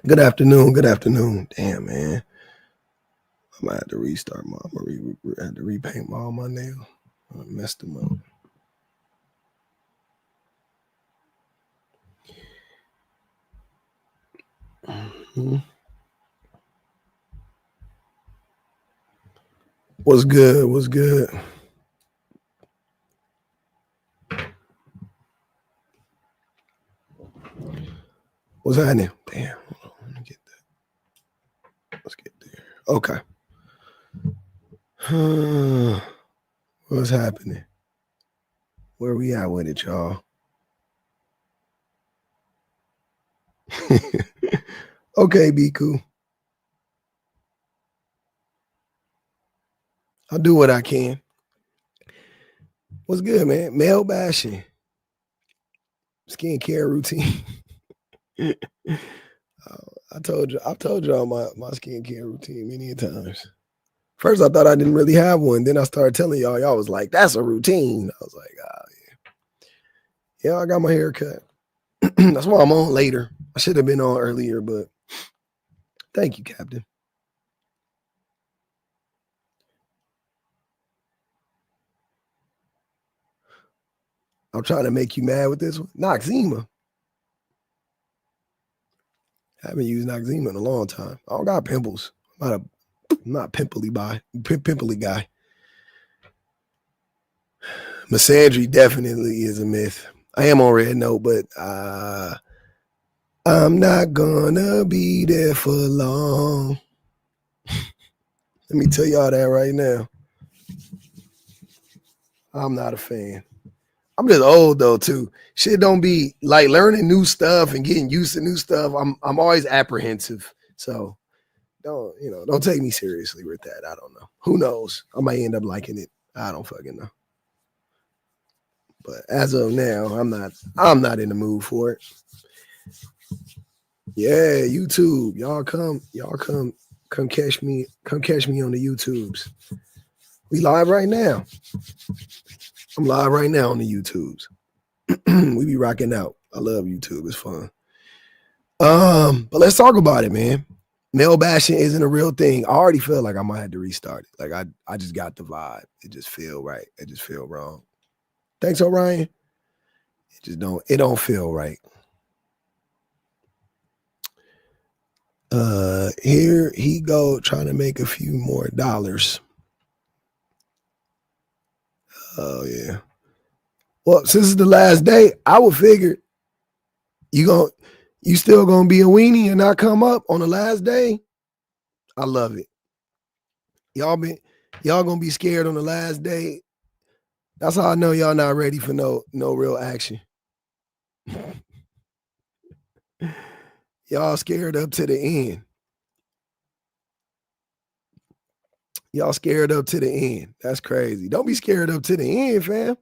Good afternoon. Good afternoon. Damn, man. I might have to restart my. I had to repaint all my nails. I messed them up. What's good? What's good? What's happening? Damn. Hold on. Let me get that. Let's get there. Okay. What's happening? Where we at with it, y'all? Okay, be cool. I'll do what I can. What's good, man? Male bashing. Skincare routine. I've told y'all my skincare routine many times. First, I thought I didn't really have one. Then I started telling y'all was like, that's a routine. I was like, yeah. I got my hair cut. That's why I'm on later. I should have been on earlier, but thank you, Captain. I'm trying to make you mad with this one. Noxzema. I haven't used Noxzema in a long time. I don't got pimples. I'm not pimply guy. Misandry definitely is a myth. I am on Red Note, but I'm not gonna be there for long. Let me tell y'all that right now. I'm not a fan. I'm just old though too. Shit don't be like learning new stuff and getting used to new stuff. I'm always apprehensive. So don't take me seriously with that. I don't know. Who knows? I might end up liking it. I don't fucking know. But as of now, I'm not in the mood for it. Yeah, YouTube. Y'all come catch me on the YouTubes. We live right now. I'm live right now on the YouTubes. We be rocking out. I love YouTube. It's fun. But let's talk about it, man. Male bashing isn't a real thing. I already feel like I might have to restart it. Like I just got the vibe. It just feel right. It just feel wrong. Thanks, Orion. It don't feel right. Here he go trying to make a few more dollars. Oh yeah. Well, since it's the last day, I would figure you still gonna be a weenie and not come up on the last day. I love it. Y'all gonna be scared on the last day. That's how I know y'all not ready for no real action. Y'all scared up to the end. Y'all scared up to the end. That's crazy. Don't be scared up to the end, fam.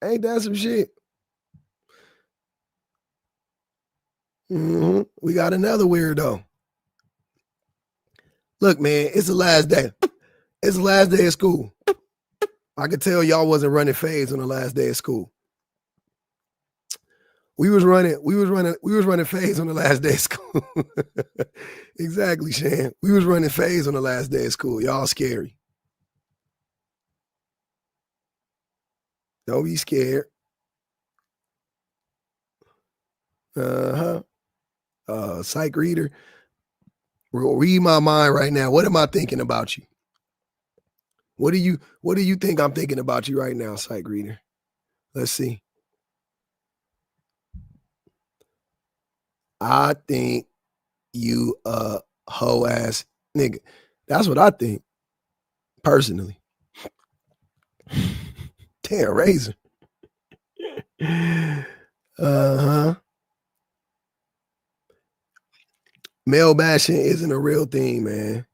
Ain't that some shit? We got another weirdo. Look, man, it's the last day. It's the last day of school. I could tell y'all wasn't running fades on the last day of school. We was running fades on the last day of school. Exactly, Shan. We was running fades on the last day of school. Y'all scary. Don't be scared. Psych reader. Read my mind right now. What am I thinking about you? What do you think I'm thinking about you right now, psych reader? Let's see. I think you a hoe ass nigga. That's what I think. Personally. Damn, Razor. Male bashing isn't a real thing, man.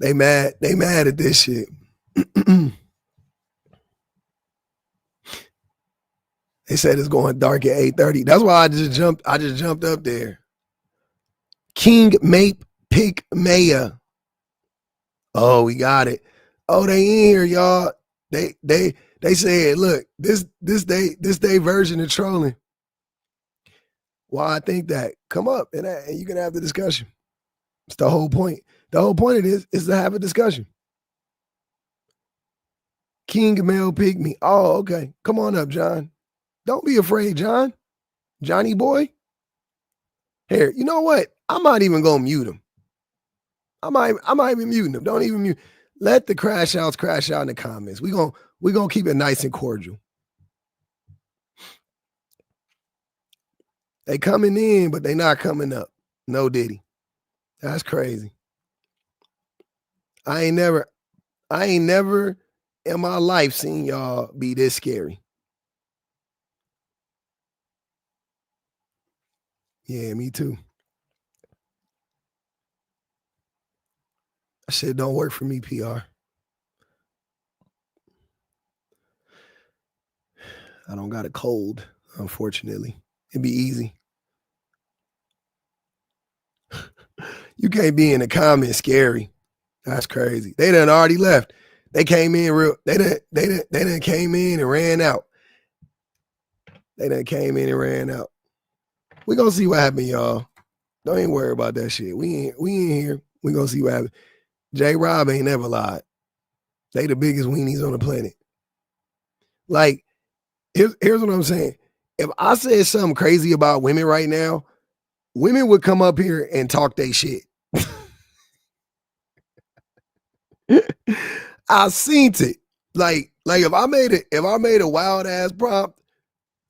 They mad at this shit. They said it's going dark at 8:30. That's why I just jumped up there. King Mape Pick Oh, we got it. Oh, they in here, y'all. They They said, look, this day version of trolling. Why I think that. Come up and you can have the discussion. It's the whole point. The whole point of this is to have a discussion. King Male Pygmy. Oh, okay. Come on up, John. Don't be afraid, John. Johnny boy. Here, you know what? I'm not even gonna mute him. I'm not even muting him. Don't even mute. Let the crash outs crash out in the comments. We're gonna keep it nice and cordial. They coming in, but they not coming up. No Diddy. That's crazy. I ain't never in my life seen y'all be this scary. Yeah, me too. That shit don't work for me, PR. I don't got a cold, unfortunately. It'd be easy. You can't be in the comments scary. That's crazy. They done already left. They came in real. They done came in and ran out. They done came in and ran out. We gonna see what happened, y'all. Don't even worry about that shit. We ain't here. We gonna see what happened. J Rob ain't never lied. They the biggest weenies on the planet. Like, here's what I'm saying. If I said something crazy about women right now, women would come up here and talk they shit. I seen it. Like if I made a wild ass prompt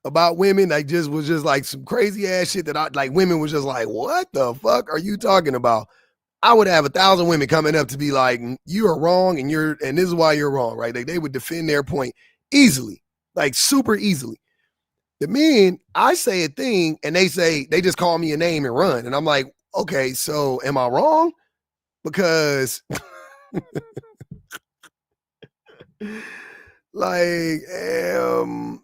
about women, like was just like some crazy ass shit that I like, women was just like, what the fuck are you talking about? I would have 1,000 women coming up to be like, you are wrong and this is why you're wrong, right? Like they would defend their point easily, like super easily. The men, I say a thing and they just call me a name and run. And I'm like, okay, so am I wrong? Because like,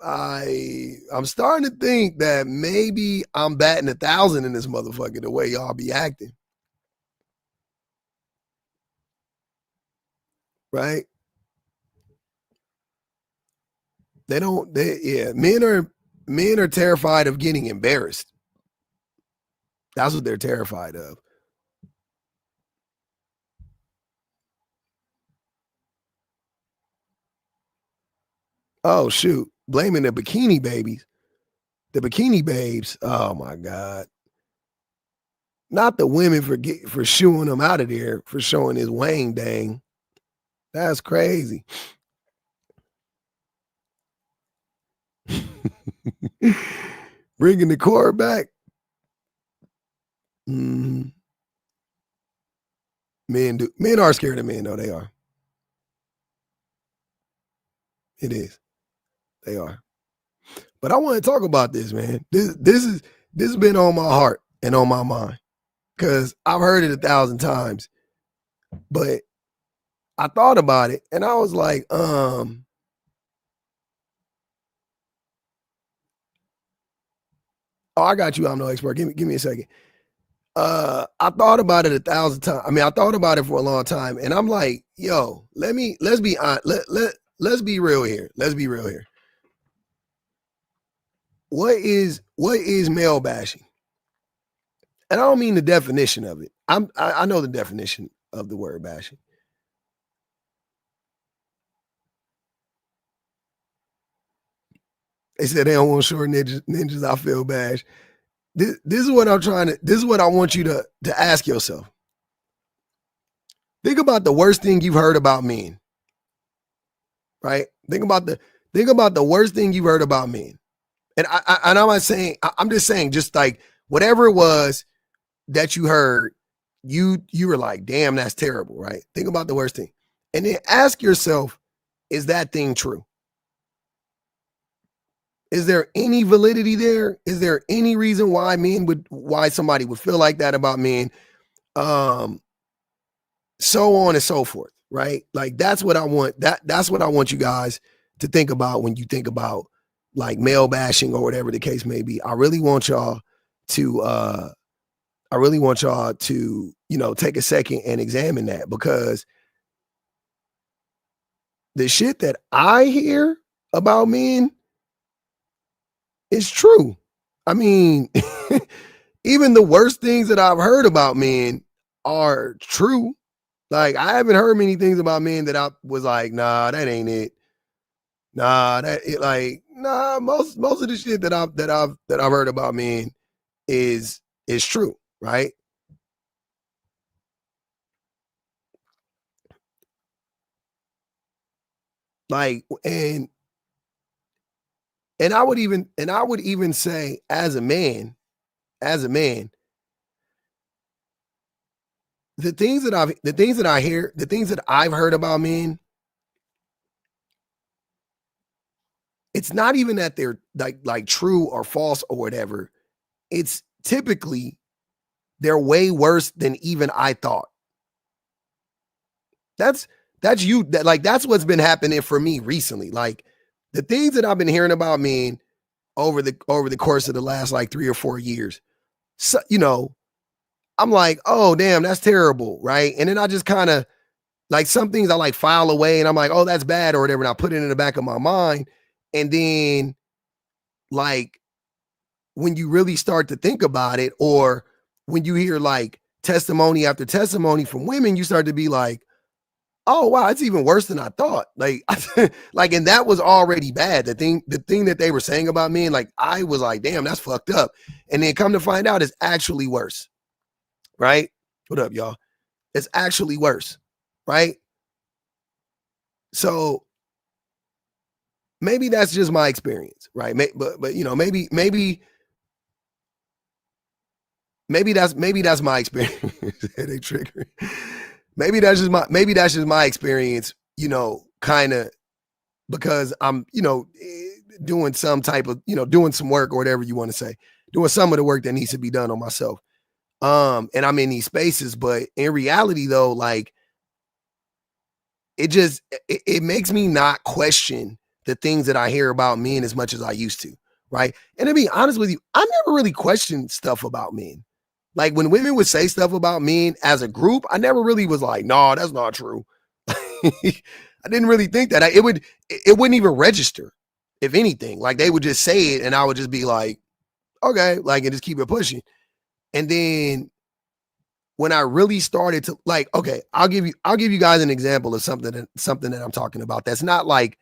I'm starting to think that maybe I'm batting 1,000 in this motherfucker the way y'all be acting. Right? Men are terrified of getting embarrassed. That's what they're terrified of. Oh shoot, blaming the bikini babies. The bikini babes, oh my God. Not the women for shooing them out of there, for showing his wang dang. That's crazy. Bringing the core back. Mm-hmm. Men are scared of men, though. They are. It is. They are. But I want to talk about this, man. This has been on my heart and on my mind because I've heard it 1,000 times. But I thought about it and I was like, oh, I got you. I'm no expert. Give me a second. I thought about it 1,000 times. I mean, I thought about it for a long time, and I'm like, yo, let's be honest. Let's be real here. Let's be real here. What is male bashing? And I don't mean the definition of it. I know the definition of the word bashing. They said they don't want short ninjas. I feel bashed. This is what I'm trying to. This is what I want you to ask yourself. Think about the worst thing you've heard about men. Right? Think about the worst thing you've heard about men. And I'm not saying. I'm just saying, just like whatever it was that you heard, you were like, damn, that's terrible, right? Think about the worst thing, and then ask yourself, is that thing true? Is there any validity there? Is there any reason why somebody would feel like that about men? So on and so forth, right? Like that's what I want. That's what I want you guys to think about when you think about like male bashing or whatever the case may be. I really want y'all to take a second and examine that, because the shit that I hear about men is true. I mean, even the worst things that I've heard about men are true. Like, I haven't heard many things about men that I was like, nah, that ain't it. Nah, most of the shit that I've heard about men is true, right? Like, and I would even say as a man, the things that I've heard about men, it's not even that they're like true or false or whatever. It's typically they're way worse than even I thought. That's that's what's been happening for me recently. Like, the things that I've been hearing about men over the course of the last like 3 or 4 years. So, I'm like, oh damn, that's terrible, right? And then I just kind of like some things I like file away and I'm like, oh, that's bad or whatever. And I put it in the back of my mind. And then like when you really start to think about it, or when you hear like testimony after testimony from women, you start to be like, oh wow, it's even worse than I thought. Like, and that was already bad. The thing that they were saying about me, and like I was like, damn, that's fucked up. And then come to find out, it's actually worse. Right? What up, y'all? It's actually worse, right? So maybe that's just my experience, right? But maybe that's my experience. They trigger. Maybe that's just my experience, kind of because I'm, doing some type of, doing some work or whatever you want to say, doing some of the work that needs to be done on myself. And I'm in these spaces, but in reality though, like it makes me not question the things that I hear about men as much as I used to. Right. And to be honest with you, I never really questioned stuff about men. Like when women would say stuff about men as a group, I never really was like, no, that's not true. I didn't really think that. It wouldn't even register, if anything. Like they would just say it and I would just be like, okay, like, and just keep it pushing. And then when I really started to like, okay, I'll give you guys an example of something that I'm talking about that's not like,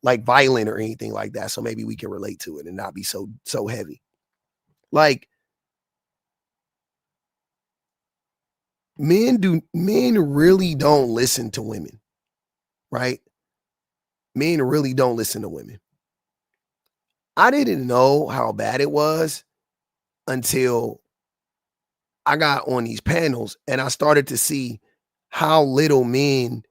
like violent or anything like that. So maybe we can relate to it and not be so heavy. Like men really don't listen to women, right? Men really don't listen to women. I didn't know how bad it was until I got on these panels and I started to see how little men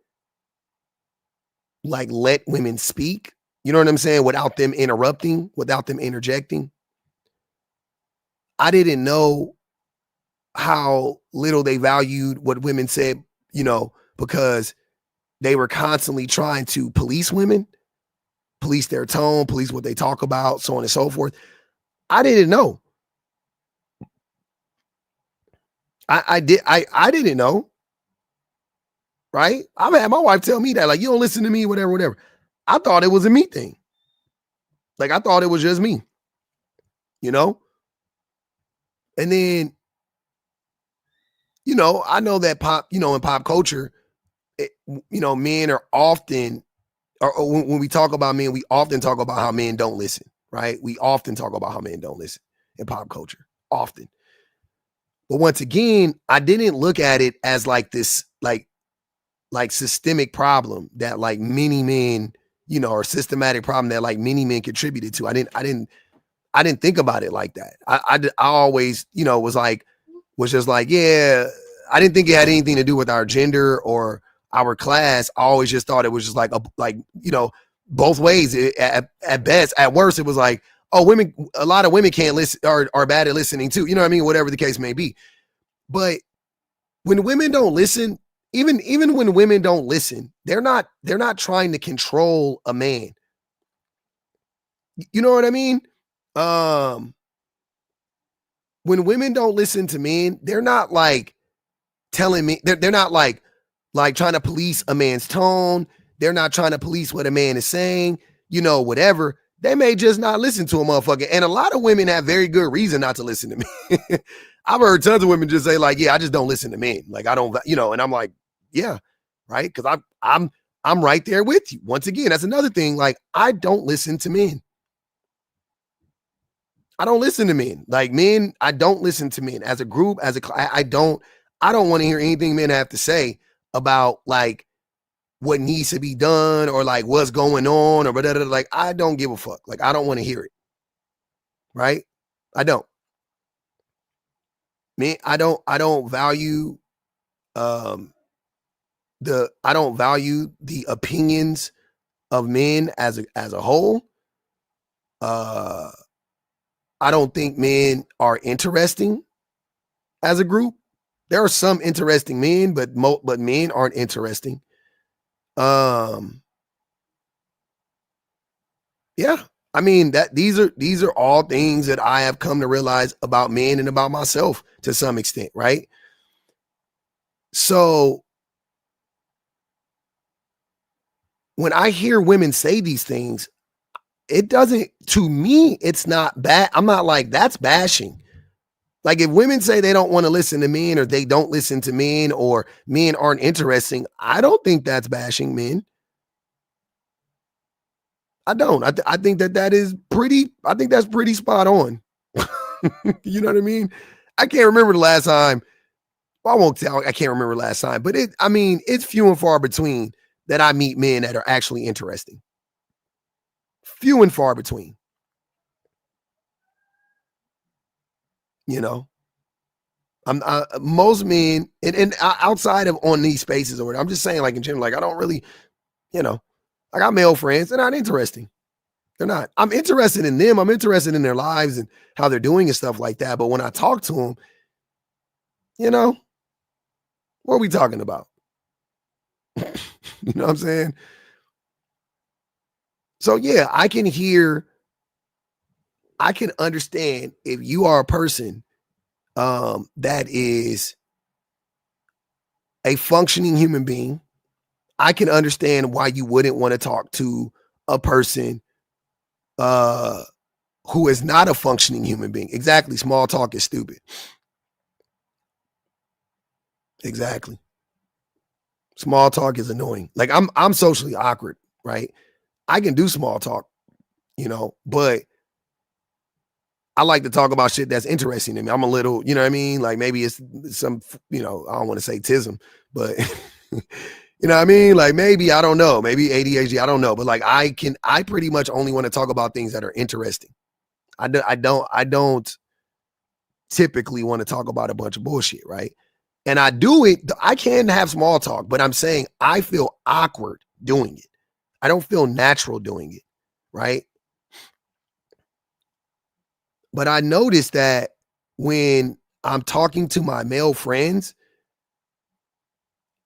like let women speak. You know what I'm saying? Without them interrupting, without them interjecting. I didn't know how little they valued what women said, because they were constantly trying to police women, police their tone, police what they talk about, so on and so forth. I didn't know. I didn't know. Right? I've had my wife tell me that, like, you don't listen to me, whatever. I thought it was a me thing. Like, I thought it was just me, And then, I know that in pop culture, men are often, or when we talk about men, we often talk about how men don't listen, right? We often talk about how men don't listen in pop culture, often. But once again, I didn't look at it as like this, like systemic problem that like many men, or systematic problem that like many men contributed to. I didn't think about it like that. I always, was just like, yeah, I didn't think it had anything to do with our gender or our class. I always just thought it was just like both ways. At best, at worst, it was like, oh, a lot of women can't listen or are bad at listening too. You know what I mean? Whatever the case may be. But when women don't listen, even when women don't listen, they're not trying to control a man. You know what I mean? When women don't listen to men, they're not like telling me, they're not like trying to police a man's tone. They're not trying to police what a man is saying. whatever, they may just not listen to a motherfucker. And a lot of women have very good reason not to listen to me. I've heard tons of women just say like, yeah, I just don't listen to men. Like I don't, and I'm like, yeah, right. Cause I'm right there with you. Once again, that's another thing. Like I don't listen to men. I don't listen to men. Like men, I don't listen to men as a group, I don't want to hear anything men have to say about like what needs to be done or like what's going on or whatever. Like I don't give a fuck. Like I don't want to hear it. Right? I don't. I don't value I don't value the opinions of men as a whole. I don't think men are interesting as a group. There are some interesting men, but men aren't interesting. Yeah. I mean these are all things that I have come to realize about men and about myself to some extent, right? So when I hear women say these things, it doesn't, to me, it's not bad. I'm not like, that's bashing. Like if women say they don't want to listen to men or they don't listen to men or men aren't interesting, I don't think that's bashing men. I don't. I think that is pretty, I think that's pretty spot on. You know what I mean? I can't remember the last time. Well, I won't tell, I can't remember last time, but it's few and far between that I meet men that are actually interesting. Few and far between. Most men and outside of on these spaces or whatever, I'm just saying like in general, like I don't really, I got male friends. They're not interesting. They're not. I'm interested in them. I'm interested in their lives and how they're doing and stuff like that. But when I talk to them, what are we talking about? You know what I'm saying? So yeah, I can understand if you are a person that is a functioning human being. I can understand why you wouldn't want to talk to a person who is not a functioning human being. Exactly. Small talk is stupid. Exactly. Small talk is annoying. Like I'm socially awkward, right? I can do small talk, but I like to talk about shit that's interesting to me. I'm a little, you know what I mean? Like maybe it's some, I don't want to say tism, but you know what I mean? Like maybe, I don't know, maybe ADHD, I don't know. But like I pretty much only want to talk about things that are interesting. I don't typically want to talk about a bunch of bullshit, right? And I do it, I can have small talk, but I'm saying I feel awkward doing it. I don't feel natural doing it, right? But I noticed that when I'm talking to my male friends,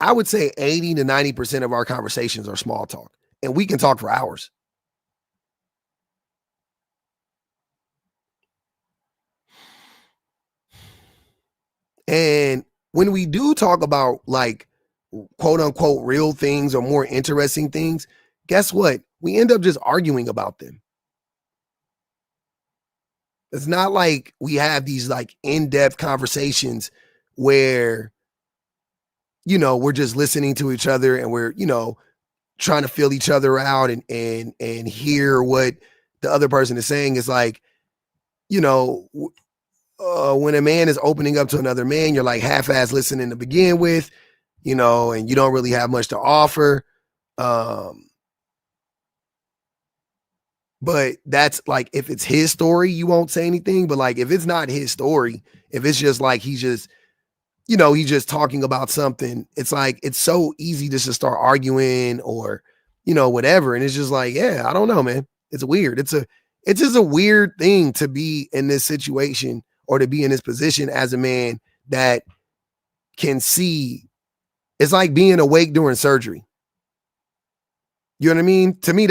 I would say 80 to 90% of our conversations are small talk, and we can talk for hours. And when we do talk about like quote unquote real things or more interesting things, guess what? We end up just arguing about them. It's not like we have these like in-depth conversations where, we're just listening to each other and we're, trying to feel each other out and hear what the other person is saying. Is like, when a man is opening up to another man, you're like half-ass listening to begin with, and you don't really have much to offer. But that's like, if it's his story, you won't say anything. But like, if it's not his story, if it's just like, he's just talking about something, it's like, it's so easy to just start arguing or, whatever. And it's just like, yeah, I don't know, man. It's weird. It's just a weird thing to be in this situation or to be in this position as a man that can see. It's like being awake during surgery. You know what I mean? To me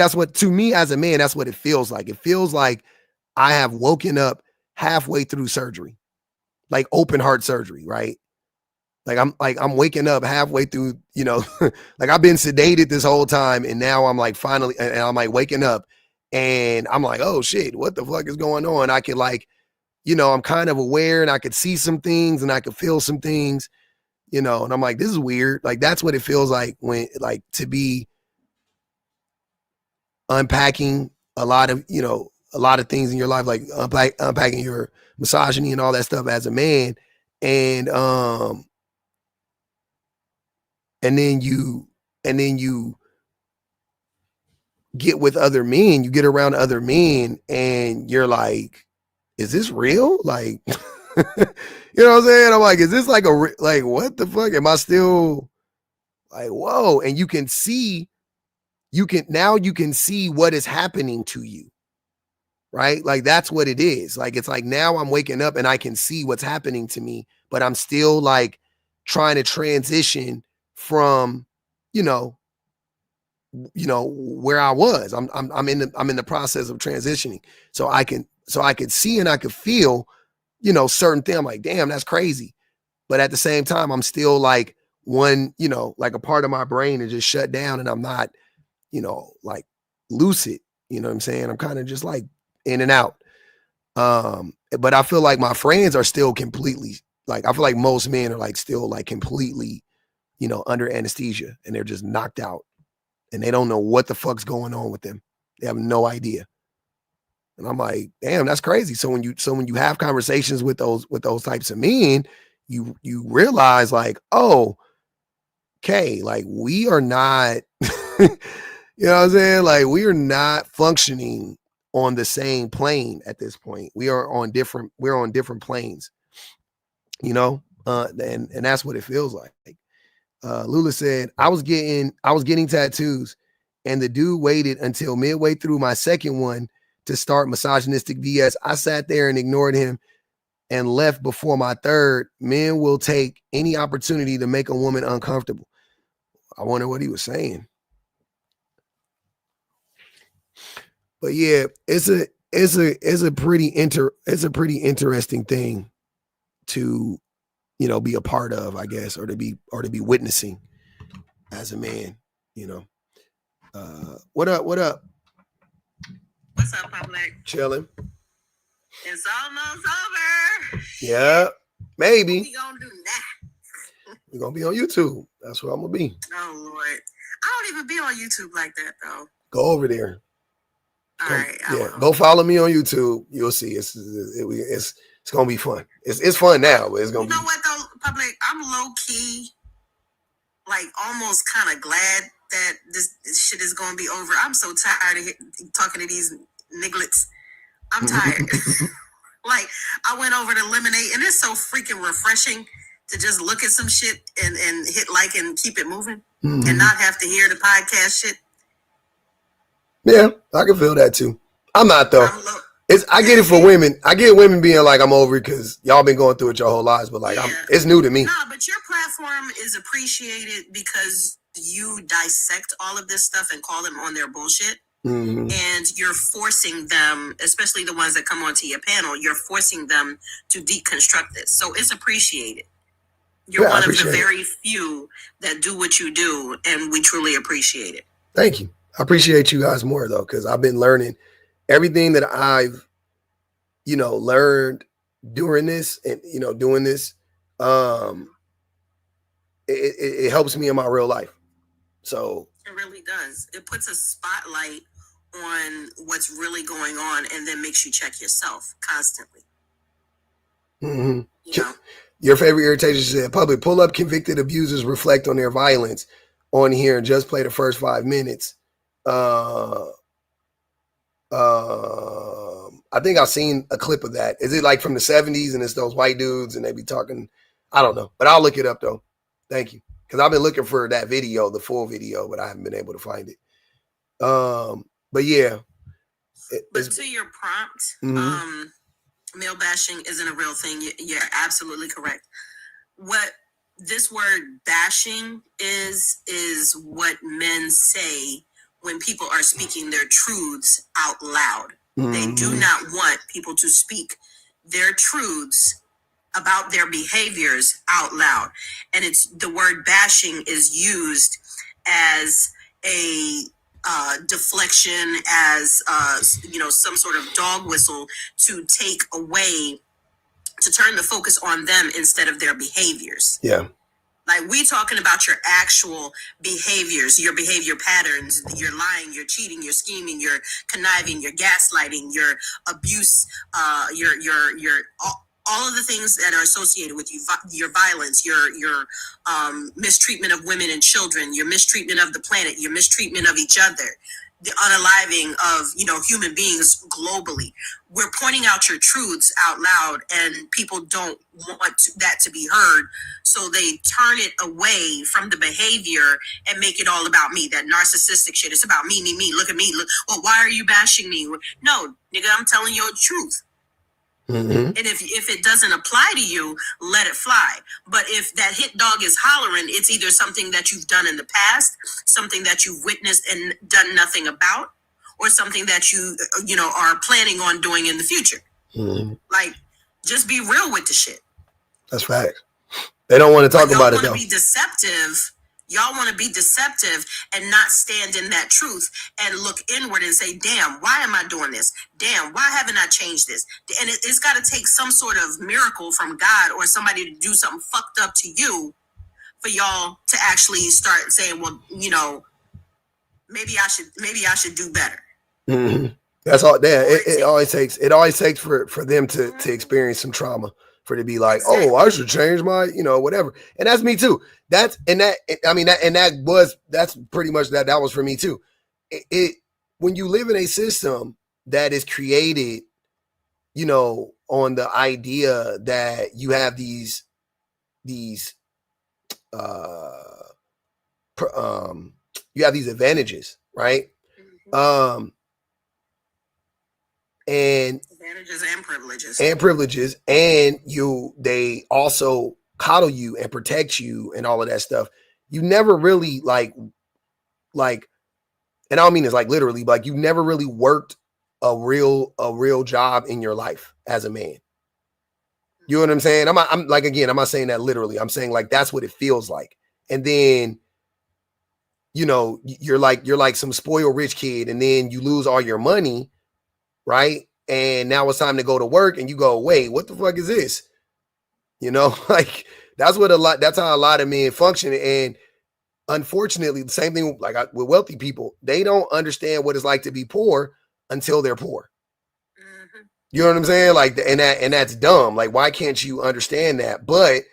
as a man, that's what it feels like. It feels like I have woken up halfway through surgery, like open heart surgery, right? Like I'm waking up halfway through, like I've been sedated this whole time. And now I'm like finally, and I'm like waking up and I'm like, oh shit, what the fuck is going on? I could like, I'm kind of aware and I could see some things and I could feel some things, and I'm like, this is weird. Like, that's what it feels like when, like, to be unpacking a lot of things in your life, like unpacking your misogyny and all that stuff as a man. And then you get with other men, you get around other men, and you're like, is this real? Like, you know what I'm saying? I'm like, is this like like, what the fuck? Am I still like, whoa? And you can see what is happening to you, right? Like, that's what it is. Like, it's like, now I'm waking up and I can see what's happening to me, but I'm still like trying to transition from, where I was. I'm in the process of transitioning. So I could see and I could feel, certain thing. I'm like, damn, that's crazy. But at the same time, I'm still like like a part of my brain is just shut down and I'm not, like lucid. You know what I'm saying? I'm kind of just like in and out. But I feel like my friends are still completely, like, I feel like most men are like still like completely, under anesthesia, and they're just knocked out and they don't know what the fuck's going on with them. They have no idea. And I'm like, damn, that's crazy. So when you have conversations with those types of men, you realize like, oh, okay, like, we are not, you know what I'm saying? Like, we are not functioning on the same plane at this point. We're on different planes, and that's what it feels like. Lula said, I was getting tattoos, and the dude waited until midway through my second one to start misogynistic BS. I sat there and ignored him and left before my third. Men will take any opportunity to make a woman uncomfortable. I wonder what he was saying. But yeah, it's a pretty interesting thing to, be a part of, I guess, or to be witnessing as a man, What up? What's up, public? Chilling. It's almost over. Yeah, maybe. What we gonna do now? We're gonna be on YouTube. That's where I'm gonna be. Oh Lord, I don't even be on YouTube like that though. Go over there. All right. Yeah, go follow me on YouTube. You'll see. It's gonna be fun. It's fun now, but it's gonna be. You know what though, public? I'm low key, like, almost kind of glad that this shit is gonna be over. I'm so tired of talking to these nigglets. I'm tired. Like, I went over to Lemonade, and it's so freaking refreshing to just look at some shit and hit like and keep it moving, and not have to hear the podcast shit. Yeah, I can feel that too. I'm not though. I get it for women. I get women being like, I'm over it because y'all been going through it your whole lives, but like, it's new to me. Nah, but your platform is appreciated because you dissect all of this stuff and call them on their bullshit. And you're forcing them, especially the ones that come onto your panel, you're forcing them to deconstruct this. So it's appreciated. You're one of the very few that do what you do, and we truly appreciate it. Thank you. I appreciate you guys more though, because I've been learning everything that I've, learned during this and, doing this. It helps me in my real life. So it really does. It puts a spotlight on what's really going on, and then makes you check yourself constantly. Your favorite irritation said, public pull up convicted abusers reflect on their violence on here and just play the first 5 minutes. I think I've seen a clip of that. Is it like from the 70s and it's those white dudes and they be talking? I don't know, but I'll look it up though. Thank you. Because I've been looking for that video, the full video, but I haven't been able to find it. But yeah. But to your prompt, male bashing isn't a real thing. You're absolutely correct. What this word bashing is what men say when people are speaking their truths out loud. They do not want people to speak their truths about their behaviors out loud. And it's the word bashing is used as a deflection, as some sort of dog whistle to take away, to turn the focus on them instead of their behaviors. Yeah. Like, we talking about your actual behaviors, your behavior patterns. You're lying, you're cheating, you're scheming, you're conniving, you're gaslighting, your abuse, your all of the things that are associated with you, your violence, your mistreatment of women and children, your mistreatment of the planet, your mistreatment of each other, the unaliving of human beings globally. We're pointing out your truths out loud, and people don't want that to be heard, so they turn it away from the behavior and make it all about me. That narcissistic shit. It's about me, me, me. Look at me. Look. Well, why are you bashing me? No, nigga, I'm telling you the truth. Mm-hmm. And if it doesn't apply to you, let it fly. But if that hit dog is hollering, it's either something that you've done in the past, something that you've witnessed and done nothing about, or something that you are planning on doing in the future. Mm-hmm. Like, just be real with the shit. That's facts. They don't want to talk about it though. Y'all want to be deceptive and not stand in that truth and look inward and say, damn, why am I doing this? Damn, why haven't I changed this? And it's got to take some sort of miracle from God or somebody to do something fucked up to you for y'all to actually start saying, well, maybe I should do better. Mm-hmm. That's all. Yeah, it always takes for them to experience some trauma, for it to be like, exactly. Oh, I should change my, whatever. And that's me too. That's pretty much that was for me too. When you live in a system that is created, on the idea that you have these advantages, right? Mm-hmm. And advantages and privileges, and they also coddle you and protect you and all of that stuff. You never really like, and I don't mean it's like literally, but like you never really worked a real job in your life as a man. You know what I'm saying? I'm not saying that literally. I'm saying like that's what it feels like. And then you're like some spoiled rich kid, and then you lose all your money, right? And now it's time to go to work, and you go, wait, what the fuck is this? Like that's how a lot of men function. And unfortunately, the same thing with wealthy people, they don't understand what it's like to be poor until they're poor. Mm-hmm. You know what I'm saying? Like, and that's dumb. Like, why can't you understand that? But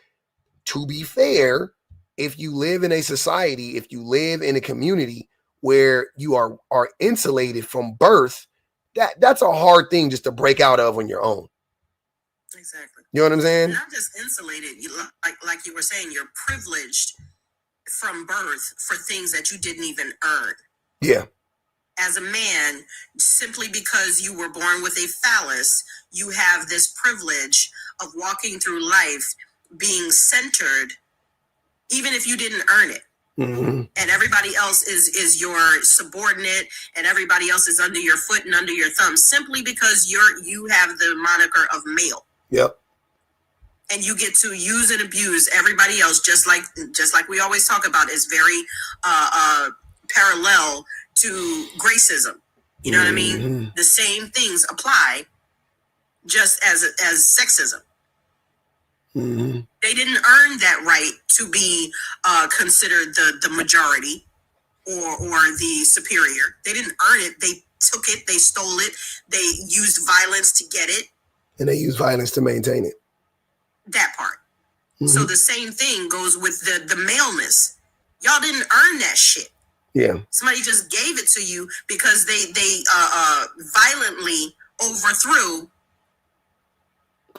to be fair, if you live in a society, if you live in a community where you are insulated from birth, that's a hard thing just to break out of on your own. Exactly. You know what I'm saying? You're not just insulated. Like you were saying, you're privileged from birth for things that you didn't even earn. Yeah. As a man, simply because you were born with a phallus, you have this privilege of walking through life being centered, even if you didn't earn it. Mm-hmm. And everybody else is your subordinate, and everybody else is under your foot and under your thumb, simply because you have the moniker of male. Yep. And you get to use and abuse everybody else, just like we always talk about. It's very parallel to gracism. You know what I mean? The same things apply, just as sexism. Mm-hmm. They didn't earn that right to be considered the majority or the superior. They didn't earn it. They took it. They stole it. They used violence to get it. And they use violence to maintain it. That part. Mm-hmm. So the same thing goes with the maleness. Y'all didn't earn that shit. Yeah. Somebody just gave it to you because they violently overthrew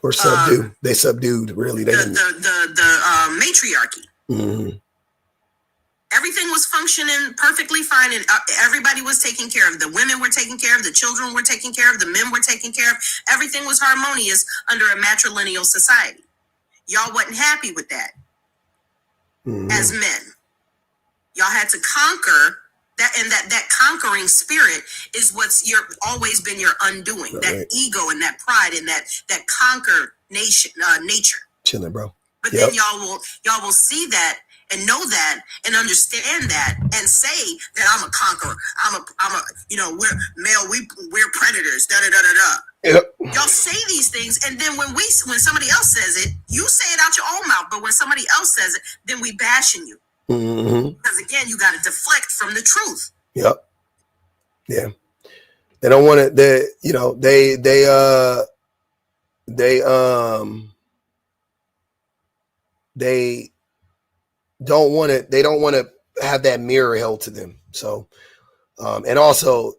or subdued. They subdued, really. They the matriarchy. Mm-hmm. Everything was functioning perfectly fine, and everybody was taken care of. The women were taken care of. The children were taken care of. The men were taken care of. Everything was harmonious under a matrilineal society. Y'all wasn't happy with that. Mm-hmm. As men. Y'all had to conquer that, and that conquering spirit is what's always been your undoing. Right. That ego and that pride and that conquer nature. Chilling, bro. But then y'all will see that, and know that and understand that and say that I'm a conqueror. I'm a, you know, we're male, we're predators, da da da da da. Yep. Y'all say these things, and then when somebody else says it, you say it out your own mouth. But when somebody else says it, then we bashing you. Because again, you got to deflect from the truth. Yep. Yeah. They don't want it. They, you know, they don't want it. They don't want to have that mirror held to them. So, and also,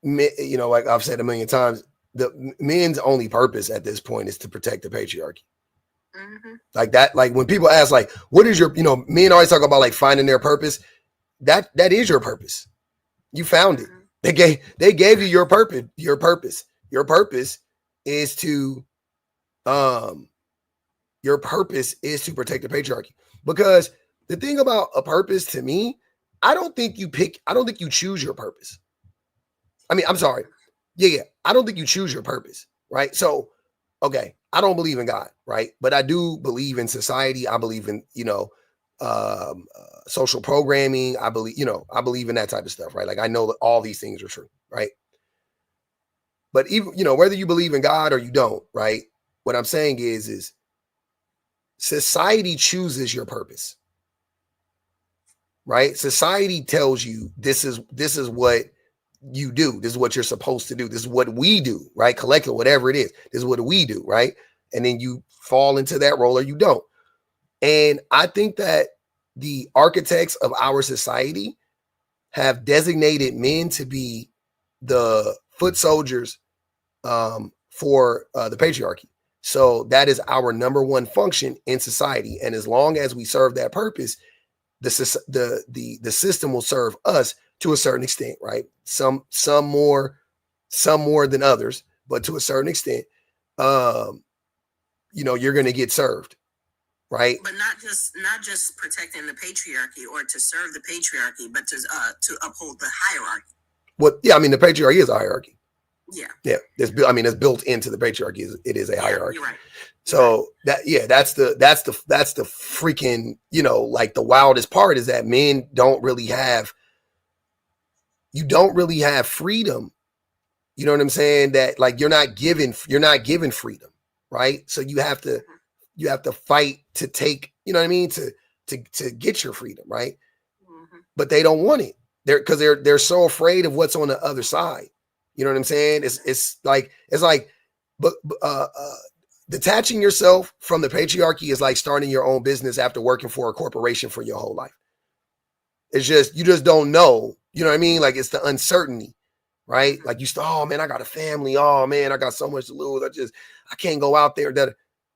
you know, like I've said a million times, the men's only purpose at this point is to protect the patriarchy. Like that, like when people ask, like, what is your, you know, men always talk about like finding their purpose. That is your purpose. You found it. They gave you your purpose. Your purpose is to, your purpose is to protect the patriarchy. Because the thing about a purpose to me, I don't think you choose your purpose. I mean, I'm sorry. Yeah. I don't think you choose your purpose, right? So, okay, I don't believe in God, right? But I do believe in society. I believe in, you know, social programming. I believe in that type of stuff, right? Like I know that all these things are true, right? But even, you know, whether you believe in God or you don't, right? What I'm saying is society chooses your purpose, right? Society tells you this is what you do. This is what you're supposed to do. This is what we do, right? Collectively, whatever it is, this is what we do, right? And then you fall into that role or you don't. And I think that the architects of our society have designated men to be the foot soldiers for the patriarchy. So that is our number one function in society. And as long as we serve that purpose, the system will serve us to a certain extent, right? Some more than others, but to a certain extent, you know, you're going to get served, right? But not just protecting the patriarchy or to serve the patriarchy, but to uphold the hierarchy. Yeah, I mean, the patriarchy is a hierarchy. Yeah. It's built into the patriarchy. It is a hierarchy. You're right. So that's the freaking, you know, like the wildest part is that men don't really have freedom. You know what I'm saying? That like you're not given freedom, right? So you have to fight to take, you know what I mean, to get your freedom, right? But they don't want it. They're so afraid of what's on the other side. You know what I'm saying? It's like detaching yourself from the patriarchy is like starting your own business after working for a corporation for your whole life. It's just, you just don't know. You know what I mean? Like it's the uncertainty, right? Like oh man, I got a family. Oh man, I got so much to lose. I can't go out there. That,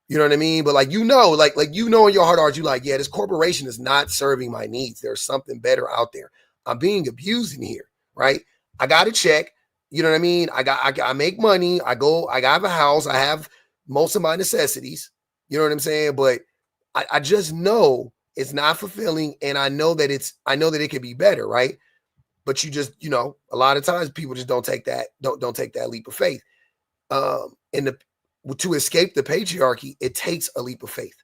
you know what I mean? But like, you know, like you know in your heart of hearts, you like, yeah, this corporation is not serving my needs. There's something better out there. I'm being abused in here, right? I got a check. You know what I mean? I make money. I have a house. I have most of my necessities. You know what I'm saying? But I just know it's not fulfilling. And I know that it could be better, right? But you just, you know, a lot of times people just don't take that leap of faith. To escape the patriarchy, it takes a leap of faith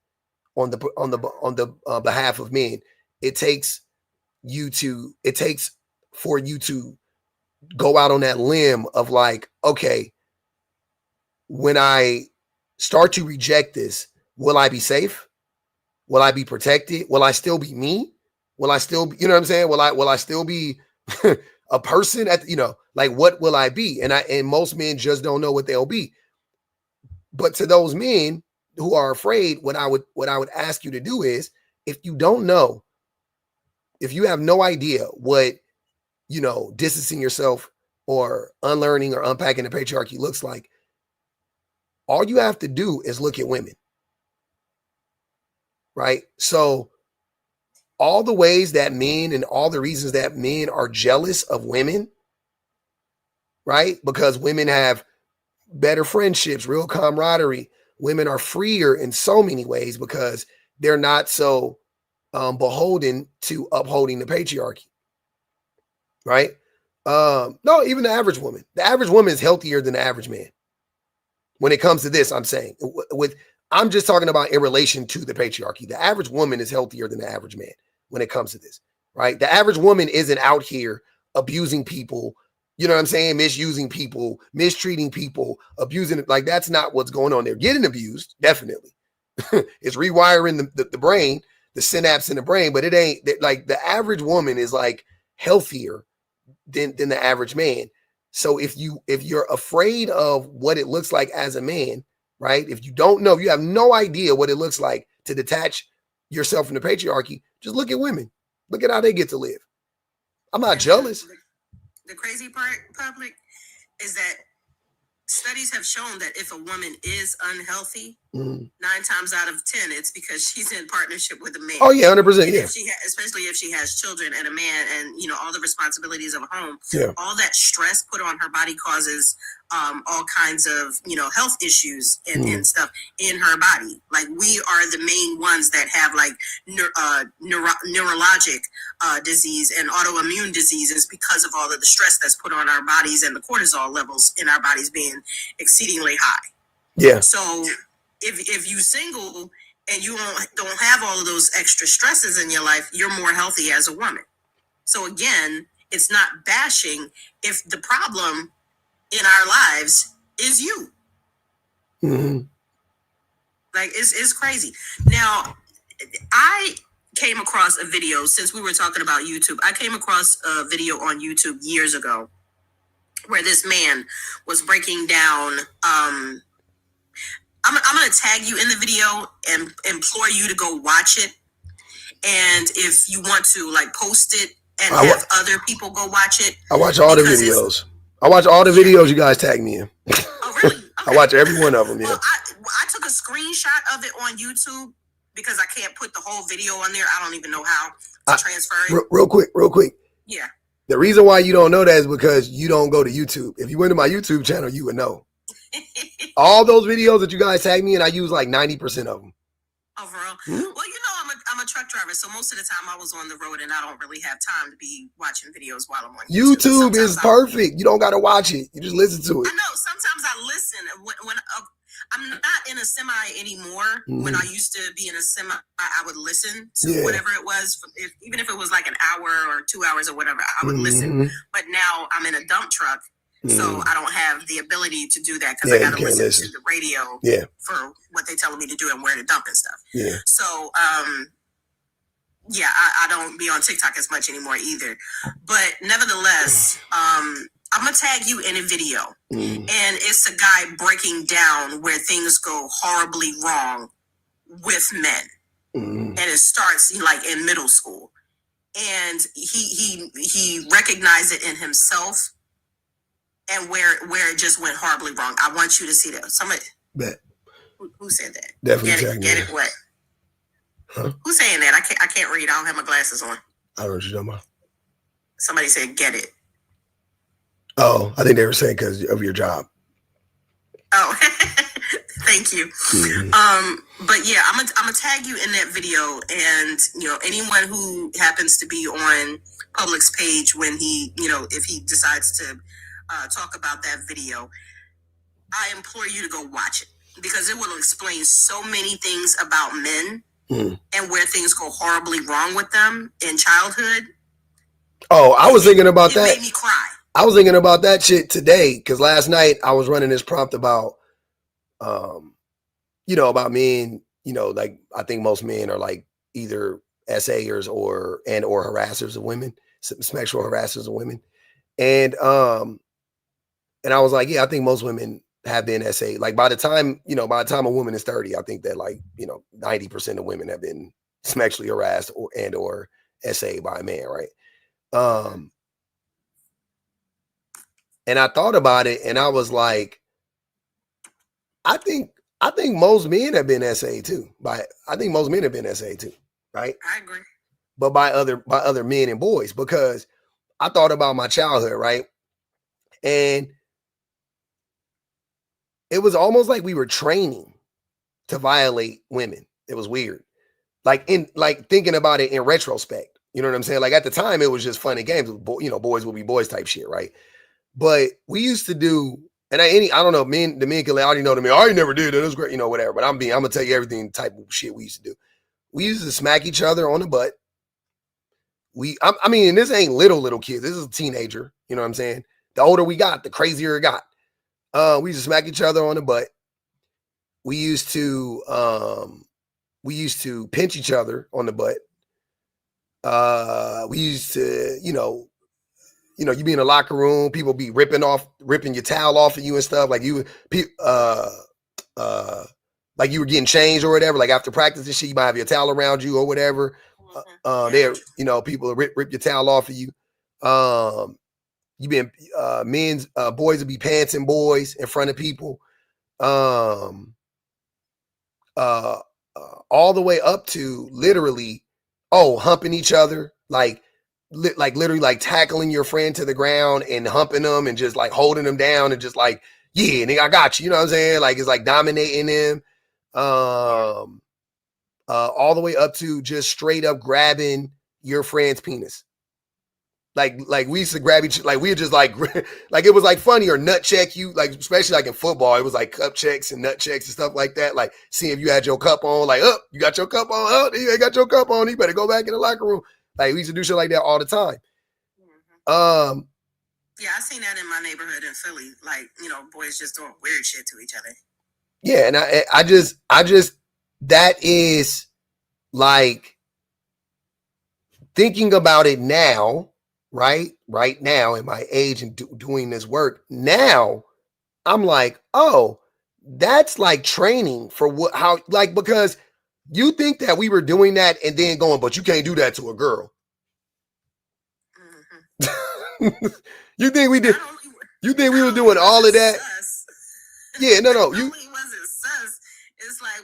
on the behalf of men. It takes for you to go out on that limb of like, okay, when I start to reject this, will I be safe? Will I be protected? Will I still be me? Will I still be, you know what I'm saying? Will I still be a person at, you know, like what will I be? And most men just don't know what they'll be. But to those men who are afraid, what I would ask you to do is, if you don't know, if you have no idea what, you know, distancing yourself or unlearning or unpacking the patriarchy looks like, all you have to do is look at women, right? So all the ways that men and all the reasons that men are jealous of women, right? Because women have better friendships, real camaraderie. Women are freer in so many ways because they're not so beholden to upholding the patriarchy, right? No, even the average woman. The average woman is healthier than the average man. When it comes to this, I'm saying with I'm just talking about in relation to the patriarchy. The average woman is healthier than the average man when it comes to this, right? The average woman isn't out here abusing people, you know what I'm saying? Misusing people, mistreating people, abusing it. Like, that's not what's going on. They're getting abused, definitely. It's rewiring the brain, the synapse in the brain, but it ain't like the average woman is like healthier than the average man. So if you're afraid of what it looks like as a man, right? If you don't know, if you have no idea what it looks like to detach yourself from the patriarchy, just look at women. Look at how they get to live. I'm not jealous. The crazy part, public, is that studies have shown that if a woman is unhealthy, 9 times out of 10, it's because she's in partnership with a man. Oh yeah, 100%. Yeah. Especially if she has children and a man, and all the responsibilities of a home. Yeah. All that stress put on her body causes all kinds of health issues and stuff in her body. Like, we are the main ones that have like neurologic disease and autoimmune diseases because of all of the stress that's put on our bodies and the cortisol levels in our bodies being exceedingly high. Yeah. So if you single and you don't have all of those extra stresses in your life, you're more healthy as a woman. So again, it's not bashing if the problem in our lives is you. Like, it's crazy. Now, I came across a video, since we were talking about YouTube, I came across a video on YouTube years ago where this man was breaking down, I'm going to tag you in the video and implore you to go watch it. And if you want to, like, post it and have other people go watch it. I watch all the videos. I watch all the videos you guys tag me in. Oh, really? Okay. I watch every one of them, yeah. Well, I took a screenshot of it on YouTube because I can't put the whole video on there. I don't even know how to transfer it. Real quick. Yeah. The reason why you don't know that is because you don't go to YouTube. If you went to my YouTube channel, you would know. All those videos that you guys tag me in, I use like 90% of them. Oh, for real? Well, I'm a truck driver, so most of the time I was on the road and I don't really have time to be watching videos while I'm on YouTube. YouTube is perfect. You don't got to watch it. You just listen to it. I know. Sometimes I listen. When I'm not in a semi anymore. When I used to be in a semi, I would listen to whatever it was. Even if it was like an hour or 2 hours or whatever, I would listen. But now I'm in a dump truck. So I don't have the ability to do that because I got to listen to the radio for what they're telling me to do and where to dump and stuff. Yeah. So, I don't be on TikTok as much anymore either. But nevertheless, I'm going to tag you in a video. And it's a guy breaking down where things go horribly wrong with men. And it starts like in middle school. And he recognized it in himself. And where it just went horribly wrong. I want you to see that. Somebody. Bet. Who said that? Definitely. Get it what? Huh? Who's saying that? I can't read. I don't have my glasses on. I don't know what you're talking about. Somebody said, "Get it." Oh, I think they were saying because of your job. Oh, thank you. But yeah, I'm gonna tag you in that video, and anyone who happens to be on Public's page when he, if he decides to talk about that video, I implore you to go watch it because it will explain so many things about men and where things go horribly wrong with them in childhood. Oh, I was thinking about that. It made me cry. I was thinking about that shit today because last night I was running this prompt about, about men, like I think most men are like either SAers or harassers of women, sexual harassers of women. And I was like, yeah, I think most women have been SA. Like by the time a woman is 30, I think that 90% of women have been sexually harassed or SA by a man, right? And I thought about it and I was like, I think most men have been SA too. I think most men have been SA too, right? I agree. But by other men and boys, because I thought about my childhood, right? And it was almost like we were training to violate women. It was weird. Like thinking about it in retrospect, you know what I'm saying? Like at the time it was just fun and games. Boys will be boys type shit, right? But we used to do, And I don't know, the men can already know to me, I never did that. It was great, you know, whatever. But I'm gonna tell you everything type of shit we used to do. We used to smack each other on the butt. I mean, this ain't little kids. This is a teenager. You know what I'm saying? The older we got, the crazier it got. We used to smack each other on the butt. We used to pinch each other on the butt. We used to, you be in the locker room, people be ripping your towel off of you and stuff. Like like you were getting changed or whatever. Like after practice and shit, you might have your towel around you or whatever. People rip your towel off of you. Boys would be pantsing boys in front of people. All the way up to literally, humping each other, like literally like tackling your friend to the ground and humping them and just like holding them down and just like, yeah, nigga, I got you. You know what I'm saying? Like it's like dominating them. All the way up to just straight up grabbing your friend's penis. Like we used to grab each, like we were just like it was like funny, or nut check you, like especially like in football, it was like cup checks and nut checks and stuff like that. Like seeing if you had your cup on, like, oh, you got your cup on, oh, you ain't got your cup on, you better go back in the locker room. Like we used to do shit like that all the time. Yeah, I seen that in my neighborhood in Philly. Like, boys just doing weird shit to each other. Yeah, and I just that is like thinking about it now, right now in my age and doing this work now, I'm like, oh, that's like training for because you think that we were doing that and then going, but you can't do that to a girl. Mm-hmm. You think we did? You think we were doing all of that? Yeah, no. You wasn't sus. It's like,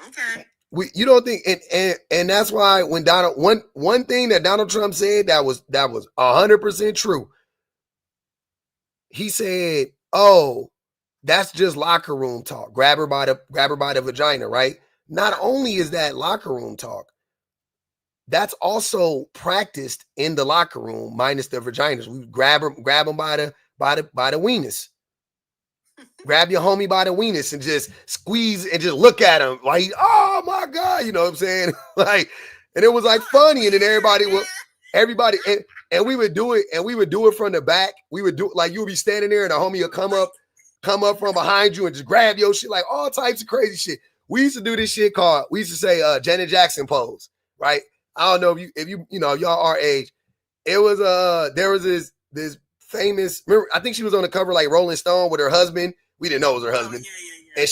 okay. You don't think, and that's why when Donald, one thing that Donald Trump said that was 100% true. He said, "Oh, that's just locker room talk. Grab her by the vagina, right?" Not only is that locker room talk, that's also practiced in the locker room, minus the vaginas. We grab them by the weenus. Grab your homie by the weenus and just squeeze and just look at him like, oh my God, you know what I'm saying? Like, and it was like funny, and then everybody and we would do it from the back. We would do it like you would be standing there and a homie would come up from behind you and just grab your shit, like all types of crazy shit. We used to do this shit we used to say Janet Jackson pose, right? I don't know if you y'all our age. It was there was this famous, remember, I think she was on the cover like Rolling Stone with her husband. We didn't know it was her husband.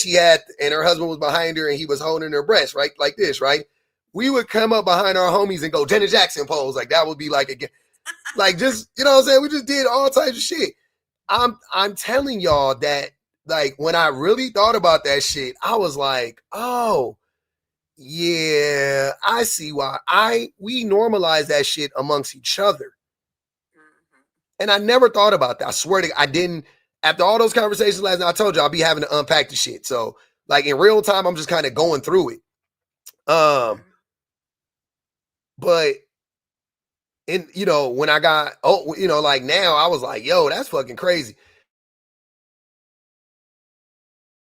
Yeah. And her husband was behind her and he was holding her breast, right? Like this, right? We would come up behind our homies and go Janet Jackson pose. Like that would be like again, like just, you know what I'm saying? We just did all types of shit. I'm telling y'all that like when I really thought about that shit, I was like, oh yeah, I see why we normalize that shit amongst each other. And I never thought about that. I swear to God, I didn't. After all those conversations last night, I told you I'll be having to unpack the shit. So, like in real time, I'm just kind of going through it. But when I got, like now, I was like, yo, that's fucking crazy.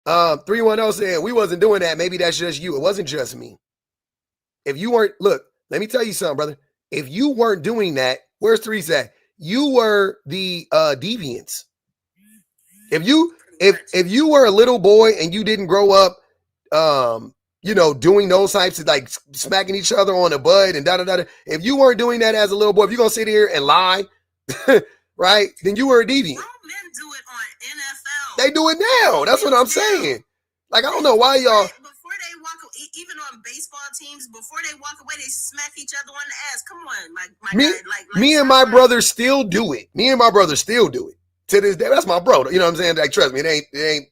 310 said we wasn't doing that. Maybe that's just you. It wasn't just me. If you weren't, look, let me tell you something, brother. If you weren't doing that, where's Therese at? You were the deviants. If you were a little boy and you didn't grow up, doing those types of like smacking each other on the butt and da. If you weren't doing that as a little boy, if you're gonna sit here and lie, right? Then you were a deviant. Men do it on NFL. They do it now. That's what I'm saying. Like I don't know why y'all. Before they walk, even on baseball teams, before they walk away, they smack each other on the ass. Come on, my guy, me and my brother still do it. To this day. That's my brother. You know what I'm saying? Like, trust me, it ain't, it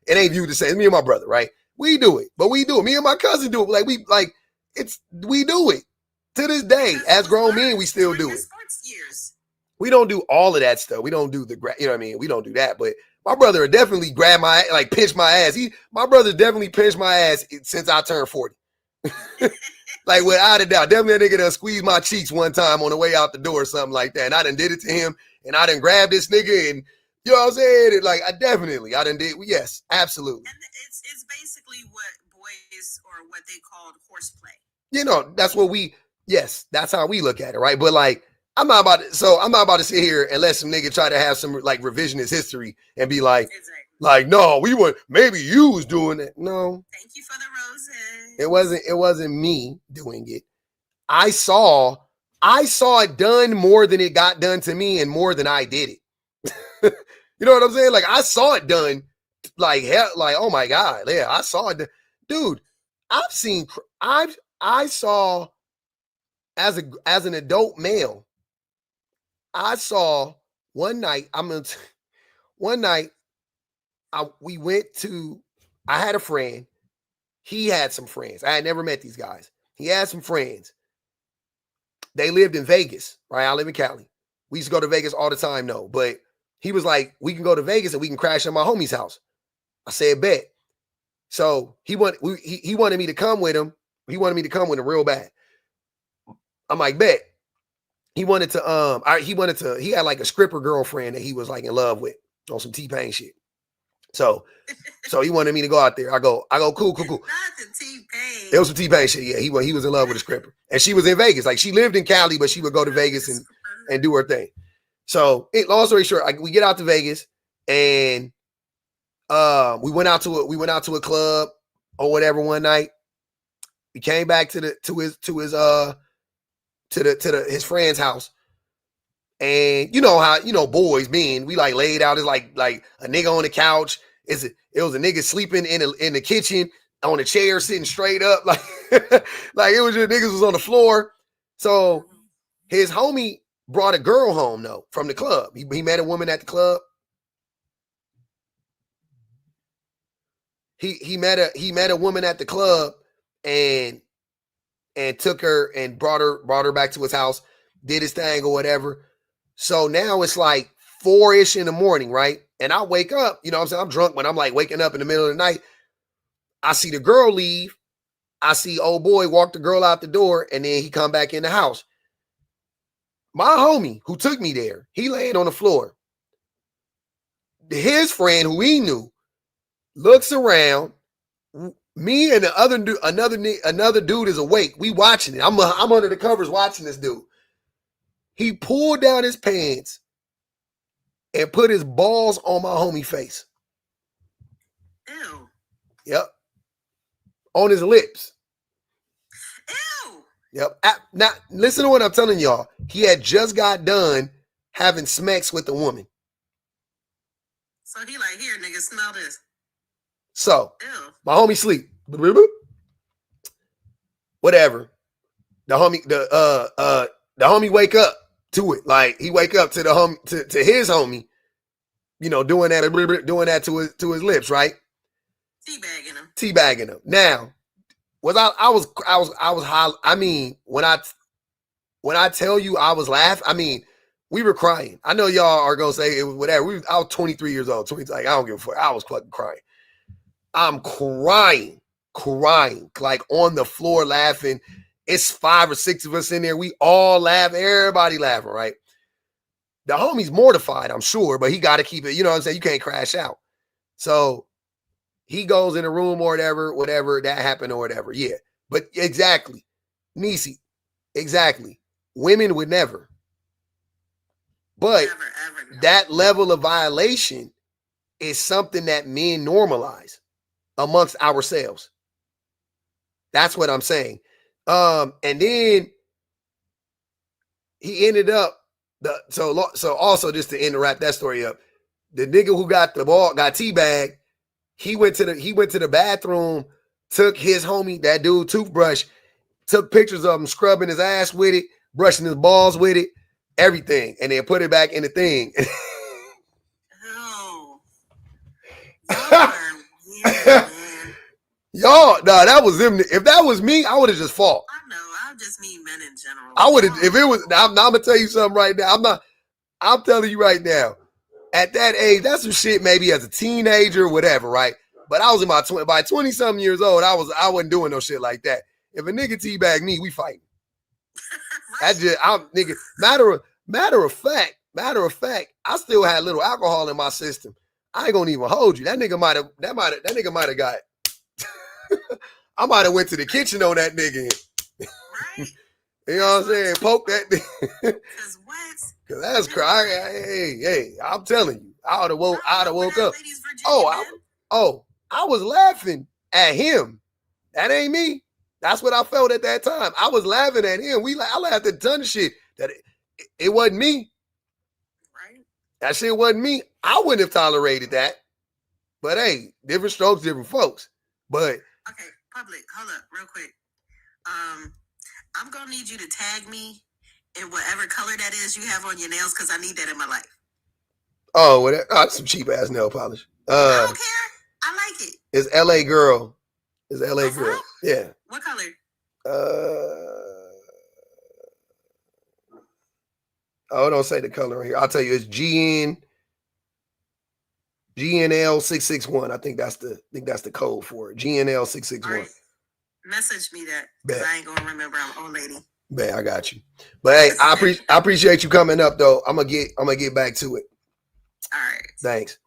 ain't you to say. It's me and my brother, right? We do it, but we do it. Me and my cousin do it. Like we do it to this day. As grown men, we still do it. We don't do all of that stuff. We don't do we don't do that. But my brother would definitely grab pinch my ass. My brother definitely pinched my ass since I turned 40. Like without a doubt, definitely a nigga done squeezed my cheeks one time on the way out the door or something like that. And I done did it to him, and I done grabbed this nigga and You know what I'm saying? Like, I done did. Yes, absolutely. And it's basically what boys or what they called horseplay. You know, that's what yes, that's how we look at it, right? But like, I'm not about to sit here and let some nigga try to have some like revisionist history and be like, like, no, maybe you was doing it. No. Thank you for the roses. It wasn't me doing it. I saw it done more than it got done to me and more than I did it. You know what I'm saying? Like, I saw it done like hell, like, oh my God. Yeah, I saw it. Dude, I saw as an adult male, I saw one night, I had a friend. He had some friends. I had never met these guys. He had some friends. They lived in Vegas, right? I live in Cali. We used to go to Vegas all the time, though. But he was like, we can go to Vegas and we can crash at my homie's house. I said, bet. So he wanted me to come with him. He wanted me to come with him real bad. I'm like, bet. He had like a stripper girlfriend that he was like in love with on some T-Pain shit. So he wanted me to go out there. I go, cool. Not the T-Pain. It was some T-Pain shit. Yeah, he was in love with a stripper. And she was in Vegas. Like, she lived in Cali, but she would go to Vegas and do her thing. So, long story short, we get out to Vegas and we went out to a club or whatever one night. We came back to his friend's house. And you know how, boys being, we like laid out, it's like a nigga on the couch. It was a nigga sleeping in the kitchen on a chair, sitting straight up. Like, like it was just niggas was on the floor. So his homie brought a girl home though from the club. He met a woman at the club. He met a woman at the club and took her and brought her back to his house, did his thing or whatever. So now it's like 4-ish in the morning, right? And I wake up, you know what I'm saying? I'm drunk when I'm like waking up in the middle of the night. I see the girl leave. I see old boy walk the girl out the door, and then he come back in the house. My homie who took me there, he laying on the floor. His friend who he knew looks around. Me and the another dude is awake. We watching it. I'm under the covers watching this dude. He pulled down his pants and put his balls on my homie face. Ew. Yep. On his lips. Ew. Yep. Now, listen to what I'm telling y'all. He had just got done having sex with the woman. So he like, here, nigga, smell this. So, ew. My homie sleep. Whatever. The homie wake up to it. Like, he wake up to to his homie, doing that to his lips, right? Teabagging him. Now, I was high. I mean, when I tell you I was laughing, I mean, we were crying. I know y'all are gonna say it was whatever. I was 23 years old. Like, I don't give a fuck. I was fucking crying. I'm crying, like on the floor laughing. It's 5 or 6 of us in there. We all laugh. Everybody laughing, right? The homie's mortified, I'm sure, but he got to keep it. You know what I'm saying? You can't crash out. So he goes in a room or whatever that happened or whatever. Yeah, but exactly. Nisi, exactly. Women would never. But never, that level of violation is something that men normalize amongst ourselves. That's what I'm saying. And then he ended up so also just to wrap that story up, the nigga who got the ball got teabagged. He went to the bathroom, took his homie, that dude, toothbrush, took pictures of him scrubbing his ass with it, brushing his balls with it, everything, and then put it back in the thing. Oh. Yeah, y'all, nah, that was them. If that was me, I would have just fought. I know. I just mean men in general. I would have, if it was, I'm gonna tell you something right now. I'm telling you right now, at that age, that's some shit maybe as a teenager, whatever, right? But I was in by 20-something years old, I wasn't doing no shit like that. If a nigga teabag me, we fighting. Right. Nigga, matter of fact, Matter of fact, I still had a little alcohol in my system. I ain't gonna even hold you. That nigga might have got. I might have went to the kitchen on that nigga. Right. You know what I'm saying? Poke that nigga. Cause what? Cause that's crazy. Hey, I'm telling you, I would have woke up. I was laughing at him. That ain't me. That's what I felt at that time. I was laughing at him. I laughed at a ton of shit. That it wasn't me. Right. That shit wasn't me. I wouldn't have tolerated that. But hey, different strokes, different folks. But okay, public, hold up, real quick. I'm gonna need you to tag me in whatever color that is you have on your nails, because I need that in my life. Oh, well, that's some cheap ass nail polish. I don't care. I like it. It's LA Girl. It's LA Girl. Real? Yeah. What color? Don't say the color on here. I'll tell you, it's GNL 661. I think that's the code for it. GNL 661. Right. Message me that, because I ain't gonna remember. I'm an old lady. Man, I got you. But hey, I appreciate you coming up though. I'm gonna get back to it. All right. Thanks.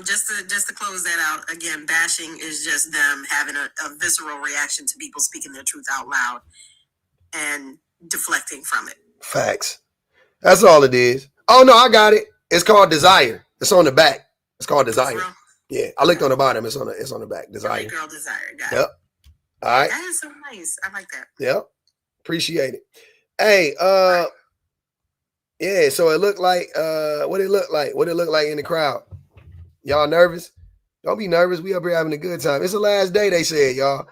Just to close that out again, bashing is just them having a visceral reaction to people speaking their truth out loud and deflecting from it. Facts. That's all it is. Oh no, I got it. It's called Desire. It's on the back. It's called Desire. Yeah, I looked on the bottom. It's on the back. Desire. LA Girl Desire. Got it. All right. That is so nice. I like that. Yep. Appreciate it. Hey, yeah, so it looked like what it looked like in the crowd. Y'all nervous? Don't be nervous. We up here having a good time. It's the last day, they said, y'all.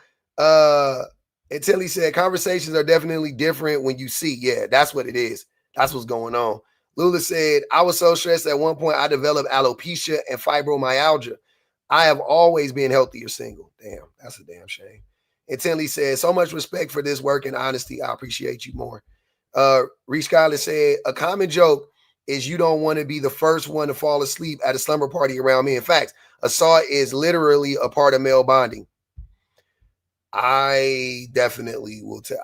Until he said conversations are definitely different when you see. Yeah, that's what it is. That's what's going on. Lula said, I was so stressed at one point I developed alopecia and fibromyalgia. I have always been healthy or single. Damn, that's a damn shame. And Tinley said, so much respect for this work and honesty. I appreciate you more. Reese Skyler said, a common joke is you don't want to be the first one to fall asleep at a slumber party around me. In fact, assault is literally a part of male bonding. I definitely will tell.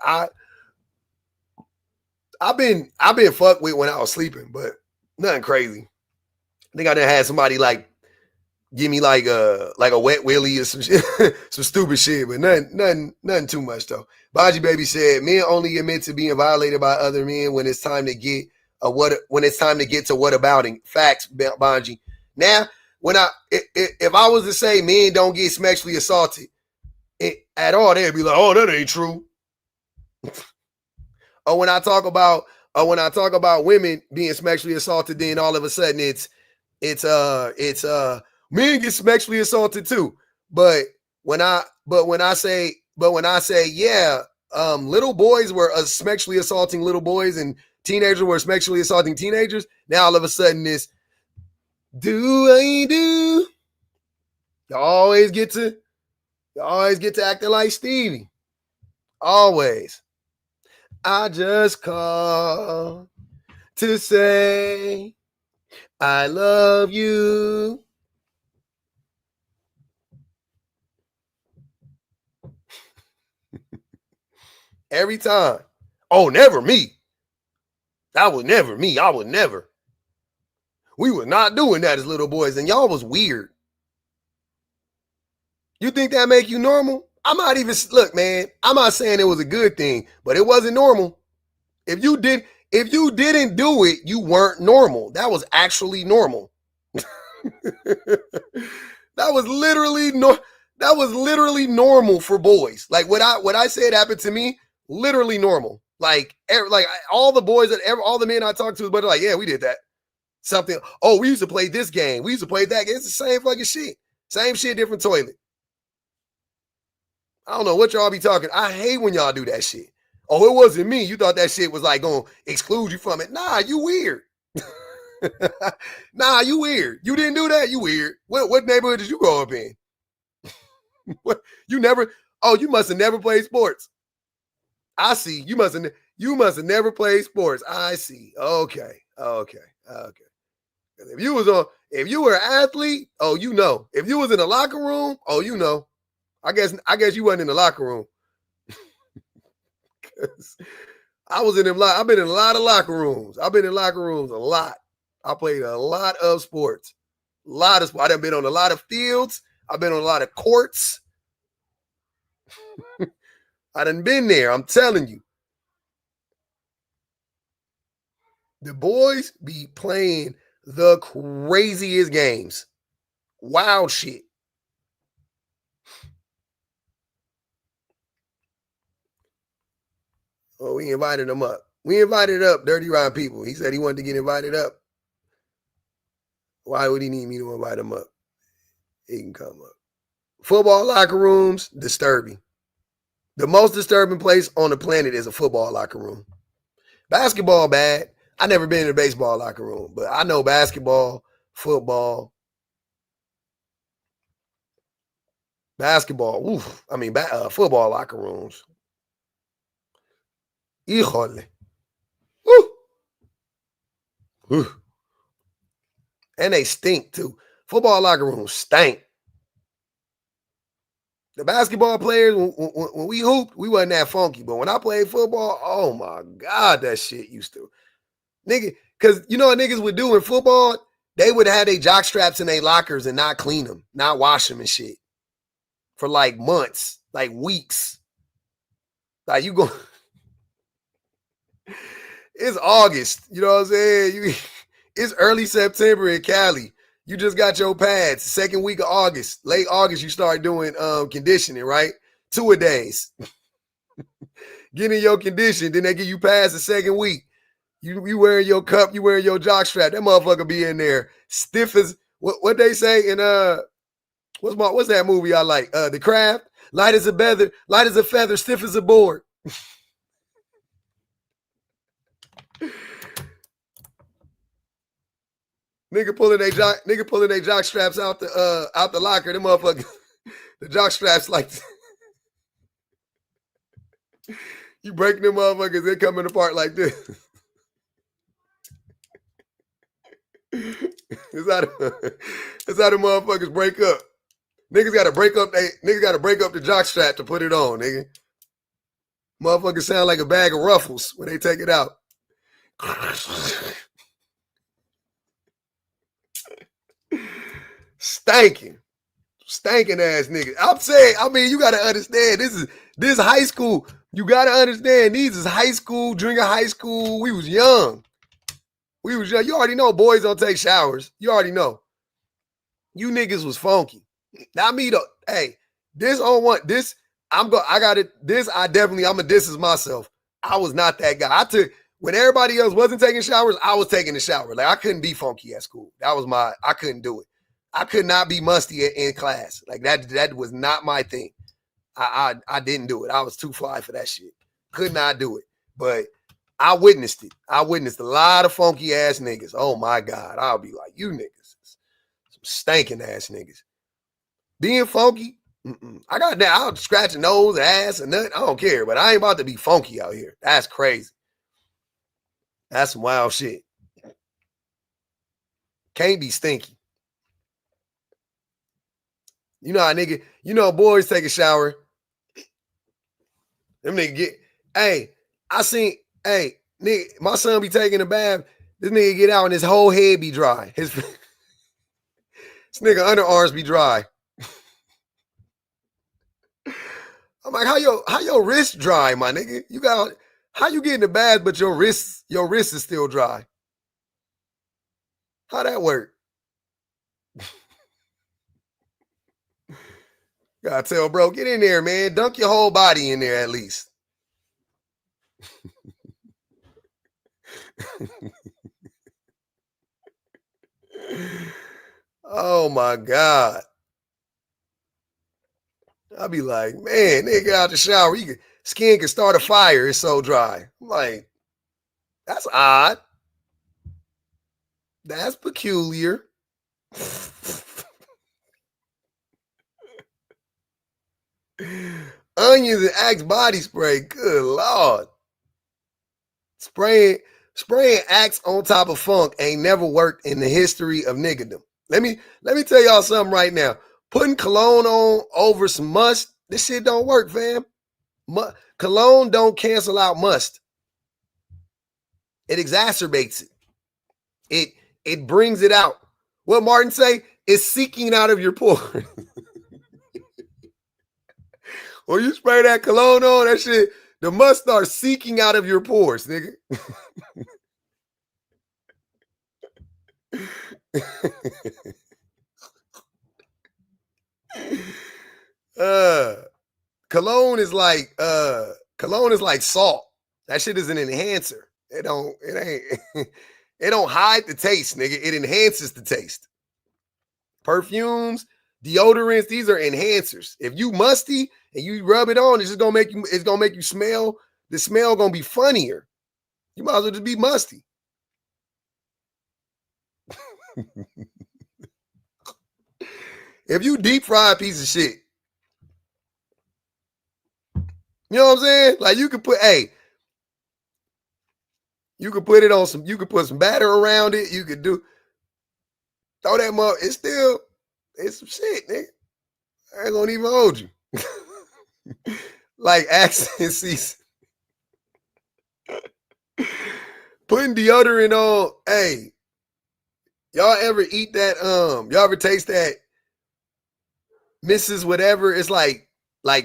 I've been fucked with when I was sleeping, but nothing crazy. I think I done had somebody like give me like a wet willy or some shit, some stupid shit, but nothing too much though. Baji Baby said, men only admit to being violated by other men when it's time to get to whatabouting. Facts, Baji. Now, if I was to say men don't get sexually assaulted at all, they'd be like, oh, that ain't true. Or when I talk about women being sexually assaulted, then all of a sudden it's men get sexually assaulted too. But when I say yeah, little boys were sexually assaulting little boys and teenagers were sexually assaulting teenagers. Now all of a sudden it's do. You always get to acting like Stevie. Always. I just call to say I love you. Every time. Oh, never me. That was never me. I would never. We were not doing that as little boys, and y'all was weird. You think that make you normal? I'm not even, look, man, I'm not saying it was a good thing, but it wasn't normal. If you didn't do it, you weren't normal. That was actually normal. That was literally normal for boys. Like what I said happened to me, literally normal. Like all the boys all the men I talked to, but like, yeah, we did that. Something. Oh, we used to play this game. We used to play that game. It's the same fucking shit. Same shit, different toilet. I don't know what y'all be talking. I hate when y'all do that shit. Oh, it wasn't me. You thought that shit was like going to exclude you from it. Nah, you weird. Nah, you weird. You didn't do that. You weird. What neighborhood did you grow up in? What? You must have never played sports. I see. You must have never played sports. I see. Okay. If you were an athlete, oh, you know. If you was in the locker room, oh, you know. I guess you wasn't in the locker room. I was in them. I've been in a lot of locker rooms. I've been in locker rooms a lot. I played a lot of sports. A lot of sports. I done been on a lot of fields. I've been on a lot of courts. I done been there. I'm telling you. The boys be playing the craziest games. Wild shit. Oh, we invited him up. We invited up Dirty Rod people. He said he wanted to get invited up. Why would he need me to invite him up? He can come up. Football locker rooms, disturbing. The most disturbing place on the planet is a football locker room. Basketball, bad. I never been in a baseball locker room, but I know basketball, football. Basketball, oof. I mean, football locker rooms. Híjole. Woo. And they stink too. Football locker rooms stink. The basketball players, when we hooped, we wasn't that funky. But when I played football, oh my God, that shit used to. Nigga, because you know what niggas would do in football? They would have their jock straps in their lockers and not clean them, not wash them and shit. For like months, like weeks. Like you go. It's August. You know what I'm saying? It's early September in Cali. You just got your pads. Second week of August. Late August, you start doing conditioning, right? 2-a-days. Get in your condition. Then they give you pads the second week. You wearing your cup, you wearing your jock strap. That motherfucker be in there stiff as what they say in what's that movie I like? The Craft. Light as a feather, stiff as a board. Nigga pulling their jock straps out the locker. Them motherfuckers, the jock straps like you breaking them motherfuckers, they coming apart like this. That's how the motherfuckers break up. Niggas gotta break up the jock strap to put it on, nigga. Motherfuckers sound like a bag of Ruffles when they take it out. Stinking ass niggas. I'm saying, I mean, you gotta understand, this high school. You gotta understand, these is high school, junior high school. We was young. You already know boys don't take showers. You already know. You niggas was funky. Not me though. Hey, I'm a distance myself. I was not that guy. When everybody else wasn't taking showers, I was taking the shower. Like I couldn't be funky at school. I couldn't do it. I could not be musty in class. Like that was not my thing. I didn't do it. I was too fly for that shit. Could not do it. But I witnessed it. I witnessed a lot of funky ass niggas. Oh my God. I'll be like, you niggas. Some stinking ass niggas. Being funky, I got that. I'll scratch a nose, ass, and nut. I don't care. But I ain't about to be funky out here. That's crazy. That's some wild shit. Can't be stinky. You know how boys take a shower. Them nigga nigga, my son be taking a bath. This nigga get out and his whole head be dry. This nigga underarms be dry. I'm like, how your wrist dry, my nigga? How you get in the bath, but your wrist is still dry? How that work? Gotta tell bro, get in there, man. Dunk your whole body in there at least. Oh my God. I'll be like, man, nigga, get out the shower. Skin can start a fire. It's so dry. I'm like, that's odd. That's peculiar. Onions and Axe body spray. Good Lord. Spraying Axe on top of funk ain't never worked in the history of niggerdom. Let me tell y'all something right now. Putting cologne on over some must, this shit don't work, fam. Cologne don't cancel out must. It exacerbates it. It brings it out. What Martin say? It's seeking out of your pores. When you spray that cologne on, that shit, the must start seeking out of your pores, nigga. Cologne is like salt. That shit is an enhancer. It don't hide the taste, nigga. It enhances the taste. Perfumes, deodorants, these are enhancers. If you musty and you rub it on, it's gonna make you smell. The smell gonna be funnier. You might as well just be musty. If you deep fry a piece of shit, you know what I'm saying? Like you could put it on some, you could put some batter around it. You could throw that mug. It's some shit, nigga. I ain't gonna even hold you. Like accent season. Putting deodorant on, hey, y'all ever eat that? Y'all ever taste that Mrs. Whatever? It's like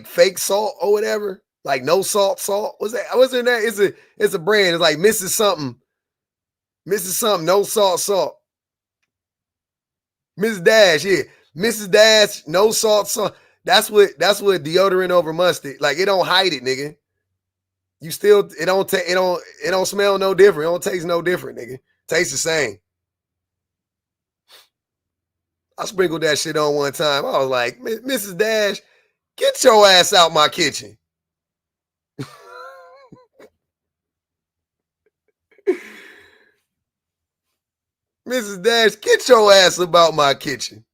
fake salt or whatever. Like no salt. What's that? Wasn't that? It's a brand. It's like Mrs. Something, no salt. Mrs. Dash, yeah. Mrs. Dash, no salt. That's what deodorant over mustard. Like it don't hide it, nigga. You still, it don't smell no different. It don't taste no different, nigga. Tastes the same. I sprinkled that shit on one time. I was like, Mrs. Dash, get your ass out my kitchen. Mrs. Dash, get your ass about my kitchen.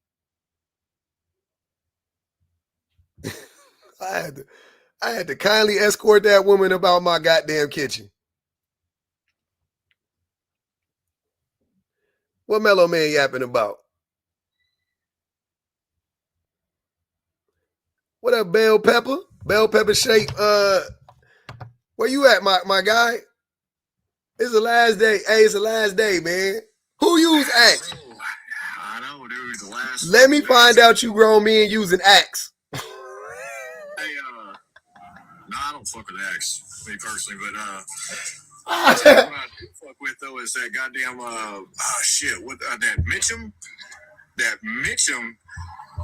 I had to kindly escort that woman about my goddamn kitchen. What Mellow Man yapping about? What up, Bell Pepper? Bell Pepper Shake. Where you at, my guy? It's the last day. Hey, it's the last day, man. Who use Axe? I know, dude. The last. Let me find out you grown men using Axe. Hey, no, I don't fuck with Axe, me personally, but what I do fuck with though is that goddamn that Mitchum. That Mitchum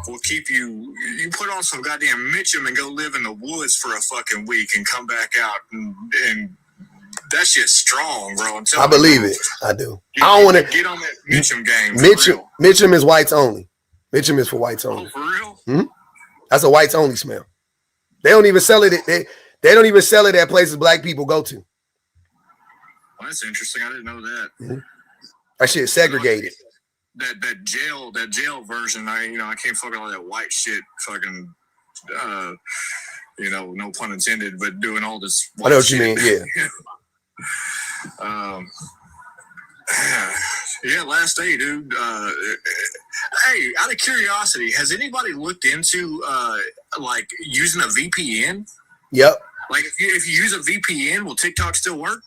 will keep you. You put on some goddamn Mitchum and go live in the woods for a fucking week and come back out and that shit's strong, bro. I believe it. I do. I don't want to get on that Mitchum game. Mitchum is whites only. Mitchum is for whites only. Oh, for real? Mm-hmm. That's a whites only smell. They don't even sell it. They don't even sell it at places black people go to. Well, that's interesting. I didn't know that. Mm-hmm. That shit is segregated. That jail version. I can't fuck with all that white shit. Fucking. No pun intended, but doing all this. I know what you mean. Yeah. Yeah, last day, dude. Hey, out of curiosity, has anybody looked into like using a VPN? Yep. Like if you use a VPN, will TikTok still work?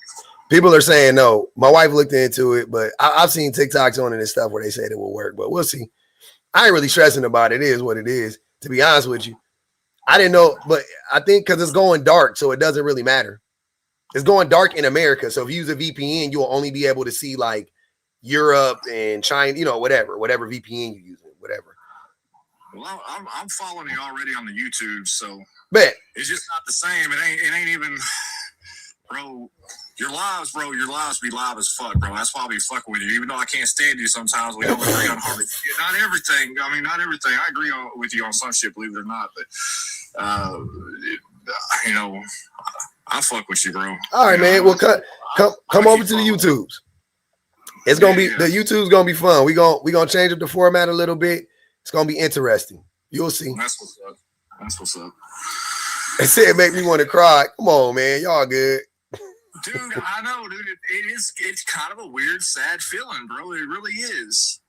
People are saying no. My wife looked into it, but I've seen TikToks on it and stuff where they said it will work, but we'll see. I ain't really stressing about it. It is what it is, to be honest with you. I didn't know, but I think because it's going dark, so it doesn't really matter. It's going dark in America, so if you use a VPN, you'll only be able to see like Europe and China, whatever VPN you're using, whatever. Well, I'm following you already on the YouTube, so bet it's just not the same. It ain't even, bro. Your lives be live as fuck, bro. That's why I be fucking with you. Even though I can't stand you sometimes, we don't agree on hardly not everything. I mean, not everything. I agree with you on some shit, believe it or not. But I fuck with you, bro. All right, man. Well, come over to the YouTubes. It's gonna be the YouTube's gonna be fun. We gonna change up the format a little bit. It's gonna be interesting. You'll see. That's what's up. They said it make me want to cry. Come on, man. Y'all good. Dude, I know, dude. It's kind of a weird, sad feeling, bro. It really is.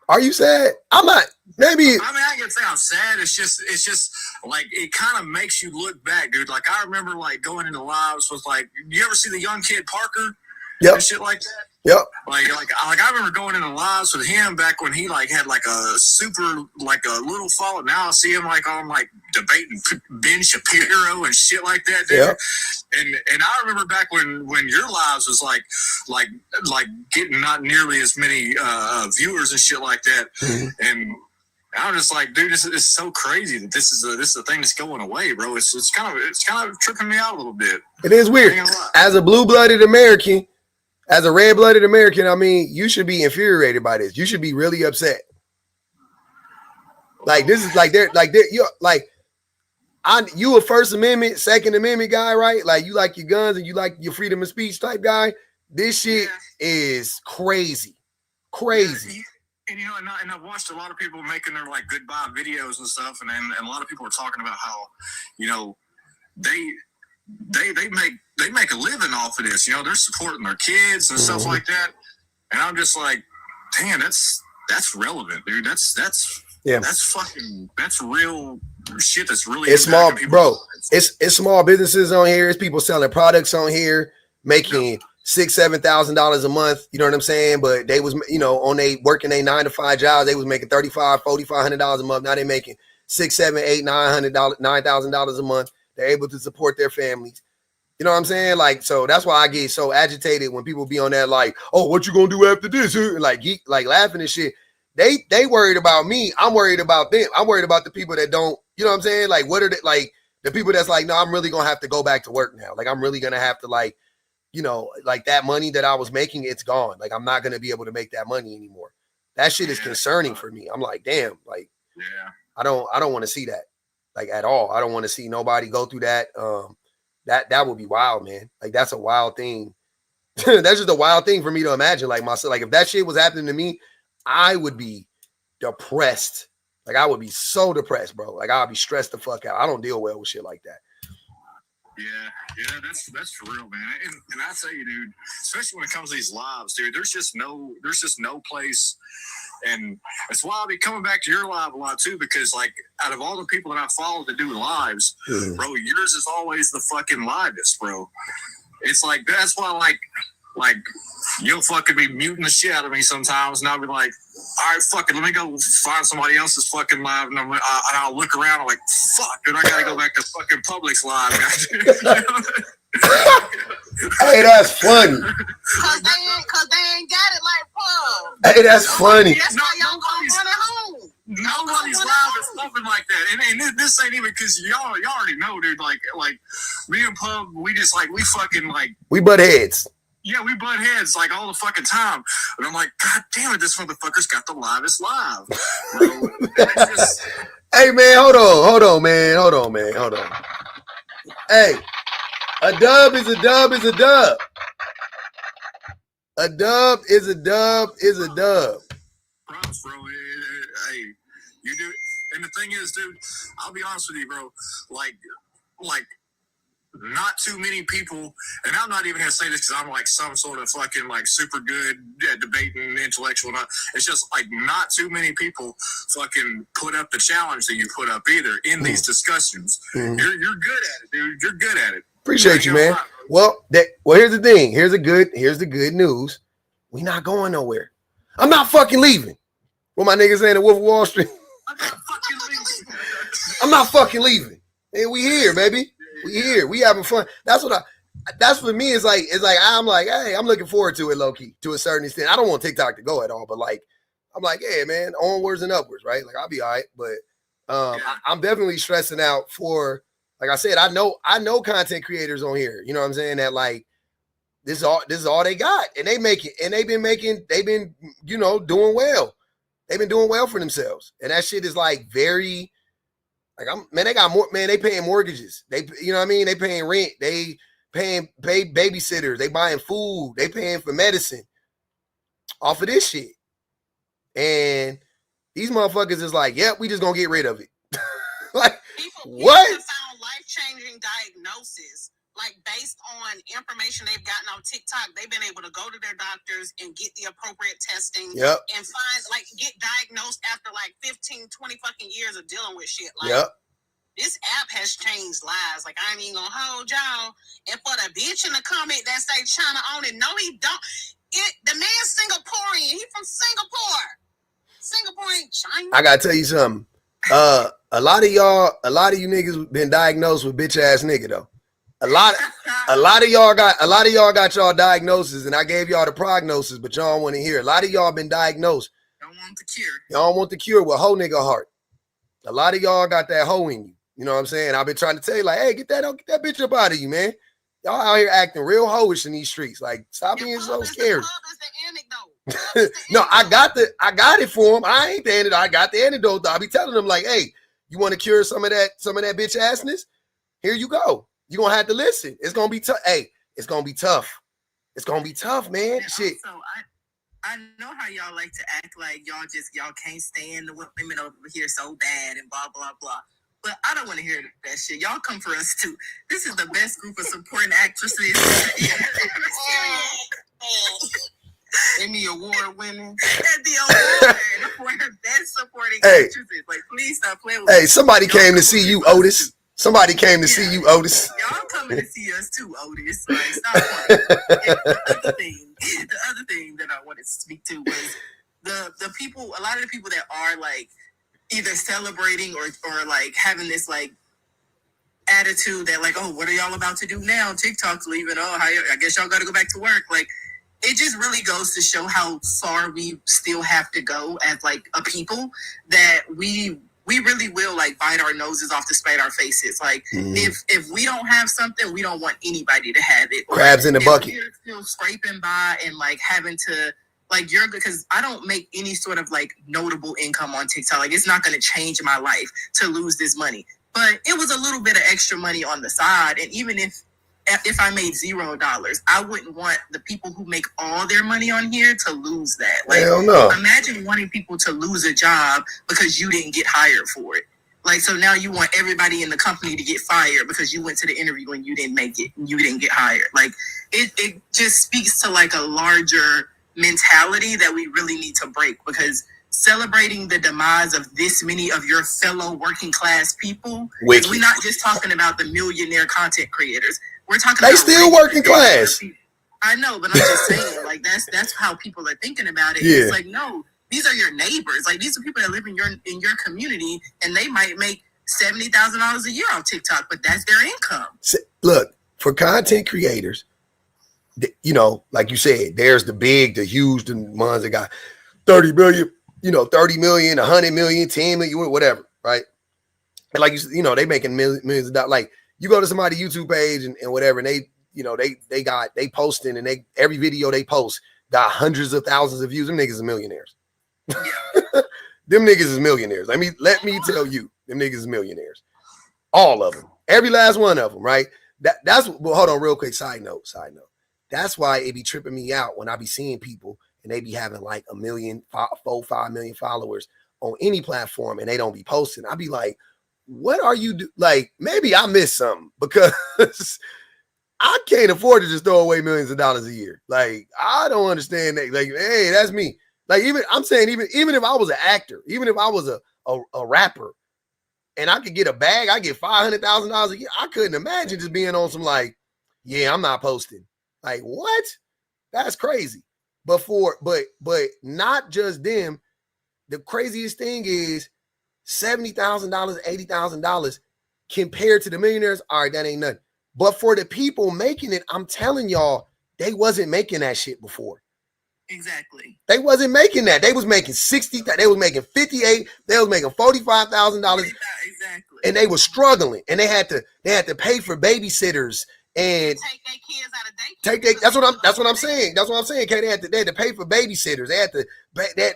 Are you sad? I'm not. Maybe. I mean, I can say I'm sad. It's just like it kind of makes you look back, dude. Like I remember like going into lives with like, you ever see the young kid Parker? Yep. and shit like that. Yep. Like I remember going into lives with him back when he like had like a super like a little following. Now I see him like on like debating Ben Shapiro and shit like that, dude. Yep. And I remember back when your lives was like getting not nearly as many viewers and shit like that. Mm-hmm. And I'm just like, dude, this is so crazy that this is a thing that's going away, bro. It's kind of tripping me out a little bit. It is weird. As a blue-blooded American, as a red-blooded American, I mean, you should be infuriated by this. You should be really upset. Like this is you a First Amendment, Second Amendment guy, right? Like you like your guns and you like your freedom of speech type guy. This shit is crazy. Crazy. Yeah. And you know, and I've watched a lot of people making their like goodbye videos and stuff, and a lot of people are talking about how, you know, they make a living off of this. You know, they're supporting their kids and stuff like that. And I'm just like, damn, that's relevant, dude. That's real shit. That's really it's small, bro. It's small businesses on here. It's people selling products on here, making $6,000-$7,000 a month. You know what I'm saying? But they was, you know, on they working a 9-to-5 job, they was making $4,500 a month. Now they making $600, $700, $800, $9,000 a month. They're able to support their families. You know what I'm saying? Like, so that's why I get so agitated when people be on that, like, oh, what you gonna do after this? Like laughing and shit. They worried about me. I'm worried about them. I'm worried about the people that don't, you know what I'm saying? Like, what are they, like the people that's like, no, I'm really gonna have to go back to work now. Like, I'm really gonna have to, like, you know, like that money that I was making, it's gone. Like, I'm not gonna be able to make that money anymore. That shit is concerning for me. I'm like, damn, like, I don't want to see that, like, at all. I don't want to see nobody go through that. That would be wild, man. Like, that's a wild thing. That's just a wild thing for me to imagine. Like, myself, like, if that shit was happening to me, I would be depressed. Like, I would be so depressed, bro. Like, I'd be stressed the fuck out. I don't deal well with shit like that. Yeah, that's for real, man. And I tell you, dude, especially when it comes to these lives, dude, there's just no place. And that's why I'll be coming back to your live a lot too, because like out of all the people that I follow that do lives, bro, yours is always the fucking livest, bro. It's like, that's why like you'll fucking be muting the shit out of me sometimes, and I'll be like, all right, fuck it, let me go find somebody else's fucking live, and I'll look around, I'm like, fuck, dude, I gotta go back to fucking Public's live, guys. Hey, that's funny. Cause they ain't got it like Pub. Hey, that's funny. That's why y'all gonna run it home. Nobody's live is nothing like that, and this ain't even because y'all already know, dude. Like me and Pub, we just like we fucking like we butt heads. Yeah, we butt heads like all the fucking time. And I'm like, God damn it, this motherfucker's got the livest live. Hey, man, hold on, man. Hey, a dub is a dub is a dub. A dub is a dub is a dub. Props, bro. Hey, you do. And the thing is, dude, I'll be honest with you, bro. Like, not too many people, and I'm not even gonna say this because I'm like some sort of fucking like super good at debating intellectual. It's just like not too many people fucking put up the challenge that you put up either in these discussions. You're good at it, dude. You're good at it. Appreciate you, man. Well, here's the thing. Here's the good news. We not going nowhere. I'm not fucking leaving. What my niggas saying at Wolf of Wall Street? I'm not fucking leaving. Hey, we here, baby. We here. We having fun. That's for me. It's like I'm like, hey, I'm looking forward to it, low key, to a certain extent. I don't want TikTok to go at all, but like, I'm like, hey, man, onwards and upwards, right? Like, I'll be all right. But I'm definitely stressing out for, like I said, I know content creators on here. You know what I'm saying? That like, this is all they got, and they make it, and they've been, you know, doing well. They've been doing well for themselves, and that shit is like very. Like, they got more, man, they paying mortgages. They, you know what I mean? They paying rent. They pay babysitters. They buying food. They paying for medicine off of this shit. And these motherfuckers is like, yep, we just gonna get rid of it. Like, what? People found life-changing diagnosis, like based on information they've gotten on TikTok. They've been able to go to their doctors and get the appropriate testing and find, like, get diagnosed after like 15, 20 fucking years of dealing with shit. Like, this app has changed lives. Like, I ain't even gonna hold y'all. And for the bitch in the comment that say China on it, no, he don't. The man's Singaporean. He from Singapore. Singapore ain't China. I gotta tell you something. A lot of you niggas been diagnosed with bitch ass nigga though. A lot of y'all got y'all diagnosis, and I gave y'all the prognosis, but y'all don't want to hear. A lot of y'all been diagnosed. Don't want the cure. Y'all want the cure with hoe nigga heart. A lot of y'all got that hoe in you. You know what I'm saying? I've been trying to tell you, like, hey, get that bitch up out of you, man. Y'all out here acting real hoish in these streets. Like, stop being so scared. No, I got it for him. I ain't the antidote. I got the antidote though. I be telling them, like, hey, you want to cure some of that bitch assness? Here you go. You're gonna have to listen. It's gonna be tough. Hey, it's gonna be tough. It's gonna be tough, man. And shit. Also, I know how y'all like to act like y'all can't stand the women over here so bad and blah blah blah. But I don't want to hear that shit. Y'all come for us too. This is the best group of supporting actresses. Emmy Award winning. And the award for best supporting actresses. Like, please stop playing with me. Hey, somebody came to see you, Otis. Somebody came to see you, Otis. Y'all coming to see us too, Otis. Like, stop playing. The other thing that I wanted to speak to was the people, a lot of the people that are like either celebrating or like having this like attitude that like, oh, what are y'all about to do now? TikTok's leaving. Oh, I guess y'all got to go back to work. Like, it just really goes to show how far we still have to go as like a people, that we really will like bite our noses off to spite our faces. Like, if we don't have something, we don't want anybody to have it. Crabs in the bucket. We're still scraping by and like having to like because I don't make any sort of like notable income on TikTok. Like, it's not going to change my life to lose this money, but it was a little bit of extra money on the side. And even if I made $0, I wouldn't want the people who make all their money on here to lose that. Like, hell no. Imagine wanting people to lose a job because you didn't get hired for it. Like, so now you want everybody in the company to get fired because you went to the interview and you didn't make it and you didn't get hired. Like, it just speaks to like a larger mentality that we really need to break, because celebrating the demise of this many of your fellow working class people, we're not just talking about the millionaire content creators. We're talking about still working class. I know, but I'm just saying, like, that's how people are thinking about it. Yeah. It's like, no, these are your neighbors. Like, these are people that live in your community, and they might make $70,000 a year on TikTok, but that's their income. Look, for content creators, you know, like you said, there's the big, the huge, the ones that got 30 million, 100 million, 10 million, whatever, right? And like you know, they making millions of dollars. Like, you go to somebody's YouTube page and whatever, and they posting, and every video they post got hundreds of thousands of views. Them niggas is millionaires. Them niggas is millionaires. Let me tell you, them niggas is millionaires. All of them. Every last one of them, right? That's well, hold on real quick. Side note. That's why it be tripping me out when I be seeing people and they be having like 1 million, 5 million followers on any platform, and they don't be posting. I be like, what are you like? Maybe I missed something, because I can't afford to just throw away millions of dollars a year. Like, I don't understand that. Like, hey, that's me. Like, even if I was an actor, even if I was a rapper, and I could get a bag, I get $500,000 a year. I couldn't imagine just being on some like, yeah, I'm not posting. Like, what? That's crazy. But not just them. The craziest thing is $70,000, $80,000 compared to the millionaires. All right, that ain't nothing. But for the people making it, I'm telling y'all, they wasn't making that shit before. Exactly. They wasn't making that. They was making 60. They was making 58. They was making $45,000. Exactly. And they were struggling, and they had to pay for babysitters and take their kids out of daycare. That's what I'm saying. That's what I'm saying. Okay, they had to pay for babysitters. They had to.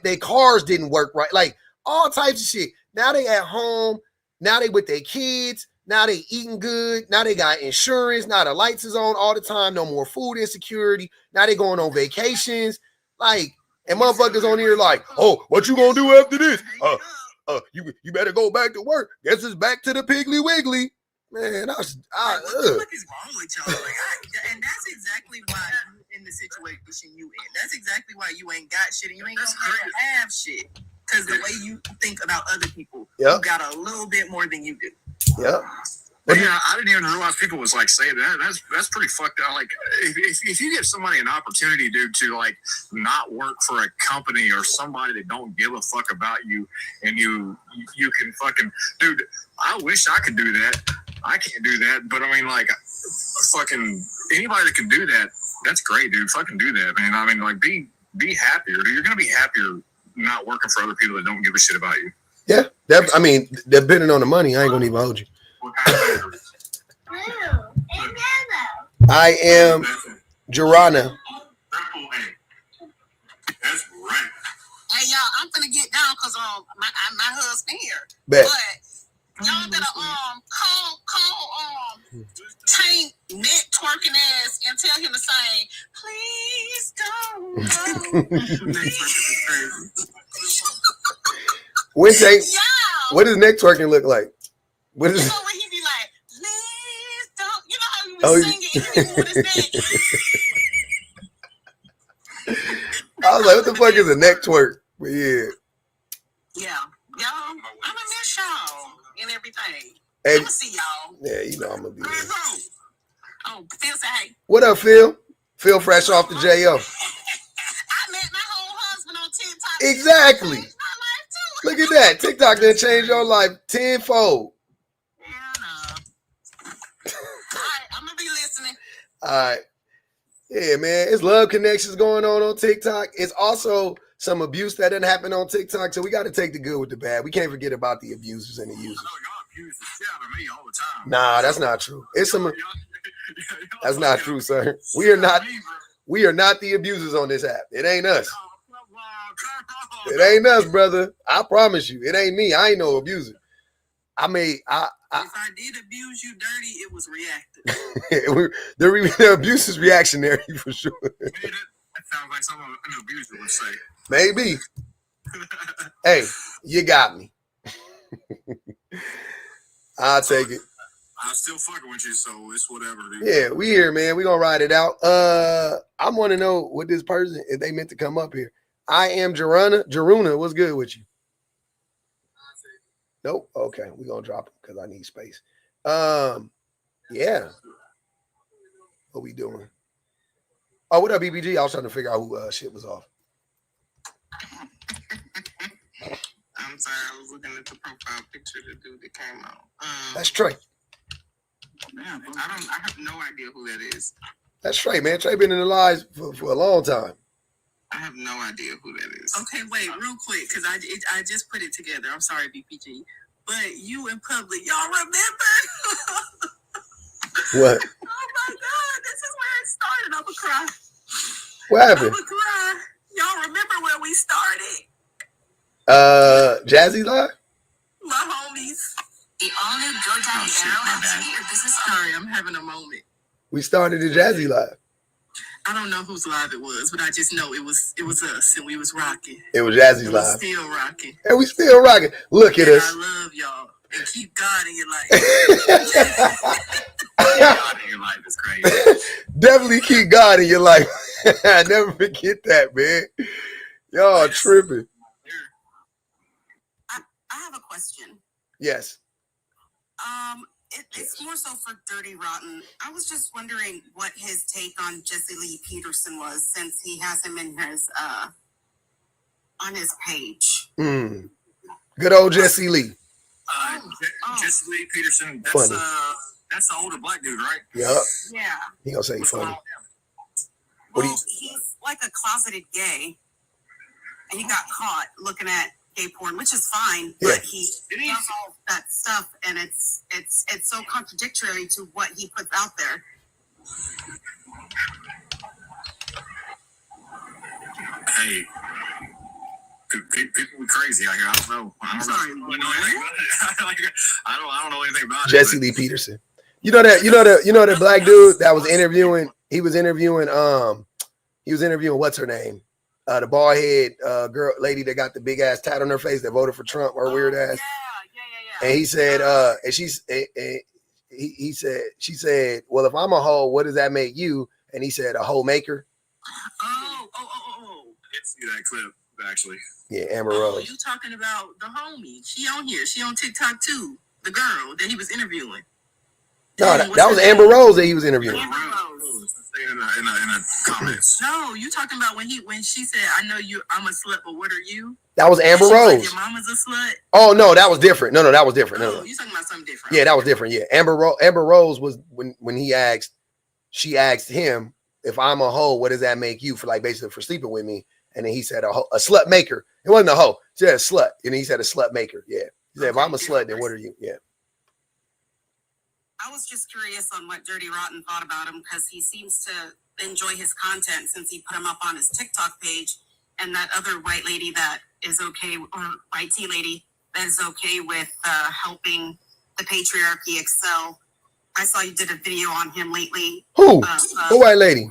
Their cars didn't work right. Like, all types of shit. Now they at home. Now they with their kids. Now they eating good. Now they got insurance. Now the lights is on all the time. No more food insecurity. Now they going on vacations. Like, and motherfuckers on here like, oh, what you gonna do after this? You better go back to work. Guess it's back to the Piggly Wiggly. Man, what the fuck is wrong with y'all? And that's exactly why you in the situation you in. That's exactly why you ain't got shit, and you ain't gonna have shit. Because the way you think about other people, you got a little bit more than you do. Yep. But yeah, I didn't even realize people was like saying that. That's pretty fucked up. Like, if you give somebody an opportunity, dude, to like not work for a company or somebody that don't give a fuck about you, and you can fucking, dude. I wish I could do that. I can't do that, but I mean, like, fucking anybody that can do that, that's great, dude. Fucking do that, man. I mean, like, be happier. Dude. You're gonna be happier not working for other people that don't give a shit about you. Yeah, I mean, they're bidding on the money. I ain't gonna even hold you. I am Jorana. That's right. Hey y'all, I'm gonna get down because my husband here. Bet. But y'all better call Tank neck twerking ass and tell him to sing. Please don't go. When Tank, Yeah. what does neck twerking look like? What is? You know when he be like, please don't. You know how he was singing and he moved his neck. I was like, what the fuck is a neck twerk? But yeah. Yeah. Y'all, I'm gonna miss y'all and everything. Hey, I'm gonna see y'all. yeah, you know I'm gonna be there. Oh, Phil say hey. What up, Phil? Phil fresh off the JO. I met my whole husband on TikTok. Exactly. Changed my life too. Look at that. TikTok done changed your life tenfold. Yeah, no. All right, I'm gonna be listening. All right. Yeah, man. It's love connections going on TikTok. It's also some abuse that didn't happen on TikTok. So we got to take the good with the bad. We can't forget about the abusers and the users. Y'all abuse the shit out of me all the time. Nah, that's not true. It's some. That's not true, sir. We are not the abusers on this app. It ain't us. It ain't us, brother. I promise you. It ain't me. I ain't no abuser. If I did abuse you dirty, it was reactive. the abuse is reactionary for sure. That sounds like something an abuser would say. Maybe. Hey, you got me. I'll take it. I'm still fucking with you, so it's whatever, dude. Yeah, we here, man. We gonna ride it out. I want to know what this person, if they meant to come up here. I am Jaruna, what's good with you? Nope. Okay, we gonna drop it because I need space. Yeah. What we doing? Oh, what up, BBG? I was trying to figure out who shit was off. I'm sorry, I was looking at the profile picture of the dude that came out. That's Trey. Man, I have no idea who that is. That's Trey, man. Trey been in the lives for a long time. I have no idea who that is. Okay, wait, real quick, because I just put it together. I'm sorry, BPG. But you in public, y'all remember? What? Oh my God, this is where it started. I'm gonna cry. What happened? I'm gonna cry. Y'all remember where we started? Jazzy Live? My homies. The all-new GoDaddy Arrow your business. Sorry, I'm having a moment. We started the Jazzy Live. I don't know whose live it was, but I just know it was us, and we was rocking. It was Jazzy's Live. Still rocking. And we still rocking. Look at us. I love y'all. And keep God in your life. God in your life is crazy. Definitely keep God in your life. I never forget that, man. Y'all tripping. I have a question. Yes. It's more so for Dirty Rotten. I was just wondering what his take on Jesse Lee Peterson was, since he has him in his on his page. Good old Jesse Lee. Jesse Lee Peterson. Funny. That's the older black dude, right? Yep. Yeah. He gonna say funny. Well, he's like a closeted gay, and he got caught looking at gay porn, which is fine, but he does all that stuff, and it's so contradictory to what he puts out there. Hey, people be crazy out here. I don't know. I don't know anything about it. I don't know anything about Jesse Lee Peterson. You know that black dude that was interviewing. He was interviewing what's her name? The bald head girl lady that got the big ass tat on her face that voted for Trump, or weird ass. Yeah. And he said, she said, well, if I'm a hoe, what does that make you? And he said, a hoe maker. Oh. Let's see that clip, actually. Yeah, Amber Rose. You talking about the homie. She on here. She on TikTok too. The girl that he was interviewing. No, that was Amber Rose that he was interviewing. Amber Rose. In the comments. No, you talking about when she said, "I know you, I'm a slut, but what are you?" That was Amber Rose. Rose. Like, your mama's a slut. Oh no, that was different. No, that was different. No, you talking about something different? Yeah, that was different. Yeah, Amber Rose was when she asked him, if I'm a hoe, what does that make you, for like basically for sleeping with me? And then he said a slut maker. It wasn't a hoe. She said a slut. And he said a slut maker. Yeah. He said, if I'm a slut, then what are you? Yeah. I was just curious on what Dirty Rotten thought about him, because he seems to enjoy his content since he put him up on his TikTok page. And that other white lady that is okay, or white tea lady that is okay with helping the patriarchy excel. I saw you did a video on him lately. Who? The white lady?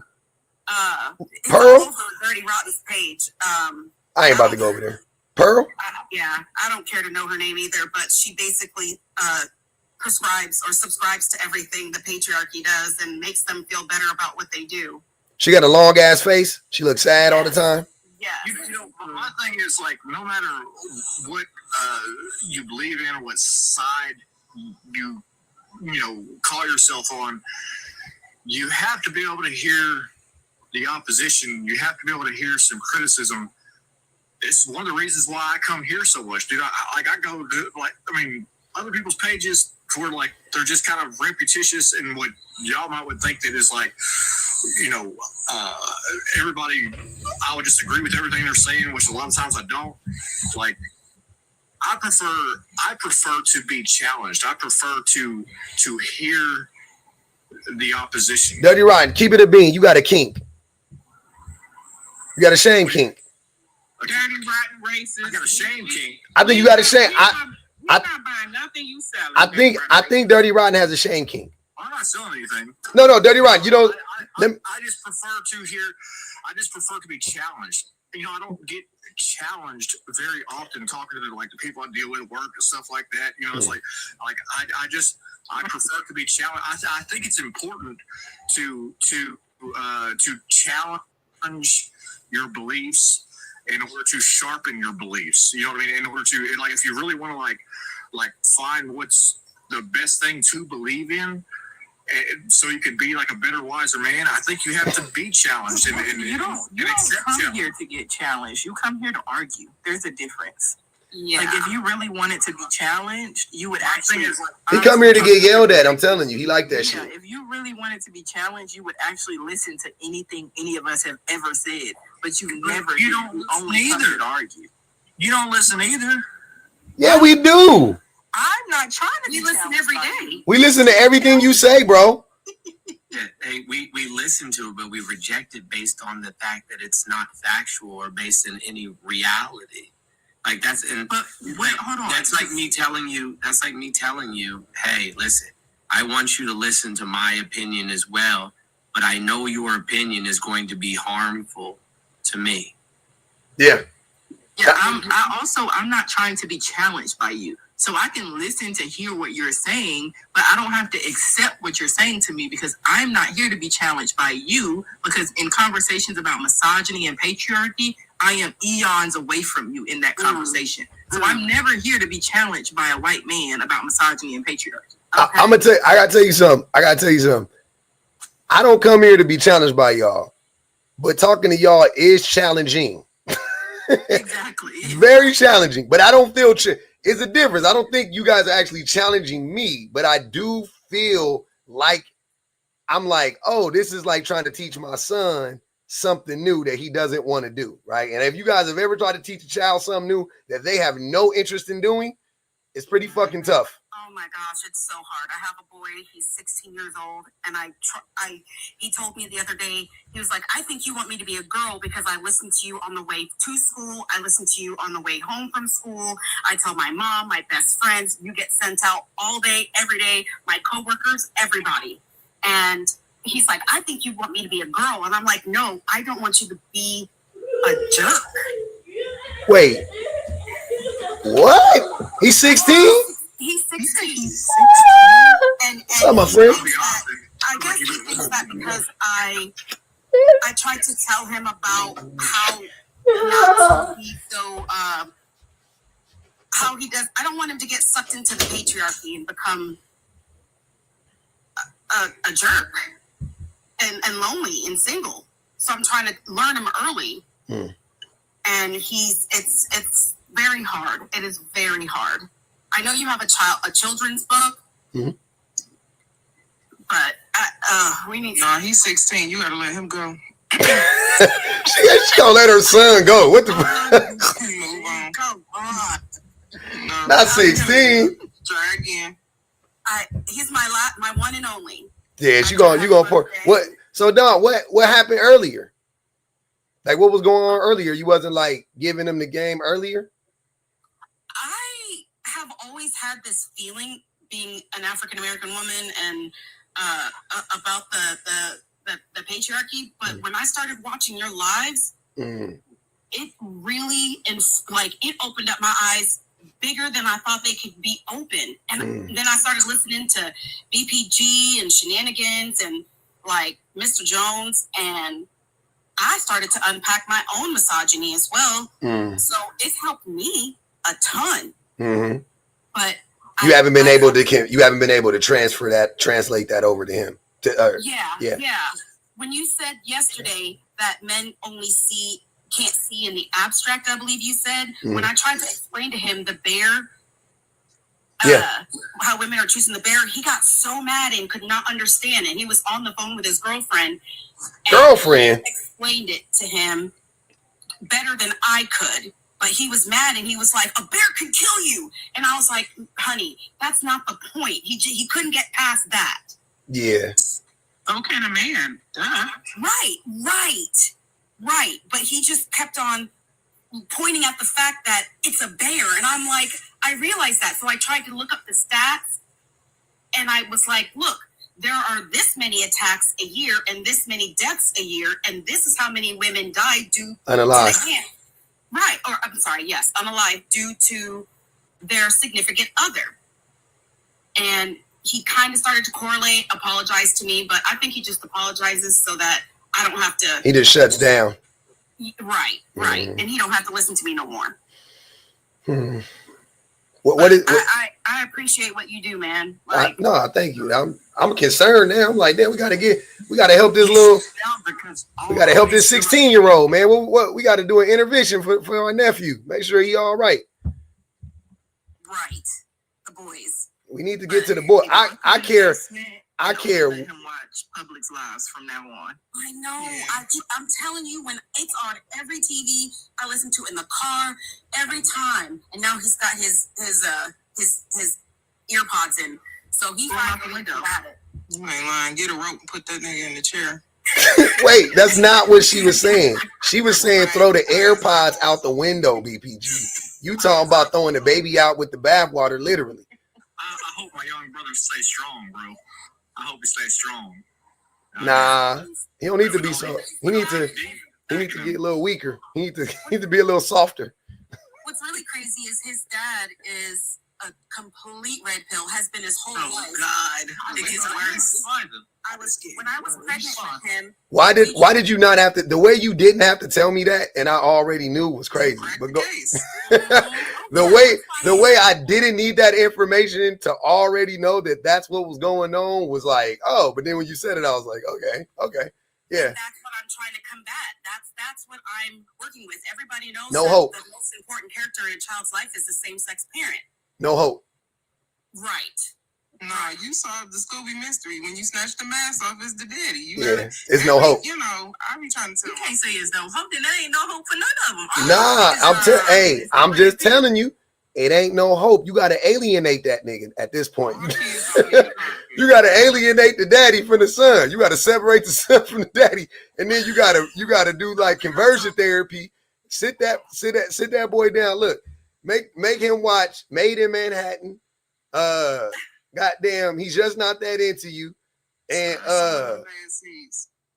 Pearl? Over Dirty Rotten's page. I ain't about to go over there. Pearl? Yeah, I don't care to know her name either, but she basically prescribes or subscribes to everything the patriarchy does and makes them feel better about what they do. She got a long ass face. She looks sad all the time. Yeah. You know, my thing is, like, no matter what you believe in or what side you call yourself on, you have to be able to hear the opposition. You have to be able to hear some criticism. It's one of the reasons why I come here so much, dude. I go to, other people's pages where, like, they're just kind of repetitious, and what y'all would think that is, like, everybody, I would just agree with everything they're saying, which a lot of times I don't. Like, I prefer to be challenged. I prefer to hear the opposition. Dirty Rotten, keep it a bean. You got a kink. You got a shame kink. Dirty Rotten racist. I got a shame kink. I think you got a shame. I'm not buying nothing you selling. I think Dirty Rotten has a shame kink. I'm not selling anything. No, Dirty Rotten. You don't. I just prefer to hear. I just prefer to be challenged. I don't get challenged very often talking to like the people I deal with at work and stuff like that. It's like I prefer to be challenged. I think it's important to challenge your beliefs in order to sharpen your beliefs. You know what I mean? In order to, like, if you really want to like find what's the best thing to believe in, so you can be like a better, wiser man, I think you have to be challenged. You don't come here to get challenged. You come here to argue. There's a difference. Yeah. Like, if you really wanted to be challenged, you would actually. He come here to get yelled at. I'm telling you, he like that shit. If you really wanted to be challenged, you would actually listen to anything any of us have ever said. But you never. You don't only come here to argue. You don't listen either. Yeah, we do. I'm not trying to be listen every day. We listen to everything you say, bro. Yeah, we listen to it, but we reject it based on the fact that it's not factual or based in any reality. Like, that's hold on. That's like me telling you. That's like me telling you, hey, listen, I want you to listen to my opinion as well, but I know your opinion is going to be harmful to me. Yeah. Yeah. I'm not trying to be challenged by you. So I can listen to hear what you're saying, but I don't have to accept what you're saying to me, because I'm not here to be challenged by you, because in conversations about misogyny and patriarchy, I am eons away from you in that conversation. So I'm never here to be challenged by a white man about misogyny and patriarchy. Okay? I gotta tell you something. I don't come here to be challenged by y'all, but talking to y'all is challenging. Exactly. Very challenging, but I don't feel it's a difference. I don't think you guys are actually challenging me, but I do feel like I'm like, oh, this is like trying to teach my son something new that he doesn't want to do, right? And if you guys have ever tried to teach a child something new that they have no interest in doing, it's pretty fucking tough. Oh my gosh, it's so hard. I have a boy, he's 16 years old, and he told me the other day, he was like, I think you want me to be a girl because I listen to you on the way to school, I listen to you on the way home from school, I tell my mom, my best friends, you get sent out all day, every day, my coworkers, everybody. And he's like, I think you want me to be a girl. And I'm like, no, I don't want you to be a jerk. Wait, what? He's 16? He's 16. And my friend. I guess he thinks that because I tried to tell him about how not to be so how he does. I don't want him to get sucked into the patriarchy and become a jerk and lonely and single. So I'm trying to learn him early. And it's very hard. It is very hard. I know you have a children's book, but we need. No, he's 16. You gotta let him go. she gonna let her son go. What the fuck? Move on. Come on. No, Not 16. Try again. He's my one and only. Yeah, you gonna pour what? So Don, what happened earlier? Like what was going on earlier? You wasn't like giving him the game earlier? I have always had this feeling, being an African American woman, and about the patriarchy. But when I started watching your lives, it really it opened up my eyes bigger than I thought they could be open. And then I started listening to BPG and Shenanigans and like Mr. Jones, and I started to unpack my own misogyny as well. So it's helped me a ton. But you haven't been able to translate that over to him. Yeah. When you said yesterday that men only can't see in the abstract, I believe you said, when I tried to explain to him the bear, how women are choosing the bear, he got so mad and could not understand it. He was on the phone with his girlfriend. And explained it to him better than I could. But he was mad and he was like, a bear could kill you. And I was like, honey, that's not the point. He couldn't get past that. Yeah. So can a man. Duh. Right. But he just kept on pointing at the fact that it's a bear. And I'm like, I realized that. So I tried to look up the stats. And I was like, look, there are this many attacks a year and this many deaths a year. And this is how many women die unalive. Right. Or I'm sorry. Yes. Unalive due to their significant other. And he kind of started to correlate, apologize to me, but I think he just apologizes so that I don't have to. He just shuts down. Right. And he don't have to listen to me no more. I appreciate what you do, man. Like, no, thank you. I'm concerned now. I'm like, damn, we gotta help this we gotta help this 16-year-old, man. What we gotta do an intervention for our nephew. Make sure he all right. Right. The boys. We need to get to the boy. I care. Let him watch Publix Lives from now on. I know. Yeah. I'm telling you, when it's on every TV, I listen to it in the car every time. And now he's got his ear pods in, so he finally got it. You ain't lying. Get a rope and put that nigga in the chair. Wait, that's not what she was saying. She was saying throw the AirPods out the window, BPG. You talking about throwing the baby out with the bathwater, literally. I hope my young brother stays strong, bro. I hope he stays strong. Nah, he don't need to be so. He need to get a little weaker. He need to be a little softer. What's really crazy is his dad is a complete red pill. Has been his whole life. Oh God, it gets worse. When I was pregnant with him. Why did you not have to? The way you didn't have to tell me that, and I already knew was crazy. But go. The way I didn't need that information to already know that that's what was going on was like, oh. But then when you said it, I was like, okay, yeah. That's what I'm trying to combat. That's what I'm working with. Everybody knows no hope. The most important character in a child's life is the same-sex parent. No hope. Right. Nah, you solved the Scooby mystery when you snatched the mask off as the daddy. It's no hope. You know, I be trying to tell you. Can't say it's no hope, then there ain't no hope for none of them. Nah, I'm just telling you, it ain't no hope. You gotta alienate that nigga at this point. You gotta alienate the daddy from the son. You gotta separate the son from the daddy, and then you gotta do like conversion therapy. Sit that boy down. Look, make him watch Made in Manhattan. Goddamn, he's just not that into you. And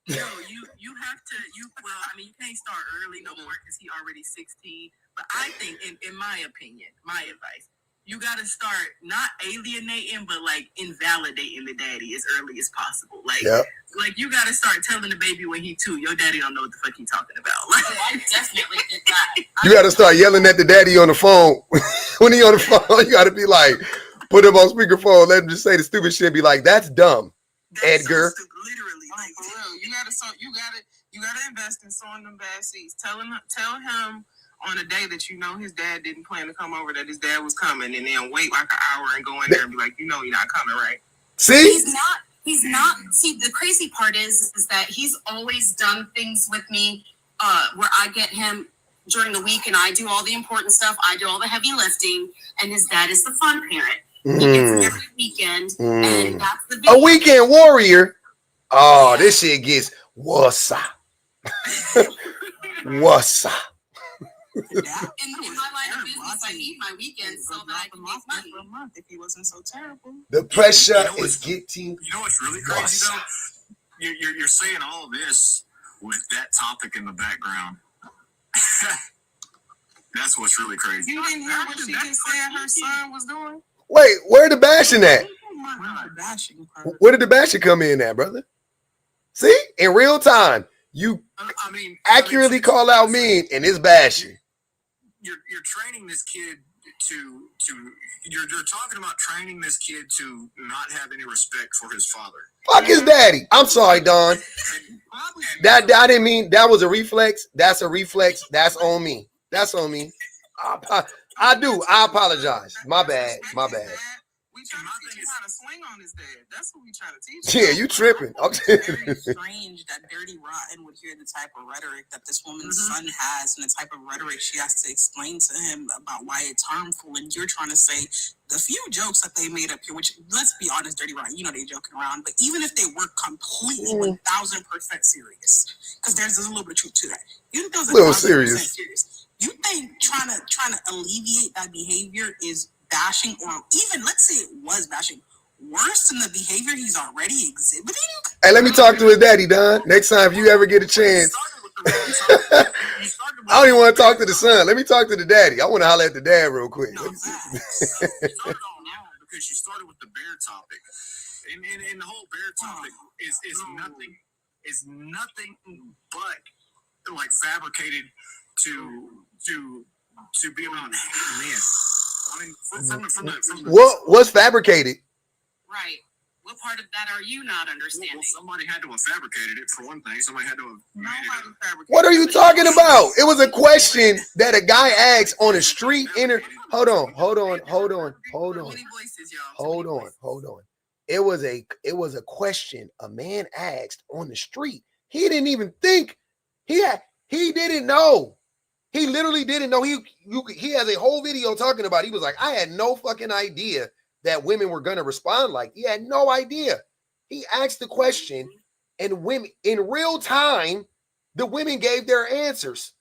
you have to you can't start early no more because he already 16. But I think in my opinion, my advice, you gotta start not alienating but like invalidating the daddy as early as possible. Like you gotta start telling the baby when he 2, your daddy don't know what the fuck he talking about. Like I definitely did that. You gotta start yelling at the daddy on the phone when he on the phone, you gotta be like, put him on speakerphone, let him just say the stupid shit, be like, that's dumb. Edgar. So literally, like for real, you gotta invest in sowing them bad seeds. Tell him on a day that you know his dad didn't plan to come over, that his dad was coming, and then wait like an hour and go in there and be like, you know, you're not coming, right? See? He's not. See, the crazy part is that he's always done things with me where I get him during the week and I do all the important stuff. I do all the heavy lifting, and his dad is the fun parent. He gets him every weekend, and that's the a weekend warrior. Oh, this shit gets what's up. What's up? In my line of business, I need my weekends so that I can make money. For a month if he wasn't so terrible. The pressure is getting. You know what's really crazy though? You're saying all this with that topic in the background. That's what's really crazy. You didn't hear what she just said her son was doing? Wait, where the bashing at? Where did the bashing come in at, brother? See? In real time. You accurately call out mean and it's bashing. You're training this kid to you're talking about training this kid to not have any respect for his father. Fuck his daddy. I'm sorry, Don. That I didn't mean that was a reflex. That's a reflex. That's on me. That's on me. I apologize. My bad. We trying to teach him how to swing on his dad. That's what we trying to teach him. Yeah, you tripping. It's very strange that Dirty Rotten would hear the type of rhetoric that this woman's son has and the type of rhetoric she has to explain to him about why it's harmful. And you're trying to say the few jokes that they made up here, which, let's be honest, Dirty Rotten, you know they're joking around. But even if they were completely 1,000% serious, because there's a little bit of truth to that. Even if little serious. You think trying to alleviate that behavior is bashing, or even let's say it was bashing, worse than the behavior he's already exhibiting? Hey, let me talk to his daddy, Don. Next time if you ever get a chance. I don't even want to talk to the son. Let me talk to the daddy. I want to holler at the dad real quick. You started all wrong because you started with the bear topic. And the whole bear topic is nothing but like fabricated to be about men. I mean, from the what's fabricated? Right. What part of that are you not understanding? Well, somebody had to have fabricated it for one thing. Somebody had to have made it. What are you talking about? It was a question that a guy asked on a street Hold on. It was a question a man asked on the street. He didn't even think. He didn't know. He literally didn't know. He has a whole video talking about it. He was like, I had no fucking idea that women were gonna respond like. He had no idea. He asked the question, and women in real time, the women gave their answers.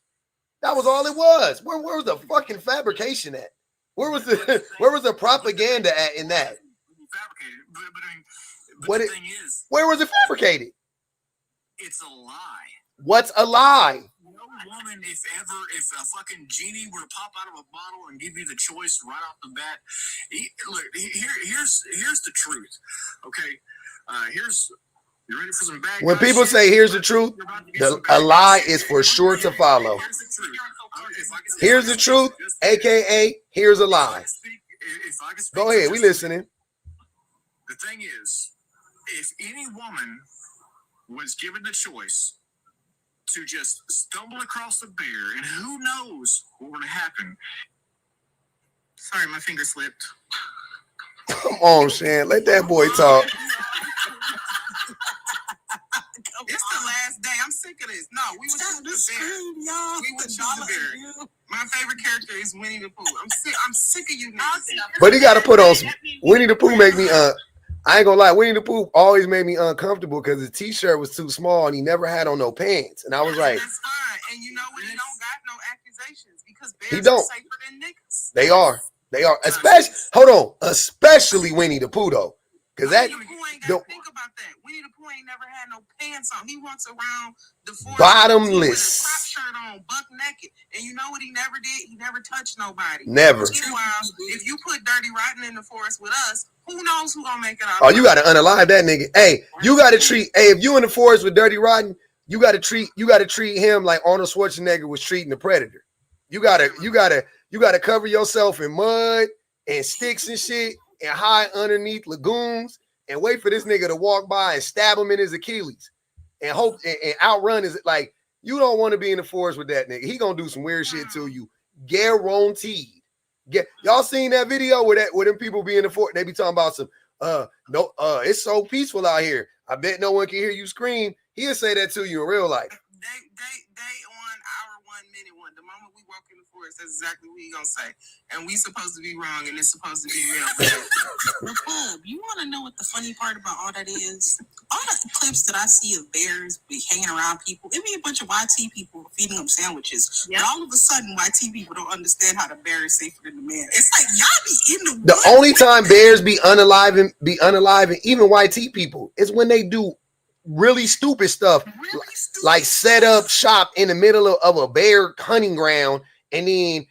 That was all it was. Where was the fucking fabrication at? Where was the propaganda at in that? Fabricated, but the thing is, where was it fabricated? It's a lie. What's a lie? Woman, if a fucking genie were to pop out of a bottle and give you the choice right off the bat, here's the truth. Okay, you ready for some bad? When people say here's the truth, a lie is for sure to follow. Here's the truth, aka here's a lie. Go ahead, we listening. The thing is, if any woman was given the choice to just stumble across the bear, and who knows what would happen. Sorry, my finger slipped. Come on, Shan. Let that boy talk. It's the last day. I'm sick of this. No, we would choose the bear. We would choose the bear. My favorite character is Winnie the Pooh. I'm sick of you niggas. But he got to put on some. Winnie the Pooh make me I ain't gonna lie, Winnie the Pooh always made me uncomfortable because his t-shirt was too small and he never had on no pants. And I was like, that's fine. And you know what? He don't got no accusations because bears are safer than niggas. They are. Especially Winnie the Pooh though. Because that Winnie the Pooh ain't got to think about that. Winnie the Pooh ain't never had no pants on. He walks around the forest bottomless with a crop shirt on, buck naked. And you know what he never did? He never touched nobody. Never. Meanwhile, if you put Dirty Rotten in the forest with us, who knows who gonna make it out? Oh, you gotta unalive that nigga. Hey, you gotta treat. Hey, if you in the forest with Dirty Rotten, you gotta treat him like Arnold Schwarzenegger was treating the Predator. You gotta You got to cover yourself in mud and sticks and shit and hide underneath lagoons and wait for this nigga to walk by and stab him in his Achilles and hope and outrun his, like, you don't want to be in the forest with that nigga. He gonna do some weird shit to you. Guaranteed. Y'all seen that video where them people be in the forest? They be talking about some it's so peaceful out here. I bet no one can hear you scream. He'll say that to you in real life. They on our 1 minute one. The moment we walk in the forest, that's exactly what he gonna say. And we supposed to be wrong, and it's supposed to be real. Club, you want to know what the funny part about all that is? All the clips that I see of bears be hanging around people, it be a bunch of YT people feeding them sandwiches. Yep. But all of a sudden, YT people don't understand how the bear is safer than the man. It's like y'all be in the woods. The only time bears be unalive and even YT people is when they do really stupid stuff, like set up shop in the middle of a bear hunting ground and then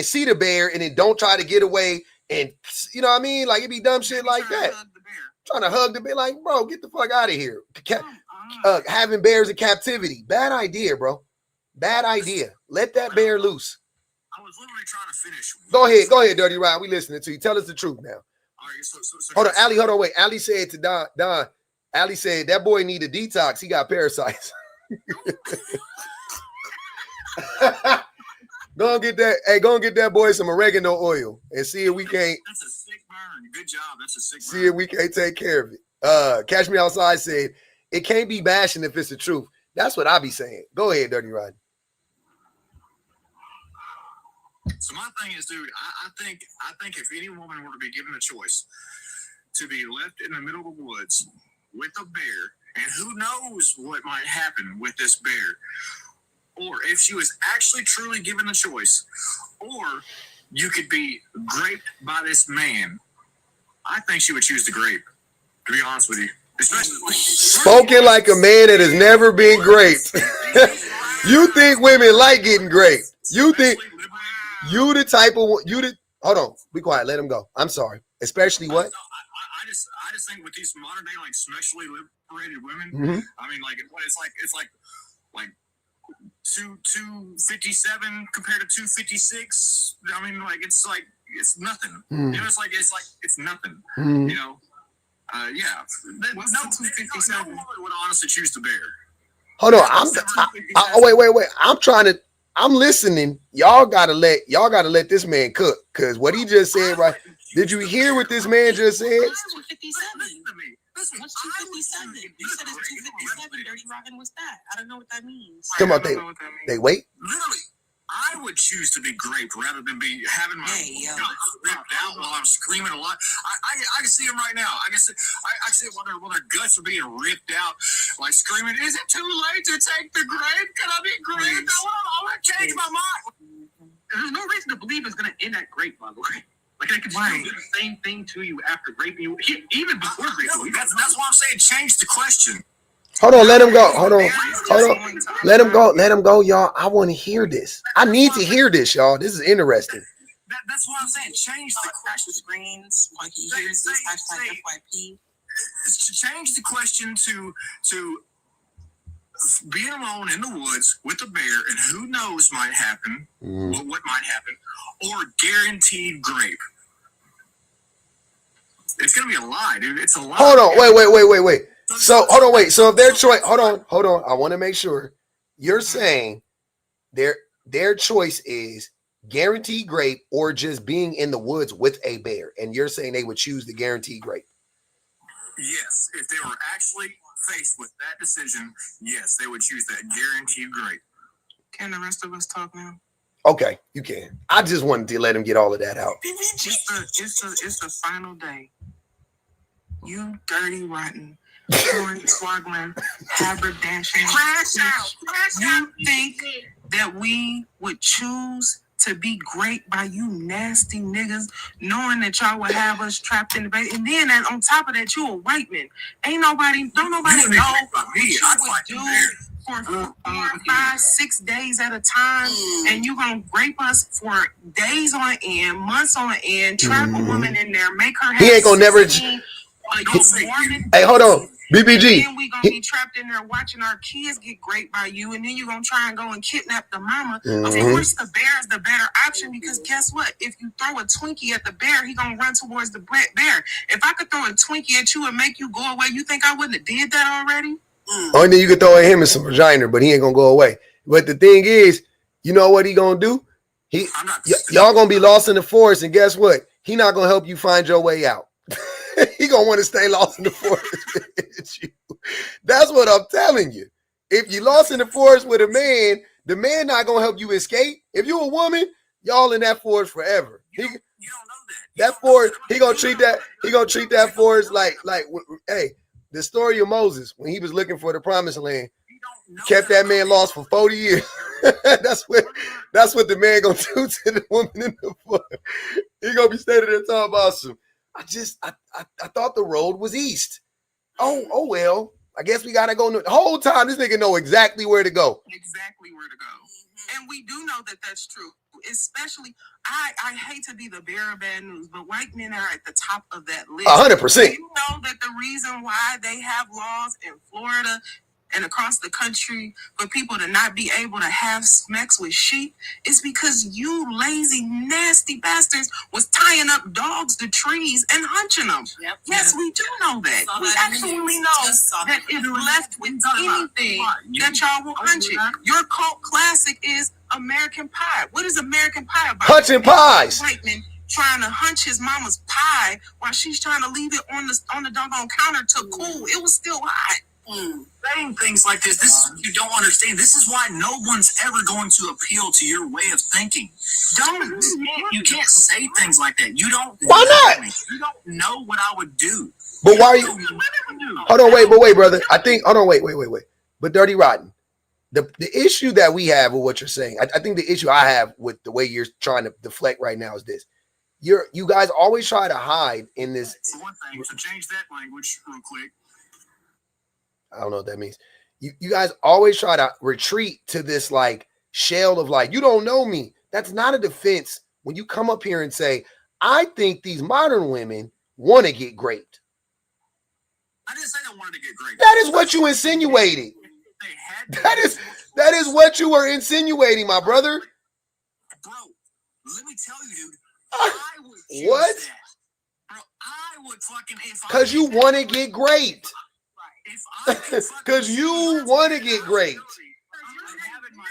see the bear and then don't try to get away, and you know what I mean? Like it be dumb shit like that. Trying to hug the bear, like, bro, get the fuck out of here. Having bears in captivity, bad idea, bro. Bad idea. Let that bear loose. I was literally trying to finish. Go ahead, Dirty Rod. We listening to you. Tell us the truth now. All right, so hold on, Allie. Hold on, wait. Allie said to Don. Allie said that boy need a detox. He got parasites. Go and get that. Hey, go and get that boy some oregano oil and see if we can't. That's a sick burn. Good job. That's a sick burn. See if we can't take care of it. Catch Me Outside said it can't be bashing if it's the truth. That's what I be saying. Go ahead, Dirty Rod. So my thing is, dude, I think if any woman were to be given a choice to be left in the middle of the woods with a bear, and who knows what might happen with this bear, or if she was actually truly given the choice, or you could be raped by this man, I think she would choose the grape, to be honest with you. Especially spoken like a man that has never been raped. You think women like getting raped? You think you the type of hold on, be quiet, let him go. I'm sorry. Especially what? I just think with these modern day like sexually liberated women, I mean, like it's like 257 compared to 256. I mean, like it's nothing. You know, it's nothing. You know, yeah. What's no, the 257? No woman would honestly choose the bear. Hold on, wait. I'm listening. Y'all gotta let this man cook, because what he just said, right? Did you hear what this man just said? What's 257? You said it's 257. Dirty Rockin', what's that? I don't know what that means. Come on, they wait. Literally, I would choose to be raped rather than be having my guts ripped out while I'm screaming a lot. I can see them right now. I can see while their guts are being ripped out, like screaming, "Is it too late to take the grape? Can I be raped? I want to change my mind." There's no reason to believe it's going to end at grape, by the way. Like, they can still do the same thing to you after raping you, even before raping you. That's why I'm saying change the question. Hold on, let him go. Hold on. Let him go, y'all. I want to hear this. I need to hear this, y'all. This is interesting. That's why I'm saying change the question. Screens when he hears this hashtag FYP. Change the question to being alone in the woods with a bear, and who knows might happen, what might happen, or guaranteed grape. It's gonna be a lie, dude. It's a lie. Hold on, wait. So hold on, wait. So if their choice, hold on. I want to make sure you're saying their choice is guaranteed grape or just being in the woods with a bear, and you're saying they would choose the guaranteed grape. Yes, if they were actually faced with that decision, yes, they would choose that guaranteed grape. Can the rest of us talk now? Okay, you can. I just wanted to let him get all of that out. It's the final day. You dirty, rotten, swaggling, haberdashing. You think that we would choose to be great by you nasty niggas, knowing that y'all would have us trapped in the bed, and then on top of that, you a white man. Don't nobody know what you would do for 4, 5, 6 days at a time, and you gonna rape us for days on end, months on end, trap a woman in there, make her. He ain't gonna never. Hey, hold on. BBG. And then we gonna be trapped in there watching our kids get raped by you, and then you're gonna try and go and kidnap the mama. Of course, the bear is the better option because guess what? If you throw a Twinkie at the bear, he gonna run towards the bear. If I could throw a Twinkie at you and make you go away, you think I wouldn't have did that already? Only thing you could throw at him is some vagina, but he ain't gonna go away. But the thing is, you know what he gonna do? Y'all gonna be lost in the forest, and guess what? He not gonna help you find your way out. He gonna want to stay lost in the forest with you. That's what I'm telling you. If you lost in the forest with a man, the man not gonna help you escape. If you're a woman, y'all in that forest forever. You don't know that. That forest, he gonna treat that forest like hey, the story of Moses when he was looking for the promised land, kept that man lost for 40 years. That's what the man gonna do to the woman in the forest. He gonna be standing there talking about some. I thought the road was east. Oh well. I guess we gotta go. The whole time this nigga know exactly where to go. Exactly where to go. And we do know that that's true. Especially, I hate to be the bearer of bad news, but white men are at the top of that list. 100%. You know that the reason why they have laws in Florida and across the country for people to not be able to have sex with sheep is because you lazy, nasty bastards was tying up dogs to trees and hunching them. Yep. Yes, we do know that. We absolutely know that if left with anything, that y'all will hunch it. Your cult classic is American Pie. What is American Pie about? Hunching pies. White man trying to hunch his mama's pie while she's trying to leave it on the doggone counter to cool. It was still hot. Saying things like this is you don't understand. This is why no one's ever going to appeal to your way of thinking. You can't say things like that. You don't. Why not? You don't know what I would do. But why are you? Hold on, wait, brother. Hold on, wait. But Dirty Rotten, the issue that we have with what you're saying, I think the issue I have with the way you're trying to deflect right now is this. You guys always try to hide in this. For one thing, so change that language real quick. I don't know what that means. You guys always try to retreat to this like shell of like, you don't know me. That's not a defense when you come up here and say, I think these modern women want to get raped. I didn't say I wanted to get great. That is what you insinuated. That is what you were insinuating, my brother. Bro, let me tell you, dude. I would choose What? that. Bro, I would fucking Because you want to get raped. Because Because you want to get raped.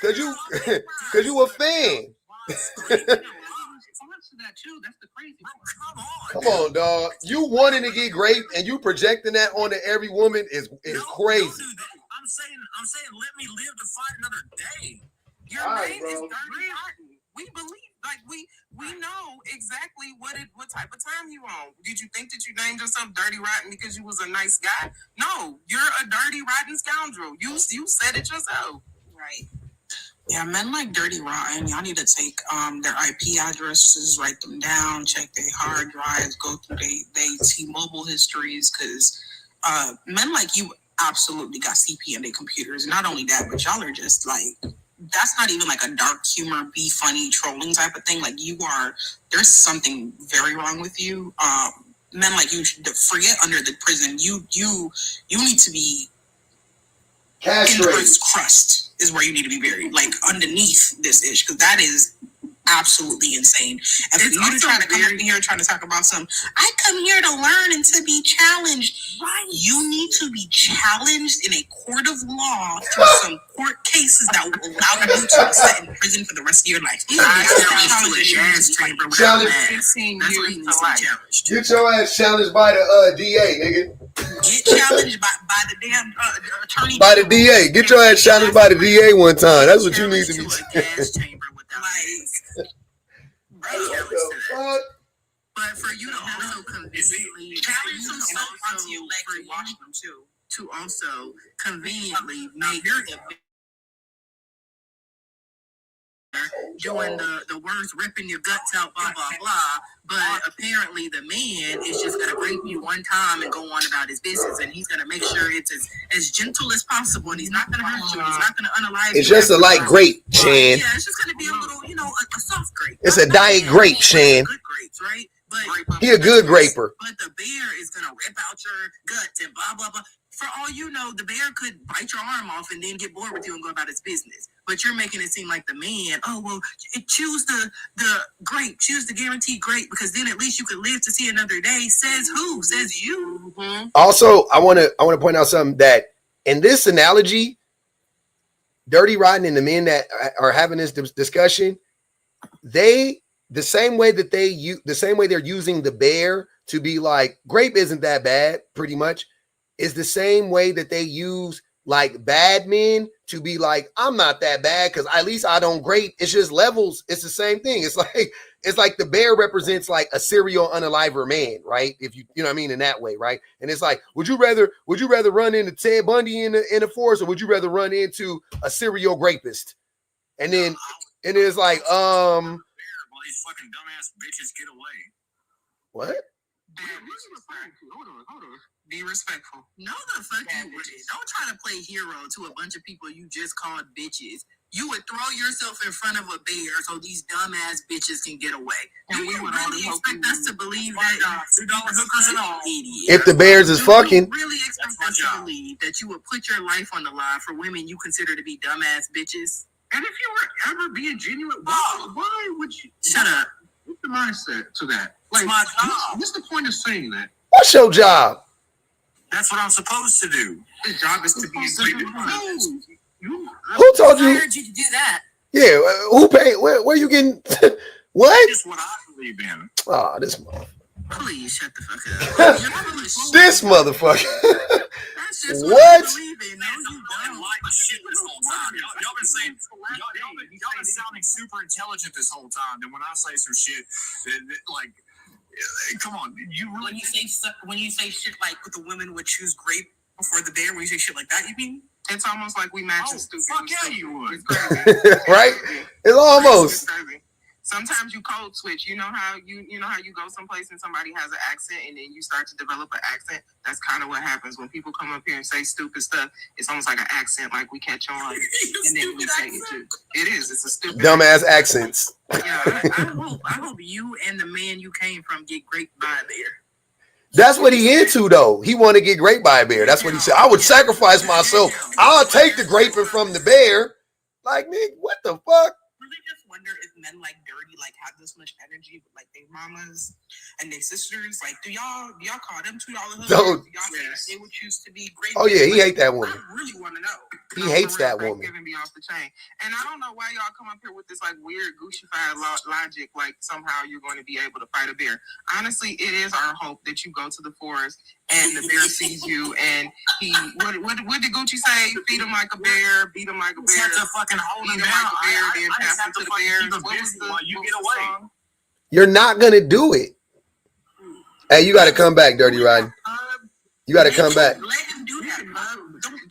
Because you a fan. Come on, dog. You wanting to get raped and you projecting that onto every woman is crazy. Don't do that. I'm saying, let me live to fight another day. Your All right, name bro. is Dirty Rotten. We believe, like we know exactly what type of time you on. Did you think that you named yourself Dirty Rotten because you was a nice guy? No, you're a dirty, rotten scoundrel. You said it yourself. Right. Yeah, men like Dirty Rotten, y'all need to take their IP addresses, write them down, check their hard drives, go through their T-Mobile histories, because men like you absolutely got CP in their computers. Not only that, but y'all are just like, that's not even like a dark humor, be funny, trolling type of thing. Like there's something very wrong with you. Men like you should forget under the prison. You need to be in the earth's crust is where you need to be buried, like underneath this ish, because that is absolutely insane. And for you to try to come up in here trying to talk about I come here to learn and to be challenged. Right. You need to be challenged in a court of law through some court cases that will allow you to be set in prison for the rest of your life. Get your ass challenged by the DA, nigga. Get challenged by the damn attorney. By the DA. Get your ass challenged by the DA one time. That's what you need to be. But for you to also conveniently to also conveniently make doing the words ripping your guts out, blah blah blah. But apparently the man is just gonna rape you one time and go on about his business, and he's gonna make sure it's as gentle as possible, and he's not gonna hurt you, he's not gonna unalive you. It's just a light grape, Shan. Yeah, it's just gonna be a little, a soft grape. It's a diet grape, Shan. Good grapes, right? But He a good graper. But the bear is gonna rip out your guts and blah blah blah. For all you know, the bear could bite your arm off and then get bored with you and go about its business. But you're making it seem like the man, oh, well, choose the grape, choose the guaranteed grape, because then at least you could live to see another day. Says who? Says you. Mm-hmm. Also, I want to point out something that in this analogy, Dirty Rodden and the men that are having this discussion, the same way they're using the bear to be like, grape isn't that bad, pretty much, is the same way that they use like bad men to be like, I'm not that bad because at least I don't grape. It's just levels. It's the same thing. It's like the bear represents like a serial unaliver man, right? If you know what I mean, in that way, right? And it's like, would you rather run into Ted Bundy in the forest, or would you rather run into a serial rapist? And then it's like, well, these fucking dumbass bitches get away. what? Hold on. Be respectful. No, the fuck you wouldn't. Don't try to play hero to a bunch of people you just called bitches. You would throw yourself in front of a bear so these dumbass bitches can get away. And we would really expect us to believe that $2 hookers and all. If the bears is fucking, really expect us to believe that you would put your life on the line for women you consider to be dumbass bitches? And if you were ever being genuine, why would you? Shut up. What's the mindset to that? Like, my job. what's the point of saying that? what's your job? That's what I'm supposed to do. His job is to be Who told I you? heard you to do that. Yeah, who paid? Where you getting? What? That's what I believe in. Oh, this motherfucker. Please shut the fuck up. You're full of shit. This motherfucker. That's just What? you believe in. No, you don't. Like shit this whole time. Y'all been saying y'all been sounding super intelligent this whole time. And when I say some shit, like, come on, you really When you say shit like the women would choose grape before the bear, when you say shit like that, you mean? It's almost like we match stupid. fuck yeah, you would. It's crazy. Right? It's almost. It's crazy. Sometimes you code switch. You know how you go someplace and somebody has an accent, and then you start to develop an accent. That's kind of what happens when people come up here and say stupid stuff. It's almost like an accent, like we catch on, and then we say it too. It is. It's a stupid Dumbass accents. Yeah, I hope you and the man you came from get raped by a bear. That's what he into though. He want to get raped by a bear. That's what he said. I would sacrifice myself. I'll take the graping from the bear. Like, nigga, what the fuck? Really just wonder if men like Dirty like have this much energy with like their mamas and their sisters. Like, do y'all call them $2 hookers? Don't. Do y'all think they would choose to be great? Oh yeah, he hate that I woman. really want to know. He hates that woman. Thanksgiving be off the chain. And I don't know why y'all come up here with this like weird Gucci-fied logic, like somehow you're going to be able to fight a bear. Honestly, it is our hope that you go to the forest and the bear sees you and he what did Gucci say? Feed him like a bear, beat him like a bear. You have to fucking hold him Beat him down. like a bear, then I just pass have him to to the fucking bear. keep him What was busy the- while you what get was the away. song? You're not gonna do it. Hey, you got to come back, Dirty Rodden. You got to come back. Let him do that, bro.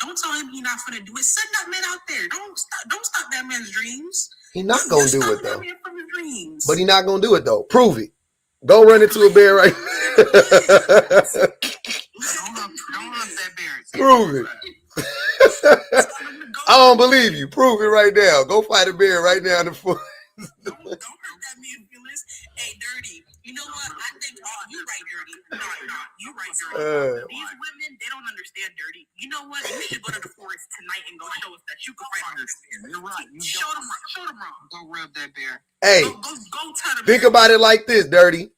Don't tell him he's not gonna do it. Send that man out there. Don't stop that man's dreams. He not gonna do Stop it that though. man from his dreams. But he not gonna do it though. Prove it. Go run into a bear right. Don't hunt that bear. Prove it. I don't believe you. Prove it right now. Go fight a bear right now in the forest. Don't hurt that man's feelings. Hey, Dirty. You know what? I think you right, Dirty. No, you right, Dirty. These women, they don't understand Dirty. You know what? You should go to the forest tonight and go show us that you can fight on this bear. You're right. Show them wrong. Go rub that bear. Hey, Go tell the think bear. about it like this, Dirty.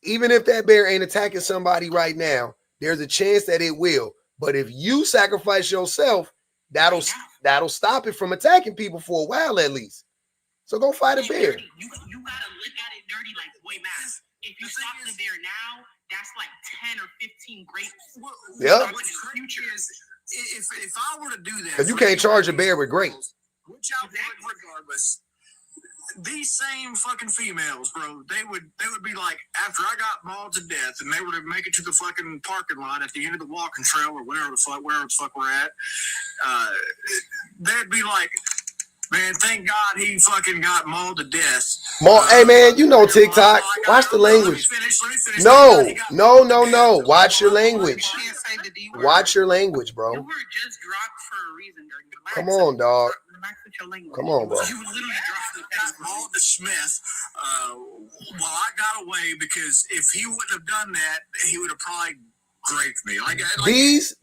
Even if that bear ain't attacking somebody right now, there's a chance that it will. But if you sacrifice yourself, that'll stop it from attacking people for a while at least. So go fight a bear. Dirty, you gotta look at it, Dirty, like boy math. If you stop the bear now, that's like 10 or 15 grapes. Yeah. What's future is if I were to do that, Because you can't charge a bear with grapes. which I would regardless. These same fucking females, bro, they would be like, after I got mauled to death and they were to make it to the fucking parking lot at the end of the walking trail or wherever the fuck we're at, they'd be like, man, thank God he fucking got mauled to death. Hey man, you know TikTok. Watch the language. Let me finish. No. Watch your language. You can't say the D word. Watch your language, You bro. were just dropped for a reason, Dirty. Relax. Come on, dog. Relax with your language. Come on, bro. You were literally dropped for the got mauled to Smith while I got away, because if he wouldn't have done that, he would have probably raped me. Like these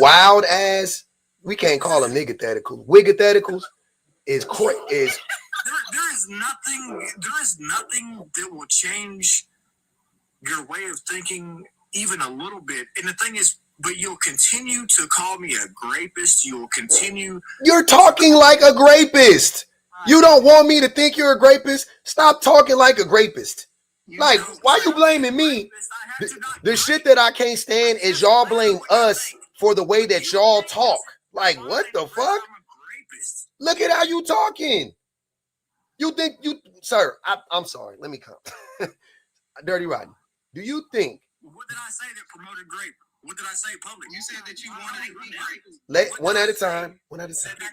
wild ass, we can't call them niggatheticals. Wigatheticals is there is nothing that will change your way of thinking even a little bit. And the thing is, but you'll continue to call me a grapist. You'll continue. You're talking like a grapist. You don't want me to think you're a grapist? Stop talking like a grapist. Like, why you blaming me? The shit that I can't stand is y'all blame us for the way that y'all talk. Like, what the fuck? Look at how you talking. You think you, sir, I'm sorry. Let me come. Dirty Rodney, do you think? What did I say that promoted grape? What did I say public? You said that you wanted to be Let one at a time. One at a time. That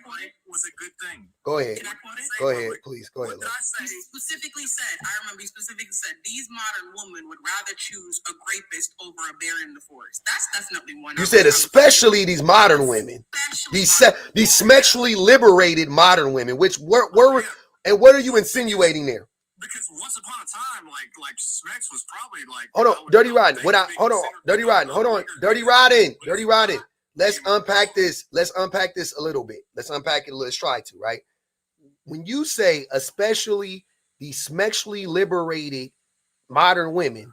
was a good thing. Go ahead. Can I quote it? Go ahead, please. Go ahead. What did I say? You specifically said, I remember you specifically said, these modern women would rather choose a rapist over a bear in the forest. That's definitely one. You said especially these modern women. These sexually liberated modern women, which were and what are you insinuating there? Because once upon a time, like Smex was probably like. Hold on, Dirty Rodden. Dirty Rodden. Hold on, Dirty Rodden. Let's unpack this. Let's unpack this a little bit. Let's unpack it. Let's try to, right? When you say especially the sexually liberated modern women,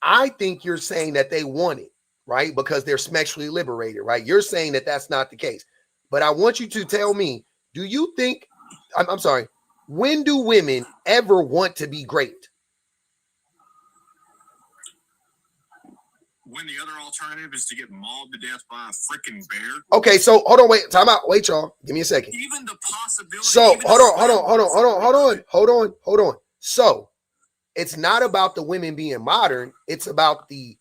I think you're saying that they want it, right? Because they're sexually liberated, right? You're saying that that's not the case. But I want you to tell me, do you think, I'm sorry, when do women ever want to be great? When the other alternative is to get mauled to death by a freaking bear. Okay, so hold on, wait, time out. Wait, y'all. Give me a second. Even the possibility. So hold on. So it's not about the women being modern, it's about the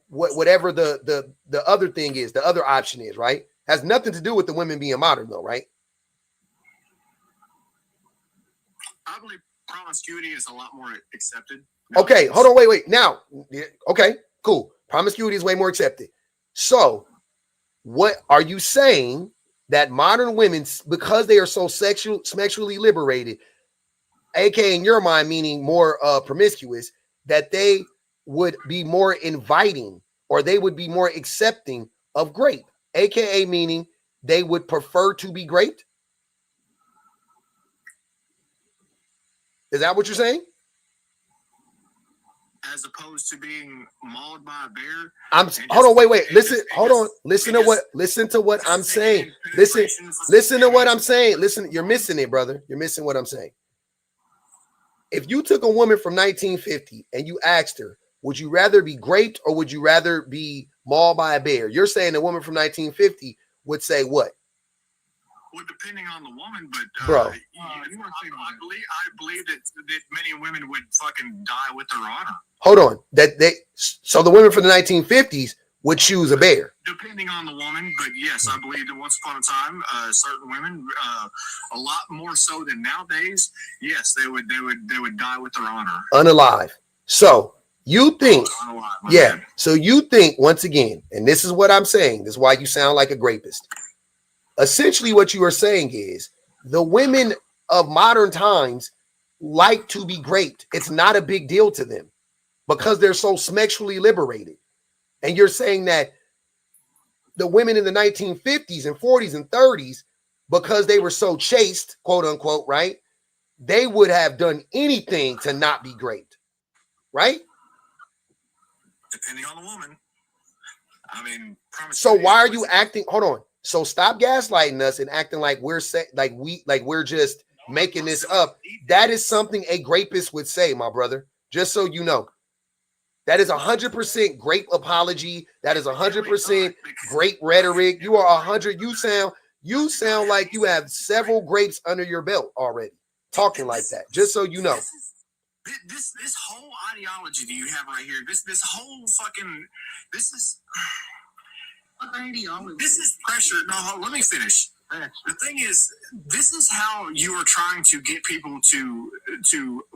whatever the other thing is, the other option is, right? Has nothing to do with the women being modern, though, right? I believe promiscuity is a lot more accepted. Okay, hold on, wait. Now, okay, cool. Promiscuity is way more accepted. So, what are you saying that modern women, because they are so sexually liberated, aka in your mind, meaning more promiscuous, that they would be more inviting or they would be more accepting of grape, aka meaning they would prefer to be raped? Is that what you're saying? As opposed to being mauled by a bear. Hold on, wait. Listen to what I'm saying. Listen to what I'm saying. Listen, you're missing it, brother. You're missing what I'm saying. If you took a woman from 1950 and you asked her, would you rather be raped or would you rather be mauled by a bear? You're saying the woman from 1950 would say what? Well, depending on the woman, but bro, I believe that many women would fucking die with their honor. Hold on, so the women from the 1950s would choose a bear. Depending on the woman, but yes, I believe that once upon a time, certain women, a lot more so than nowadays, yes, they would die with their honor, unalive. So you think, so you think once again, and this is what I'm saying. This is why you sound like a grapist. Essentially, what you are saying is the women of modern times like to be raped. It's not a big deal to them because they're so sexually liberated. And you're saying that the women in the 1950s and 40s and 30s, because they were so chaste, quote unquote, right? They would have done anything to not be raped, right? Depending on the woman. I mean, so why are you acting? Hold on. So stop gaslighting us and acting like we're we're just making this up. That is something a grapist would say, my brother. Just so you know, that is 100% grape apology. That is 100% grape rhetoric. You are 100. You sound like you have several grapes under your belt already, talking like that. Just so you know. This whole ideology that you have right here. This whole fucking. This is pressure. No, let me finish. The thing is, this is how you are trying to get people to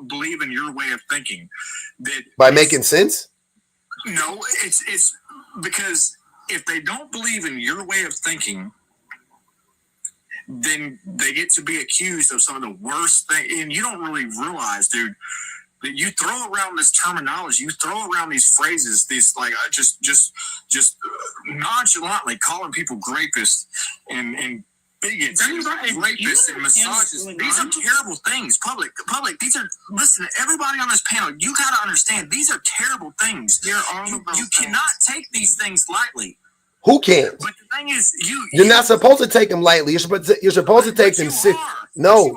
believe in your way of thinking. That by making sense? No, it's because if they don't believe in your way of thinking, then they get to be accused of some of the worst things. And you don't really realize, dude, You throw around this terminology, you throw around these phrases, these like just nonchalantly calling people grapists and bigots, rapists, and misogynists. These are terrible things. Public. These are. Listen, everybody on this panel, you got to understand. These are terrible things. You cannot take these things lightly. Who can't? But the thing is, you're not supposed to take them lightly. You're supposed to take them seriously. No,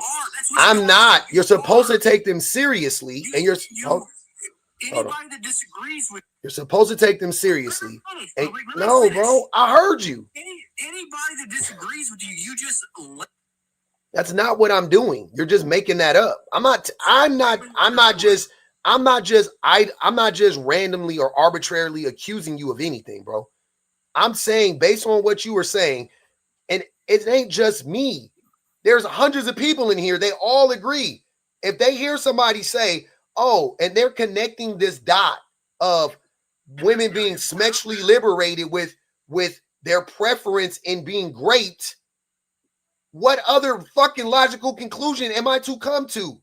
I'm not. You're supposed to take them seriously, and anybody that disagrees with you're supposed to take them seriously. And, no, bro, I heard you. Anybody that disagrees with you, you just. That's not what I'm doing. You're just making that up. I'm not just randomly or arbitrarily accusing you of anything, bro. I'm saying based on what you were saying, and it ain't just me. There's hundreds of people in here. They all agree. If they hear somebody say, oh, and they're connecting this dot of women being sexually liberated with their preference in being great, what other fucking logical conclusion am I to come to?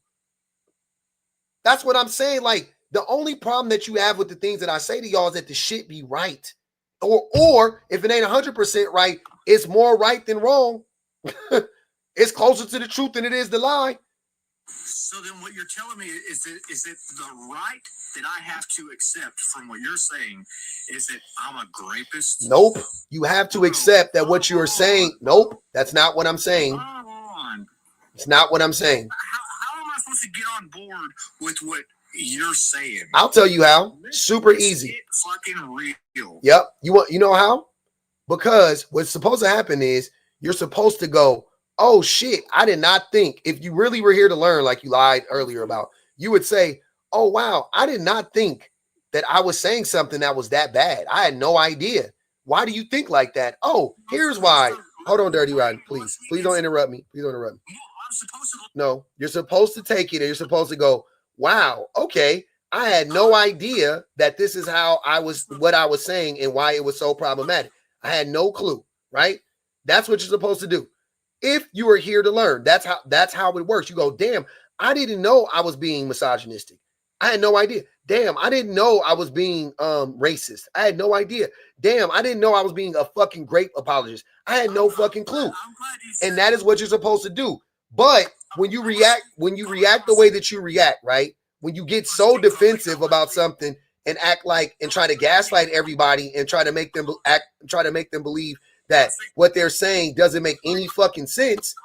That's what I'm saying. Like, the only problem that you have with the things that I say to y'all is that the shit be right. Or if it ain't 100% right, it's more right than wrong. It's closer to the truth than it is the lie. So then what you're telling me is that the right that I have to accept from what you're saying is that I'm a grapist? Nope. You have to accept that what you're saying. Nope. That's not what I'm saying. Come on. It's not what I'm saying. How am I supposed to get on board with what you're saying? I'll tell you how. Super easy. It's fucking real. Yep. You know how? Because what's supposed to happen is you're supposed to go, oh shit, I did not think. If you really were here to learn, like you lied earlier about, you would say, oh wow, I did not think that I was saying something that was that bad. I had no idea. Why do you think like that? Oh, here's why. Hold on, Dirty Rod, please. Please don't interrupt me. Please don't interrupt me. No, you're supposed to take it and you're supposed to go, wow, okay, I had no idea that this is what I was saying and why it was so problematic. I had no clue, right? That's what you're supposed to do. If you are here to learn, that's how it works. You go, damn, I didn't know I was being misogynistic. I had no idea. Damn, I didn't know I was being racist. I had no idea. Damn, I didn't know I was being a fucking grape apologist. I had no fucking clue. And that is what you're supposed to do. But when you react the way that you react, right? When you get so defensive about something and act like and try to gaslight everybody and try to make them believe that what they're saying doesn't make any fucking sense,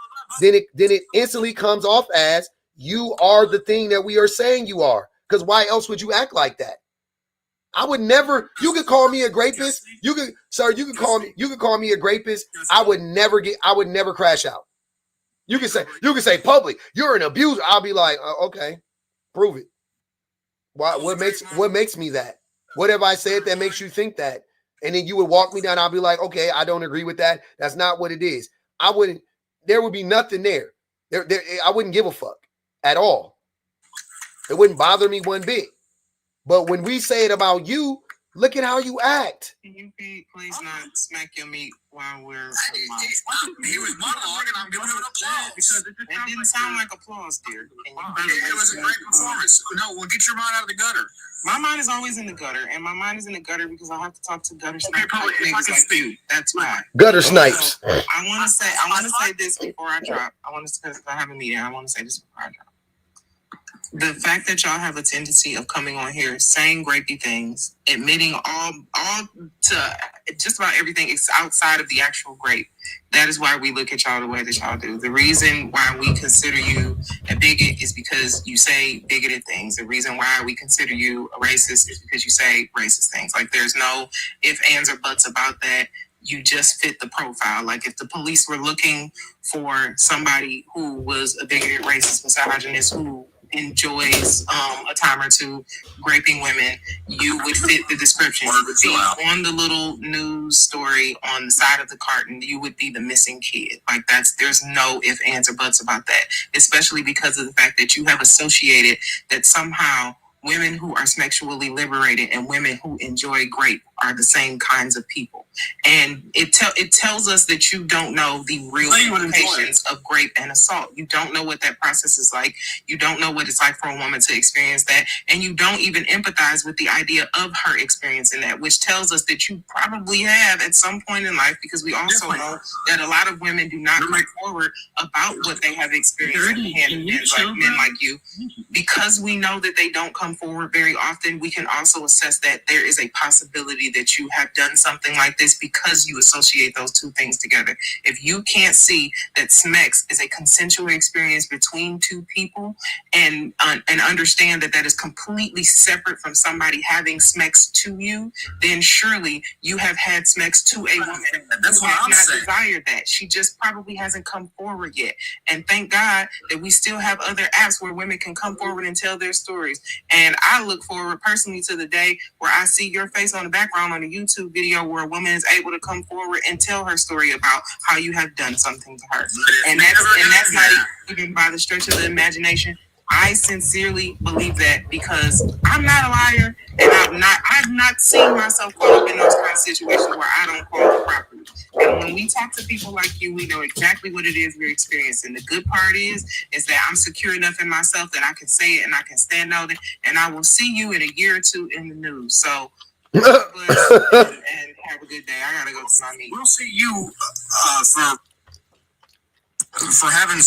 then it instantly comes off as you are the thing that we are saying you are. Because why else would you act like that? I would never. You could call me a grapist. You could call me a grapist. I would never crash out. You can say public, you're an abuser. I'll be like, okay, prove it. Why? What makes me that? What have I said that makes you think that? And then you would walk me down. I'll be like, okay, I don't agree with that. That's not what it is. There would be nothing there. I wouldn't give a fuck at all. It wouldn't bother me one bit. But when we say it about you, look at how you act. Can you please not smack your meat while we're He was monologuing. I'm giving him an applause. Because it didn't sound like applause, dear. It was a great performance. No, well, get your mind out of the gutter. My mind is always in the gutter, and my mind is in the gutter because I have to talk to gutter Okay, snipes. probably if I can speak. That's why. Gutter snipes. I want to say this before I drop. Because I have a meeting. I want to say this before I drop. The fact that y'all have a tendency of coming on here saying grapey things, admitting all to just about everything outside of the actual grape. That is why we look at y'all the way that y'all do. The reason why we consider you a bigot is because you say bigoted things. The reason why we consider you a racist is because you say racist things. Like, there's no ifs, ands, or buts about that. You just fit the profile. Like, if the police were looking for somebody who was a bigoted, racist, misogynist, who enjoys a time or two graping women, you would fit the description. You would be on the little news story on the side of the carton. You would be the missing kid. Like, there's no ifs, ands, or buts about that, especially because of the fact that you have associated that somehow women who are sexually liberated and women who enjoy grape are the same kinds of people. And it tells us that you don't know the real implications of rape and assault. You don't know what that process is like. You don't know what it's like for a woman to experience that. And you don't even empathize with the idea of her experiencing that, which tells us that you probably have at some point in life, because we also know that a lot of women do not come forward about what they have experienced at the hand of men like you. Because we know that they don't come forward very often, we can also assess that there is a possibility that you have done something like this because you associate those two things together. If you can't see that SMEX is a consensual experience between two people and understand that that is completely separate from somebody having SMEX to you, then surely you have had SMEX to a woman That's who what has I'm not saying. desired that. She just probably hasn't come forward yet. And thank God that we still have other apps where women can come forward and tell their stories. And I look forward personally to the day where I see your face on the background on a YouTube video where a woman is able to come forward and tell her story about how you have done something to her. And that's not even by the stretch of the imagination. I sincerely believe that, because I'm not a liar, and I've not seen myself caught up in those kind of situations where I don't call it properly. And when we talk to people like you, we know exactly what it is we're experiencing. The good part is that I'm secure enough in myself that I can say it and I can stand on it, and I will see you in a year or two in the news. So God bless and have a good day. I gotta go to my meeting. We'll see you for having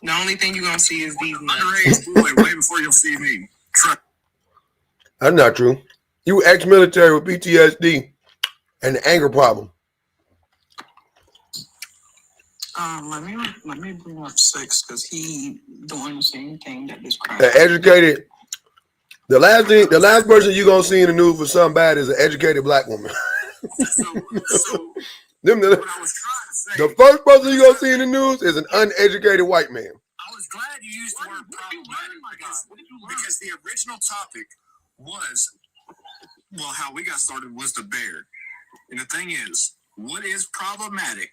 The only thing you're gonna see is these nuts. underage boy way before you'll see me. That's not true. You ex-military with PTSD and an anger problem. Let me bring up 6, because he doing the same thing that this crap. The educated. The last person you're gonna see in the news for something bad is an educated black woman. So Them the, what I was trying to say. the first person you're gonna see in the news is an uneducated white man. I was glad you used the word problematic because the original topic was, well, how we got started was the bear. And the thing is, what is problematic?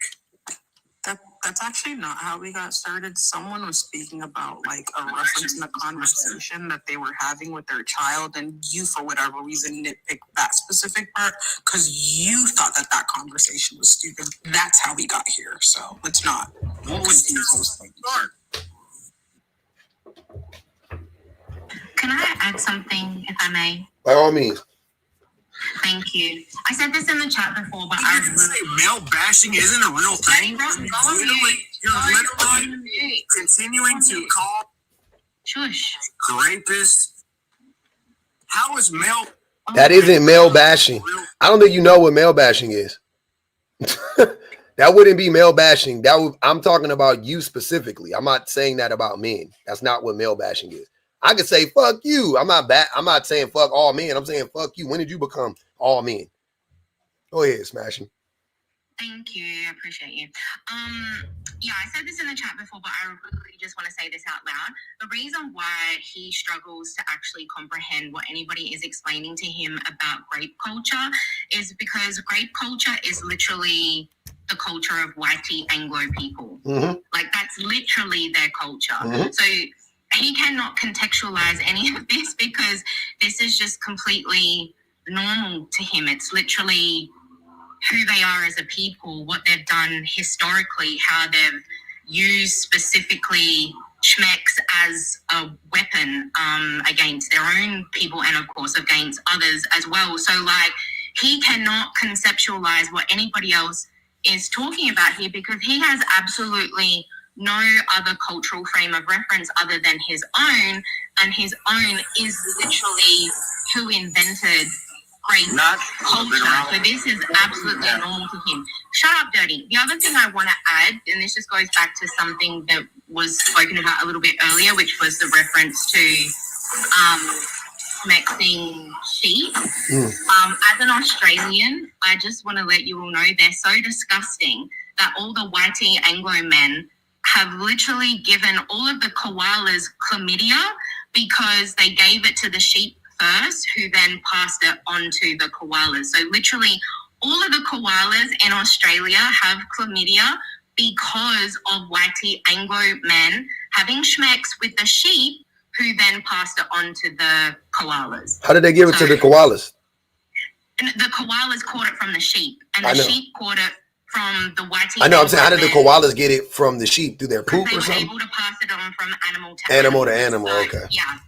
That's actually not how we got started. Someone was speaking about like a reference in a conversation that they were having with their child, and you, for whatever reason, nitpicked that specific part because you thought that conversation was stupid. That's how we got here. So let's not. What was those things? Can I add something, if I may? By all means. Thank you. I said this in the chat before, but I didn't say male bashing isn't a real thing. You're literally continuing to call Shush. rapists. How is male? That isn't male bashing. I don't think you know what male bashing is. That wouldn't be male bashing. I'm talking about you specifically. I'm not saying that about men. That's not what male bashing is. I could say fuck you. I'm not saying fuck all men. I'm saying fuck you. When did you become all men? Go ahead, smashing. Thank you. I appreciate you. Yeah, I said this in the chat before, but I really just want to say this out loud. The reason why he struggles to actually comprehend what anybody is explaining to him about grape culture is because grape culture is literally the culture of whitey Anglo people. Mm-hmm. Like, that's literally their culture. Mm-hmm. So he cannot contextualize any of this because this is just completely normal to him. It's literally who they are as a people, what they've done historically, how they've used specifically schmecks as a weapon against their own people and, of course, against others as well. So, like, he cannot conceptualize what anybody else is talking about here because he has absolutely no other cultural frame of reference other than his own, and his own is literally who invented grape culture. So this is absolutely normal to him. Shut up, Dirty. The other thing I want to add, and this just goes back to something that was spoken about a little bit earlier, which was the reference to mixing sheep. As an Australian, I just want to let you all know they're so disgusting that all the whitey Anglo men have literally given all of the koalas chlamydia because they gave it to the sheep first, who then passed it on to the koalas. So literally all of the koalas in Australia have chlamydia because of whitey Anglo men having schmecks with the sheep, who then passed it on to the koalas. How did they give it to the koalas? And the koalas caught it from the sheep, and I the know. sheep caught it from the whitey. I know. I'm saying, how did the koalas get it from the sheep? Through their poop They or were something? able to pass it on from animal to Animal to animal. So, Okay. Yeah.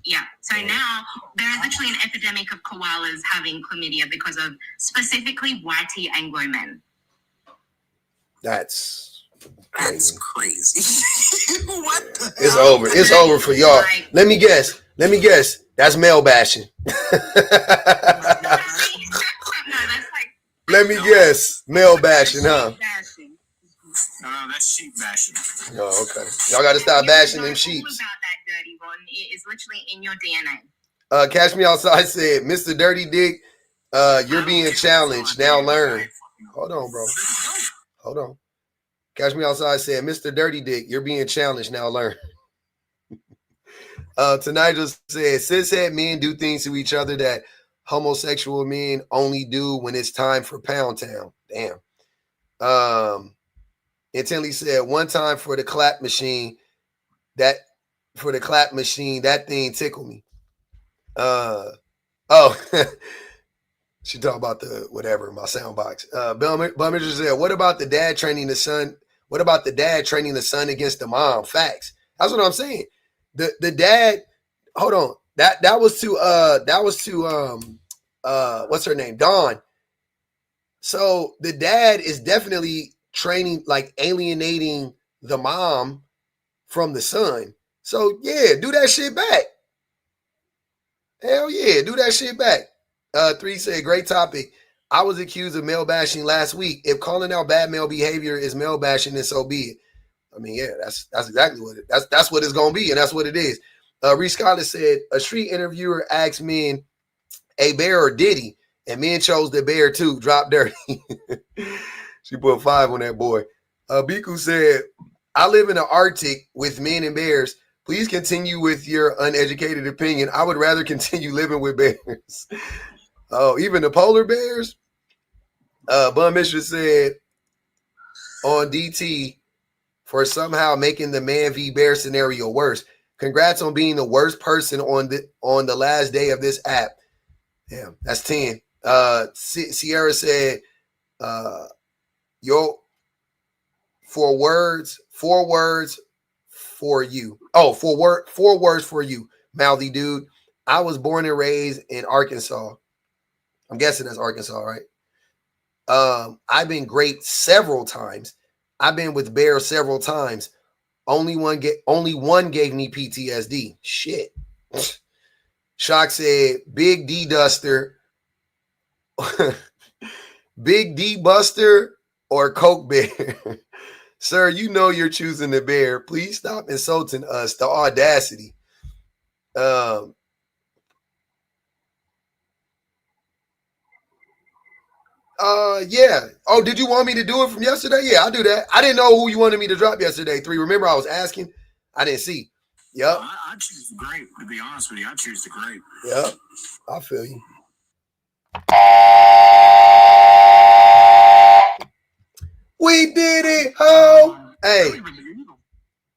Yeah. So now there is actually an epidemic of koalas having chlamydia because of specifically whitey Anglo men. That's That's crazy. crazy. What the It's hell? over. It's over for y'all. Let me guess. That's male bashing. No, that's like Let me guess. Male bashing, huh? Bashing. No, that's sheep bashing. Oh, okay. Y'all got to stop bashing them all sheeps. about that dirty one. It is literally in your DNA. Catch Me Outside said, Mr. Dirty Dick, you're being challenged. Now learn. Hold on, bro. Hold on. Catch Me Outside said, Mr. Dirty Dick, you're being challenged. Now learn. Tonight just said, cishet men do things to each other that homosexual men only do when it's time for Pound Town. Damn. Intently said, one time for the clap machine, that thing tickled me. She talking about the whatever, my sound box. Bummer said, what about the dad training the son? What about the dad training the son against the mom? Facts. That's what I'm saying. The dad, hold on. That was to what's her name? Dawn. So the dad is definitely training, like alienating the mom from the son. So yeah, do that shit back. Hell yeah, do that shit back. 3 said, great topic. I was accused of male bashing last week. If calling out bad male behavior is male bashing, then so be it. I mean, yeah, that's exactly what that's what it's gonna be, and that's what it is. Reese Scott said, a street interviewer asked men, a bear or Diddy, and men chose the bear too. Drop dirty. She put 5 on that boy. Biku said, I live in the Arctic with men and bears. Please continue with your uneducated opinion. I would rather continue living with bears. Oh, even the polar bears? Bum Mishra said on DT for somehow making the man v bear scenario worse. Congrats on being the worst person on the last day of this app. Damn, that's 10. Sierra said, yo, 4 words for you. Oh, 4 words for you, mouthy dude. I was born and raised in Arkansas. I'm guessing that's Arkansas, right? I've been great several times. I've been with Bear several times. Only one gave me PTSD. Shit. Shock said, Big D Duster, Big D Buster, or Coke Bear. Sir, you know you're choosing the bear. Please stop insulting us. The audacity. Yeah. Oh, did you want me to do it from yesterday? Yeah, I'll do that. I didn't know who you wanted me to drop yesterday. 3. Remember, I was asking. I didn't see. Yep. I choose the grape. To be honest with you, I choose the grape. Yep. I feel you. We did it, ho! Hey,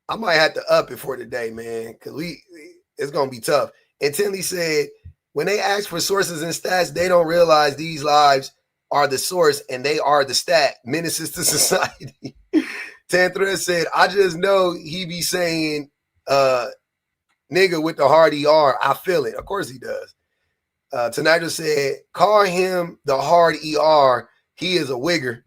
I might have to up it for today, man, because it's gonna be tough. And Tinley said, when they ask for sources and stats, they don't realize these lives are the source and they are the stat. Menaces to society. Tanthra said, I just know he be saying nigga with the hard ER. I feel it. Of course he does. Tanitra said, call him the hard ER. He is a wigger.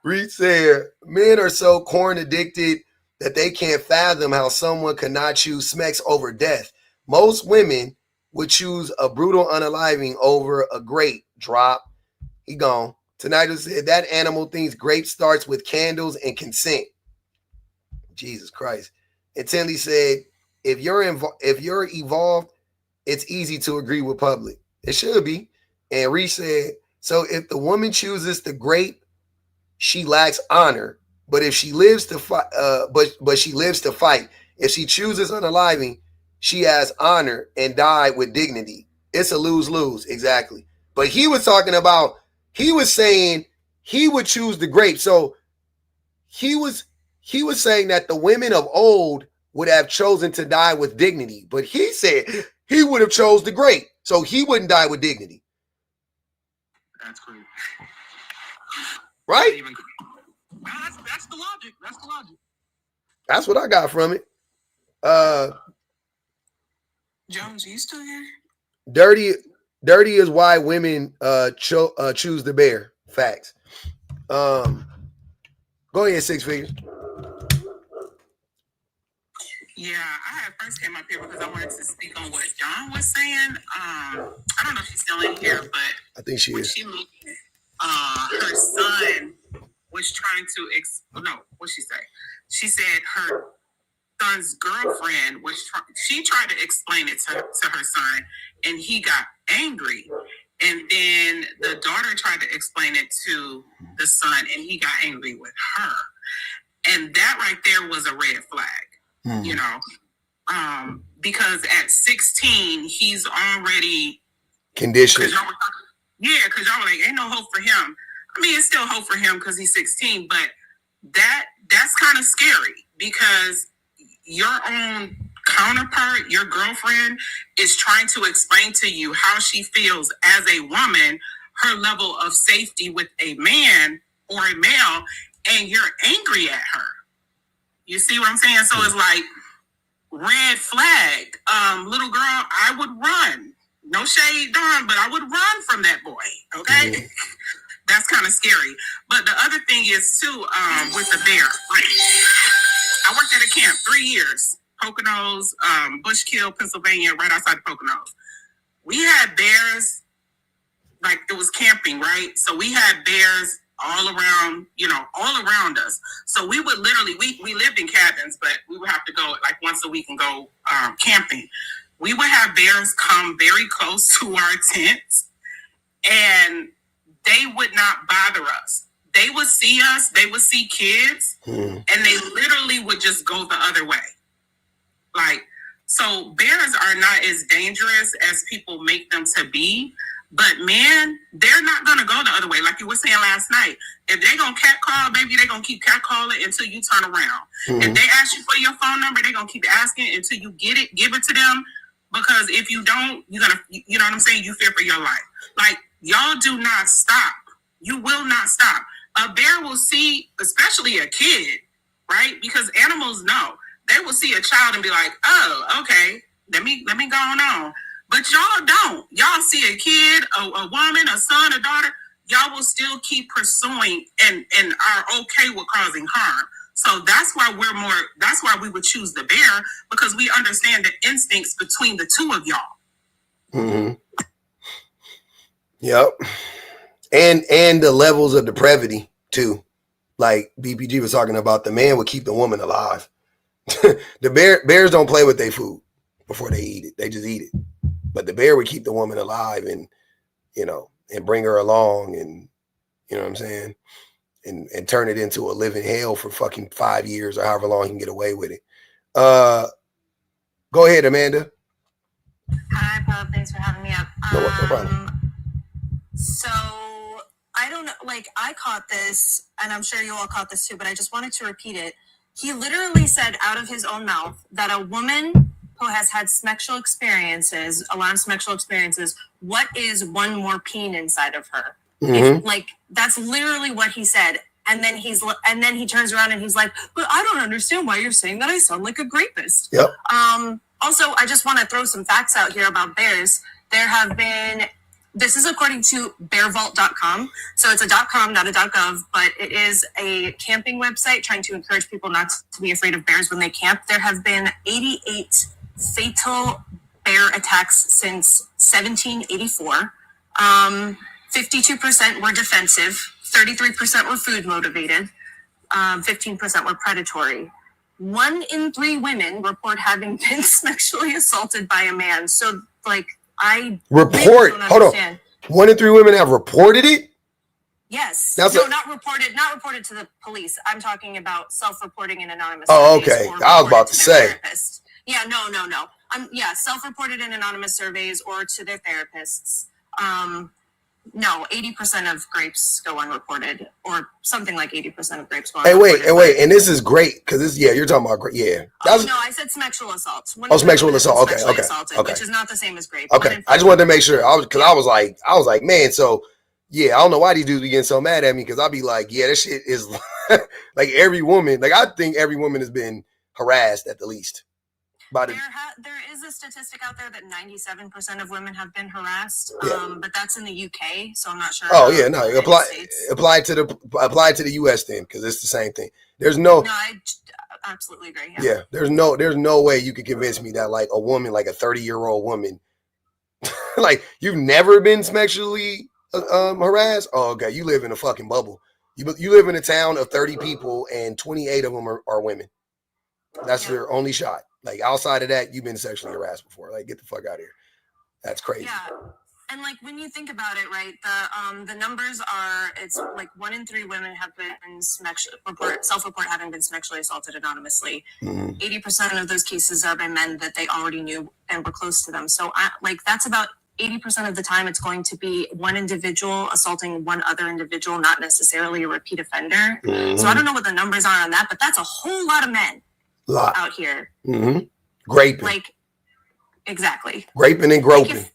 Reed said, men are so corn addicted that they can't fathom how someone could not choose Smex over death. Most women would choose a brutal unaliving over a grape. Drop. He gone. Tanitra said, that animal thinks grape starts with candles and consent. Jesus Christ. And Tinley said, if you're evolved, it's easy to agree with public. It should be. And Reese said, so if the woman chooses the grape, she lacks honor. But if she lives to fight, but she lives to fight. If she chooses unaliving, she has honor and die with dignity. It's a lose-lose, exactly. But he was talking about, he was saying he would choose the grape. So he was saying that the women of old would have chosen to die with dignity. But he said he would have chose the great, so he wouldn't die with dignity. That's crazy. Right? That's the logic. That's the logic. That's what I got from it. Jones, are you still here? Dirty is why women choose the bear. Facts. Go ahead, Six Figures. Yeah, I had first came up here because I wanted to speak on what John was saying. I don't know if she's still in here, but I think she is. Her son was trying to what'd she say? She said her son's girlfriend she tried to explain it to her son, and he got angry. And then the daughter tried to explain it to the son, and he got angry with her. And that right there was a red flag, you know, because at 16, he's already conditioned. Because y'all were like, ain't no hope for him. I mean, it's still hope for him because he's 16, but that's kind of scary because your own counterpart, your girlfriend, is trying to explain to you how she feels as a woman, her level of safety with a man or a male, and you're angry at her. You see what I'm saying? So it's like red flag. Little girl, I would run. No shade, Dawn, but I would run from that boy. Okay? Mm-hmm. That's kind of scary. But the other thing is too, with the bear. Like, I worked at a camp 3 years, Poconos, Bushkill, Pennsylvania, right outside of Poconos. We had bears, like it was camping, right? So we had bears all around, all around us. So we would literally, we lived in cabins, but we would have to go like once a week and go camping. We would have bears come very close to our tents, and they would not bother us. They would see us, they would see kids, and they literally would just go the other way. Like, so bears are not as dangerous as people make them to be, but man, they're not going to go the other way. Like you were saying last night, if they're going to catcall, baby, they're going to keep catcalling until you turn around. If they ask you for your phone number, they're going to keep asking until you get it, give it to them. Because if you don't, you're going to, you know what I'm saying? You fear for your life. Like, y'all do not stop. You will not stop. A bear will see, especially a kid, right? Because animals know. They will see a child and be like, oh, okay, let me go on. But y'all don't. Y'all see a kid, a woman, a son, a daughter, y'all will still keep pursuing and are okay with causing harm. So that's why we would choose the bear, because we understand the instincts between the two of y'all. Mm-hmm. Yep. And the levels of depravity too. Like BPG was talking about, the man would keep the woman alive. The bears don't play with their food before they eat it. They just eat it. But the bear would keep the woman alive and, and bring her along and, you know what I'm saying? And turn it into a living hell for fucking 5 years or however long he can get away with it. Go ahead, Amanda. Hi, Bob. Thanks for having me up. No problem. So I don't know, like I caught this, and I'm sure you all caught this too, but I just wanted to repeat it. He literally said out of his own mouth that a woman who has had sexual experiences, a lot of sexual experiences, what is one more peen inside of her? Mm-hmm. That's literally what he said. And then he turns around and he's like, but I don't understand why you're saying that I sound like a rapist. Yep. Also, I just want to throw some facts out here about bears. There have been, this is according to bearvault.com. So it's a .com, not a .gov, but it is a camping website trying to encourage people not to be afraid of bears when they camp. There have been 88 fatal bear attacks since 1784. 52% were defensive, 33% were food motivated, 15% were predatory. 1 in 3 women report having been sexually assaulted by a man. So, I report. Really hold on. 1 in 3 women have reported it? Yes. Not reported to the police. I'm talking about self-reporting in anonymous. Oh, okay. I was about to say. Therapist. Yeah, no. Self-reported in anonymous surveys or to their therapists. No, 80% of grapes go unreported, or something like 80% of grapes go Hey, unreported. wait, and this is great because this, you're talking about great, yeah. Oh, no, I said sexual assault. Sexual assault. Okay, Which is not the same as grape. Okay, I just wanted to make sure. I was like, man, so yeah, I don't know why these dudes be getting so mad at me because I'll be like, yeah, that shit is like every woman. Like I think every woman has been harassed at the least. There is a statistic out there that 97% of women have been harassed, but that's in the UK, so I'm not sure. Oh yeah, no, apply to the US then because it's the same thing. No, I absolutely agree. Yeah, there's no way you could convince me that like a woman, like a 30-year-old woman, like you've never been sexually harassed. Oh, okay, you live in a fucking bubble. You live in a town of 30 people and 28 of them are women. That's your only shot. Like outside of that, you've been sexually harassed before. Like get the fuck out of here. That's crazy. Yeah. And like when you think about it, right, the numbers are, it's like 1 in 3 women have been self-report having been sexually assaulted anonymously. 80% of those cases are by men that they already knew and were close to them. So that's about 80% of the time it's going to be one individual assaulting one other individual, not necessarily a repeat offender. So I don't know what the numbers are on that, but that's a whole lot of men out here. Graping. Like, exactly. Graping and groping.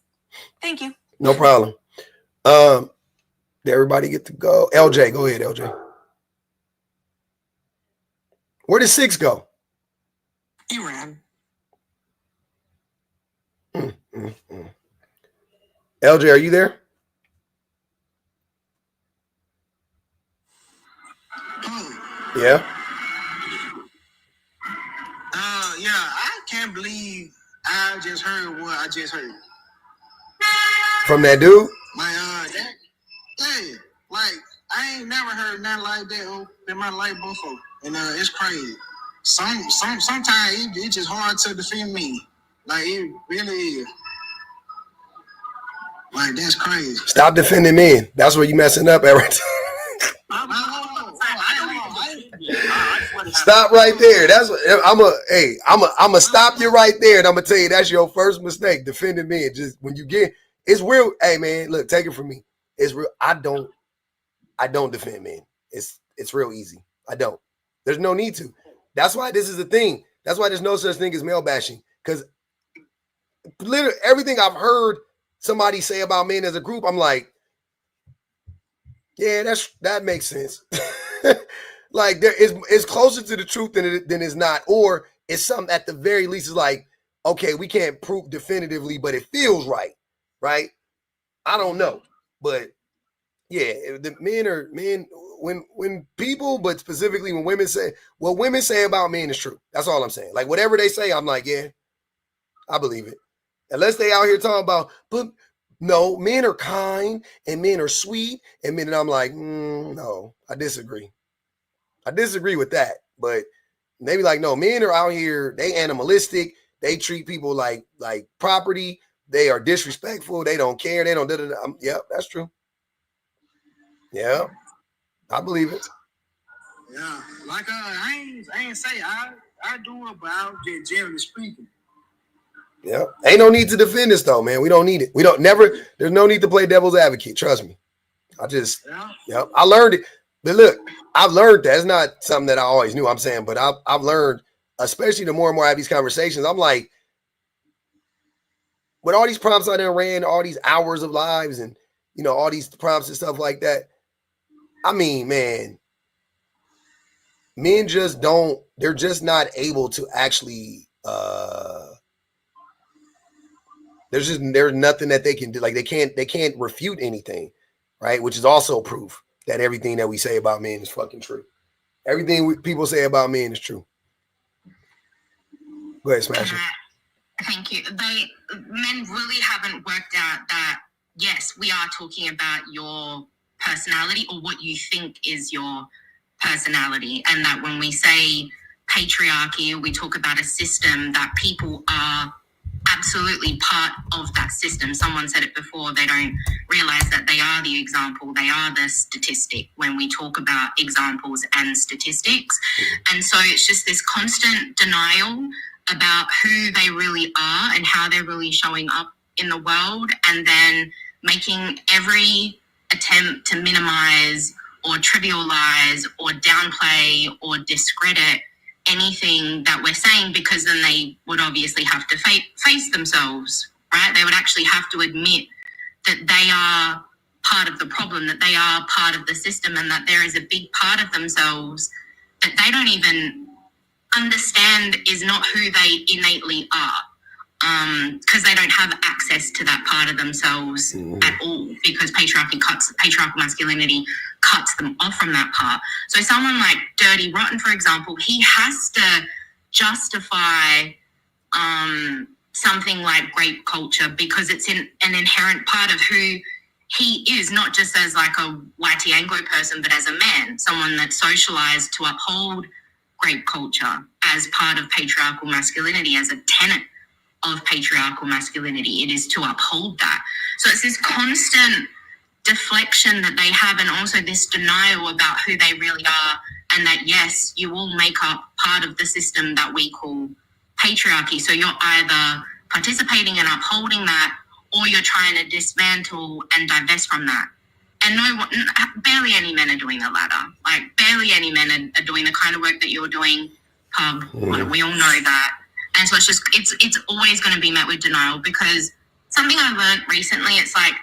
Thank you. No problem. Did everybody get to go? LJ, go ahead, LJ. Where did 6 go? He ran. LJ, are you there? Yeah. Yeah, I can't believe I just heard what I just heard. From that dude? Like I ain't never heard nothing like that in my life before, and it's crazy. Sometimes it's just hard to defend me. Like it really is. Like that's crazy. Stop defending men. That's where you messing up, Eric. Stop right there. That's what I'm a stop you right there, and I'm gonna tell you that's your first mistake. Defending men. Just when you get it's real. Hey man, look, take it from me. It's real. I don't defend men. It's real easy. I don't. There's no need to. That's why this is the thing. That's why there's no such thing as male bashing. Because literally everything I've heard somebody say about men as a group, I'm like, yeah, that makes sense. Like it's closer to the truth than it's not, or it's something at the very least is like, okay, we can't prove definitively, but it feels right, right? I don't know, but yeah, the men when people, but specifically when women say what women say about men is true. That's all I'm saying. Like whatever they say, I'm like, yeah, I believe it. Unless they out here talking about, but no, men are kind and men are sweet, and I'm like, no, I disagree. I disagree with that, but maybe like, no, men are out here, they animalistic, they treat people like property, they are disrespectful, they don't care, they don't yep, that's true. Yeah, I believe it. Yeah, like I ain't say I do it, but I was just generally speaking. Yeah, ain't no need to defend this though, man. We don't need it. There's no need to play devil's advocate. Trust me. I learned it. But look, I've learned that. It's not something that I always knew, I'm saying, but I've learned, especially the more and more I have these conversations, I'm like, with all these prompts I done ran, all these hours of lives and, all these prompts and stuff like that, I mean, man, men just they're just not able to actually, there's nothing that they can do. Like they can't refute anything, right? Which is also proof that everything that we say about men is fucking true. Everything people say about men is true. Go ahead, Smash it. Thank you. Men really haven't worked out that, yes, we are talking about your personality or what you think is your personality. And that when we say patriarchy, we talk about a system that people are absolutely part of that system. Someone said it before, they don't realize that they are the example, they are the statistic when we talk about examples and statistics. And so it's just this constant denial about who they really are and how they're really showing up in the world. And then making every attempt to minimize or trivialize or downplay or discredit anything that we're saying, because then they would obviously have to face themselves, right? They would actually have to admit that they are part of the problem, that they are part of the system, and that there is a big part of themselves that they don't even understand is not who they innately are, because they don't have access to that part of themselves at all, because patriarchal masculinity cuts them off from that part. So someone like Dirty Rotten, for example, he has to justify something like grape culture because it's an inherent part of who he is, not just as like a whitey Anglo person, but as a man, someone that's socialized to uphold grape culture as part of patriarchal masculinity, as a tenet of patriarchal masculinity. It is to uphold that. So it's this constant deflection that they have, and also this denial about who they really are, and that yes, you all make up part of the system that we call patriarchy. So you're either participating and upholding that, or you're trying to dismantle and divest from that. And barely any men are doing the latter. Like barely any men are doing the kind of work that you're doing. We all know that. And so it's always going to be met with denial, because something I learned recently, it's like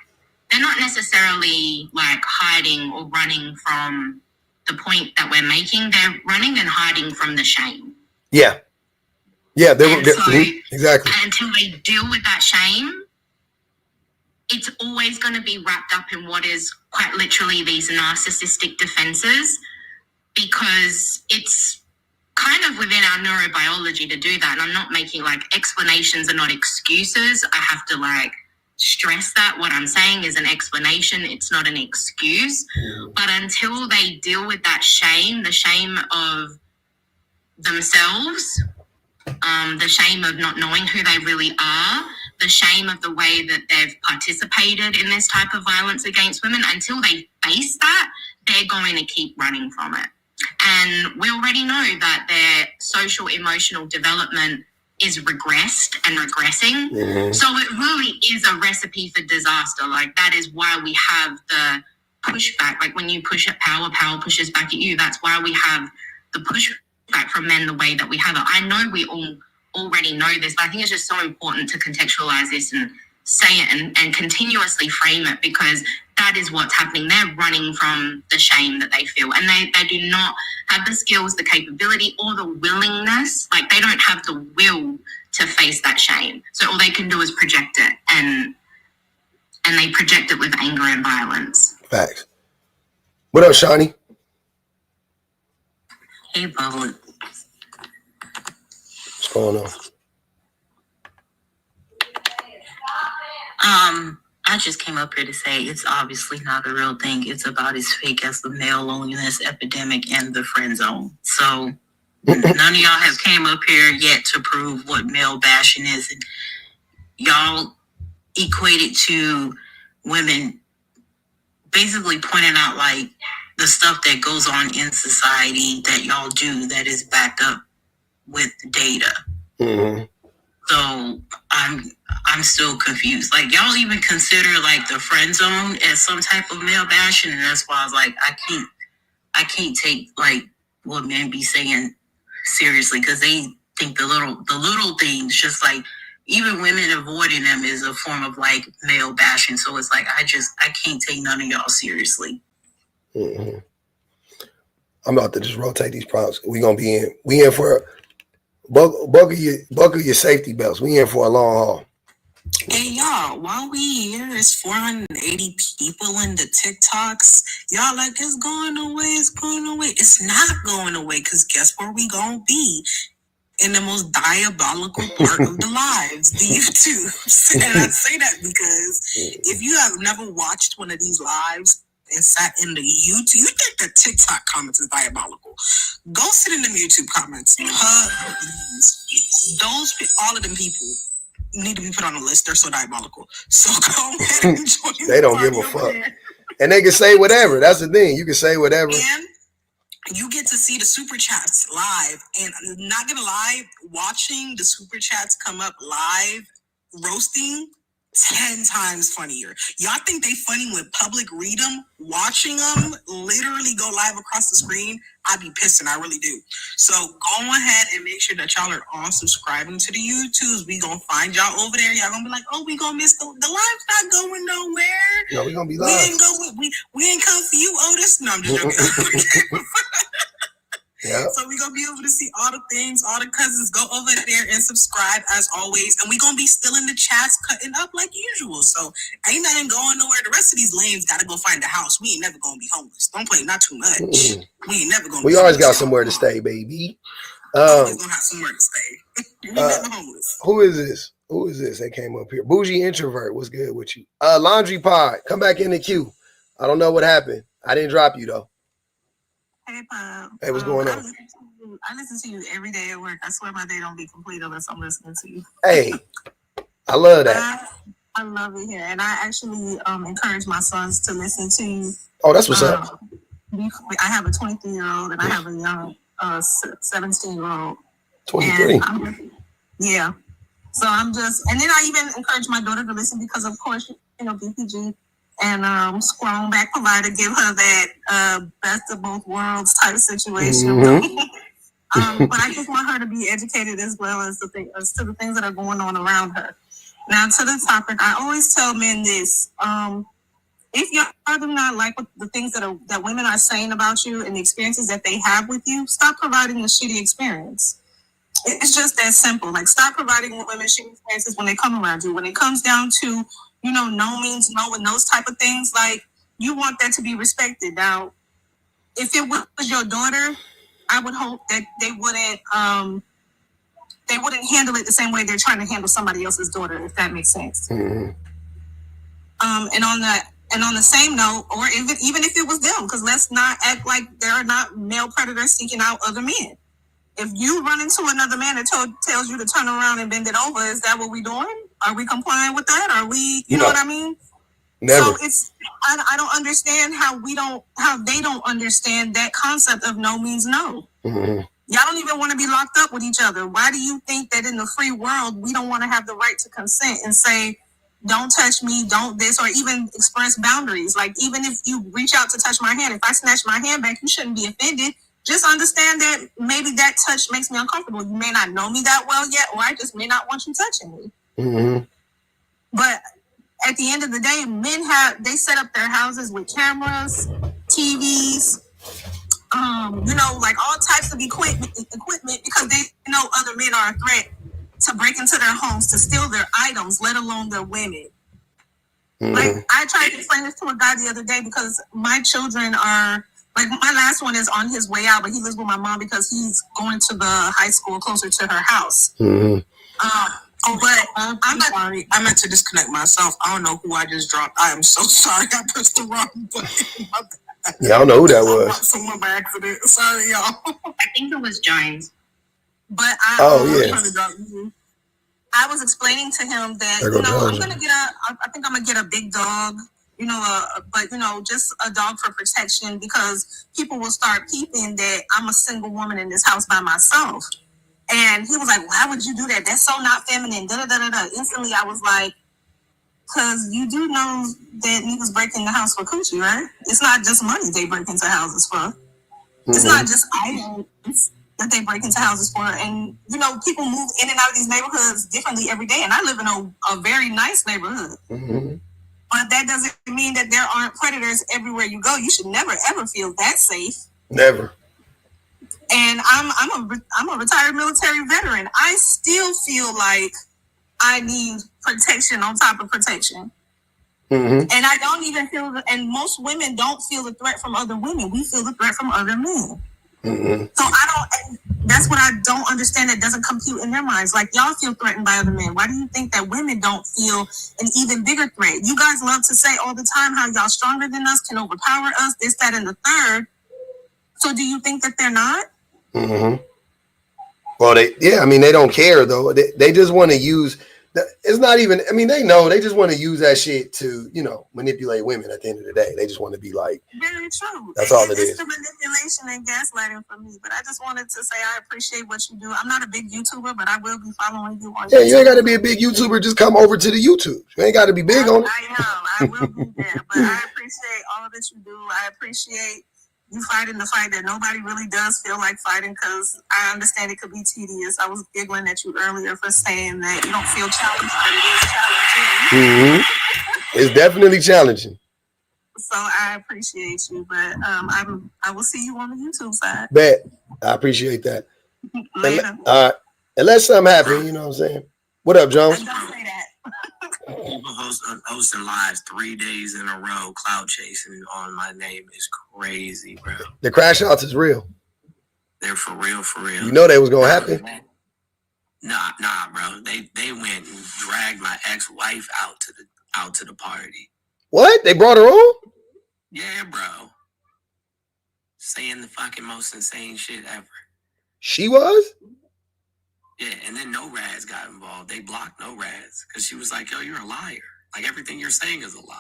they're not necessarily like hiding or running from the point that we're making. They're running and hiding from the shame. Yeah. Yeah, exactly. Until they deal with that shame, it's always going to be wrapped up in what is quite literally these narcissistic defenses, because it's kind of within our neurobiology to do that. And I'm not making like explanations are not excuses. I have to like stress that what I'm saying is an explanation. It's not an excuse. But until they deal with that shame, the shame of themselves, the shame of not knowing who they really are, the shame of the way that they've participated in this type of violence against women, until they face that, they're going to keep running from it. And we already know that their social emotional development is regressed and regressing. So it really is a recipe for disaster. Like that is why we have the pushback. Like when you push at power pushes back at you. That's why we have the pushback from men the way that we have it. I know we all already know this, but I think it's just so important to contextualize this and say it and continuously frame it, because that is what's happening. They're running from the shame that they feel, and they do not have the skills, the capability, or the willingness. Like they don't have the will to face that shame. So all they can do is project it, and they project it with anger and violence. Facts. What up, Shawnee? Hey, Public. What's going on? I just came up here to say it's obviously not a real thing. It's about as fake as the male loneliness epidemic and the friend zone. So none of y'all have came up here yet to prove what male bashing is. And y'all equate it to women basically pointing out like the stuff that goes on in society that y'all do that is backed up with data. So I'm still confused. Like y'all even consider like the friend zone as some type of male bashing, and that's why I was like, I can't take like what men be saying seriously, because they think the little things, just like even women avoiding them is a form of like male bashing. So it's like I can't take none of y'all seriously. I'm about to just rotate these prompts. We in for buckle your safety belts. We in for a long haul. Hey y'all, while we here, it's 480 people in the TikToks. Y'all like it's going away. It's not going away, because guess where we gonna be? In the most diabolical part of the lives, the YouTubes. And I say that because if you have never watched one of these lives and sat in the YouTube, you think the TikTok comments is diabolical. Go sit in the YouTube comments. All of them people need to be put on a list. They're so diabolical. So go ahead and join. They don't give a fuck. And they can say whatever. That's the thing. You can say whatever. And you get to see the super chats live. And I'm not gonna lie, watching the super chats come up live, roasting 10 times funnier. Y'all think they funny when public read them? Watching them literally go live across the screen, I'd be pissed, and I really do. So go ahead and make sure that y'all are all subscribing to the YouTubes. We gonna find y'all over there. Y'all gonna be like, oh, we gonna miss the live's not going nowhere. No, we gonna be live. We ain't come for you, Otis. No, I'm just joking. Yeah. So we're going to be able to see all the things, all the cousins. Go over there and subscribe as always. And we're going to be still in the chats cutting up like usual. So ain't nothing going nowhere. The rest of these lames got to go find a house. We ain't never going to be homeless. Don't play not too much. We ain't never going to be We always got homeless. somewhere to stay, baby. Always going to have somewhere to stay. We never homeless. Who is this? Who is this that came up here? Bougie Introvert. What's good with you? Laundry Pod. Come back in the queue. I don't know what happened. I didn't drop you, though. Hey, Pop. Hey, what's going on? I listen to you every day at work. I swear my day don't be complete unless I'm listening to you. Hey, I love that. I love it here. And I actually encourage my sons to listen to you. Oh, that's what's up. I have a 23-year-old and I have a young 17-year-old. 23. Yeah. So I'm just, and then I even encourage my daughter to listen because, of course, you know, BPG and Strong Back Provider give her that best of both worlds type situation. Mm-hmm. But I just want her to be educated as well as to the things that are going on around her. Now, to the topic, I always tell men this: if y'all do not like what the things that women are saying about you and the experiences that they have with you, stop providing a shitty experience. It's just that simple. Like, stop providing women shitty experiences when they come around you. When it comes down to, you know, no means no and those type of things, like, you want that to be respected. Now, if it was your daughter, I would hope that they wouldn't handle it the same way they're trying to handle somebody else's daughter, if that makes sense. Mm-hmm. And on the same note, or even if it was them, because let's not act like there are not male predators seeking out other men. If you run into another man that tells you to turn around and bend it over, is that what we doing? Are we complying with that? Are we, you know what I mean? Never. So I don't understand how they don't understand that concept of no means no. Mm-hmm. Y'all don't even want to be locked up with each other. Why do you think that in the free world, we don't want to have the right to consent and say, don't touch me, don't this, or even express boundaries? Like, even if you reach out to touch my hand, if I snatch my hand back, you shouldn't be offended. Just understand that maybe that touch makes me uncomfortable. You may not know me that well yet, or I just may not want you touching me. Mm-hmm. But at the end of the day, men they set up their houses with cameras, TVs, you know, like all types of equipment because they know other men are a threat to break into their homes, to steal their items, let alone their women. Mm-hmm. Like, I tried to explain this to a guy the other day because my children are, like, my last one is on his way out, but he lives with my mom because he's going to the high school closer to her house. Mm-hmm. But I'm sorry. I meant to disconnect myself. I don't know who I just dropped. I am so sorry. I pressed the wrong button. Yeah, I don't know who that was. Someone by accident. Sorry, y'all. I think it was Jones. But I was explaining to him that, you know, I think I'm gonna get a big dog, you know, but, you know, just a dog for protection, because people will start peeping that I'm a single woman in this house by myself. And he was like, why would you do that? That's so not feminine. Instantly, I was like, because you do know that niggas break in the house for coochie, right? It's not just money they break into houses for. Mm-hmm. It's not just items that they break into houses for. And, you know, people move in and out of these neighborhoods differently every day. And I live in a very nice neighborhood. Mm-hmm. But that doesn't mean that there aren't predators everywhere you go. You should never, ever feel that safe. Never. And I'm a retired military veteran. I still feel like I need protection on top of protection. Mm-hmm. And I don't even feel, and most women don't feel the threat from other women. We feel the threat from other men. Mm-hmm. So that's what I don't understand. That doesn't compute in their minds. Like, y'all feel threatened by other men. Why do you think that women don't feel an even bigger threat? You guys love to say all the time how y'all stronger than us, can overpower us, this, that, and the third. So do you think that they're not? Mm-hmm. Well, they don't care though. They just want to use It's not even, I mean, they know, they just want to use that shit to, you know, manipulate women at the end of the day. They just want to be like, very true. That's all it it's is. the manipulation and gaslighting for me. But I just wanted to say I appreciate what you do. I'm not a big YouTuber, but I will be following you on yeah, YouTube. you ain't got to be a big YouTuber. Just come over to the YouTube. You ain't got to be big on it. I will be there. But I appreciate all that you do. I appreciate you fighting the fight that nobody really does feel like fighting, because I understand it could be tedious. I was giggling at you earlier for saying that you don't feel challenged, but it is challenging. Mm-hmm. It's definitely challenging. So I appreciate you, but I will see you on the YouTube side. Bet. I appreciate that. Later. Unless something happens, you know what I'm saying? What up, Jones? Don't say that. People hosting lives 3 days in a row, cloud chasing on my name is crazy, bro. The crash outs is real. They're for real, for real. You know they was gonna happen. Nah, bro. They went and dragged my ex-wife out to the party. What? They brought her on? Yeah, bro. Saying the fucking most insane shit ever. She was? Yeah, and then No Rads got involved. They blocked No Rads because she was like, yo, you're a liar. Like, everything you're saying is a lie.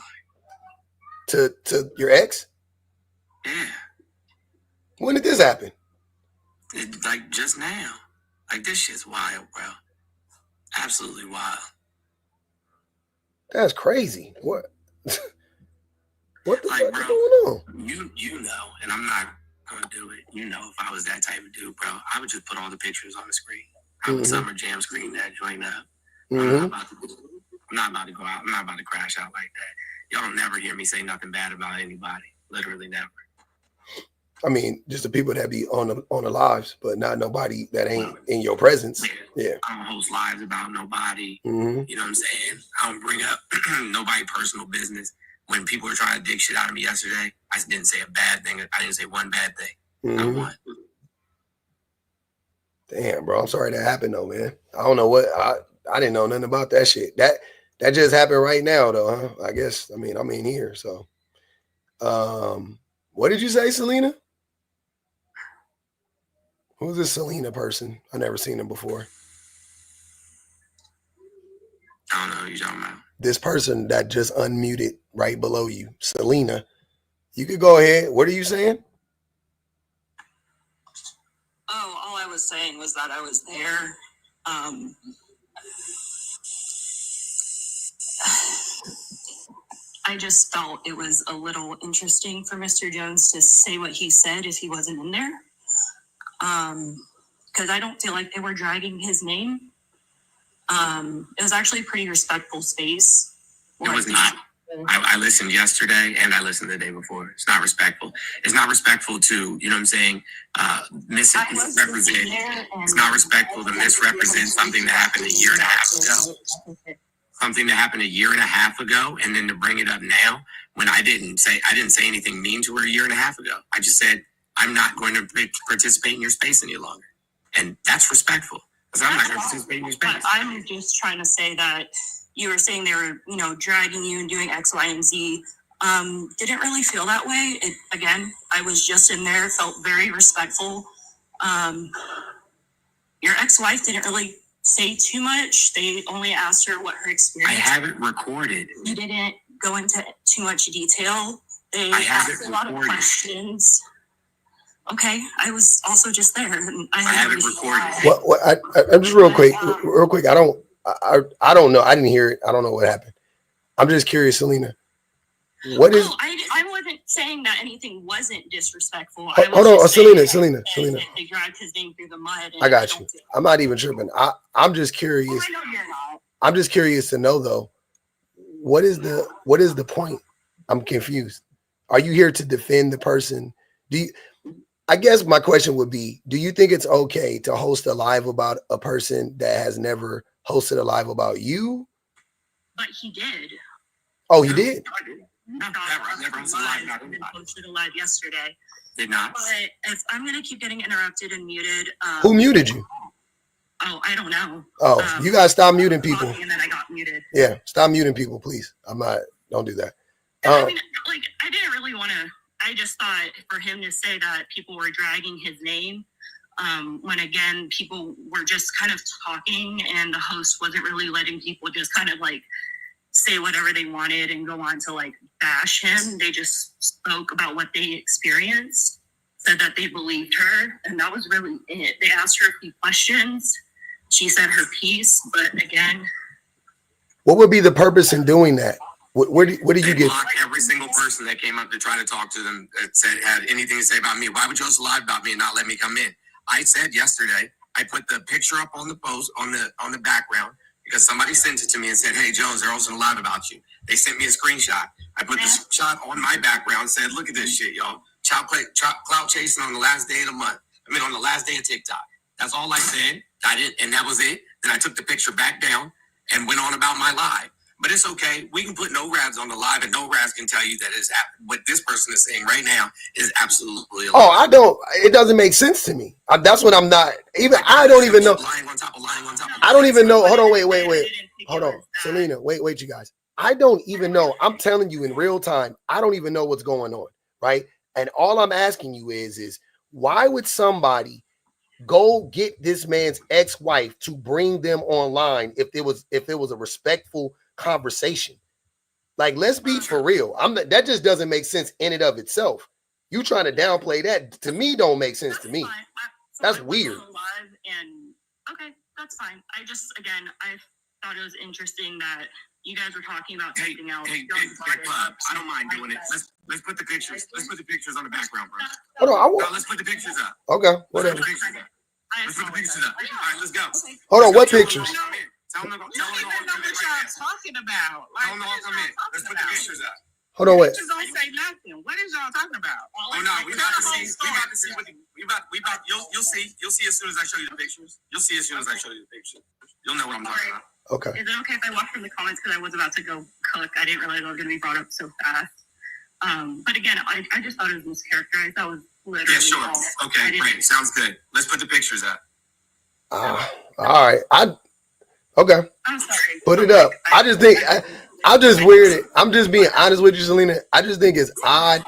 To your ex? Yeah. When did this happen? Like, just now. Like, this shit's wild, bro. Absolutely wild. That's crazy. What? What the Like, fuck bro, is going on? You know, and I'm not gonna do it. You know, if I was that type of dude, bro, I would just put all the pictures on the screen. I would Summer Jam screen that joint up. I'm not about to go out. I'm not about to crash out like that. Y'all don't never hear me say nothing bad about anybody. Literally never. I mean, just the people that be on the lives, but not nobody that ain't in your presence. Yeah. I don't host lives about nobody. Mm-hmm. You know what I'm saying? I don't bring up nobody personal business. When people were trying to dig shit out of me yesterday, I didn't say a bad thing. I didn't say one bad thing. Not one. Damn, bro. I'm sorry that happened though, man. I don't know what I didn't know nothing about that shit. That just happened right now though, huh? I guess. I mean, I'm in here, so what did you say, Selena? Who's this Selena person? I never seen him before. I don't know who you're talking about. This person that just unmuted right below you, Selena. You could go ahead. What are you saying? Oh, all I was saying was that I was there. I just felt it was a little interesting for Mr. Jones to say what he said if he wasn't in there. Because I don't feel like they were dragging his name. It was actually a pretty respectful space. It was not. I listened yesterday and I listened the day before. It's not respectful. It's not respectful to, you know what I'm saying, misrepresent. It's not respectful to misrepresent something that happened a year and a half ago. Something that happened a year and a half ago, and then to bring it up now when I didn't say anything mean to her a year and a half ago. I just said, I'm not going to participate in your space any longer. And that's respectful. Because I'm not going to participate in your space. But I'm just trying to say that you were saying they were, dragging you and doing X, Y, and Z. Didn't really feel that way. Again, I was just in there, felt very respectful. Your ex-wife didn't really say too much. They only asked her what her experience. I have it recorded. You didn't go into too much detail. They I have asked it a lot of recorded. Questions. Okay, I was also just there. And I have it recorded. I'm just real quick. I don't know. I didn't hear it. I don't know what happened. I'm just curious, Selena. What is? I wasn't saying that anything wasn't disrespectful. Hold on, Selena. They dragged his name through the mud. I got you. I'm not even tripping. I'm just curious. I know you're not. I'm just curious to know though. What is the point? I'm confused. Are you here to defend the person? I guess my question would be, do you think it's okay to host a live about a person that has never hosted a live about you? But he did. Oh, he did? No, never hosted a live. Not posted a live yesterday. Did not. But if I'm going to keep getting interrupted and muted. Who muted you? Oh, I don't know. Oh, you guys stop muting people. And then I got muted. Yeah, stop muting people, please. Don't do that. I mean, I didn't really want to. I just thought for him to say that people were dragging his name, when again, people were just kind of talking and the host wasn't really letting people just kind of like say whatever they wanted and go on to like bash him. They just spoke about what they experienced, said that they believed her, and that was really it. They asked her a few questions. She said her piece, but again, what would be the purpose in doing that? What did you get? Blocked every single person that came up to try to talk to them that said had anything to say about me. Why would you host a live about me and not let me come in? I said yesterday, I put the picture up on the post on the background because somebody sent it to me and said, "Hey Jones, they're hosting a live about you." They sent me a screenshot. I put the shot on my background and said, "Look at this shit, y'all. Clout chasing on the last day of the month. On the last day of TikTok." That's all I said. I did, and that was it. Then I took the picture back down and went on about my live. But it's okay. We can put no rads on the live, and no rads can tell you that is what this person is saying right now is absolutely. Oh, I don't. It doesn't make sense to me. That's what I'm not. Even I don't even know. Lying on top of lying on top of. I don't even know. Hold on. Wait. Hold on, Selena. Wait, you guys. I don't even know. I'm telling you in real time. I don't even know what's going on, right? And all I'm asking you is why would somebody go get this man's ex-wife to bring them online if it was a respectful conversation? Like, let's be for real. That just doesn't make sense in and of itself. You trying to downplay that to me don't make sense to me. That's weird. And okay, that's fine. I thought it was interesting that you guys were talking about something else. Hey, I don't mind doing it. Let's put the pictures. Let's put the pictures on the background, bro. Hold on. Let's put the pictures up. Okay, whatever. Let's put the pictures up. All right, let's go. Hold on, what pictures? Tell them to go. You don't even know what y'all talking about. Like, Tell them to all come in. Let's put the pictures up. Hold on, wait. Pictures don't say nothing. What is y'all talking about? Oh no, we about to see. You'll see as soon as I show you the pictures. You'll see as soon as I show you the pictures. You'll know what I'm talking about. Okay. Is it okay if I walk from the comments because I was about to go cook? I didn't realize I was going to be brought up so fast. But again, I just thought it was mischaracterized. That was literally. Yeah, sure. Okay, great. Sounds good. Let's put the pictures up. All right. Okay. I'm sorry. Put it up. I just think I'm just weirded. I'm just being honest with you, Selena. I just think it's odd.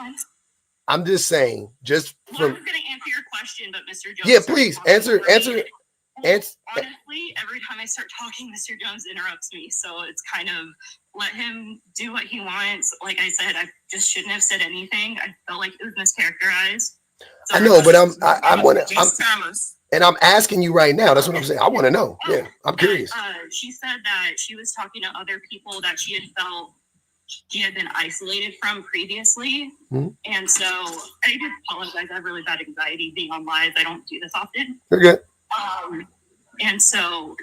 I'm just saying, just Well, from. I was going to answer your question, but Mr. Jones. Yeah, please answer. Honestly, every time I start talking, Mr. Jones interrupts me. So it's kind of let him do what he wants. Like I said, I just shouldn't have said anything. I felt like it was mischaracterized. So I know, but I'm And I'm asking you right now. That's what I'm saying. I want to know. Yeah, I'm curious. She said that she was talking to other people that she had felt she had been isolated from previously. Mm-hmm. And so I just apologize. I have really bad anxiety being on live. I don't do this often. You're good. And so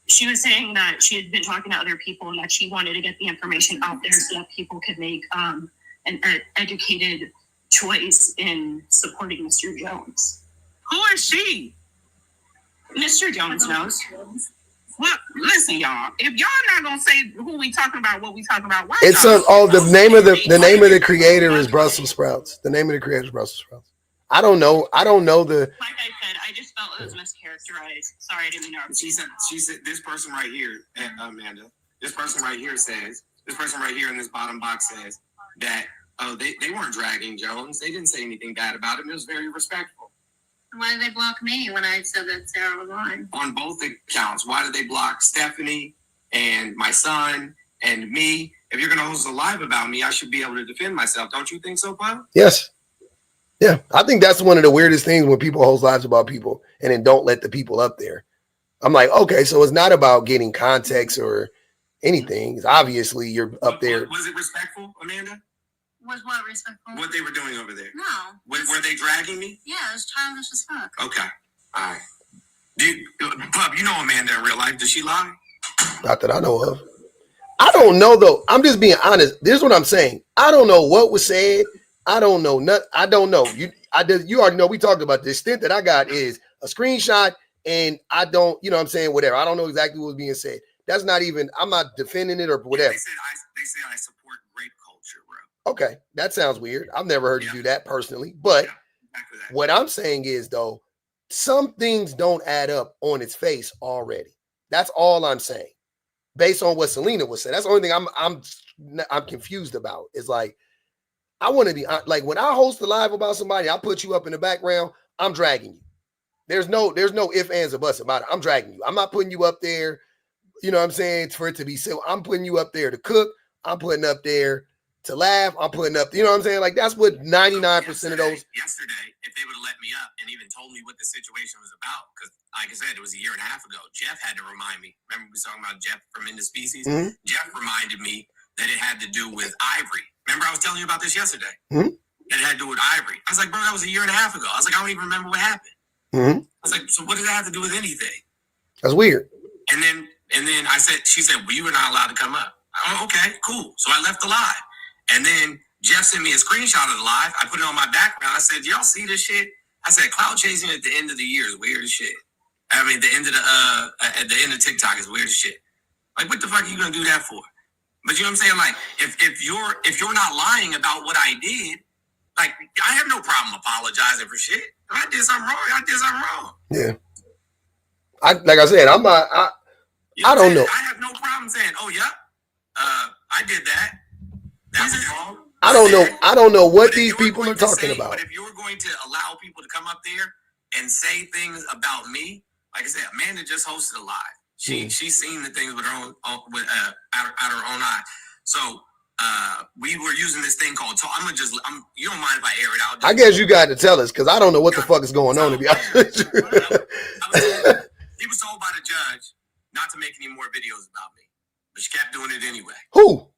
she was saying that she had been talking to other people and that she wanted to get the information out there so that people could make an educated choice in supporting Mr. Jones. who is she? Mr. Jones knows. Well, listen, y'all. If y'all not gonna say who we talking about, what we talking about, why? It's the name of the creator is Brussels sprouts. The name of the creator is Brussels sprouts. I don't know the. Like I said, I just felt it was mischaracterized. Sorry, I didn't mean to. She said this person right here, Amanda. This person right here says. This person right here in this bottom box says that they weren't dragging Jones. They didn't say anything bad about him. It was very respectful. Why did they block me when I said that Sarah was lying? On both accounts. Why did they block Stephanie and my son and me? If you're gonna host a live about me, I should be able to defend myself. Don't you think so, Paul? Yes. Yeah, I think that's one of the weirdest things when people host lives about people and then don't let the people up there. I'm like, okay, so it's not about getting context or anything. It's obviously you're up there. Was it respectful, Amanda? Was what respectful? What they were doing over there? No. Were they dragging me? Yeah, it was childish as fuck. Okay. All right. Pup, you know Amanda in real life. Does she lie? Not that I know of. I don't know though. I'm just being honest. This is what I'm saying. I don't know what was said. I don't know. I don't know. You already know we talked about the extent that I got is a screenshot, and I don't, you know what I'm saying, whatever. I don't know exactly what was being said. That's not even, I'm not defending it or whatever. They say I support grape culture, bro. Okay, that sounds weird. I've never heard you do that personally. But what I'm saying is, though, some things don't add up on its face already. That's all I'm saying. Based on what Selena was saying. That's the only thing I'm confused about. Is like, I want to be like when I host a live about somebody, I put you up in the background, I'm dragging you. There's no ifs, ands, or buts about it. I'm dragging you. I'm not putting you up there, you know what I'm saying, for it to be silly. I'm putting you up there to cook. I'm putting up there to laugh. I'm putting up, you know what I'm saying? Like, that's what 99% of those. Yesterday, if they would have let me up and even told me what the situation was about, because like I said, it was a year and a half ago. Jeff had to remind me. Remember we were talking about Jeff from Into Species? Mm-hmm. Jeff reminded me that it had to do with Ivory. Remember I was telling you about this yesterday? Mm-hmm. That it had to do with Ivory. I was like, bro, that was a year and a half ago. I was like, I don't even remember what happened. Mm-hmm. I was like, so what does that have to do with anything? That's weird. And then I said, she said, well, you were not allowed to come up. Oh, okay, cool. So I left the live. And then Jeff sent me a screenshot of the live. I put it on my background. I said, y'all see this shit? I said, cloud chasing at the end of the year is weird as shit. I mean, at the end of TikTok is weird as shit. Like, what the fuck are you gonna do that for? But you know what I'm saying? Like, if you're not lying about what I did, like, I have no problem apologizing for shit. If I did something wrong, I did something wrong. Yeah. Like I said, I'm not. I don't know. I have no problem saying, oh yeah, I did that. That was wrong. I don't know. I don't know what these people are talking about. But if you're going to allow people to come up there and say things about me, like I said, Amanda just hosted a live. She's seen the things with her own out her own eye. So we were using this thing called talk. You don't mind if I air it out? I guess you got to tell us, because I don't know what the fuck is going on, to be honest with you. He was told by the judge not to make any more videos about me, but she kept doing it anyway. Who?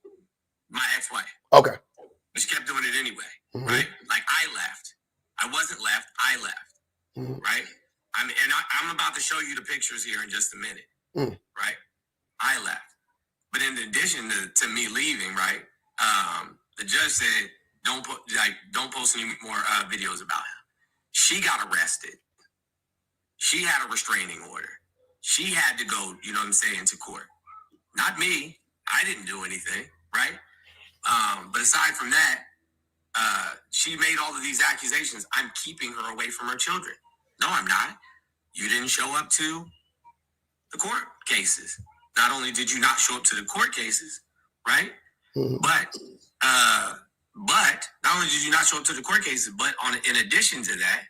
My ex-wife. Okay. But she kept doing it anyway, right? Like, I left. I wasn't left. I left, right? I'm about to show you the pictures here in just a minute, right? I left. But in addition to me leaving, right, the judge said, don't post any more videos about him. She got arrested. She had a restraining order. She had to go, you know what I'm saying, to court. Not me. I didn't do anything, right? But aside from that, she made all of these accusations. I'm keeping her away from her children. No, I'm not. You didn't show up to the court cases. Not only did you not show up to the court cases, right? But not only did you not show up to the court cases, but in addition to that,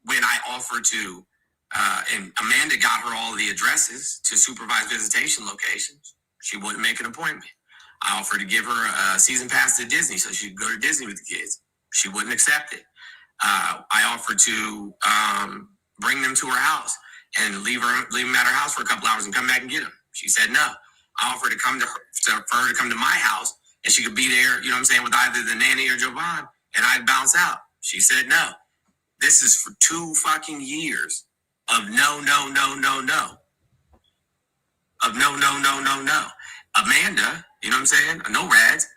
when I offered to, and Amanda got her all the addresses to supervised visitation locations, she wouldn't make an appointment. I offered to give her a season pass to Disney so she could go to Disney with the kids. She wouldn't accept it. I offered to bring them to her house and leave them at her house for a couple hours and come back and get them. She said no. I offered for her to come to my house and she could be there, you know what I'm saying, with either the nanny or Jovan, and I'd bounce out. She said no. This is for 2 fucking years of no. Of no. Amanda, you know what I'm saying? No Rads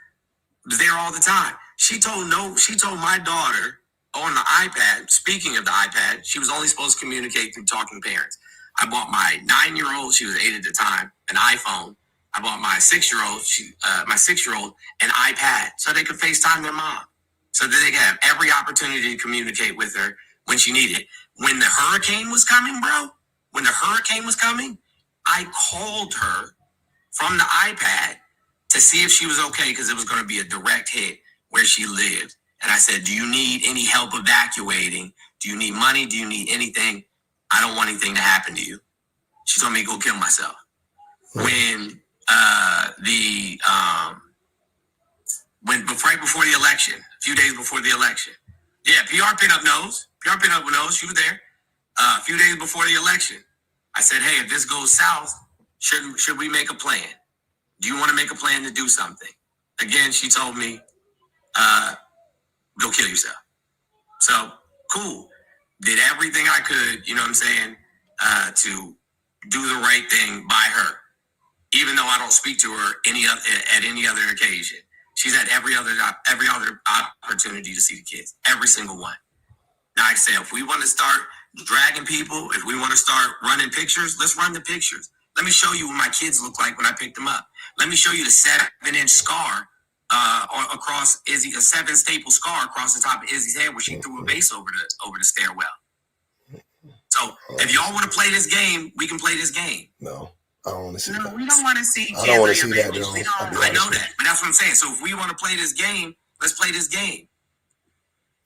was there all the time. She told my daughter on the iPad, speaking of the iPad, she was only supposed to communicate through talking parents. I bought my 9-year-old, she was 8 at the time, an iPhone. I bought my 6-year-old, an iPad so they could FaceTime their mom, so that they could have every opportunity to communicate with her when she needed it. When the hurricane was coming, I called her from the iPad to see if she was okay, because it was going to be a direct hit where she lived. And I said, do you need any help evacuating? Do you need money? Do you need anything? I don't want anything to happen to you. She told me to go kill myself. When right before the election, a few days before the election. Yeah, PR Pinup knows. She was there. A few days before the election, I said, hey, if this goes south, should we make a plan? Do you want to make a plan to do something? Again, she told me, go kill yourself. So, cool. Did everything I could, you know what I'm saying, to do the right thing by her. Even though I don't speak to her at any other occasion. She's had every other opportunity to see the kids. Every single one. Now, I say, if we want to start dragging people, if we want to start running pictures, let's run the pictures. Let me show you what my kids look like when I picked them up. Let me show you the 7-inch scar across Izzy, a 7-staple scar across the top of Izzy's head where she threw a vase over the stairwell. So if y'all want to play this game, we can play this game. No, I don't want to see that. No, we don't want to see. I don't want to see that. I know that, but that's what I'm saying. So if we want to play this game, let's play this game.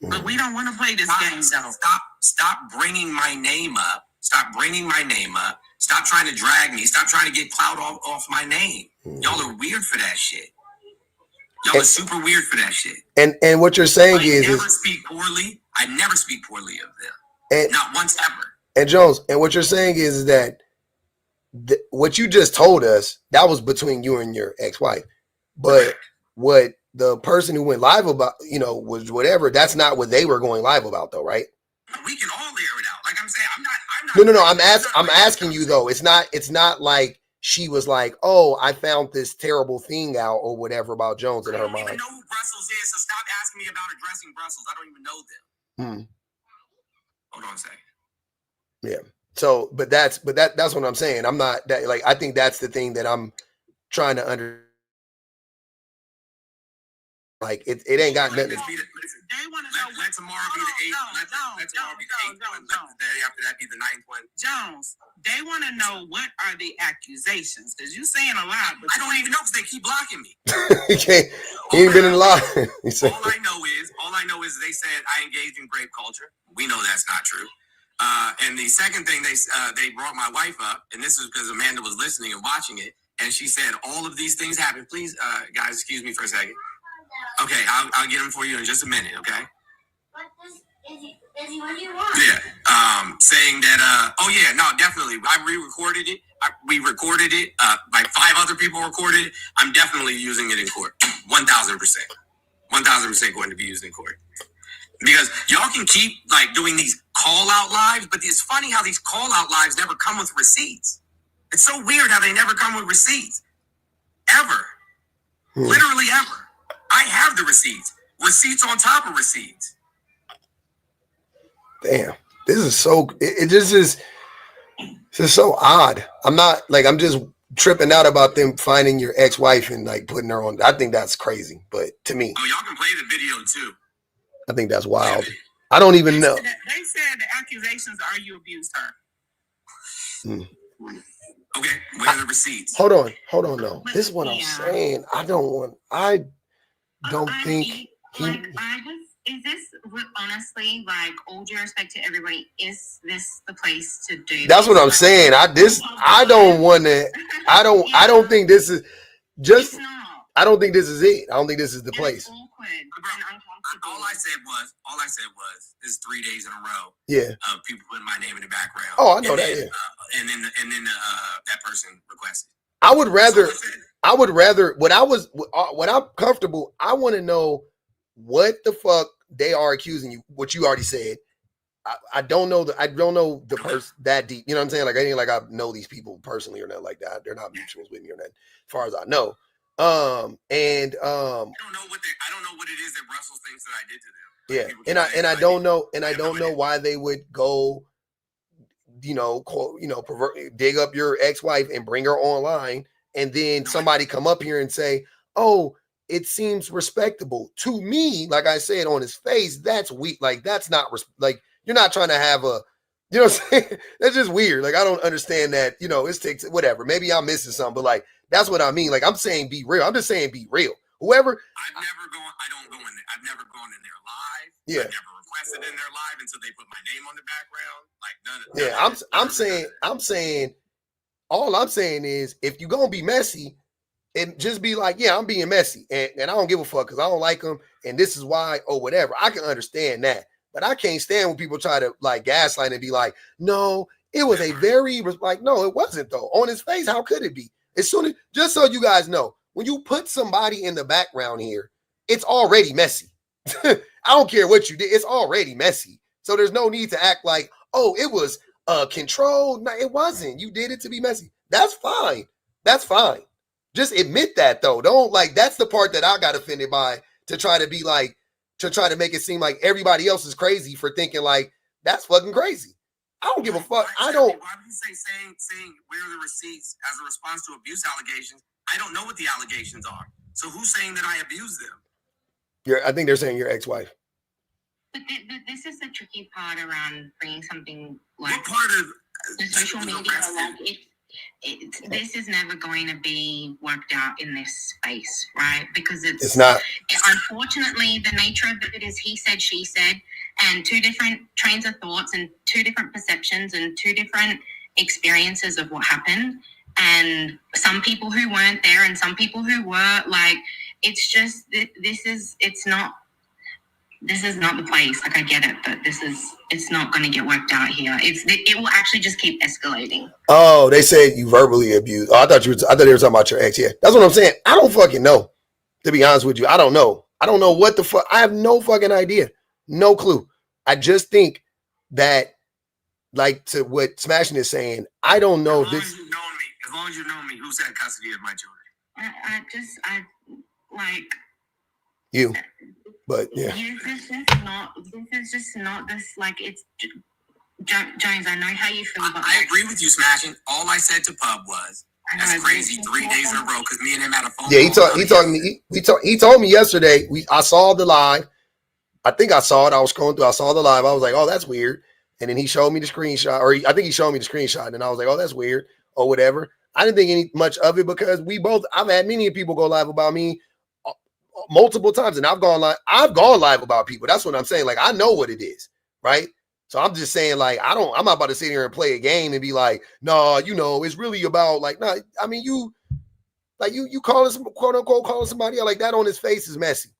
But we don't want to play this game, though. Stop bringing my name up. Stop bringing my name up. Stop trying to drag me. Stop trying to get clout off my name. Y'all are weird for that shit. Y'all are super weird for that shit. And what you're saying I never speak poorly. I never speak poorly of them. Not once ever. And Jones, and what you're saying is that what you just told us, that was between you and your ex-wife. But what the person who went live about, was whatever, that's not what they were going live about though, right? We can all air it out. Like I'm saying, I'm not. No. I'm asking you though. It's not like she was like, oh, I found this terrible thing out or whatever about Jones in her mind. I don't even know who Brussels is, so stop asking me about addressing Brussels. I don't even know them. Hold on a second. Yeah. So, but that's what I'm saying. I'm not that like, I think that's the thing that I'm trying to like, it ain't got nothing. They want to know. Let tomorrow be the 8th. Let tomorrow be the 8th one. Let the day after that be the 9th one. Jones, they want to know what are the accusations? Because you're saying a lot, but I don't even know because they keep blocking me. He ain't been in line. All I know is they said I engaged in grape culture. We know that's not true. And the second thing they brought my wife up, and this is because Amanda was listening and watching it, and she said all of these things happened. Please, guys, excuse me for a second. Okay, I'll get them for you in just a minute. Okay. Is he what you want? Yeah. Saying that. Oh yeah. No, definitely. I re-recorded it. We recorded it. Like 5 other people recorded it. I'm definitely using it in court. 1,000%. 1,000% going to be used in court. Because y'all can keep like doing these call out lives, but it's funny how these call out lives never come with receipts. It's so weird how they never come with receipts. Ever. Literally ever. I have the receipts. Receipts on top of receipts. Damn. This is so it just is so odd. I'm just tripping out about them finding your ex-wife and like putting her on. I think that's crazy. But to me. Oh, y'all can play the video too. I think that's wild. I don't even know. They said the accusations are you abused her. Okay, where are the receipts? Hold on. No, this is what I'm saying. I don't think. Is this honestly, like, all due respect to everybody, is this the place to do? That's what I'm saying. I don't want to. I don't think this is just. I don't think this is it. I don't think this is the place. All I said was this is 3 days in a row. Yeah. Of people putting my name in the background. Oh, I know that. Yeah. And then that person requested. I would rather when I'm comfortable, I want to know what the fuck they are accusing you, what you already said. I don't know the person that deep. You know what I'm saying? Like I ain't like I know these people personally or nothing like that. They're not mutuals with me or nothing, as far as I know. I don't know what it is that Brussels thinks that I did to them. Yeah, and I don't know why they would go, dig up your ex-wife and bring her online, and then somebody come up here and say, "Oh, it seems respectable." To me, like I said, on his face, that's weak. Like that's not like you're not trying to have a, you know what I'm saying? That's just weird. Like I don't understand that. It's takes whatever. Maybe I'm missing something, but like that's what I mean. Like I'm saying, be real. I'm just saying, be real. Whoever. I don't go in there. I've never gone in their live. Yeah. I've never requested in their live until they put my name on the background. Like none of. Yeah, I'm saying. All I'm saying is, if you're gonna be messy, and just be like, yeah, I'm being messy, and I don't give a fuck because I don't like them, and this is why, or whatever. I can understand that, but I can't stand when people try to like gaslight and be like, no, it was a very like, no, it wasn't though. On his face, how could it be? As soon as, just so you guys know, when you put somebody in the background here, it's already messy. I don't care what you did, it's already messy. So there's no need to act like, oh, it was controlled. No, it wasn't. You did it to be messy. That's fine. That's fine. Just admit that though. Don't like, that's the part that I got offended by, to try to be like, to try to make it seem like everybody else is crazy for thinking like that's fucking crazy. I don't give a fuck. I don't. Why would you say saying where are the receipts as a response to abuse allegations? I don't know what the allegations are. So who's saying that I abused them? I think they're saying your ex-wife. But this is the tricky part around bringing something like. What part of the social media? Like this is never going to be worked out in this space, right? Because it's not. Unfortunately, the nature of it is he said, she said, and two different trains of thoughts and two different perceptions and two different experiences of what happened. And some people who weren't there and some people who were, like, it's just, this is not the place. Like, I get it, but it's not going to get worked out here. It will actually just keep escalating. Oh, they said you verbally abused. Oh, I thought they were talking about your ex. Yeah, that's what I'm saying. I don't fucking know. To be honest with you, I don't know. I don't know what the fuck. I have no fucking idea. No clue. I just think that, like, to what Smashing is saying, I don't know as long as you know me, who's had custody of my children? I like you. But yeah, this is just not this, like, it's Jones. I know how you feel. But I agree with you, Smashing. All I said to Pub was, that's crazy. 3 days in a row, because me and him had a phone. Yeah, he told me yesterday. I saw the live. I think I saw it. I was scrolling through. I saw the live. I was like, oh, that's weird. And then he showed me the screenshot, or I think he showed me the screenshot, and I was like, oh, that's weird, or whatever. I didn't think much of it because I've had many people go live about me multiple times, and I've gone live about people. That's what I'm saying. Like, I know what it is, right? So I'm just saying, like, I'm not about to sit here and play a game and be like, no, it's really about, like, no, I mean, you calling some, quote unquote, calling somebody out like that on his face is messy.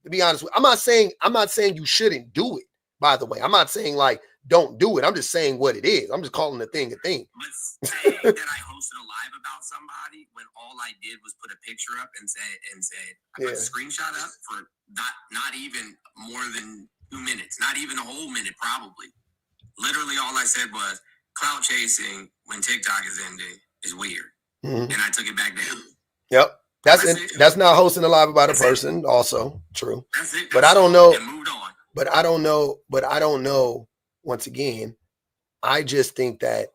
To be honest with you, I'm not saying you shouldn't do it, by the way. I'm not saying, like, don't do it. I'm just saying what it is. I'm just calling the thing a thing. But saying that I hosted a live about somebody when all I did was put a picture up and said I put a screenshot up for not even more than 2 minutes, not even a whole minute, probably. Literally all I said was, clout chasing when TikTok is ending is weird. Mm-hmm. And I took it back down. Yep. That's not hosting a live about a person. Also true. That's it. But I don't know. Moved on. But I don't know. Once again, I just think that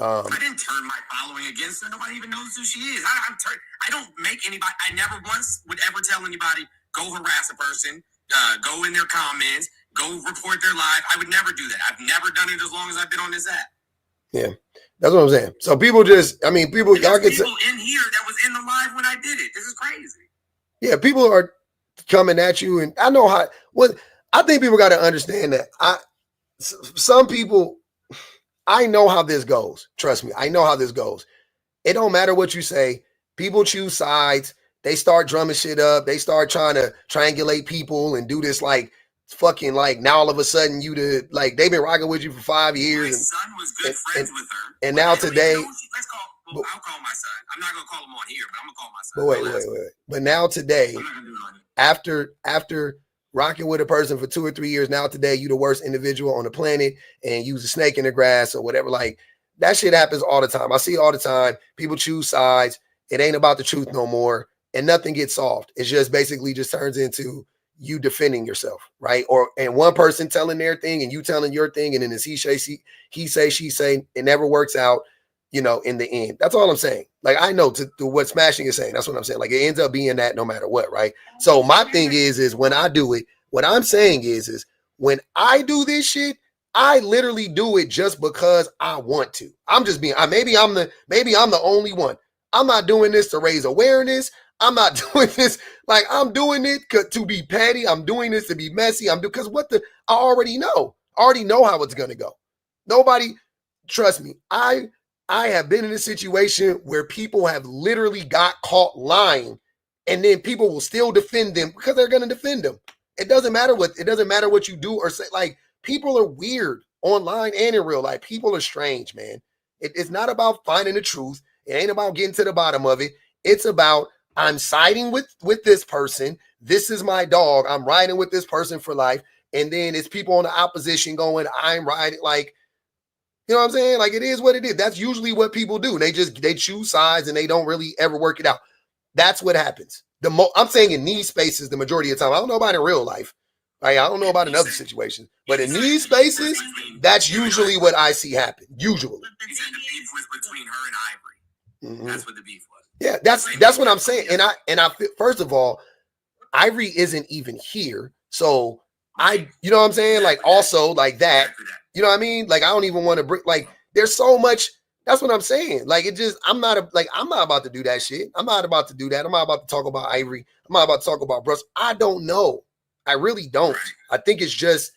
I didn't turn my following against her. Nobody even knows who she is. I don't make anybody. I never once would ever tell anybody go harass a person, go in their comments, go report their live. I would never do that. I've never done it as long as I've been on this app. Yeah, that's what I'm saying. So people y'all get people in here that was in the live when I did it. This is crazy. Yeah, people are coming at you, and I know how. I think people got to understand that. Some people, I know how this goes. Trust me, I know how this goes. It don't matter what you say. People choose sides. They start drumming shit up. They start trying to triangulate people and do this, like, fucking, like, now all of a sudden they've been rocking with you for 5 years. My son was good friends with her. And now today, I'll call my son. I'm not gonna call him on here, but I'm gonna call my son. But wait. But now today, after rocking with a person for 2 or 3 years, now today you the worst individual on the planet and use a snake in the grass or whatever. Like, that shit happens all the time. I see it all the time. People choose sides. It ain't about the truth no more, and nothing gets solved. It just basically just turns into you defending yourself, right? And one person telling their thing and you telling your thing, and then it's he say, she say. It never works out, in the end. That's all I'm saying. Like, I know to what Smashing is saying. That's what I'm saying. Like, it ends up being that no matter what, right? So my thing is when I do it, what I'm saying is when I do this shit, I literally do it just because I want to. I'm just being, maybe I'm the only one. I'm not doing this to raise awareness. I'm not doing this, like, I'm doing it to be petty. I'm doing this to be messy. Because I already know. I already know how it's gonna go. Nobody, trust me, I have been in a situation where people have literally got caught lying, and then people will still defend them because they're gonna defend them. It doesn't matter what you do or say. Like, people are weird online and in real life. People are strange, man. It's not about finding the truth. It ain't about getting to the bottom of it. It's about, I'm siding with this person. This is my dog. I'm riding with this person for life. And then it's people on the opposition going, I'm riding, like, you know what I'm saying? Like, it is what it is. That's usually what people do. They choose sides and they don't really ever work it out. That's what happens. I'm saying in these spaces, the majority of the time. I don't know about in real life. Right? I don't know about in other situations. But in these spaces, that's usually what I see happen. Usually. He said the beef was between her and Ivory. Mm-hmm. That's what the beef was. Yeah, that's what I'm saying. And I first of all, Ivory isn't even here. So you know what I'm saying? Like, also like that, you know what I mean? Like, I don't even want to bring, like, there's so much That's what I'm saying. Like, it just, I'm not about to do that shit. I'm not about to do that. I'm not about to talk about Ivory. I'm not about to talk about Bruce. I don't know. I really don't. I think it's just,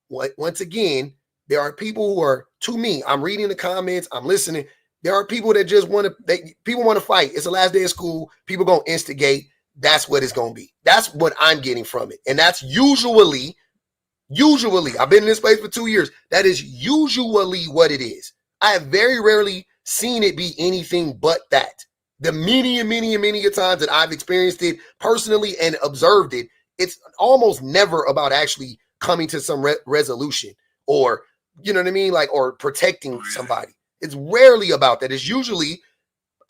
once again, there are people who are, to me, I'm reading the comments, I'm listening. There are people that just want to, people want to fight. It's the last day of school. People going to instigate. That's what it's going to be. That's what I'm getting from it. And that's usually, I've been in this place for 2 years. That is usually what it is. I have very rarely seen it be anything but that. The many times that I've experienced it personally and observed it, it's almost never about actually coming to some resolution or, you know what I mean? Like, or protecting somebody. It's rarely about that. It's usually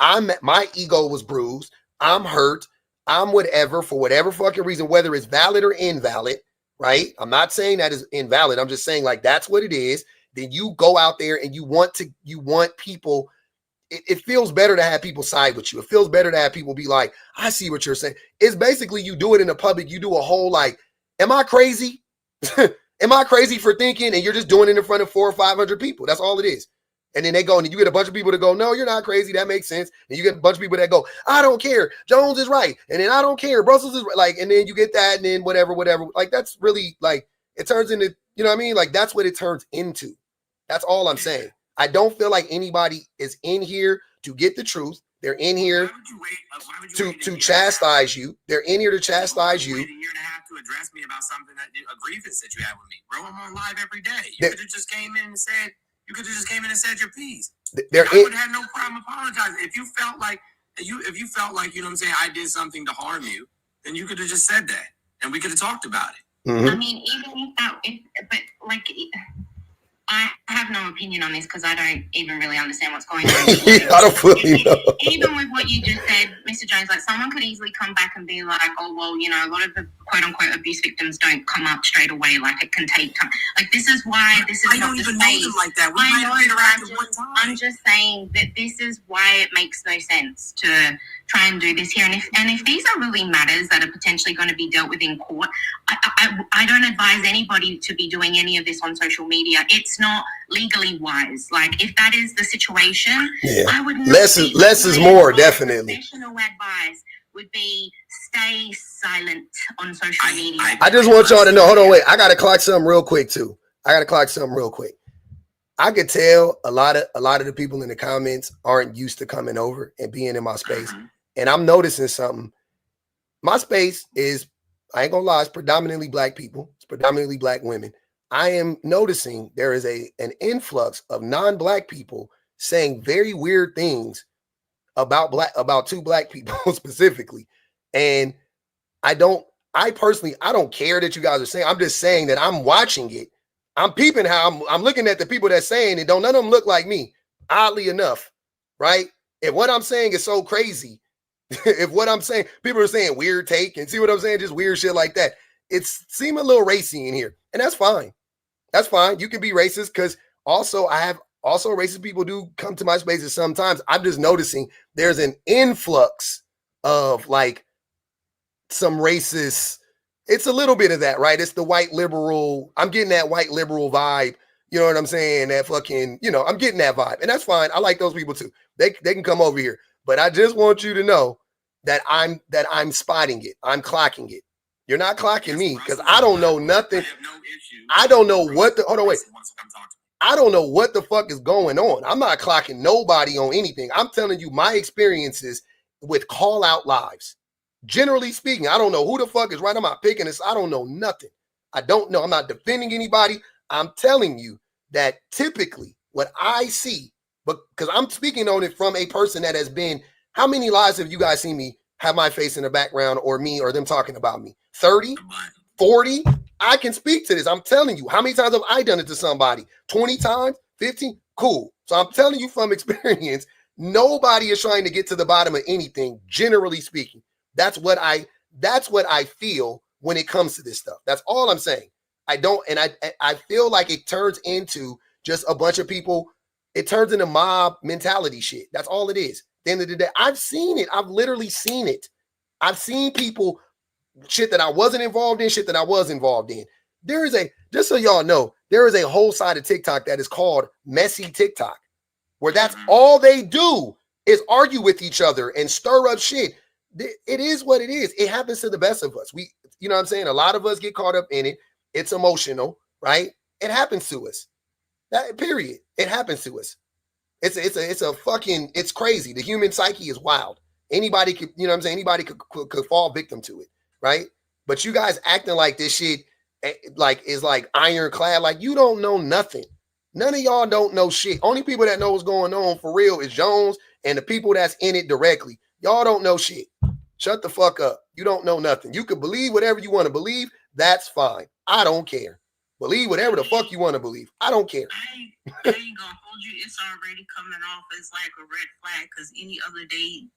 my ego was bruised. I'm hurt. I'm whatever for whatever fucking reason, whether it's valid or invalid, right? I'm not saying that is invalid. I'm just saying like, that's what it is. Then you go out there and you want people, it feels better to have people side with you. It feels better to have people be like, I see what you're saying. It's basically, you do it in the public. You do a whole like, am I crazy? Am I crazy for thinking? And you're just doing it in front of 400 or 500 people. That's all it is. And then they go and you get a bunch of people to go, no, you're not crazy. That makes sense. And you get a bunch of people that go, I don't care. Jones is right. And then I don't care. Brussels is right. Like, and then you get that and then whatever. Like, that's really like, it turns into, you know what I mean? Like, that's what it turns into. That's all I'm saying. I don't feel like anybody is in here to get the truth. They're in here to chastise you. They're in here to chastise you. Wait a year and a half to address me about something a grievance that you have with me. Bro, I'm on live every day. You could have just came in and said your piece. I would have no problem apologizing. If you felt like you know what I'm saying, I did something to harm you, then you could have just said that and we could have talked about it. Mm-hmm. I mean, but like, I have no opinion on this because I don't even really understand what's going on. I don't fully know. Even with what you just said, Mr. Jones, like, someone could easily come back and be like, oh, well, you know, a lot of the quote-unquote abuse victims don't come up straight away. Like, it can take time. Like, this is why this is not the space. I don't even know them like that. We might have interacted one time. I'm just saying that this is why it makes no sense to try and do this here. And if these are really matters that are potentially going to be dealt with in court, I don't advise anybody to be doing any of this on social media. It's not legally wise. Like, if that is the situation, I would less is more, definitely. Professional advice would be stay silent on social media. I just want y'all to know. Hold on, wait. I gotta clock something real quick too. I could tell a lot of the people in the comments aren't used to coming over and being in my space. And I'm noticing something. My space is, I ain't gonna lie, it's predominantly black people. It's predominantly black women. I am noticing there is an influx of non-black people saying very weird things about two black people specifically. And I personally don't care that you guys are saying. I'm just saying that I'm watching it. I'm peeping how I'm looking at the people that's saying it. None of them look like me, oddly enough, right? If what I'm saying is so crazy, if what I'm saying, people are saying weird take and see what I'm saying, just weird shit like that. It's seem a little racy in here, and that's fine. That's fine. You can be racist because also racist people do come to my spaces sometimes. I'm just noticing there's an influx of like some racist. It's a little bit of that, right? It's the white liberal. I'm getting that white liberal vibe. You know what I'm saying? That fucking, you know, I'm getting that vibe, and that's fine. I like those people too. They can come over here. But I just want you to know that I'm spotting it. I'm clocking it. You're not clocking me because I don't know nothing. I don't know what the, hold on, wait. I don't know what the fuck is going on. I'm not clocking nobody on anything. I'm telling you my experiences with call out lives. Generally speaking, I don't know who the fuck is right. I'm not picking this. I don't know nothing. I don't know. I'm not defending anybody. I'm telling you that typically what I see, but because I'm speaking on it from a person that has been, how many lives have you guys seen me have my face in the background or me or them talking about me? 30, 40? I can speak to this. I'm telling you, how many times have I done it to somebody? 20 times? 15? Cool. So I'm telling you from experience, nobody is trying to get to the bottom of anything, generally speaking. That's what I feel when it comes to this stuff. That's all I'm saying. I feel like it turns into just a bunch of people. It turns into mob mentality shit. That's all it is. At the end of the day, I've seen it. I've literally seen it. I've seen people, shit that I wasn't involved in, shit that I was involved in. Just so y'all know, there is a whole side of TikTok that is called messy TikTok, where that's all they do is argue with each other and stir up shit. It is what it is. It happens to the best of us. You know what I'm saying? A lot of us get caught up in it. It's emotional, right? It happens to us. That period. It happens to us. It's crazy. The human psyche is wild. Anybody could, you know what I'm saying? Anybody could fall victim to it, right? But you guys acting like this shit is like ironclad. Like you don't know nothing. None of y'all don't know shit. Only people that know what's going on for real is Jones and the people that's in it directly. Y'all don't know shit. Shut the fuck up. You don't know nothing. You can believe whatever you want to believe. That's fine. I don't care. Believe whatever the fuck you want to believe. I don't care. I ain't gonna hold you. It's already coming off as like a red flag because any other day,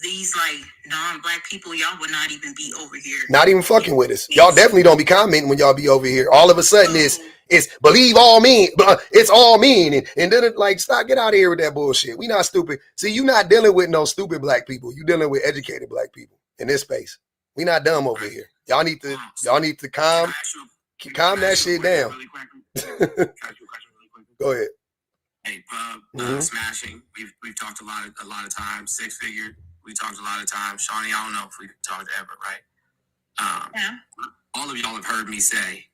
these like non-black people, y'all would not even be over here. Not even fucking with us. Y'all definitely don't be commenting when y'all be over here. All of a sudden it's believe all mean, it's all mean. And then like, stop, get out of here with that bullshit. We not stupid. See, you not dealing with no stupid black people. You dealing with educated black people in this space. We not dumb over here. Y'all need to calm that shit down. Go ahead. Hey, smashing. We've talked a lot of times. Six Figure. We talked a lot of times. Shawnee, I don't know if we talked ever, right? Yeah. All of y'all have heard me say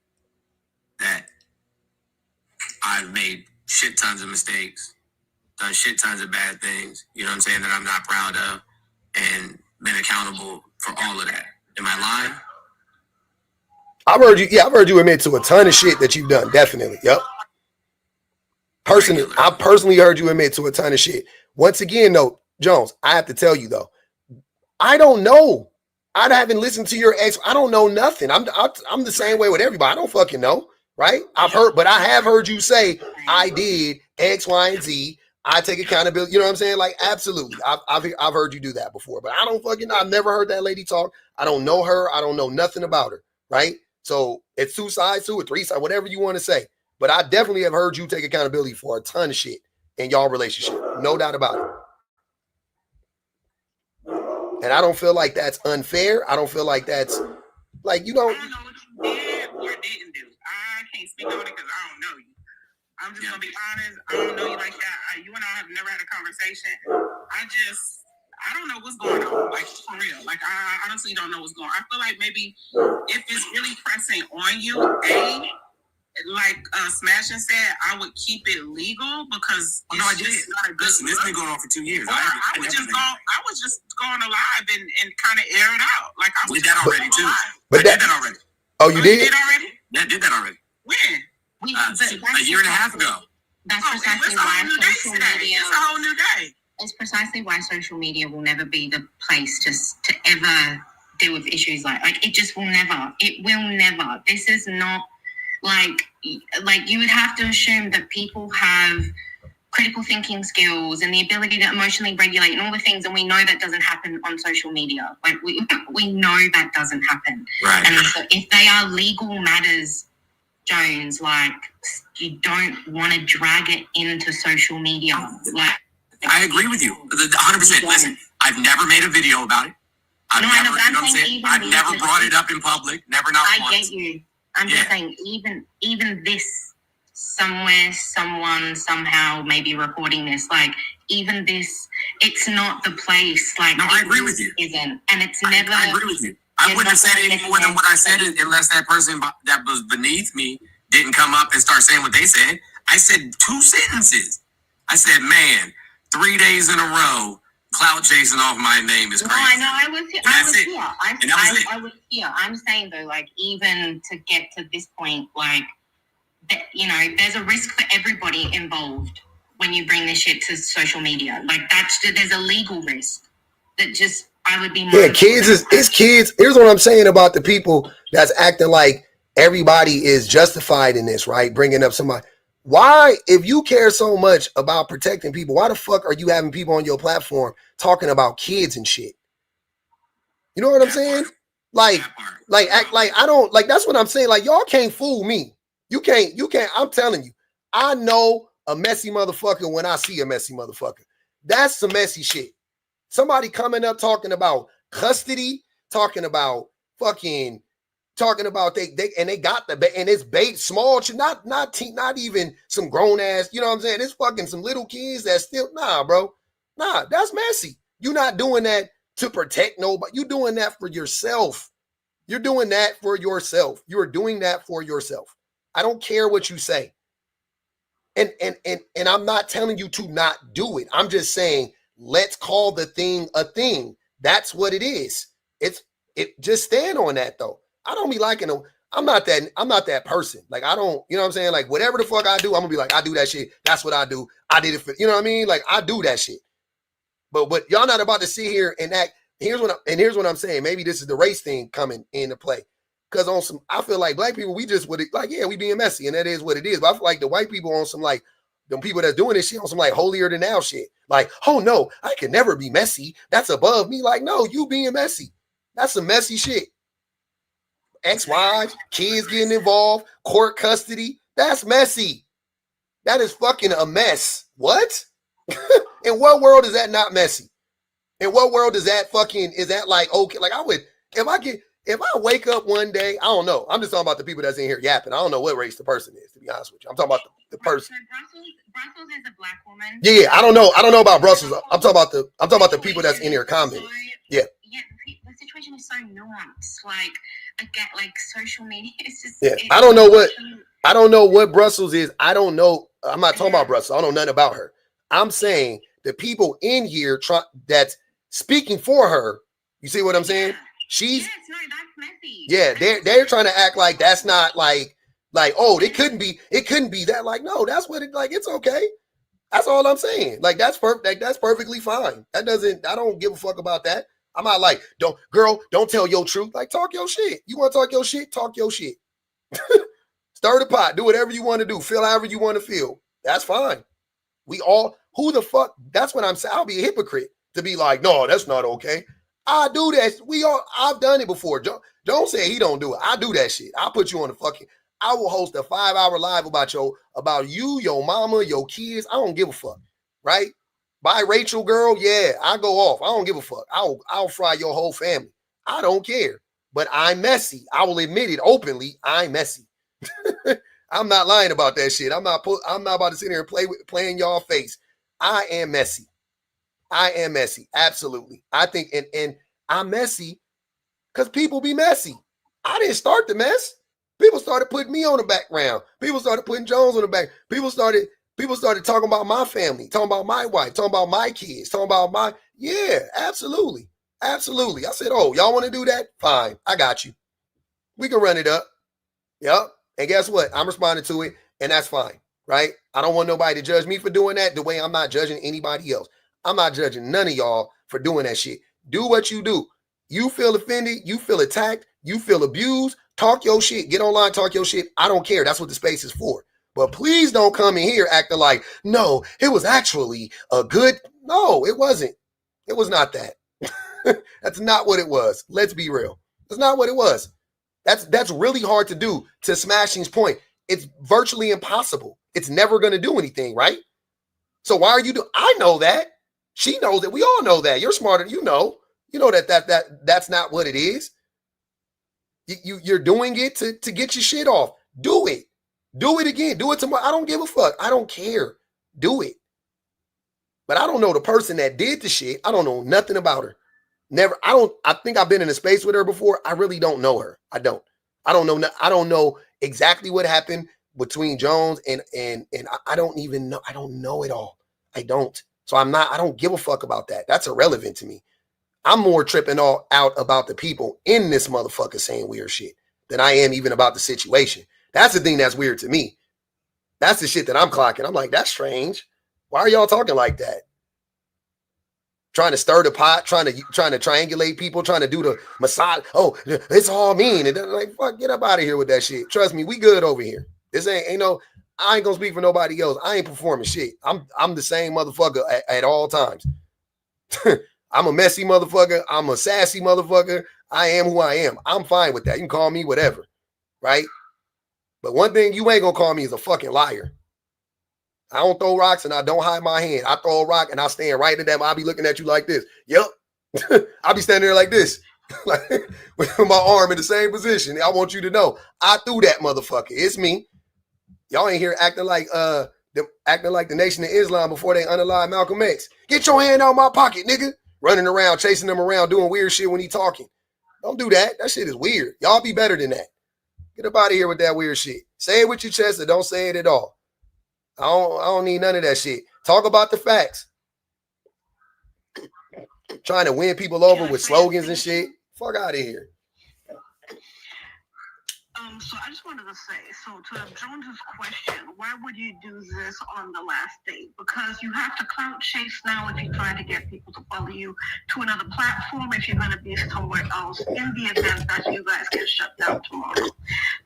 that I've made shit tons of mistakes, done shit tons of bad things, you know what I'm saying, that I'm not proud of, and been accountable for all of that. Am I lying? I've heard you admit to a ton of shit that you've done. Definitely. Yep. I personally heard you admit to a ton of shit. Once again, though, Jones, I have to tell you though, I don't know. I haven't listened to your ex. I don't know nothing. I'm the same way with everybody. I don't fucking know, right? I have heard you say I did X, Y, and Z. I take accountability. You know what I'm saying? Like, absolutely. I've heard you do that before, but I don't fucking know. I've never heard that lady talk. I don't know her. I don't know nothing about her, right? So it's two sides to it, three sides, whatever you want to say. But I definitely have heard you take accountability for a ton of shit in y'all relationship. No doubt about it. And I don't feel like that's unfair. I don't feel like that's like, you don't. I don't know what you did or didn't do. I can't speak on it because I don't know you. I'm just gonna be honest. I don't know you like that. You and I have never had a conversation. I don't know what's going on. Like, for real. Like, I honestly don't know what's going on. I feel like maybe if it's really pressing on you, like Smashing said, I would keep it legal because I did. Listen, this been going on for 2 years. I was just going alive and kind of air it out. Like, I was did that already too. But I did that already. Oh, you did? You did already? Yeah, I did that already. When? A year and a half ago. That's precisely why social media. It's a whole new day. It's precisely why social media will never be the place to ever deal with issues like it just will never. It will never. This is not like you would have to assume that people have critical thinking skills and the ability to emotionally regulate and all the things, and we know that doesn't happen on social media. Like we know that doesn't happen. Right. And so if they are legal matters, Jones, like you don't want to drag it into social media. Like I agree with you 100%. Listen, I've never made a video about it. I've never brought it up in public. Never, not once. I get you. I'm just saying, even this somewhere, someone somehow may be recording this. Like even this, it's not the place. Like no, I agree with you. Isn't, and it's never. I agree with you. I wouldn't have said any more than what I said unless that person that was beneath me didn't come up and start saying what they said. I said 2 sentences. I said, man, 3 days in a row, clout chasing off my name is crazy. No, I know. I was here. I was here. I'm saying though, like even to get to this point, like you know, there's a risk for everybody involved when you bring this shit to social media. Like there's a legal risk that just I would be. Yeah, it's kids. Here's what I'm saying about the people that's acting like everybody is justified in this, right? Bringing up somebody. Why, if you care so much about protecting people, why the fuck are you having people on your platform talking about kids and shit? You know what I'm saying? Act like I don't like. That's what I'm saying. Like y'all can't fool me. You can't. I'm telling you. I know a messy motherfucker when I see a messy motherfucker. That's some messy shit. Somebody coming up talking about custody, talking about fucking talking about they got the and it's bait small, not even some grown ass, you know what I'm saying? It's fucking some little kids that still bro. Nah, that's messy. You're not doing that to protect nobody. You're doing that for yourself. You're doing that for yourself. You're doing that for yourself. I don't care what you say. And I'm not telling you to not do it. I'm just saying, let's call the thing a thing. That's what it is. It just stand on that though. I don't be liking them. I'm not that person. Like, I don't, you know what I'm saying? Like, whatever the fuck I do, I'm gonna be like, I do that shit. That's what I do. I did it for, you know what I mean? Like, I do that shit. But y'all not about to sit here and act. Here's what I'm saying. Maybe this is the race thing coming into play. Because on some, I feel like black people, we just would like, yeah, we being messy, and that is what it is. But I feel like the white people on some like them people that's doing this shit on some like holier than thou shit. Like, oh no, I can never be messy. That's above me. Like, no, you being messy. That's some messy shit. Ex-wives, kids getting involved, court custody. That's messy. That is fucking a mess. What? In what world is that not messy? In what world is that like, okay? Like, if I wake up one day, I don't know. I'm just talking about the people that's in here yapping. I don't know what race the person is, to be honest with you. I'm talking about the person. Brussels is a black woman. Yeah, I don't know. I don't know about Brussels. I'm talking about the people that's in here commenting. Yeah. Yeah, the situation is so nuanced. Like social media. It's just. Yeah, I don't know what Brussels is. I don't know. I'm not talking about Brussels. I don't know nothing about her. I'm saying the people in here that's speaking for her. You see what I'm saying? She's that's messy. Yeah, they're trying to act like that's not like oh, it couldn't be that. Like, no, that's what it like. It's okay. That's all I'm saying. Like, that's perfect. That's perfectly fine. I don't give a fuck about that. I'm not like, don't tell your truth. Like, talk your shit. You want to talk your shit? Talk your shit. Stir the pot. Do whatever you want to do. Feel however you want to feel. That's fine. Who the fuck? That's what I'm saying. I'll be a hypocrite to be like, no, that's not okay. I do that. I've done it before. Don't say he don't do it. I do that shit. I'll put you on the fucking. I will host a 5-hour live about you, your mama, your kids. I don't give a fuck, right? Bye, Rachel, girl. Yeah, I go off. I don't give a fuck. I'll fry your whole family. I don't care. But I'm messy. I will admit it openly. I'm messy. I'm not lying about that shit. I'm not about to sit here and play in y'all face. I am messy. I am messy. Absolutely. I think, and I'm messy because people be messy. I didn't start the mess. People started putting me on the background. People started putting Jones on the back. People started talking about my family, talking about my wife, talking about my kids, talking about yeah, absolutely. Absolutely. I said, oh, y'all want to do that? Fine. I got you. We can run it up. Yep. And guess what? I'm responding to it, and that's fine, right? I don't want nobody to judge me for doing that the way I'm not judging anybody else. I'm not judging none of y'all for doing that shit. Do what you do. You feel offended. You feel attacked. You feel abused. Talk your shit. Get online, talk your shit. I don't care. That's what the space is for. But please don't come in here acting like, no, it was actually a good. No, it wasn't. It was not that. That's not what it was. Let's be real. That's not what it was. That's really hard to do. To Smashing's point, it's virtually impossible. It's never going to do anything, right? So why are you doing? I know that. She knows that. We all know that. You're smarter. You know that's not what it is. You're doing it to get your shit off. Do it. Do it again. Do it tomorrow. I don't give a fuck. I don't care. Do it. But I don't know the person that did the shit. I don't know nothing about her. Never. I think I've been in a space with her before. I really don't know her. I don't know. I don't know exactly what happened between Jones and I don't even know. I don't know it all. I don't. So I don't give a fuck about that. That's irrelevant to me. I'm more tripping out about the people in this motherfucker saying weird shit than I am even about the situation. That's the thing that's weird to me. That's the shit that I'm clocking. I'm like, that's strange. Why are y'all talking like that? Trying to stir the pot, trying to triangulate people, trying to do the massage. Oh, it's all mean. And they're like, fuck, get up out of here with that shit. Trust me, we good over here. This ain't no, I ain't gonna speak for nobody else. I ain't performing shit. I'm the same motherfucker at all times. I'm a messy motherfucker. I'm a sassy motherfucker. I am who I am. I'm fine with that. You can call me whatever, right? But one thing you ain't gonna call me is a fucking liar. I don't throw rocks and I don't hide my hand. I throw a rock and I stand right in them. I'll be looking at you like this. Yep. I'll be standing there like this. Like, with my arm in the same position. I want you to know, I threw that motherfucker. It's me. Y'all ain't here acting like the Nation of Islam before they unalive Malcolm X. Get your hand out my pocket, nigga. Running around, chasing them around, doing weird shit when he talking. Don't do that. That shit is weird. Y'all be better than that. Get up out of here with that weird shit. Say it with your chest or don't say it at all. I don't need none of that shit. Talk about the facts. Trying to win people over with slogans and shit. Fuck out of here. So I just wanted to say, so to Jones's question, why would you do this on the last date? Because you have to clout chase now if you're trying to get people to follow you to another platform if you're going to be somewhere else in the event that you guys get shut down tomorrow.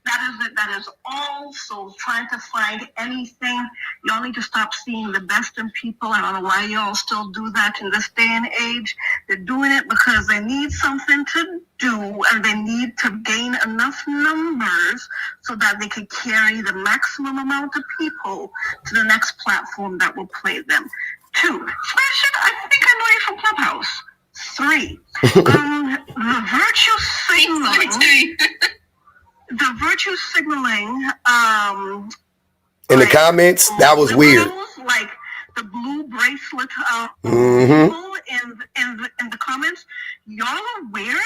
That is it. That is all. So trying to find anything, y'all need to stop seeing the best in people. I don't know why y'all still do that in this day and age. They're doing it because they need something to do and they need to gain enough numbers so that they can carry the maximum amount of people to the next platform that will play them. 2, Smash, I think I know you from Clubhouse. 3, the virtue signaling. The virtue signaling. In the comments, that was weird. Like the blue bracelet. In the comments, y'all are weird.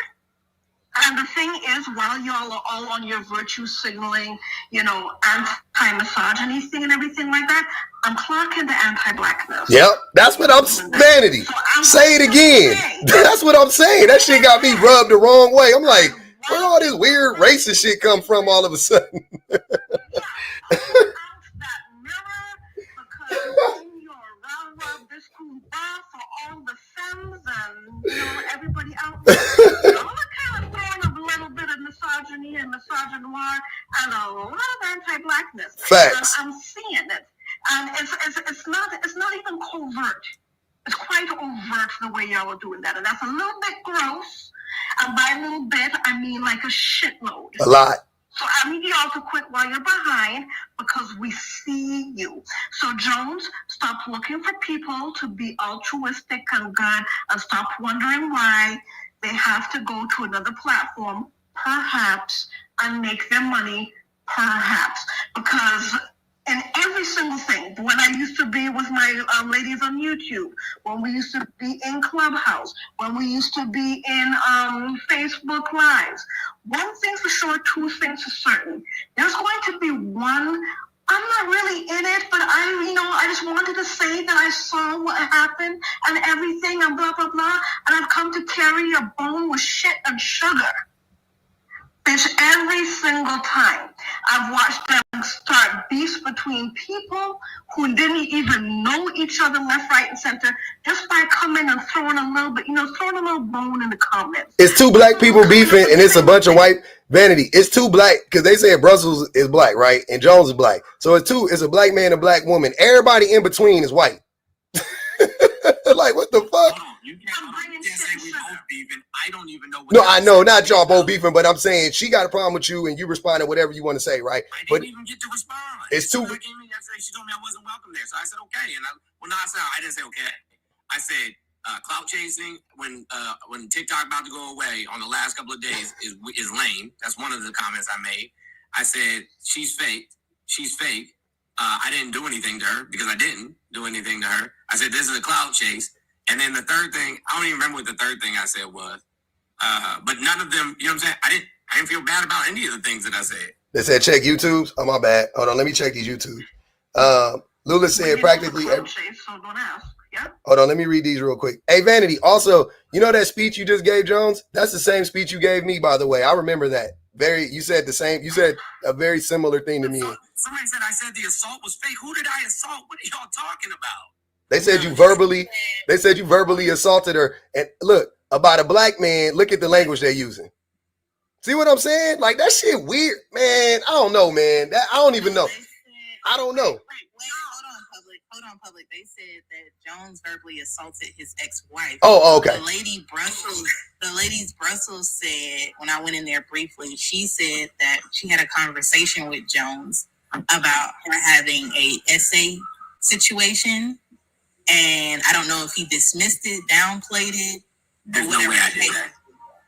And the thing is, while y'all are all on your virtue signaling, anti-misogyny thing and everything like that, I'm clocking the anti-blackness. Yep, that's what I'm Vanity. So say it again. That's what I'm saying. That shit got me rubbed the wrong way. I'm like, where all this weird racist shit come from all of a sudden? Everybody out there, y'all are kind of throwing a little bit of misogyny and misogynoir and a lot of anti-blackness. Facts. I'm seeing it, and it's not even covert. It's quite overt the way y'all are doing that, and that's a little bit gross. And by a little bit, I mean like a shitload. A lot. So I need y'all to quit while you're behind because we see you. So Jones, stop looking for people to be altruistic and good and stop wondering why they have to go to another platform, perhaps, and make their money, perhaps. Because in every single thing, when I used to be with my ladies on YouTube, when we used to be in Clubhouse, when we used to be in Facebook Lives, one thing's for sure, 2 things for certain. There's going to be one, I'm not really in it, but I just wanted to say that I saw what happened and everything and blah, blah, blah, and I've come to carry a bone with shit and sugar. Bitch, every single time I've watched them start beefs between people who didn't even know each other left, right, and center just by coming and throwing a little bit, throwing a little bone in the comments. It's 2 black people beefing and it's a bunch of white. Vanity. It's 2 black because they say Brussels is black, right? And Jones is black. So it's a black man and a black woman. Everybody in between is white. Like, what the fuck? You can't say we both beefing. I don't even know. No, I know, not y'all both beefing, but I'm saying she got a problem with you and you responded whatever you want to say, right? I didn't even get to respond. It's 2. I came in yesterday, she told me I wasn't welcome there, so I said okay. And I didn't say okay. I said clout chasing when TikTok about to go away on the last couple of days is lame. That's one of the comments I made. I said she's fake. She's fake. I didn't do anything to her because I didn't do anything to her. I said this is a clout chase. And then the third thing, I don't even remember what the third thing I said was. But none of them, you know what I'm saying? I didn't feel bad about any of the things that I said. They said check YouTubes. Oh, my bad. Hold on, let me check these YouTubes. Lula said practically every... Hold on, let me read these real quick. Hey, Vanity, also, you know that speech you just gave Jones? That's the same speech you gave me, by the way. I remember that. You said a very similar thing to me. Somebody said I said the assault was fake. Who did I assault? What are y'all talking about? They said you verbally assaulted her. And look, about a black man, look at the language they're using. See what I'm saying? Like, that shit weird, man. I don't know, man. I don't even know. I don't know. Hold on, public. They said that Jones verbally assaulted his ex-wife. Oh, okay. The lady Brussels said, when I went in there briefly, she said that she had a conversation with Jones about her having a essay situation. And I don't know if he dismissed it, downplayed it. There's no way I did that.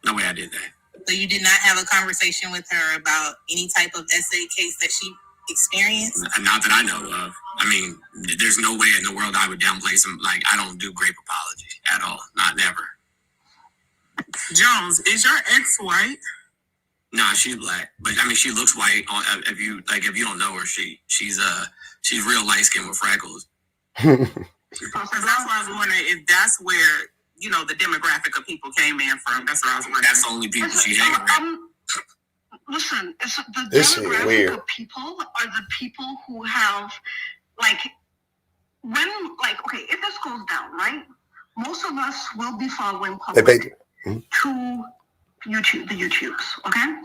No way I did that. So you did not have a conversation with her about any type of SA case that she experienced? Not that I know of. I mean, there's no way in the world I would downplay some. Like, I don't do grape apology at all. Not never. Jones, is your ex white? Nah, she's black, but I mean, she looks white. If you don't know her, she's real light skinned with freckles. Because that's why I was wondering if that's where the demographic of people came in from. That's what I was wondering. That's the only people she hang around. Listen, it's the This is demographic weird. of people are the people who have, like, if this goes down, right? Most of us will be following public to YouTube, the YouTubes, okay?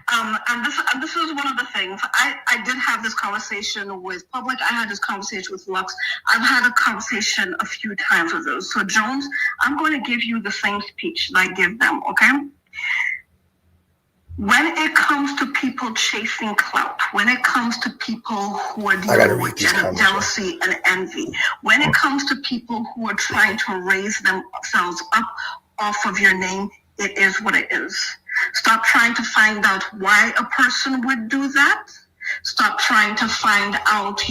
And this is one of the things. I did have this conversation with public. I had this conversation with Lux. I've had a conversation a few times with those. So Jones, I'm going to give you the same speech that I give them, okay? When it comes to people chasing clout, when it comes to people who are dealing with jealousy and envy, when it comes to people who are trying to raise themselves up off of your name, it is what it is. Stop trying to find out why a person would do that. Stop trying to find out,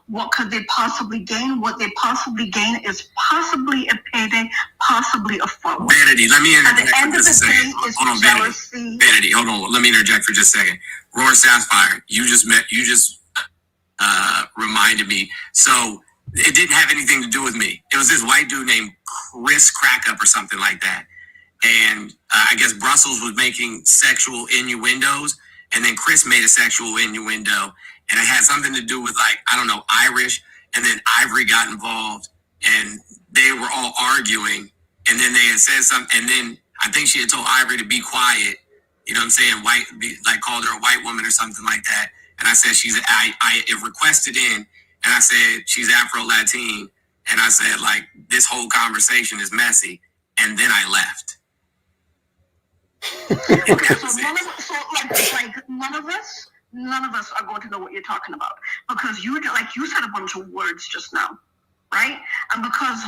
what could they possibly gain. What they possibly gain is possibly a payday, possibly a follow. Vanity, let me interject At the end for of just the a day, second. it's Hold on, jealousy. Vanity, hold on. Let me interject for just a second. Roar Sapphire, you just reminded me. So it didn't have anything to do with me. It was this white dude named Chris Crackup or something like that. And I guess Brussels was making sexual innuendos, and then Chris made a sexual innuendo, and it had something to do with, like, I don't know, Irish, and then Ivory got involved, and they were all arguing, and then they had said something, and then I think she had told Ivory to be quiet, you know what I'm saying, called her a white woman or something like that, and I said it requested in, and I said she's Afro-Latin, and I said, like, this whole conversation is messy, and then I left. None of us are going to know what you're talking about, because you said a bunch of words just now, right? And because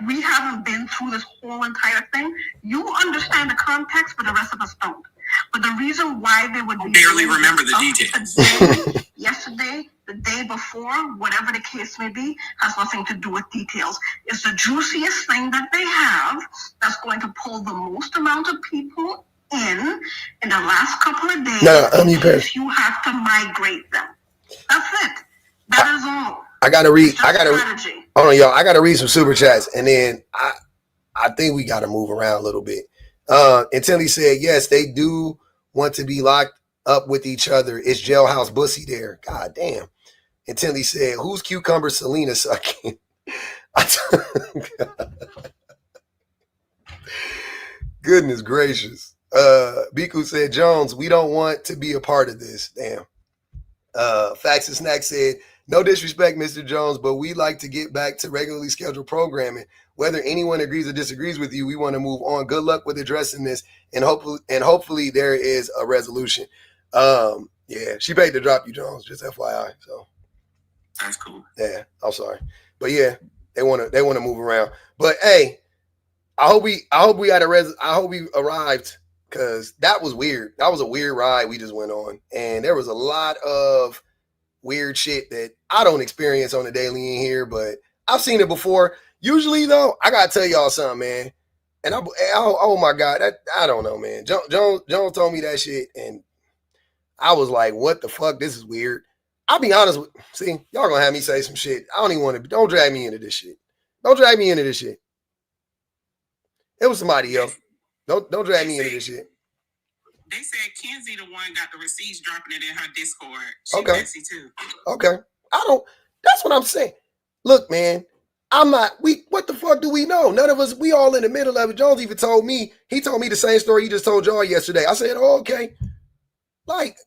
we haven't been through this whole entire thing, you understand the context, but the rest of us don't. But the reason why they would be barely remember the details. Yesterday, the day before, whatever the case may be, has nothing to do with details. It's the juiciest thing that they have that's going to pull the most amount of people in the last couple of days. You have to migrate them. That's it. That is all. I gotta read. Hold on, y'all. I gotta read some super chats, and then I think we gotta move around a little bit. And Tilly said, yes, they do want to be locked up with each other. It's jailhouse bussy there. God damn. And Tilly said, who's Cucumber Selena sucking? Goodness gracious. Biku said, Jones, we don't want to be a part of this. Damn. Facts and Snack said, no disrespect, Mr. Jones, but we like to get back to regularly scheduled programming. Whether anyone agrees or disagrees with you, we want to move on. Good luck with addressing this, and hopefully there is a resolution. Yeah, she paid to drop you, Jones, just FYI. So that's cool. Yeah, I'm sorry. But yeah, they want to move around. But hey, I hope we arrived, because that was weird. That was a weird ride we just went on. And there was a lot of weird shit that I don't experience on the daily in here, but I've seen it before. Usually, though, I gotta tell y'all something, man. And oh my God, I don't know, man. Jones told me that shit, and I was like, what the fuck? This is weird. I'll be honest with, see, y'all gonna have me say some shit. I don't even want to, don't drag me into this shit. Don't drag me into this shit. It was somebody else. Don't drag me into this shit. They said Kenzie the one got the receipts, dropping it in her Discord. She Okay. messy too. Okay. That's what I'm saying. Look, man, what the fuck do we know? None of us, we all in the middle of it. Jones even told me the same story he just told y'all yesterday. I said, oh, okay. Like,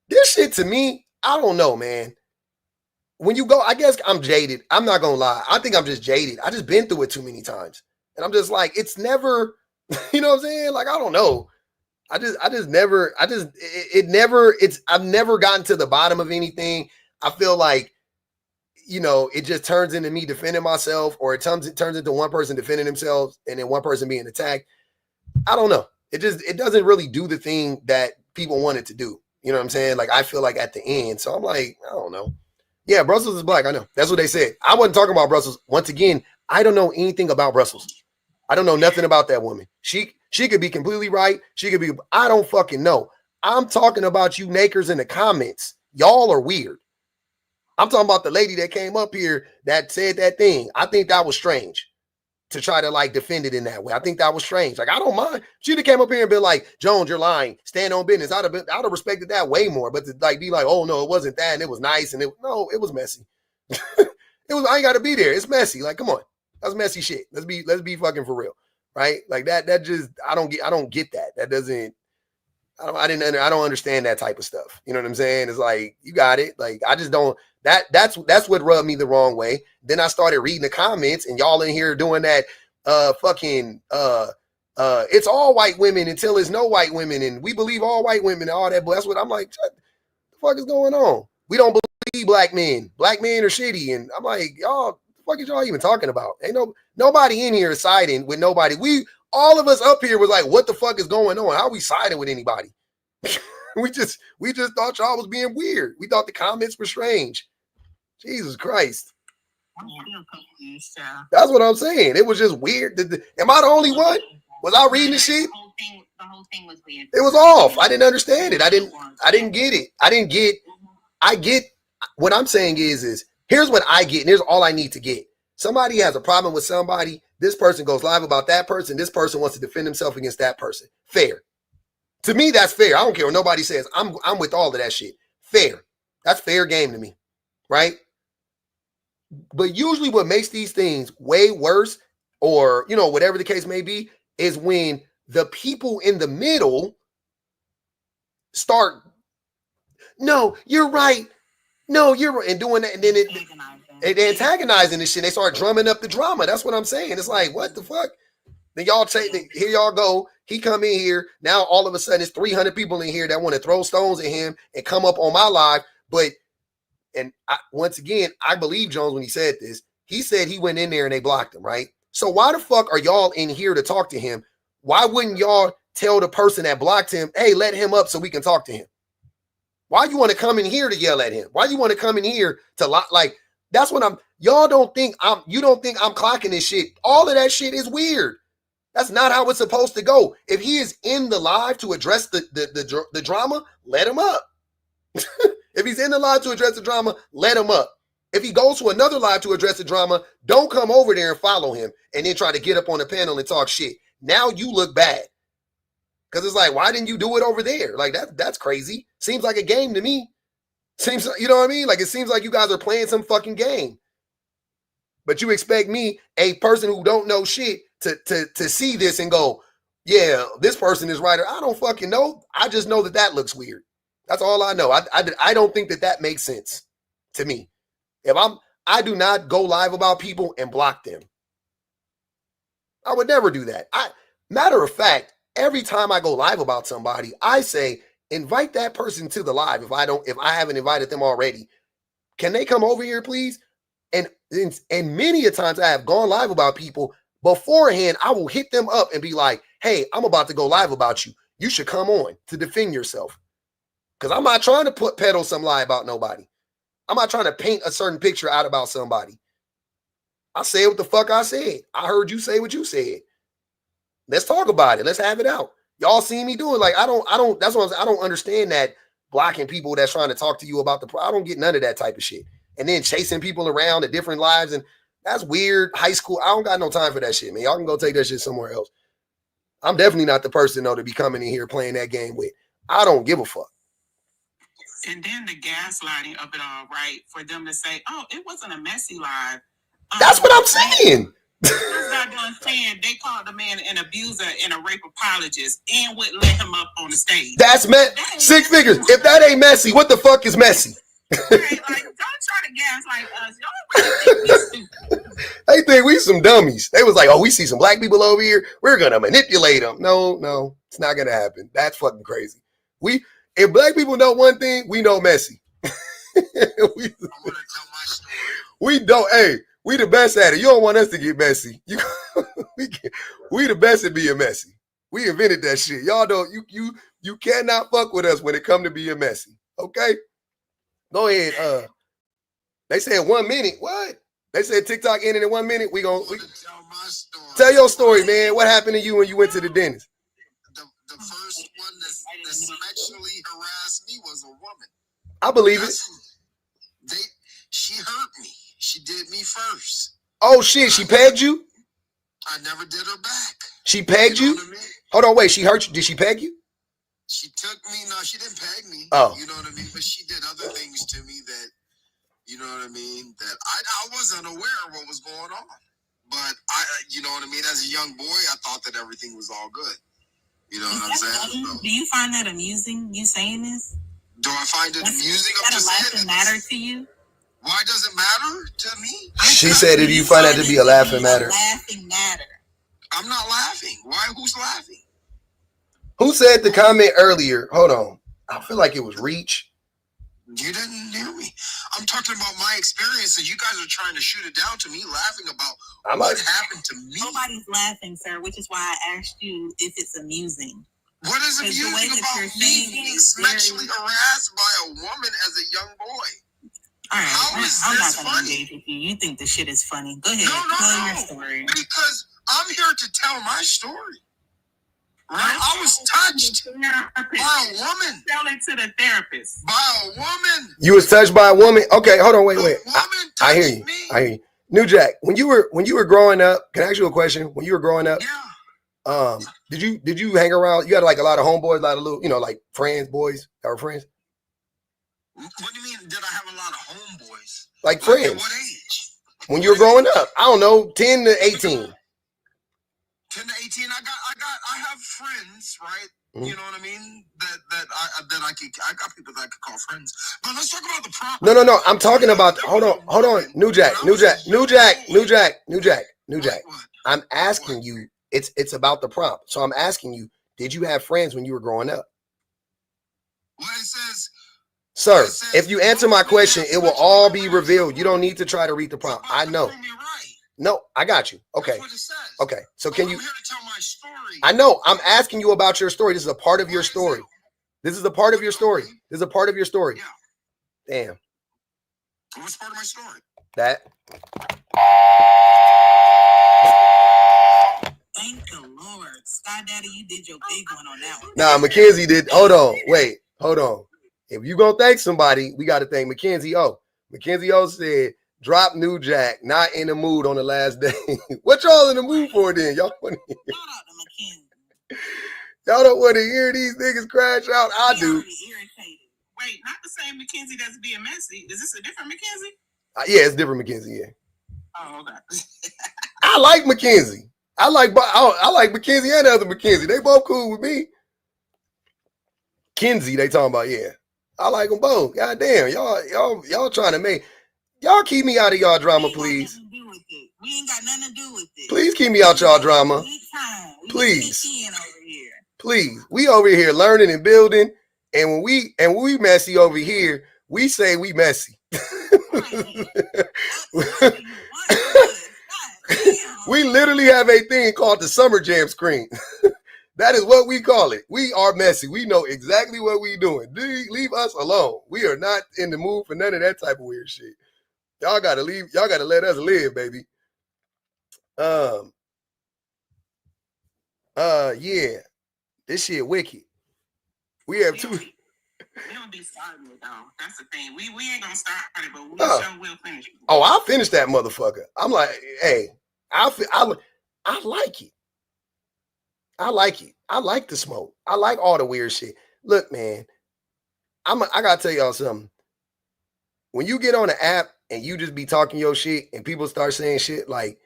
this shit to me, I don't know, man. When you go, I guess I'm jaded. I'm not gonna lie. I think I'm just jaded. I just been through it too many times. And I'm just like, it's never, you know what I'm saying? Like, I don't know. I've never gotten to the bottom of anything. I feel like, it just turns into me defending myself, or it turns into one person defending themselves and then one person being attacked. I don't know. It doesn't really do the thing that people want it to do. You know what I'm saying? Like, I feel like at the end. So I'm like, I don't know. Yeah, Brussels is black. I know. That's what they said. I wasn't talking about Brussels. Once again, I don't know anything about Brussels. I don't know nothing about that woman. She could be completely right. She could be, I don't fucking know. I'm talking about you nakers in the comments. Y'all are weird. I'm talking about the lady that came up here that said that thing. I think that was strange to try to like defend it in that way. I think that was strange. Like, I don't mind. She'd have came up here and been like, Jones, you're lying. Stand on business. I'd have respected that way more. But to like be like, oh no, it wasn't that, and it was nice, and it was messy. It was. I ain't got to be there. It's messy. Like, come on, that's messy shit. Let's be fucking for real, right? Like that just I don't get that. That doesn't. I don't understand that type of stuff. You know what I'm saying? It's like, you got it. Like, I just don't. That's what rubbed me the wrong way. Then I started reading the comments, and y'all in here doing that it's all white women until there's no white women, and we believe all white women and all that. But that's what I'm like, what the fuck is going on? We don't believe black men. Black men are shitty. And I'm like, y'all, what the fuck is y'all even talking about? Ain't nobody in here is siding with nobody. All of us up here was like, what the fuck is going on? How are we siding with anybody? we just thought y'all was being weird. We thought the comments were strange. Jesus Christ. I'm still confused, yeah. That's what I'm saying. It was just weird. Am I the only one? Was I reading the shit? The whole thing was weird. It was off. I didn't understand it. I didn't get it. I get what I'm saying is here's what I get, and here's all I need to get. Somebody has a problem with somebody. This person goes live about that person. This person wants to defend himself against that person. Fair. To me, that's fair. I don't care what nobody says. I'm with all of that shit. Fair. That's fair game to me. Right? But usually what makes these things way worse, or, whatever the case may be, is when the people in the middle start, no, you're right. No, you're right. And doing that. And then it antagonizing this shit. They start drumming up the drama. That's what I'm saying. It's like, what the fuck? Then y'all take, here y'all go. He come in here. Now all of a sudden it's 300 people in here that want to throw stones at him and come up on my live. But, once again, I believe Jones when he said this. He said he went in there and they blocked him, right? So why the fuck are y'all in here to talk to him? Why wouldn't y'all tell the person that blocked him, hey, let him up so we can talk to him? Why you want to come in here to yell at him? Why you want to come in here to like, that's what you don't think I'm clocking this shit. All of that shit is weird. That's not how it's supposed to go. If he is in the live to address the drama, let him up. If he's in the live to address the drama, let him up. If he goes to another live to address the drama, don't come over there and follow him and then try to get up on the panel and talk shit. Now you look bad. Because it's like, why didn't you do it over there? Like, that's crazy. Seems like a game to me. Seems, you know what I mean? Like, it seems like you guys are playing some fucking game. But you expect me, a person who don't know shit, to see this and go, yeah, this person is right. I don't fucking know. I just know that looks weird. That's all I know. I don't think that makes sense to me. I do not go live about people and block them. I would never do that. Matter of fact, every time I go live about somebody, I say, invite that person to the live. If I haven't invited them already, can they come over here, please? And many a times I have gone live about people beforehand. I will hit them up and be like, hey, I'm about to go live about you. You should come on to defend yourself. Because I'm not trying to peddle some lie about nobody. I'm not trying to paint a certain picture out about somebody. I said what the fuck I said. I heard you say what you said. Let's talk about it. Let's have it out. Y'all see me doing like, that's what I don't understand that blocking people that's trying to talk to you about I don't get none of that type of shit. And then chasing people around to different lives. And that's weird. High school. I don't got no time for that shit, man. Y'all can go take that shit somewhere else. I'm definitely not the person though to be coming in here playing that game with. I don't give a fuck. And then the gaslighting of it all, right? For them to say, oh, it wasn't a messy live. That's what I'm saying. That's not done saying they called the man an abuser and a rape apologist and wouldn't let him up on the stage. That's six figures. If that ain't messy, what the fuck is messy? Right, like, don't try to gaslight us. Y'all really think we stupid. They think we some dummies. They was like, oh, we see some black people over here. We're going to manipulate them. No, it's not going to happen. That's fucking crazy. If black people know one thing, we know messy. we don't. Hey, we the best at it. You don't want us to get messy. We the best at being messy. We invented that shit. Y'all don't, you cannot fuck with us when it come to being messy. Okay? Go ahead. They said 1 minute. What? They said TikTok ended in 1 minute. We tell my story. Tell your story, man. What happened to you when you went to the dentist? The first one that sexually harassed me was a woman. I believe it. She hurt me. She did me first. Oh shit, she pegged you? I never did her back. She pegged you? Know what I mean? Hold on, wait, she hurt you. Did she peg you? She took me. No, she didn't peg me. Oh. You know what I mean? But she did other things to me that, you know what I mean, that I wasn't aware of what was going on. But you know what I mean? As a young boy, I thought that everything was all good. You know what I'm saying? So, do you find that amusing, you saying this? Do I find it amusing? I'm just saying. Does that matter to you? Why does it matter to me? She said, "Do you find that to be a laughing matter?" Laughing matter. I'm not laughing. Why? Who's laughing? Who said the comment earlier? Hold on. I feel like it was Reach. You didn't hear me. I'm talking about my experiences. You guys are trying to shoot it down to me, laughing about what happened to me. Nobody's laughing, sir, which is why I asked you if it's amusing. What is amusing about me being sexually harassed by a woman as a young boy? All right, how is I'm this not gonna funny? engage with you. You think the shit is funny? Go ahead, No, tell your story. Because I'm here to tell my story. Right? I was touched by a woman. Tell it to the therapist. By a woman. You was touched by a woman? Okay, hold on, wait. I hear you. I hear you. New Jack, when you were growing up, can I ask you a question? When you were growing up, did you hang around? You had like a lot of homeboys, a lot of little, like friends, boys that were friends? What do you mean? Did I have a lot of homeboys? Like friends? At what age? When you were growing up, I don't know, 10 to 18. 10 to 18, I have friends, right? Mm-hmm. You know what I mean? I got people that I could call friends. But let's talk about the problem. No. I'm talking about. Hold on. New Jack. I'm asking you. It's about the prompt. So I'm asking you. Did you have friends when you were growing up? Well, it says. Sir, if you answer my question, it will all be revealed. You don't need to try to read the prompt. I know. No, I got you. Okay. Okay. So can you? I'm here to tell my story. I know. I'm asking you about your story. This is a part of your story. This is a part of your story. This is a part of your story. Yeah. Damn. What's part of my story? That. Thank the Lord. Sky Daddy, you did your big one on that one. Nah, Mackenzie did. Hold on. Wait. Hold on. If you gonna thank somebody, we got to thank Mackenzie O. Mackenzie O said, "Drop New Jack, not in the mood on the last day." What y'all in the mood for then? Y'all want to hear? Y'all don't want to hear these niggas crash out. I do. Wait, not the same Mackenzie that's being messy. Is this a different Mackenzie? Yeah, it's different Mackenzie. Yeah. Oh, okay. I like Mackenzie. I like Mackenzie and the other Mackenzie. They both cool with me. Kenzie, they talking about, yeah. I like them both. God damn, y'all trying to make. Y'all keep me out of y'all drama, please. We ain't got nothing to do with it. Please keep me out y'all drama. Please. Please. We over here learning and building. And when we messy over here, we say we messy. We literally have a thing called the Summer Jam screen. That is what we call it. We are messy. We know exactly what we doing. Leave us alone. We are not in the mood for none of that type of weird shit. Y'all gotta leave. Y'all gotta let us live, baby. Yeah. This shit wicked. We have two. We don't be starting it though. That's the thing. We ain't gonna start it, but we sure will finish it. Oh, I'll finish that motherfucker. I'm like, hey, I like it. I like it. I like the smoke. I like all the weird shit. Look, man, I gotta tell y'all something. When you get on the app and you just be talking your shit and people start saying shit like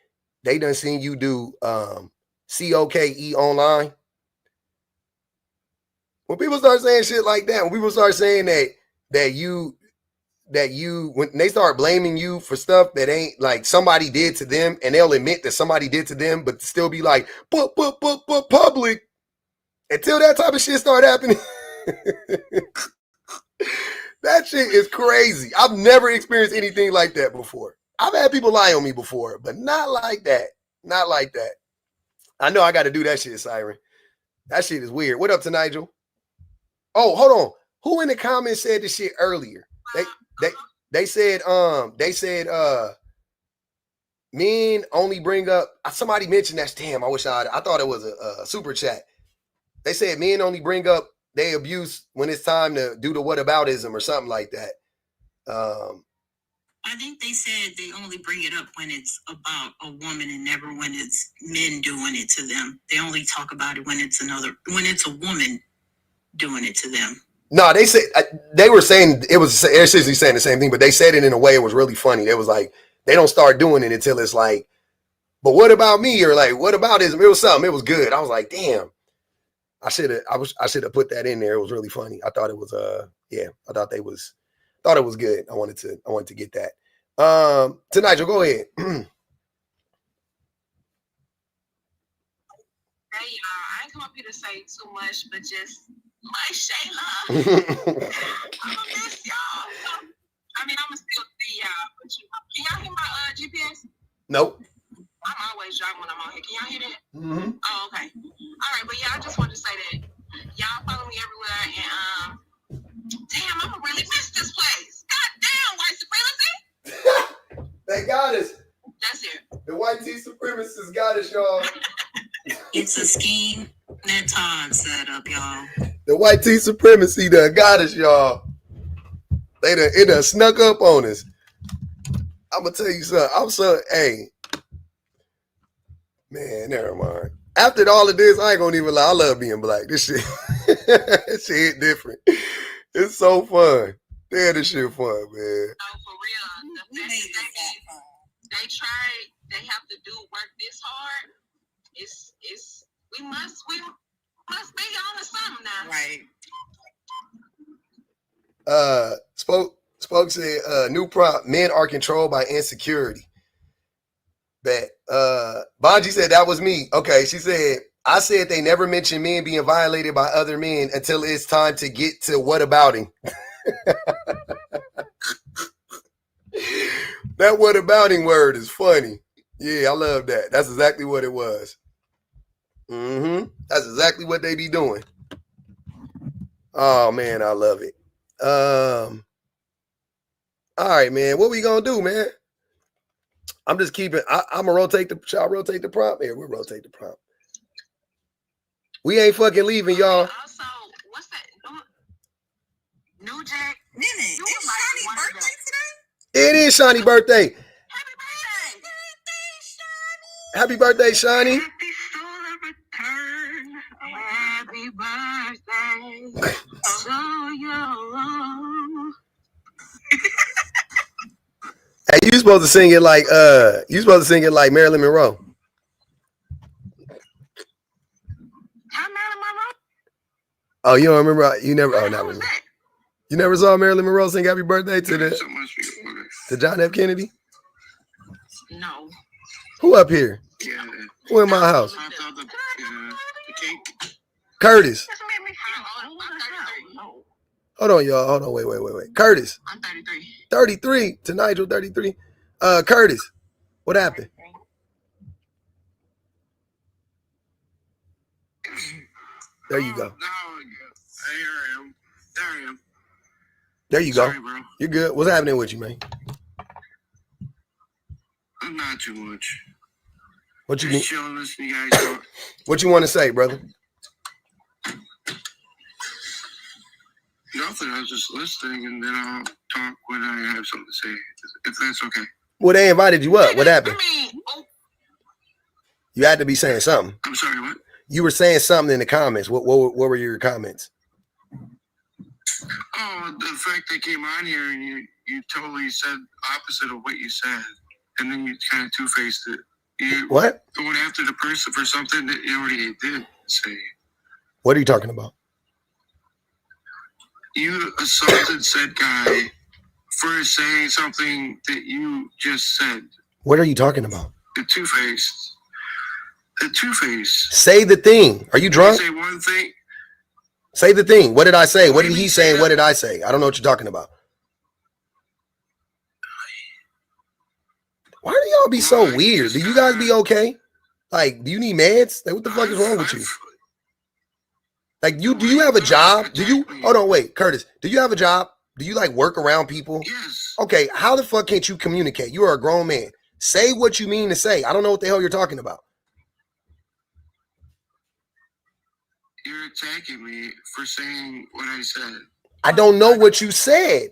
they done seen you do COKE online. When people start saying shit like that, when people start saying that you when they start blaming you for stuff that ain't like somebody did to them, and they'll admit that somebody did to them, but still be like, but public, until that type of shit start happening. That shit is crazy. I've never experienced anything like that before. I've had people lie on me before, but not like that. Not like that. I know I got to do that shit, Siren. That shit is weird. What up to Nigel? Oh, hold on. Who in the comments said this shit earlier? They said men only bring up, somebody mentioned that. Damn, I thought it was a super chat. They said men only bring up they abuse when it's time to do the whataboutism or something like that. I think they said they only bring it up when it's about a woman and never when it's men doing it to them. They only talk about it when it's a woman doing it to them. No, they said they were saying it was essentially saying the same thing, but they said it in a way it was really funny. It was like they don't start doing it until it's like, but what about me? Or like, what about this? It was something. It was good. I was like, damn. I should have put that in there. It was really funny. I thought it was I thought it was good. I wanted to get that. To Nigel, go ahead. Hey y'all, I ain't come up here to say too much, but just my Shayla. I'm gonna miss y'all. I mean, I'm gonna still see y'all, but can y'all hear my GPS? Nope. I'm always driving when I'm on here. Can y'all hear that? Mm-hmm. Oh, okay. All right, but yeah, I just wanted to say that y'all follow me everywhere, and damn, I'm gonna really miss this place. God damn, white supremacy. They got us. That's it. The white tea supremacists got us, y'all. It's a scheme that Todd set up, y'all. The white tea supremacy done got us, y'all. It done snuck up on us. I'm gonna tell you something. Man, never mind. After all of this, I ain't gonna even lie. I love being black. This shit, this shit hit different. It's so fun. Damn, this shit fun, man. No, for real. The fact that they tried, they have to do work this hard. We must be on to something now. Right. Spoke said, new prompt, men are controlled by insecurity. Bet. Bonji said that was me. Okay, she said, I said they never mention men being violated by other men until it's time to get to whatabouting. That whatabouting word is funny. Yeah, I love that. That's exactly what it was. That's exactly what they be doing. Oh man, I love it. All right, man. What we gonna do, man? I'm just keeping. I'm gonna rotate the. Shall I rotate the prompt? Here, we'll rotate the prompt. We ain't fucking leaving, y'all. Also, what's that? New Jack. Minute. It's Shawnee's birthday today. It is Shawnee birthday. Happy birthday. Happy birthday, Shawnee. Happy birthday to you. Hey, you supposed to sing it like Marilyn Monroe. How Marilyn Monroe? Oh, you don't remember? You never. Oh, not really. You never saw Marilyn Monroe sing "Happy Birthday" to John F. Kennedy? No. Who up here? Yeah. Who in my house? The cake. Curtis. No. Hold on, y'all. Hold on. Wait. Curtis. I'm 33. 33 to Nigel. 33. Curtis. What happened? There you go. There I am. There you go. Sorry, bro. You're good. What's happening with you, man? Not too much. What you Just need? chilling, listening to you guys talk. What you want to say, brother? Nothing. I was just listening, and then I'll talk when I have something to say, if that's okay. Well, they invited you up. What happened? I mean, You had to be saying something. I'm sorry, what? You were saying something in the comments. What were your comments? Oh, the fact they came on here and you totally said opposite of what you said, and then you kind of two-faced it. You What? going after the person for something that you already did say. What are you talking about? You assaulted said guy for saying something that you just said. What are you talking about? The two-faced. The two-faced. Say the thing. Are you drunk? You say one thing. Say the thing. What did I say? What did he say? What did I say? I don't know what you're talking about. Why do y'all be so weird? Do you guys be okay? Like, do you need meds? Like, what the fuck is wrong with you? Like do you have a job? Do you hold on, wait, Curtis, do you have a job? Do you like work around people? Yes. Okay, how the fuck can't you communicate? You are a grown man. Say what you mean to say. I don't know what the hell you're talking about. You're attacking me for saying what I said. I don't know what you said.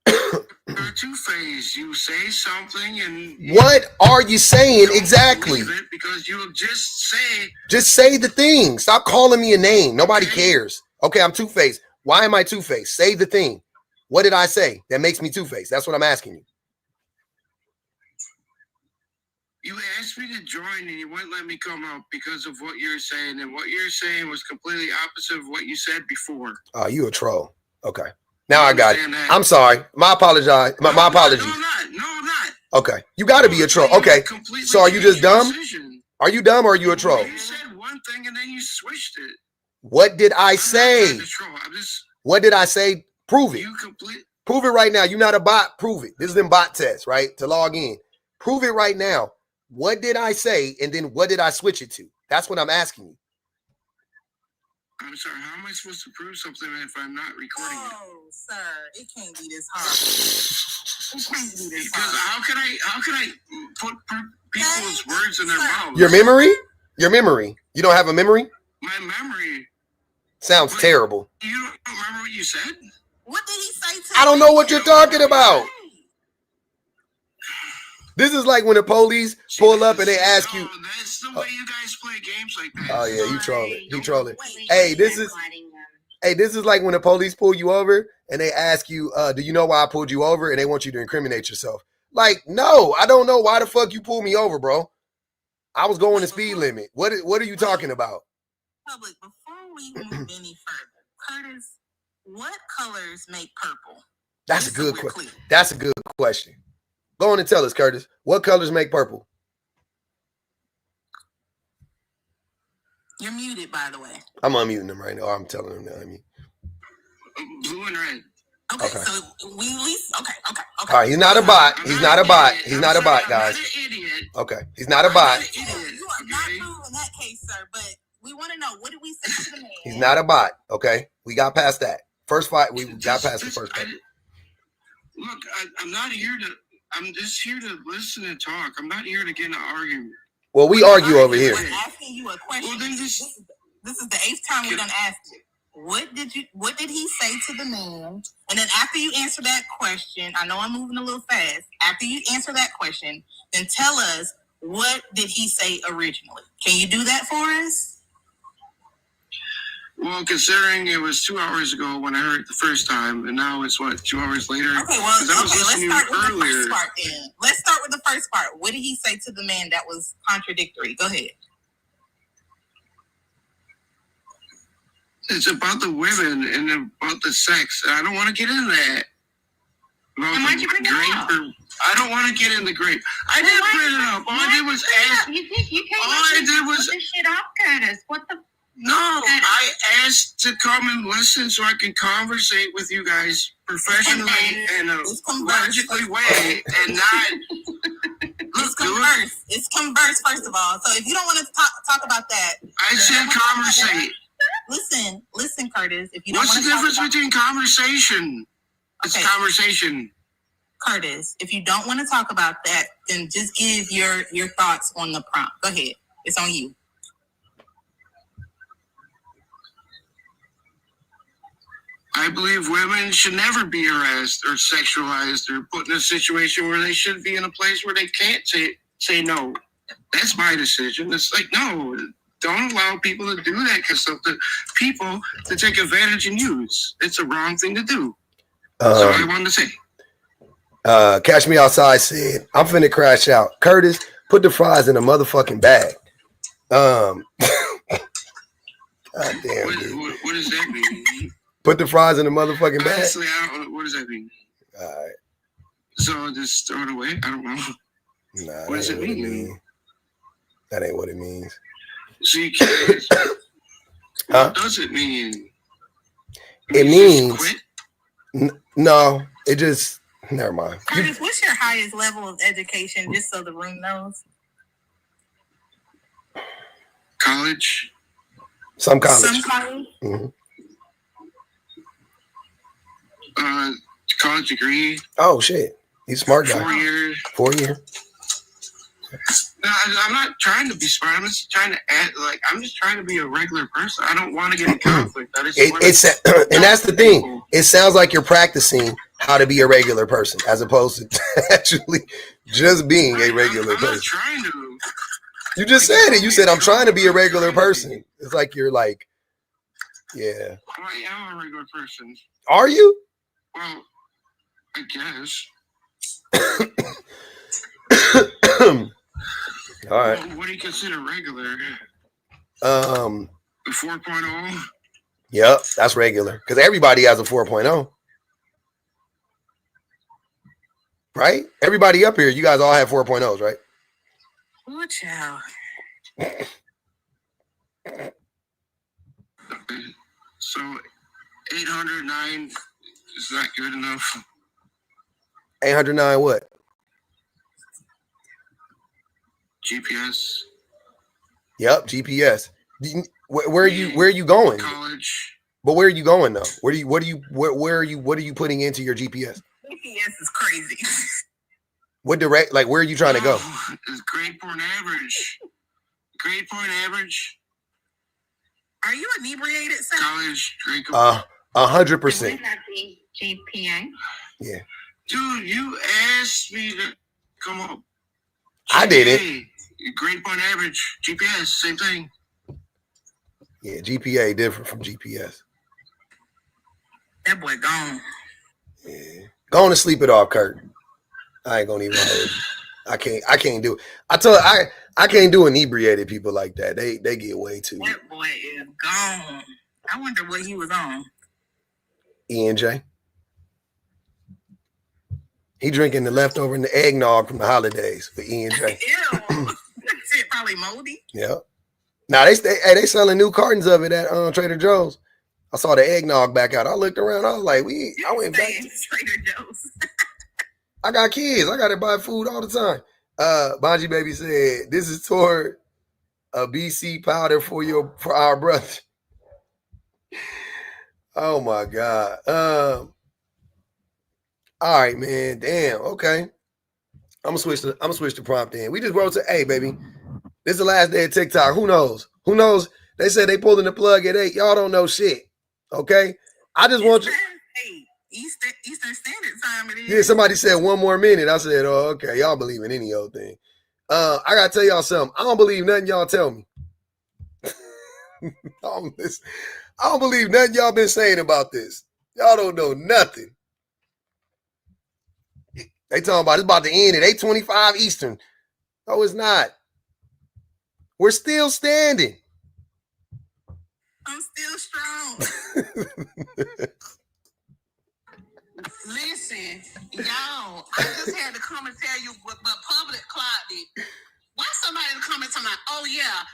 You're two-faced. You say something and What are you saying exactly? Because you just say the thing. Stop calling me a name. Nobody cares. Okay, I'm two-faced. Why am I two-faced? Say the thing. What did I say that makes me two-faced? That's what I'm asking you. You asked me to join and you wouldn't let me come up because of what you're saying, and what you're saying was completely opposite of what you said before. Oh, you a troll. Okay. Now I got it. I'm sorry. My apologies. My apologies. No, I'm not. Okay. You got to be a troll. Okay. So are you just dumb? Are you dumb or are you a troll? You said one thing and then you switched it. What did I say? What did I say? Prove it. Prove it right now. You're not a bot. Prove it. This is them bot test, right? To log in. Prove it right now. What did I say? And then what did I switch it to? That's what I'm asking you. I'm sorry. How am I supposed to prove something if I'm not recording it? Oh, sir, it can't be this hard. It can't be this hard. Because how can I put people's words in their mouths? Your memory? Your memory. You don't have a memory? My memory. Sounds terrible. You don't remember what you said? What did he say to I don't know what you're talking about. This is like when the police pull up and they ask you. That's the way you guys play games like that. Oh yeah, you trolling. You trolling. Hey, this is like when the police pull you over and they ask you, do you know why I pulled you over? And they want you to incriminate yourself. Like, no, I don't know why the fuck you pulled me over, bro. I was going the speed limit. What are you talking about? Public, before we move any further, Curtis, what colors make purple? That's a good question. That's a good question. Go on and tell us, Curtis. What colors make purple? You're muted, by the way. I'm unmuting them right now. I'm telling them that. I mean, blue and red. Okay, so we at least okay. All right, he's not a bot. He's not a bot. He's not a bot, guys. Okay, he's not a bot. You are not proving that case, sir. But we want to know, what did we say to the man? He's not a bot. Okay, we got past that. First fight, we got past the first fight. Look, I'm not here to. I'm just here to listen and talk. I'm not here to get in an argument. Well, we argue over here. I'm asking you a question. Well, then this is the 8th time we're gonna ask you. What did he say to the man? And then after you answer that question, I know I'm moving a little fast. After you answer that question, then tell us, what did he say originally? Can you do that for us? Well, considering it was 2 hours ago when I heard it the first time, and now it's 2 hours later? Okay, well, let's start with the first part then. Let's start with the first part. What did he say to the man that was contradictory? Go ahead. It's about the women and about the sex. I don't want to get into that. And why'd you bring it up? I don't want to get in the grape. I didn't bring it up. All I did was ask. You came up this shit up, Curtis. What the? No, I asked to come and listen so I can conversate with you guys professionally and a logically way, and not. It's converse, first of all. So if you don't want to talk about that, I said conversate. Listen, Curtis. If you don't. What's the difference between conversation? It's conversation. Curtis, if you don't want to talk about that, then just give your thoughts on the prompt. Go ahead. It's on you. I believe women should never be harassed or sexualized or put in a situation where they should be in a place where they can't say no. That's my decision. It's like, no, don't allow people to do that because of the people to take advantage and use. It's a wrong thing to do. That's all I wanted to say. Catch Me Outside said, I'm finna crash out. Curtis, put the fries in a motherfucking bag. God damn, what does that mean? Put the fries in the motherfucking bag. Honestly, I don't know. What does that mean? All right. So just throw it away? I don't know. Nah, what does it mean? That ain't what it means. So you can't. What does it mean? It means no. It just never mind. Curtis, what's your highest level of education? Just so the room knows. College. Some college. Some college. Mm-hmm. College degree. Oh shit, he's a smart guy. 4 years. 4 years. No, I'm not trying to be smart. I'm just trying to act like I'm just trying to be a regular person. I don't want to get in conflict. I just And that's the thing. It sounds like you're practicing how to be a regular person as opposed to actually just being a regular person. I'm not trying to. You just said it. You said I'm trying to be a regular person. It's like you're like, yeah. I am a regular person. Are you? Well, I guess. All right. Well, what do you consider regular? The 4.0? Yep, that's regular. Because everybody has a 4.0. Right? Everybody up here, you guys all have 4.0s, right? Watch out. So 809 is not good enough. 809 what? GPS. Yep, GPS. Where are you going? College. But where are you going though? What are you putting into your GPS? GPS is crazy. What direct, like where are you trying to go? It's grade point average. Grade point average. Are you inebriated, sir? College. 100%. Wouldn't that be GPA? Yeah. Dude, you asked me to come up. I did it. Grade point average. GPS, same thing. Yeah, GPA different from GPS. That boy gone. Yeah. Go on to sleep it off, Kurt. I ain't gonna even hold you. I can't do it. I can't do inebriated people like that. They get way too. That boy is gone. I wonder what he was on. ENJ. He drinking the leftover and the eggnog from the holidays for ENJ. Ew. That shit probably moldy. Yeah. Now they selling new cartons of it at Trader Joe's. I saw the eggnog back out. I looked around. I was like, I went back. Trader Joe's. I got kids. I got to buy food all the time. Bonji Baby said, this is toward a BC powder for our brother. Oh my God. All right, man. Damn. Okay. I'm gonna switch the prompt in. We just wrote to, hey, baby. This is the last day of TikTok. Who knows? Who knows? They said they pulling the plug at 8. Y'all don't know shit. Okay. I just want you. Eastern Standard Time it is. Yeah, somebody said 1 more minute. I said, oh, okay. Y'all believe in any old thing. I gotta tell y'all something. I don't believe nothing y'all tell me. I don't believe nothing y'all been saying about this. Y'all don't know nothing. They talking about it's about to end at 8:25 Eastern. No, it's not. We're still standing. I'm still strong. Listen, y'all, I just had to come and tell you what public clocked it. Why somebody to come and tell me, oh yeah,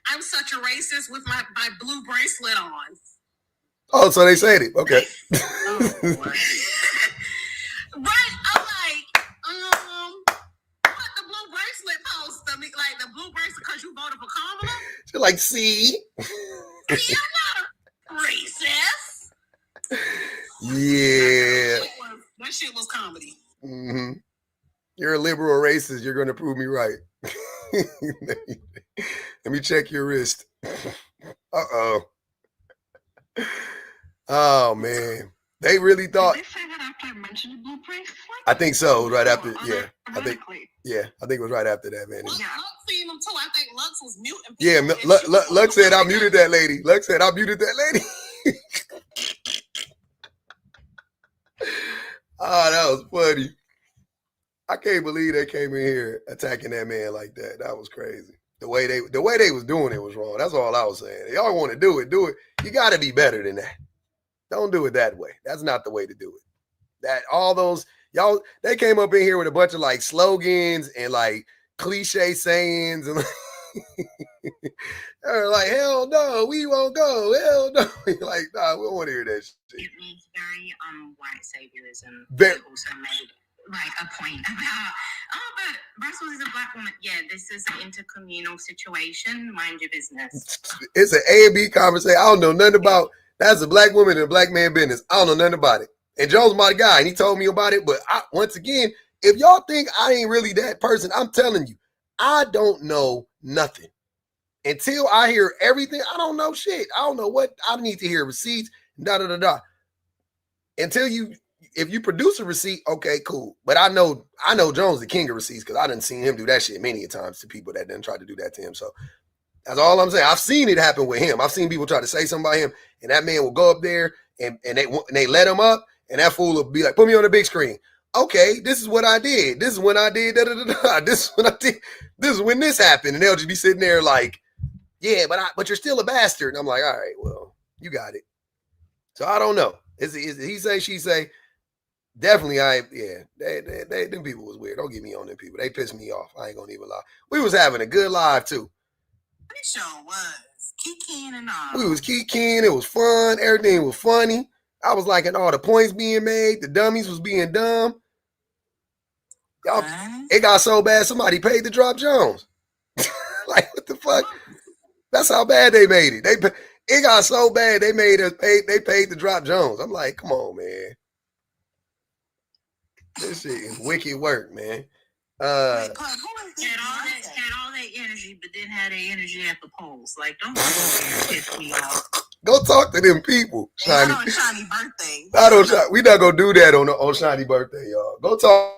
I'm such a racist with my blue bracelet on. Oh, so they said it. Okay. Right, I'm like, what the blue bracelet post to me, like the blue bracelet because you voted for Kamala? You're like, see? See, I'm not a racist. Yeah. That shit was comedy. Mm-hmm. You're a liberal racist. You're going to prove me right. Let me check your wrist. Uh-oh. Oh, man. They really thought. Did they say that after I mentioned the blue bracelet? I think so. Right after. Yeah. I think it was right after that, man. Lux seen them too. I think Lux was muting people. Yeah, Lux said I muted that lady. Lux said I muted that lady. Oh, that was funny. I can't believe they came in here attacking that man like that. That was crazy. The way they was doing it was wrong. That's all I was saying. Y'all want to do it. You got to be better than that. Don't do it that way. That's not the way to do it. That all those y'all, they came up in here with a bunch of like slogans and like cliche sayings and they're like, hell no, we won't go. Hell no. Like, nah, we don't want to hear that shit. It was very white saviorism. Very, also made like a point about, oh, but Brussels is a black woman. Yeah, this is an intercommunal situation. Mind your business. It's an A and B conversation. I don't know nothing about. That's a black woman and a black man business. I don't know nothing about it. And Joe's my guy, and he told me about it. But once again, if y'all think I ain't really that person, I'm telling you, I don't know nothing. Until I hear everything, I don't know shit. I don't know what I need to hear. Receipts, da. Until if you produce a receipt, okay, cool. But I know Jones the king of receipts because I done seen him do that shit many a times to people that done tried to do that to him. So that's all I'm saying. I've seen it happen with him. I've seen people try to say something about him, and that man will go up there and they let him up, and that fool will be like, put me on the big screen. Okay, this is what I did. This is when I did da. This is when I did. This is when this happened, and they'll just be sitting there like, yeah, but you're still a bastard. And I'm like, all right, well, you got it. So I don't know. Is he say, she say? Definitely, them people was weird. Don't get me on them people. They pissed me off. I ain't gonna even lie. We was having a good live too. It sure was. Kikiing and all. We was kikiing. It was fun. Everything was funny. I was liking all the points being made. The dummies was being dumb. Y'all, it got so bad somebody paid to drop Jones. Like, what the fuck? That's how bad they made it. It got so bad they made us pay. They paid to drop Jones. I'm like, come on, man. This shit is wicked work, man. Had all that energy, but didn't have that energy at the polls. Like, don't go over here and piss me off. Go talk to them people, Shiny. On Shiny birthday. We not gonna do that on Shiny birthday, y'all. Go talk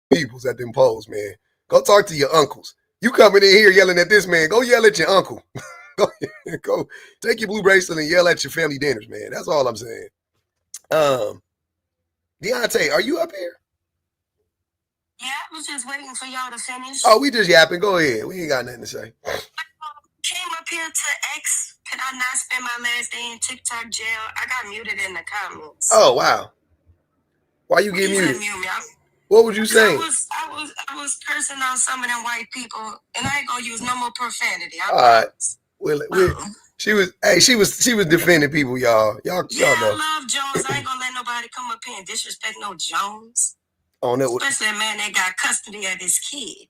to peoples at them polls, man. Go talk to your uncles. You coming in here yelling at this man? Go yell at your uncle. Go take your blue bracelet and yell at your family dinners, man. That's all I'm saying. Deontay, are you up here? Yeah, I was just waiting for y'all to finish. Oh, we just yapping. Go ahead. We ain't got nothing to say. Came up here to X. Could I not spend my last day in TikTok jail? I got muted in the comments. Oh, wow. Why you get muted? What was you saying? I was cursing out some of them white people, and I ain't gonna use no more profanity. All right. She was defending people, y'all. Y'all know. I love Jones. I ain't gonna let nobody come up here and disrespect no Jones. Especially a man that got custody of his kids.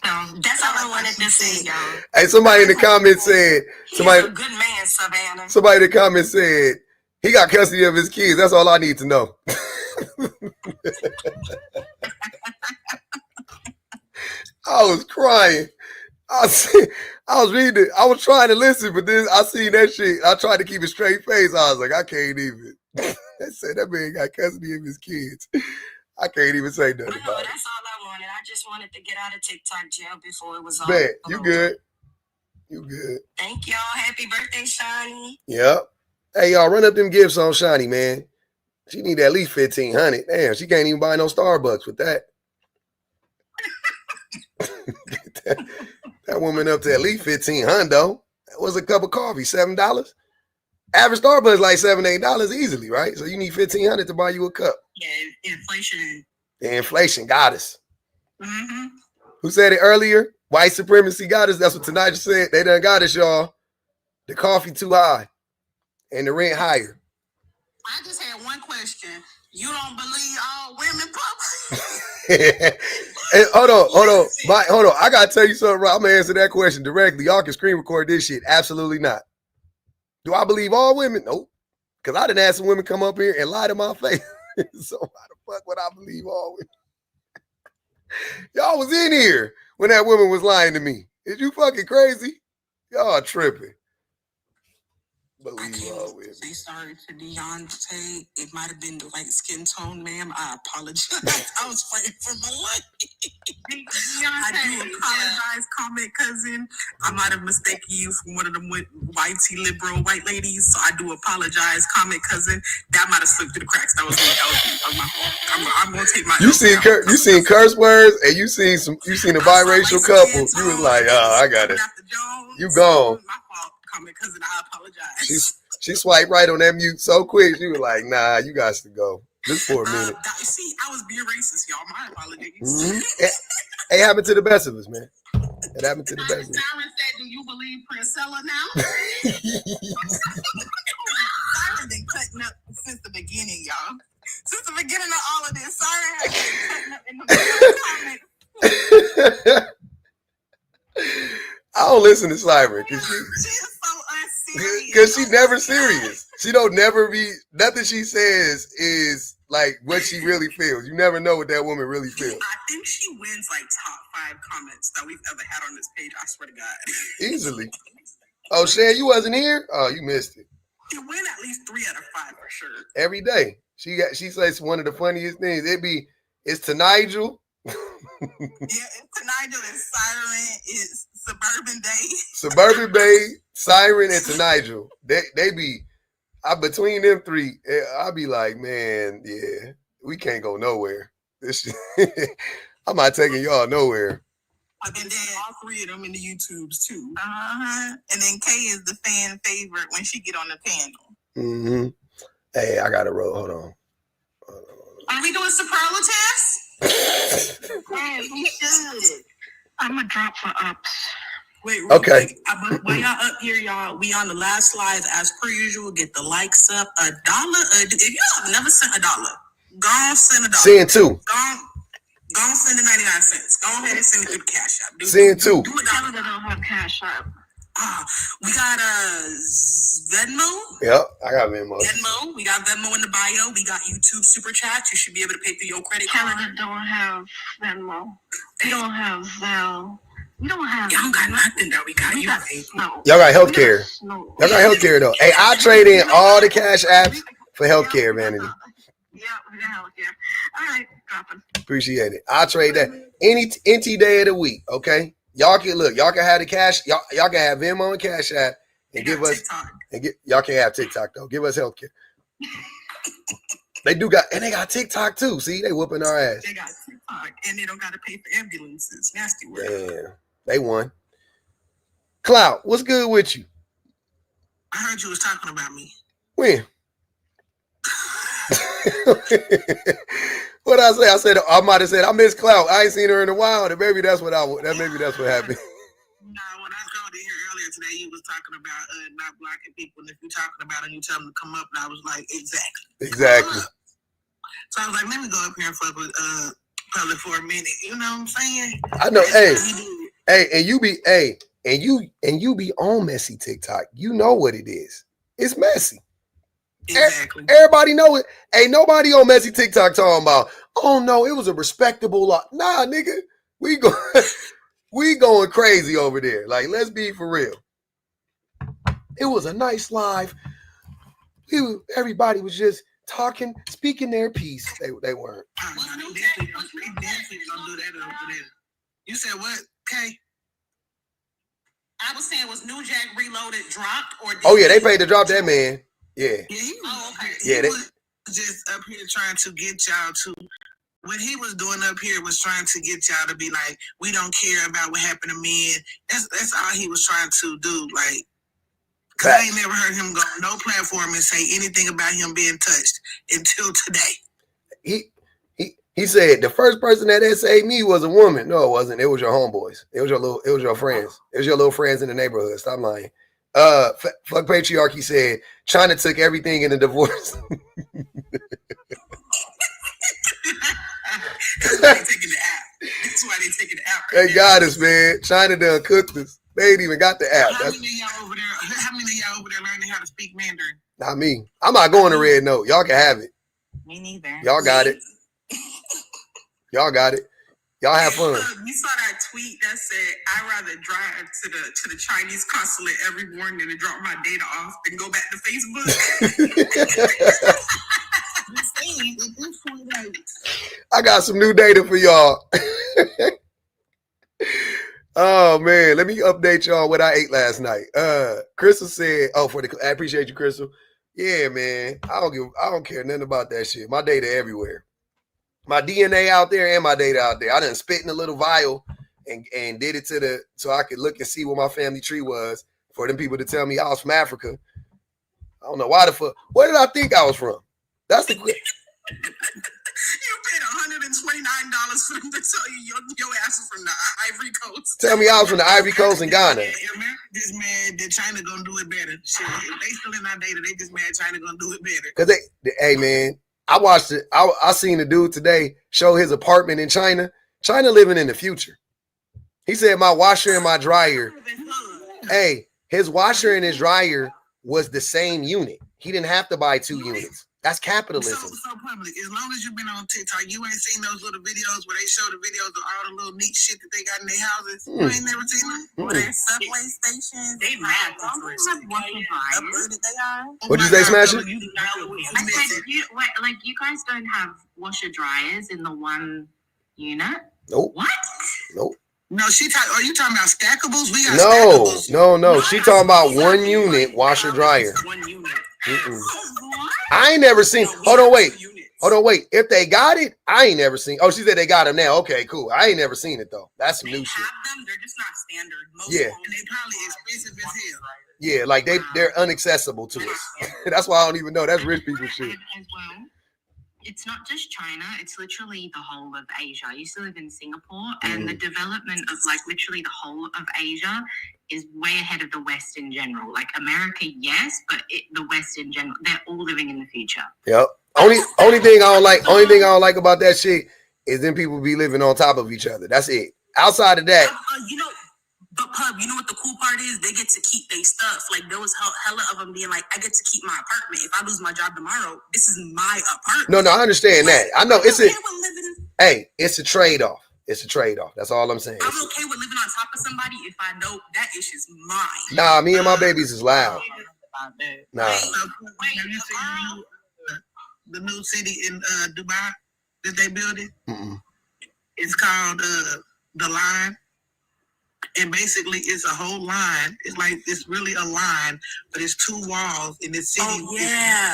That's all I wanted to say, y'all. Hey, somebody in the comments said He's a good man, Savannah. Somebody in the comments said he got custody of his kids. That's all I need to know. I was crying. I was reading it. I was trying to listen, but then I seen that shit. I tried to keep a straight face. I was like, I can't even. They said that man got custody of his kids. I can't even say nothing about it. That's all I wanted. I just wanted to get out of TikTok jail before it was all. Man, you good. You good. Thank y'all. Happy birthday, Shiny. Yep. Hey, y'all, run up them gifts on Shiny, man. She need at least $1,500. Damn, she can't even buy no Starbucks with that. That woman up to at least $1,500 though. That was a cup of coffee, $7. Average Starbucks like $7, $8 easily, right? So you need $1,500 to buy you a cup. Yeah, inflation. The inflation got us. Mm-hmm. Who said it earlier? White supremacy got us. That's what Tonight just said. They done got us, y'all. The coffee too high and the rent higher. I just had one question. You don't believe all women public? Hey, hold on. I gotta tell you something, right? I'm gonna answer that question directly. Y'all can screen record this shit. Absolutely not. Do I believe all women? Nope. Because I didn't have some women come up here and lie to my face. So why the fuck would I believe all women? Y'all was in here when that woman was lying to me. Is you fucking crazy? Y'all tripping. Believe all women. Say sorry to Deontay. It might have been the light skin tone, ma'am. I apologize. I was fighting for my life. I do apologize, comment cousin. I might have mistaken you for one of them whitey liberal white ladies, so I do apologize, comment cousin. That might have slipped through the cracks. That was my fault. I'm gonna take my. You seen curse words and you seen a biracial couple. You was like, oh, I got it. You gone. My fault, comment cousin. I apologize. She swiped right on that mute so quick. She was like, nah, you guys to go. Just for a minute. See, I was being racist, y'all. My apologies. Mm-hmm. It happened to the best of us, man. It happened to the best of us. Siren said, do you believe Priscilla now? Siren been cutting up since the beginning, y'all. Since the beginning of all of this. Sorry I had been cutting up in the comments. I don't listen to Slimer She's so unserious. because she never serious. She don't never be nothing she says is like what she really feels. You never know what that woman really feels. I think she wins like top 5 comments that we've ever had on this page. I swear to God. Easily. Oh, Shan, you wasn't here? Oh, you missed it. She win at least 3 out of 5 for sure. Every day. She says one of the funniest things. It's to Nigel. Yeah, it's to Nigel, it's Siren, it's Suburban Day. Suburban Bay, Siren, and to Nigel. They be between them 3, I'll be like, man, yeah, we can't go nowhere. This I'm not taking y'all nowhere. And then all 3 of them in the YouTubes too. And then Kay is the fan favorite when she get on the panel. Mm-hmm. Hey, I gotta roll. Hold on. Are we doing superlatives? Yes, we should. I'm gonna drop for ups. Wait, okay. Quick. While y'all up here, y'all, we on the last slide as per usual. Get the likes up. $1. If you have never sent $1, go on send $1. Send 2. Go on send the 99 cents. Go ahead and send it through the Cash App. Send 2. Tell them they don't have Cash App. We got Venmo. Yep, I got Venmo. We got Venmo in the bio. We got YouTube Super Chat. You should be able to pay through your credit card. Canada don't have Venmo. We don't have Zelle. We don't have. Y'all got nothing that we got. You got no. Y'all got healthcare. No. Y'all got healthcare though. Hey, I trade in all the Cash Apps for healthcare, Vanity. Yeah, we got healthcare. All right, dropping. Appreciate it. I'll trade that any day of the week. Okay. Y'all can have the cash. Y'all can have Venmo and Cash App and give us TikTok. y'all can have TikTok though. Give us healthcare. They got TikTok too. See, they whooping our ass. They got TikTok and they don't got to pay for ambulances. Nasty word. Damn, they won. Cloud, what's good with you? I heard you was talking about me. When? What I say? I said I might have said I miss Cloud. I ain't seen her in a while. And maybe that's what happened. No, when I called in here earlier today, you was talking about not blocking people, and if you're talking about it, and you tell them to come up, and I was like, exactly. So I was like, let me go up here and fuck with Public for a minute. You know what I'm saying? I know. And you be on messy TikTok. You know what it is. It's messy. Exactly. Everybody know it. Ain't nobody on messy TikTok talking about, oh no, it was a respectable lot. Nah, nigga, we going crazy over there. Like, let's be for real. It was a nice live. Everybody was just talking, speaking their piece. They weren't. You said what, Kay? I was saying, was New Jack Reloaded dropped or? They paid to drop that man. Yeah. He Yeah, was just up here trying to get y'all to. What he was doing up here was trying to get y'all to be like, we don't care about what happened to men. That's all he was trying to do. Like, cause I ain't never heard him go on no platform and say anything about him being touched until today. He said the first person that SA'd me was a woman. No, it wasn't. It was your homeboys. It was your friends. It was your little friends in the neighborhood. Stop lying. Fuck patriarchy said China took everything in the divorce. That's why they taking the app. That's why they taking the app. They got us, man. China done cooked us. They ain't even got the app. How many of y'all over there learning how to speak Mandarin? Not me. I'm not going to Red Note. Y'all can have it. Me neither. Y'all got it. Y'all got it. Y'all have fun. You saw that tweet that said, I'd rather drive to the Chinese consulate every morning than to drop my data off than go back to Facebook. I got some new data for y'all. Oh man, let me update y'all what I ate last night. Crystal said, I appreciate you, Crystal. Yeah, man. I don't care nothing about that shit. My data everywhere. My DNA out there and my data out there. I done spit in a little vial and did it so I could look and see what my family tree was for them people to tell me I was from Africa. I don't know why the fuck. Where did I think I was from? That's the quick. You paid $129 for them to tell you your ass is from the Ivory Coast. Tell me I was from the Ivory Coast in Ghana. just mad that China gonna do it better. Shit, if they still in our data, they just mad China gonna do it better. Cause hey man, I watched it. I seen the dude today show his apartment in China. China living in the future. He said my washer and my dryer. Hey, his washer and his dryer was the same unit. He didn't have to buy 2 units. That's capitalism. So public. As long as you've been on TikTok, you ain't seen those little videos where they show the videos of all the little neat shit that they got in their houses. You ain't never seen them? Or their subway stations. They mad futuristic. What'd you say, Smash It? I said, you guys don't have washer dryers in the one unit? Nope. What? Nope. No, are you talking about stackables? We got stackables. No. She talking about 1 unit washer dryer. 1 unit. I ain't never seen. Hold on, wait. If they got it, I ain't never seen. Oh, she said they got them now. Okay, cool. I ain't never seen it though. That's some new shit. They're just not standard. Most Yeah. and they probably expensive as hell. Yeah, like they're inaccessible to us. That's why I don't even know. That's rich people shit. As well. It's not just China, it's literally the whole of Asia. I used to live in Singapore, and the development of like literally the whole of Asia is way ahead of the West in general. Like America, yes, but the West in general, they're all living in the future. Yep. Only thing I don't like about that shit is then people be living on top of each other. That's it. Outside of that, But Pub, you know what the cool part is? They get to keep their stuff. Like there was hella of them being like, I get to keep my apartment. If I lose my job tomorrow, this is my apartment. no, I understand that. I know it's a trade-off. It's a trade-off. That's all I'm saying. I'm okay with living on top of somebody if I know that issue's mine. Nah, me and my babies is loud. Nah. Have you seen the new city in Dubai that they building? It's called The Line. And basically, it's a whole line. It's really a line, but it's 2 walls in this city.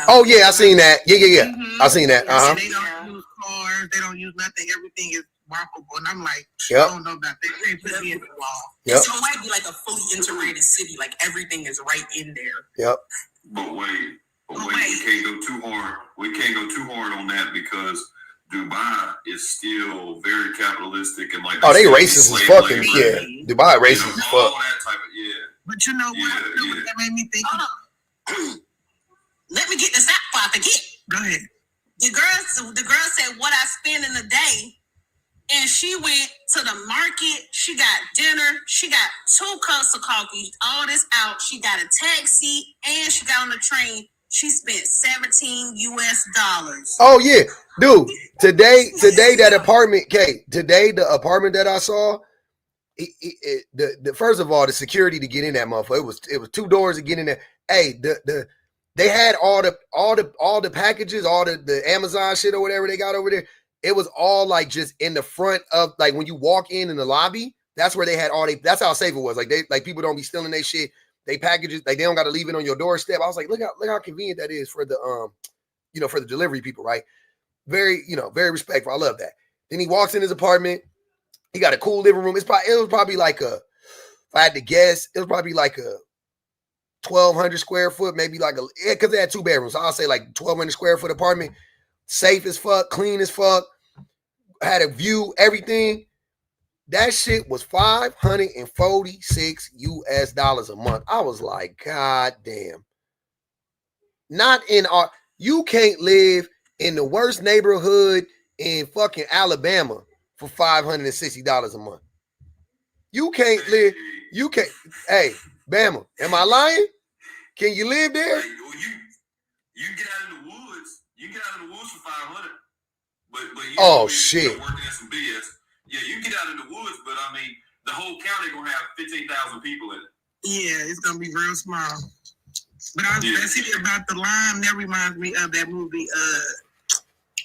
Oh yeah, I seen that. Yeah. I seen that. And they don't use cars. They don't use nothing. Everything is walkable. And I'm like, I don't know about that. They put me in the wall. Yep. So it might be like a fully integrated city. Like everything is right in there. Yep. But wait, we can't go too hard. We can't go too hard on that because Dubai is still very capitalistic and like. Oh, they racist as fucking Dubai racist as fuck. All that type of But you know what? That made me think. Let me get this out before I forget. Go ahead. The girl said what I spend in a day, and she went to the market. She got dinner. She got 2 cups of coffee. All this out. She got a taxi, and she got on the train. She spent $17 US. Oh yeah, dude. Today that apartment, the apartment that I saw, the first of all, the security to get in that motherfucker, it was 2 doors to get in there. Hey, they had all the packages, all the Amazon shit or whatever they got over there. It was all like just in the front of, like when you walk in the lobby, that's where they had that's how safe it was. Like people don't be stealing their shit. They packages, like they don't got to leave it on your doorstep. I was like, look how convenient that is for the for the delivery people, right? Very, very respectful. I love that. Then he walks in his apartment. He got a cool living room. It was probably like if I had to guess, it was probably like a 1,200 square foot, maybe because they had 2 bedrooms. So I'll say like 1,200 square foot apartment. Safe as fuck, clean as fuck. Had a view, everything. That shit was $546 US a month. I was like, God damn. You can't live in the worst neighborhood in fucking Alabama for $560 a month. You can't live. Hey, Bama, am I lying? Can you live there? You get out in the woods. You get out in the woods for $500. But oh shit. Working at some BS. Yeah, you get out in the woods, but I mean, the whole county gonna have 15,000 people in it. Yeah, it's gonna be real small. But I was thinking about The Line. That reminds me of that movie.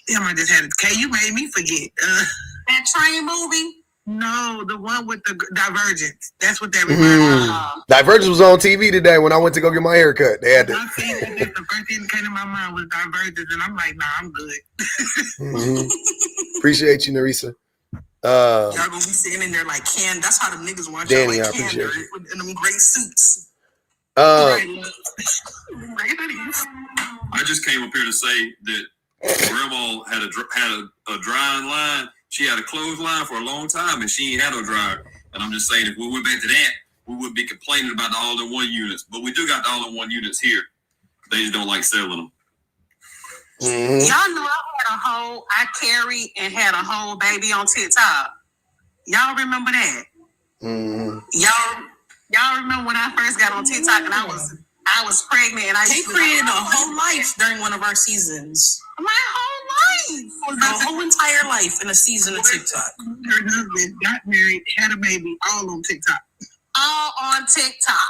Damn, I just had it. Kay, you made me forget. That train movie? No, the one with the Divergence. That's what that reminds me of. Divergence was on TV today when I went to go get my hair cut. They had the first thing that came to my mind was Divergence, and I'm like, nah, I'm good. Appreciate you, Narisa. Y'all gonna be sitting in there like Ken. That's how the niggas want y'all like Ken in them gray suits. I just came up here to say that Grandma had a drying line. She had a clothesline for a long time, and she ain't had no dryer. And I'm just saying, if we went back to that, we would be complaining about the all-in-one units. But we do got the all-in-one units here. They just don't like selling them. Mm-hmm. Y'all know I carried and had a whole baby on TikTok. Y'all remember that? Mm-hmm. Y'all remember when I first got on TikTok and I was pregnant and they created a whole life during one of our seasons. My whole life. My whole entire life in a season of TikTok. Her husband got married, had a baby, all on TikTok. All on TikTok.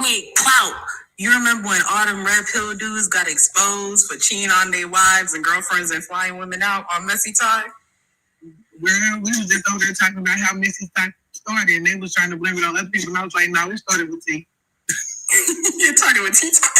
Wait, Clout. You remember when all them red pill dudes got exposed for cheating on their wives and girlfriends and flying women out on Messy Talk? Well, we was just over there talking about how Messy Talk started, and they was trying to blame it on other people, and I was like, no, we started with T. You're talking with T-Talk.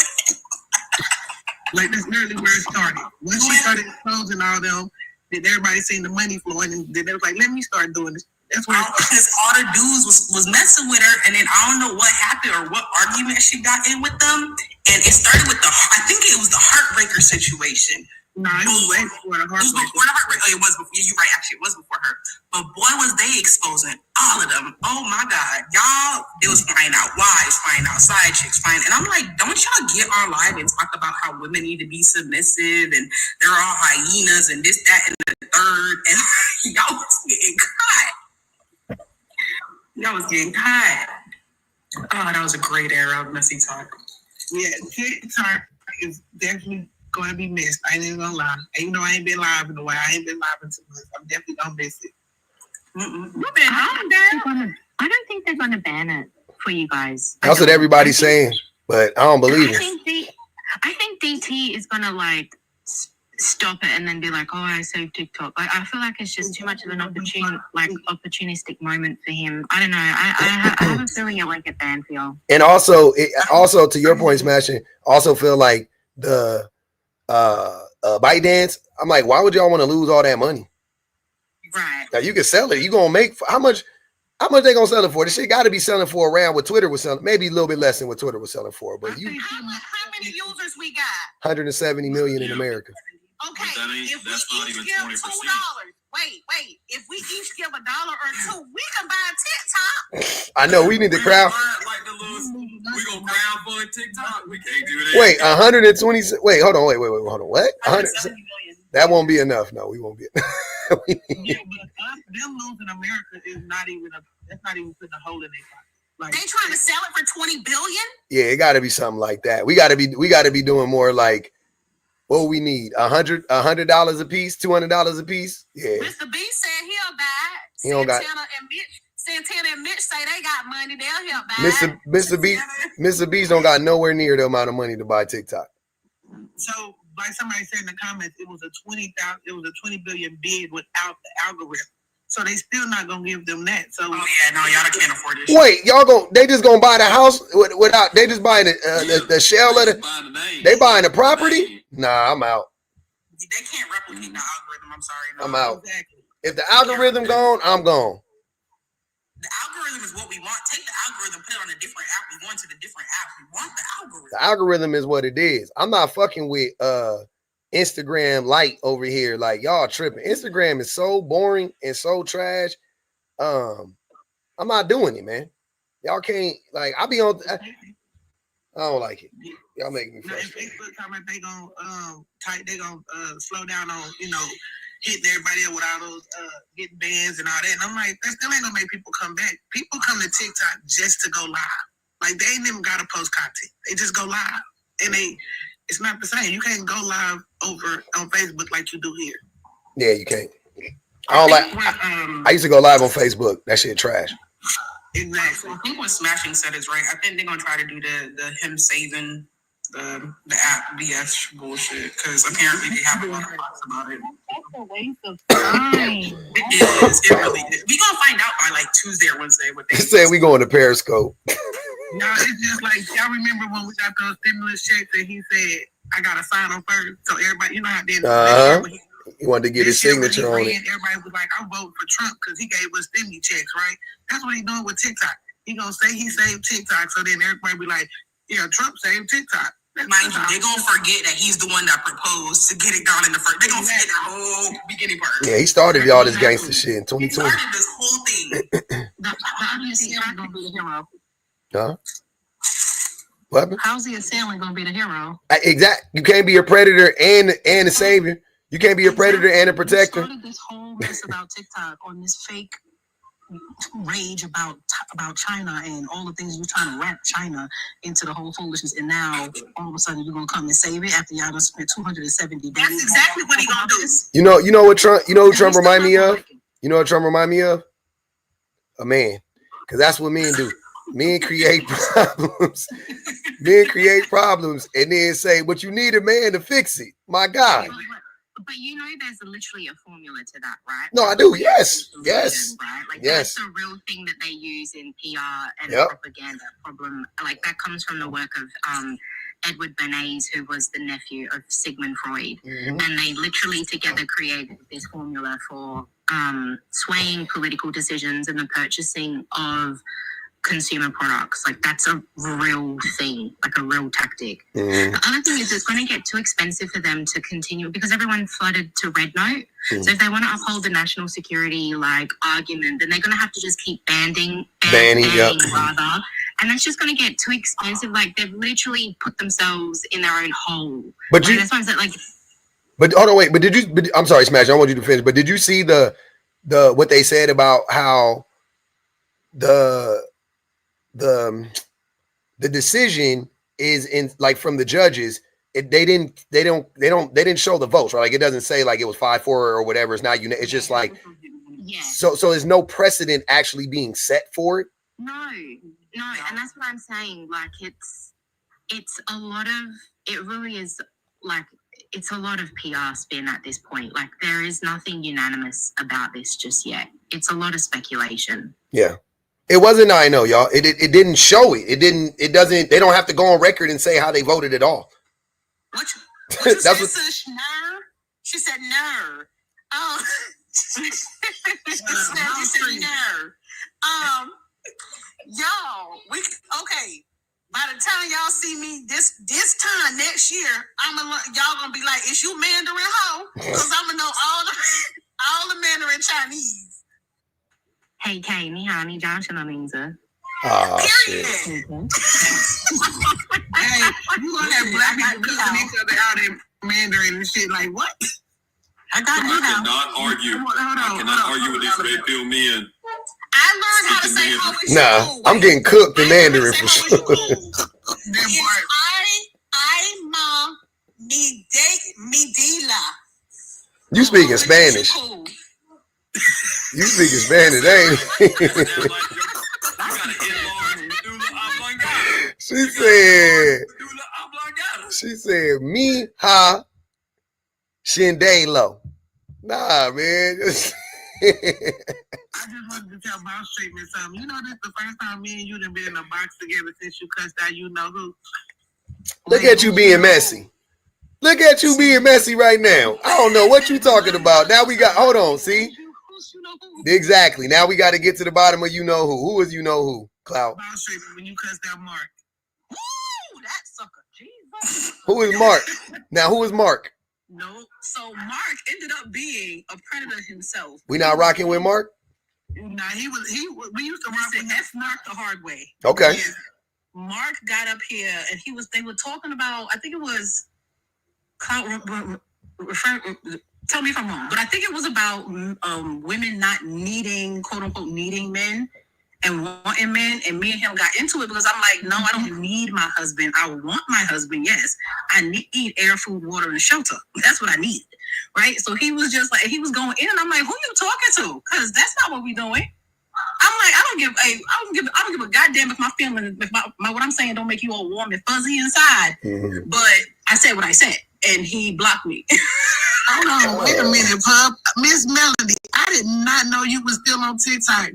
Like, that's literally where it started. Once she started exposing all them, did everybody seen the money flowing, and then they was like, let me start doing this. That's where because all the dudes was messing with her, and then I don't know what happened or what argument she got in with them, and it started with I think it was the Heartbreaker situation. No, it was way before the Heartbreaker. It was before the Heartbreaker. It was before, you're right, actually, it was before her. But boy, was they exposing all of them. Oh my God. Y'all, it was flying out wives, flying out side chicks, flying. And I'm like, don't y'all get on live and talk about how women need to be submissive and they're all hyenas and this, that, and the third. And y'all was getting caught. Y'all was getting caught. Oh, that was a great era of Messy Talk. Yeah, TikTok is definitely going to be missed. I ain't even gonna lie. Even though I ain't been live in a while, I ain't been live in 2 months. I'm definitely gonna miss it. I don't think they're gonna ban it for you guys. That's what everybody's saying, but I don't believe it. I think DT is gonna like stop it and then be like, oh, I saved TikTok. Like, I feel like it's just too much of an opportunistic moment for him. I don't know. I have a feeling it won't get banned for y'all. And also to your point, Smashing, also feel like the ByteDance, I'm like, why would y'all want to lose all that money? Right. Now you can sell it. You gonna make how much they gonna sell it for? This shit got to be selling for around what Twitter was selling, maybe a little bit less than what Twitter was selling for. But you, how many users we got? 170 million in America. Okay, if we not each even give $2, 20%. wait. If we each give $1 or $2, we can buy TikTok. I know we need to crowd. We gonna crowdfund TikTok. We can't do that. Wait, 120. Wait, hold on. Wait, hold on. What? 170 million. That won't be enough. No, we won't be. Yeah, but them losing America is not even that's not even putting a hole in their pocket. Like, they trying to sell it for $20 billion? Yeah, it got to be something like that. We got to be doing more like what we need. $100 a piece, $200 a piece. Yeah. Mr. B said he'll buy it. He don't got. Santana and Mitch say they got money. They'll help buy it. Mr. B's don't got nowhere near the amount of money to buy TikTok. So, like somebody said in the comments, it was a $20 billion bid without the algorithm. So they still not gonna give them that. So oh yeah, no, y'all can't afford this. Wait, they just gonna buy the house without? They just buying the shell of the. They buying the property? Nah, I'm out. They can't replicate the algorithm. I'm sorry. No. I'm out. Exactly. If the algorithm gone, I'm gone. The algorithm is what we want. Take the algorithm, put it on a different app. We want to the different app. We want the algorithm. The algorithm is what it is. I'm not fucking with Instagram Lite over here. Like, y'all tripping. Instagram is so boring and so trash. I'm not doing it, man. Y'all can't, like, I don't like it. Y'all make me frustrated. Facebook comment they gonna slow down on, hitting everybody up with all those getting bans and all that. And I'm like, that still ain't gonna make people come back. People come to TikTok just to go live. Like, they ain't even gotta post content. They just go live. And it's not the same. You can't go live over on Facebook like you do here. Yeah, you can't. I don't like. I used to go live on Facebook. That shit trash. Exactly. I think what Smashing said is right. I think they're gonna try to do the him saving the app BS bullshit because apparently they have a lot of thoughts about it. That's a waste of time. It is. It really is. We gonna find out by like Tuesday or Wednesday what they said. We going to Periscope. No, it's just like y'all remember when we got those stimulus checks and he said I gotta sign them first. So everybody, you know how then he wanted to get his signature on it. Everybody was like, I'm voting for Trump because he gave us stimmy checks, right? That's what he's doing with TikTok. He gonna say he saved TikTok, so then everybody be like, yeah, Trump saved TikTok. Mind you, they gonna forget that he's the one that proposed to get it done in the first. They gonna forget that whole beginning part. Yeah, he started all this gangster shit in 2020. He started this whole thing. The assailant gonna be the hero? Huh? What? How's the assailant gonna be the hero? Exactly. You can't be a predator and a savior. You can't be a predator and a protector. You started this whole mess about TikTok on this fake rage about China and all the things you're trying to wrap China into the whole foolishness, and now all of a sudden you're gonna come and save it after y'all done spent 270 days. That's exactly what he gonna do. You know what Trump? You know who Trump remind me of? You know what Trump remind me of? A man, because that's what men do. Men create problems. Men create problems and then say, "But you need a man to fix it." My God. But you know, there's literally a formula to that, right? No, I do. Yes. Yes. Right? Like yes. That's a real thing that they use in PR and propaganda problem. Like that comes from the work of Edward Bernays, who was the nephew of Sigmund Freud. Mm-hmm. And they literally together created this formula for swaying political decisions and the purchasing of consumer products. Like that's a real thing, like a real tactic. Mm-hmm. The other thing is it's going to get too expensive for them to continue because everyone flooded to Red Note. Mm-hmm. So if they want to uphold the national security like argument, then they're going to have to just keep banning rather. And that's just going to get too expensive. Like they've literally put themselves in their own hole. But like, that's why I'm saying, like. But hold on, wait. But did you? I'm sorry, Smash. I want you to finish. But did you see the what they said about how the decision is in like from the judges? They didn't show the votes, right? Like it doesn't say like it was 5-4 or whatever. It's not it's just like so there's no precedent actually being set for it. No, and that's what I'm saying. Like it's a lot of it really is like it's a lot of PR spin at this point. Like there is nothing unanimous about this just yet. It's a lot of speculation. Yeah. It wasn't, I know, y'all. It didn't show it. It doesn't, they don't have to go on record and say how they voted at all. What you said, sis? No. She said no. Oh. She said no. Y'all, okay. By the time y'all see me this time next year, y'all gonna be like, "Is you Mandarin hoe?" Because I'm gonna know all the Mandarin Chinese. 黑 K， 你好，你叫什么名字？ Oh shit! Hey, you gonna have black people cussing each other out in Mandarin and shit? Like what? I cannot argue. I cannot argue with these red pill men. I learned how to say how we Nah, I'm getting cooked in Mandarin for sure. I'm Midila. You speaking Spanish? You speaking Spanish, ain't it? She said, "Mi ha shindelo." Nah, man. I just wanted to tell Boss Treatment something. You know, this is the first time me and you done been in a box together since you cussed out you know who. Look at you being messy. Look at you being messy right now. I don't know what you talking about. Now we got, hold on, see? Exactly. Now we got to get to the bottom of you know who. Who is you know who? Cloud. Boss Treatment when you cussed out Mark. Woo, that sucker. Jesus. Who is Mark? Now who is Mark? No, so Mark ended up being a predator himself. We not rocking with Mark? Nah, we used to rock with F Mark the hard way. Okay. Yeah. Mark got up here and they were talking about, I think it was, tell me if I'm wrong, but I think it was about women not needing, quote unquote, needing men and wanting men, and me and him got into it because I'm like, no, I don't need my husband. I want my husband, yes. I need air, food, water, and shelter. That's what I need, right? So he was just like, he was going in, and I'm like, who you talking to? Because that's not what we doing. I'm like, I don't give a goddamn if my feelings, if my what I'm saying don't make you all warm and fuzzy inside. Mm-hmm. But I said what I said, and he blocked me. Hold on, wait a minute, Pub. Miss Melody, I did not know you was still on TikTok.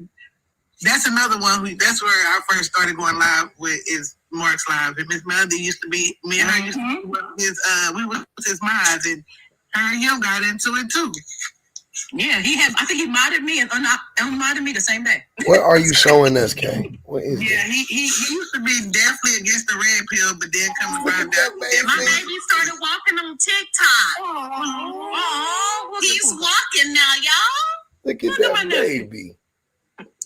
That's another one. That's where I first started going live with is Mark's live. And Miss Melody used to be, me and her used to be we were his mods, and her and him got into it too. Yeah, I think he modded me and unmodded me the same day. What are you showing us, Kay? What is that? He used to be definitely against the red pill, but then come to find out. My baby started walking on TikTok. He's walking now, y'all. Look at that baby.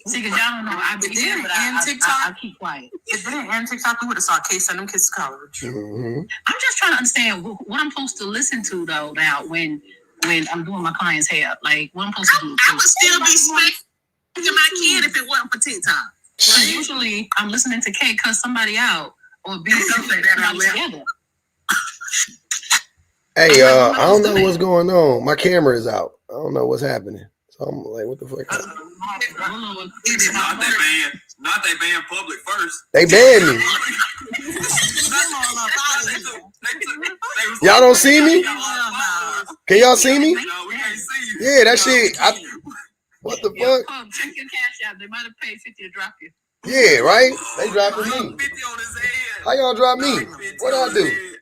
See, because y'all don't know. I be there, but I keep quiet. If it didn't end TikTok, we would have saw Case send them kids to college. Mm-hmm. I'm just trying to understand what I'm supposed to listen to though now when I'm doing my client's hair. Like what I'm supposed to do. I would still be spanking my kid if it wasn't for TikTok. So usually I'm listening to K cuss somebody out or be together. Hey, I don't know what's going on. My camera is out. I don't know what's happening. So I'm like, what the fuck? Not they banned public first. They banned me. Y'all don't see me? Can y'all see me? No, we can't see you. Yeah, that shit. What the fuck? Check your cash out. They might have paid 50 to drop you. Yeah, right? They dropping me. How y'all drop me? What I do?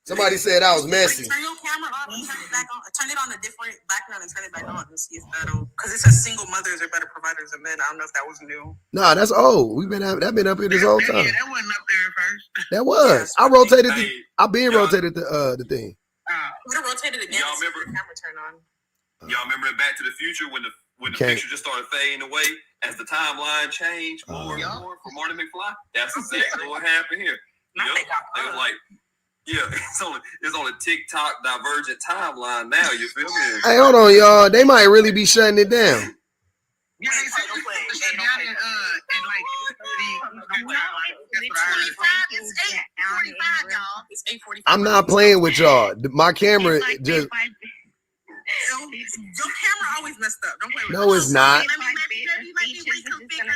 Somebody said I was messy. Turn your camera on and turn it back on. Turn it on a different background and turn it back on and see if that'll. Because it says single mothers are better providers than men. I don't know if that was new. Nah, that's old. That been up here this whole time. Yeah, that wasn't up there first. That was. I rotated the. I been rotated the thing. Would have rotated again. Y'all remember? The camera turn on. Y'all remember in Back to the Future when the picture just started fading away as the timeline changed more and more for Marty McFly? That's exactly what happened here. They was like. Yeah, it's on a TikTok divergent timeline now. You feel me? Hey, hold on, y'all. They might really be shutting it down. Yeah, they said don't play. It's 8:45, y'all. It's 8:45. I'm not playing with y'all. My camera just. Your camera always messed up. Don't play with No, it's not. Maybe reconfigure the thing.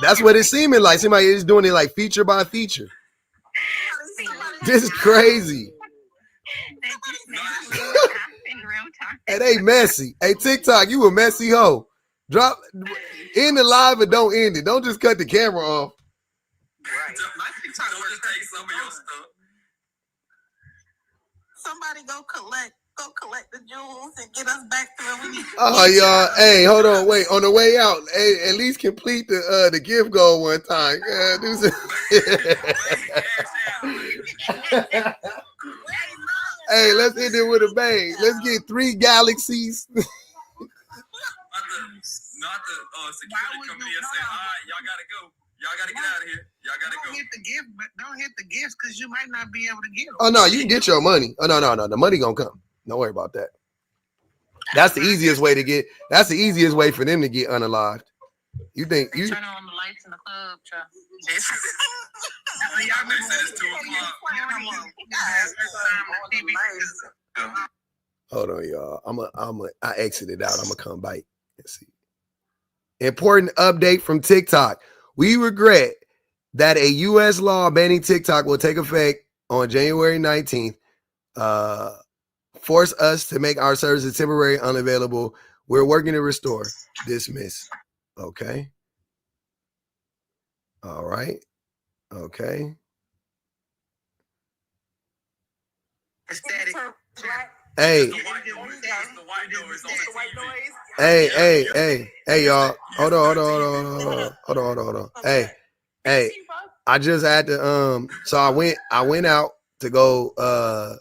That's what it's seeming like. Somebody is doing it like feature by feature. This is crazy. Hey, they messy. Hey, TikTok, you a messy hoe. Drop end the live and don't end it. Don't just cut the camera off. Right. Somebody go collect the jewels and get us back to where we need to be. Oh, y'all. Hey, hold on. Wait. On the way out, hey, at least complete the gift goal one time. Hey, let's end it with a bang. Let's get 3 galaxies. Not the security company and say, all right, y'all gotta go. Y'all gotta get out of here. Y'all gotta go. Hit the gift, but don't hit the gifts because you might not be able to get them. Oh, no, you can get your money. Oh, no. The money gonna come. Don't worry about that. That's the easiest way to get. That's the easiest way for them to get unalived. You think you turn on the lights in the club, Chuck? Hold on, y'all. I exited out. I'm gonna come back and see. Important update from TikTok. We regret that a U.S. law banning TikTok will take effect on January 19th. Force us to make our services temporarily unavailable. We're working to restore. Dismiss. Okay. All right. Okay. Hey. Hey, y'all. Hold on. Hey. I just had to so I went out to go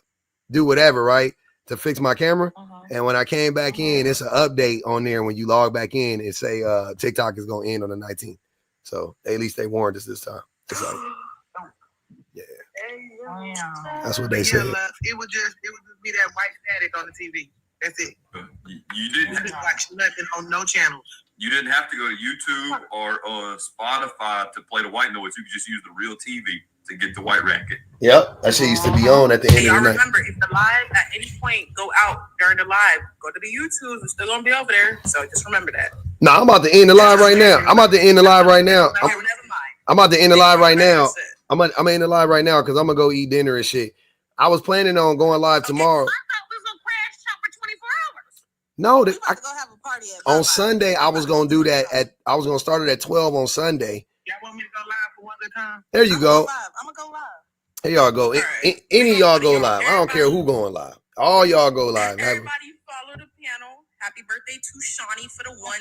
do whatever, right? To fix my camera. And when I came back in, it's an update on there. When you log back in, it say TikTok is gonna end on the 19th. So at least they warned us this time. So, yeah. That's what they said. It would just be that white static on the TV. That's it. You didn't have to watch nothing on no channels. You didn't have to go to YouTube or Spotify to play the white noise. You could just use the real TV to get the white racket. Yep, that shit used to be on at the end of the night. Remember, if the live at any point go out during the live, go to the YouTube. It's still gonna be over there. So just remember that. No, I'm about to end the live right now. I'm about to end the live right now. I'm about to end the live right now. I'm gonna end the live right now because I'm gonna go eat dinner and shit. I was planning on going live tomorrow. No, on Sunday I was gonna do that I was gonna start it at 12 on Sunday. Y'all want me to go live for one good time? There you go. I'm gonna go live. Here y'all go. Right. Any of y'all go live. I don't care who going live. All y'all go live. Everybody follow the panel. Happy birthday to Shawnee for the one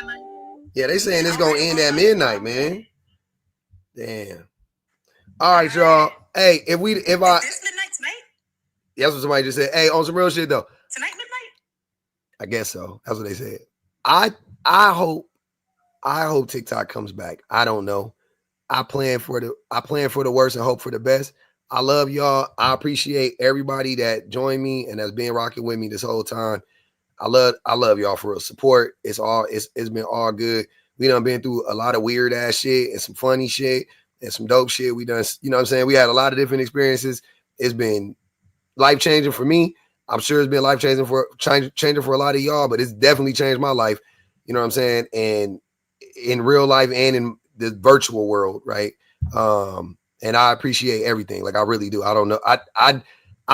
time. Yeah, they saying it's gonna end at midnight, man. Damn. All right, y'all. Hey, if I this midnight tonight? That's what somebody just said. Hey, on some real shit though. Tonight midnight? I guess so. That's what they said. I I hope TikTok comes back. I don't know. I plan for the worst and hope for the best. I love y'all. I appreciate everybody that joined me and that's been rocking with me this whole time. I love y'all for real. Support. It's been all good. We done been through a lot of weird ass shit and some funny shit and some dope shit. We done, you know what I'm saying? We had a lot of different experiences. It's been life changing for me. I'm sure it's been life changing for a lot of y'all, but it's definitely changed my life. You know what I'm saying? And in real life and in the virtual world, right? And I appreciate everything. Like I really do. I don't know. I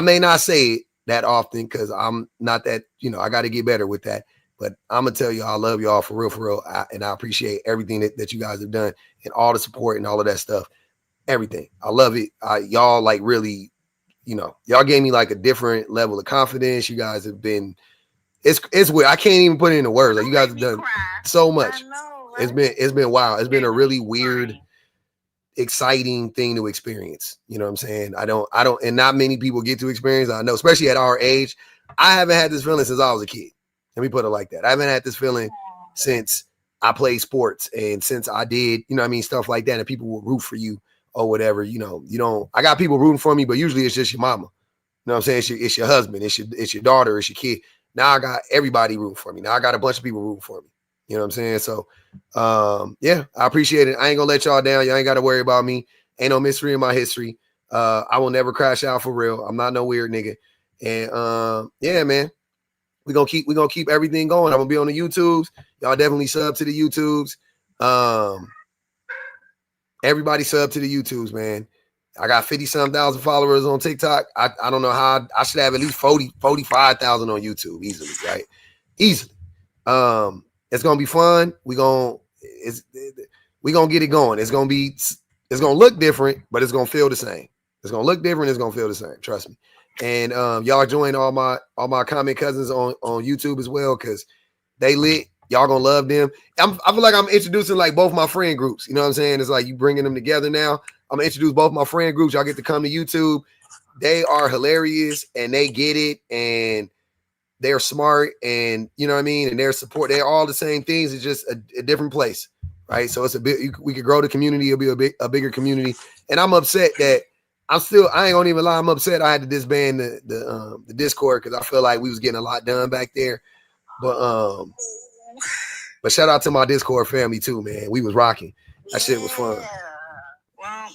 may not say it that often because I'm not that, you know, I got to get better with that. But I'm going to tell you, I love y'all for real. And I appreciate everything that you guys have done and all the support and all of that stuff. Everything. I love it. Y'all like really, you know, y'all gave me like a different level of confidence. You guys have been, it's weird. I can't even put it into words. Like you guys have done so much. It's been wild. It's been a really weird, exciting thing to experience. You know what I'm saying? I don't, and not many people get to experience. I know, especially at our age. I haven't had this feeling since I was a kid. Let me put it like that. I haven't had this feeling since I played sports and since I did, you know what I mean, stuff like that. And people will root for you or whatever. You know, you don't. I got people rooting for me, but usually it's just your mama. You know what I'm saying? It's your husband. It's your daughter. It's your kid. Now I got everybody rooting for me. Now I got a bunch of people rooting for me. You know what I'm saying? So, yeah, I appreciate it. I ain't gonna let y'all down. Y'all ain't got to worry about me. Ain't no mystery in my history. I will never crash out for real. I'm not no weird nigga. And yeah, man, we gonna keep everything going. I'm gonna be on the YouTubes. Y'all definitely sub to the YouTubes. Everybody sub to the YouTubes, man. I got 50-some thousand followers on TikTok. I don't know how I should have at least 45,000 on YouTube easily, right? Easily. It's gonna be fun. We gonna get it going. It's gonna look different, but it's gonna feel the same. It's gonna look different. It's gonna feel the same. Trust me. And y'all join all my comment cousins on YouTube as well because they lit. Y'all gonna love them. I feel like I'm introducing like both my friend groups. You know what I'm saying? It's like you bringing them together now. I'm gonna introduce both my friend groups. Y'all get to come to YouTube. They are hilarious and they get it and they're smart and you know what I mean. And their support. They're all the same things. It's just a different place, right? So it's we could grow the community. It'll be a bigger community. And I'm upset that I ain't gonna even lie. I'm upset I had to disband the Discord because I feel like we was getting a lot done back there. But shout out to my Discord family too, man. We was rocking. That shit was fun. Well,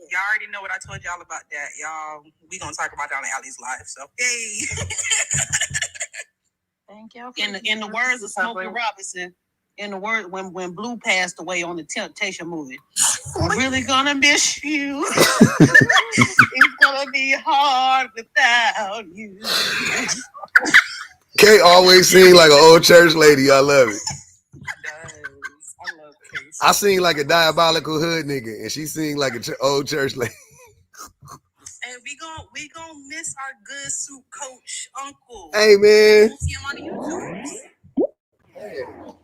y'all already know what I told y'all about that. Y'all, we gonna talk about that on Allie's live. So hey. Thank you. In the words of Smokey Robinson, in the word when Blue passed away on the Temptation movie, I'm really gonna miss you. It's gonna be hard without you. Kay always sing like an old church lady. I love it. I love Kay. I sing like a diabolical hood nigga, and she sing like an old church lady. And we gonna miss our good soup coach uncle. Hey man. We'll see him on the YouTube.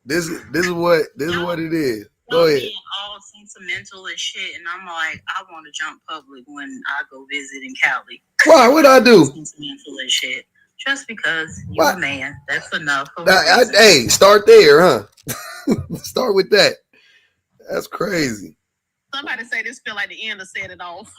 This is what it is. Go ahead. All sentimental and shit, and I'm like, I want to jump public when I go visit in Cali. Why? What'd I do? Sentimental and shit. Just because you're a man, that's enough. Hey, start there, huh? Start with that. That's crazy. Somebody say this feel like the end of Set It Off.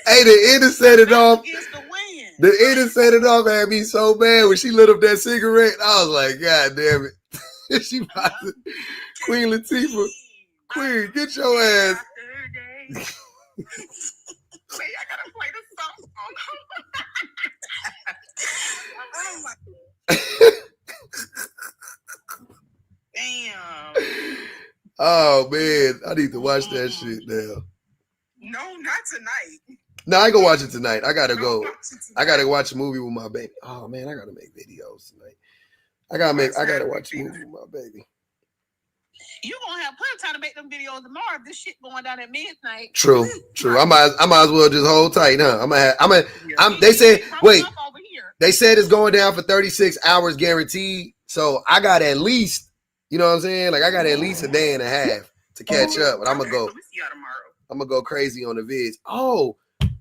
Hey, the end of Set It Off. The end of Set It Off had me so bad when she lit up that cigarette. I was like, God damn it. She about to, Queen Latifah. Queen, get your ass. Wait, I gotta play the song. Damn. Oh man, I need to watch that shit now. No, not tonight. No, I ain't gonna watch it tonight. I gotta go. I gotta watch a movie with my baby. Oh man, I gotta make videos tonight. I gotta watch a movie with my baby. You gonna have plenty of time to make them videos tomorrow if this shit going down at midnight. True. I might as well just hold tight, huh? They said, wait, they said it's going down for 36 hours guaranteed. So I got at least, you know what I'm saying? Like I got at least a day and a half to catch up, and I'm gonna go. We see y'all tomorrow. I'm gonna go crazy on the vids. Oh,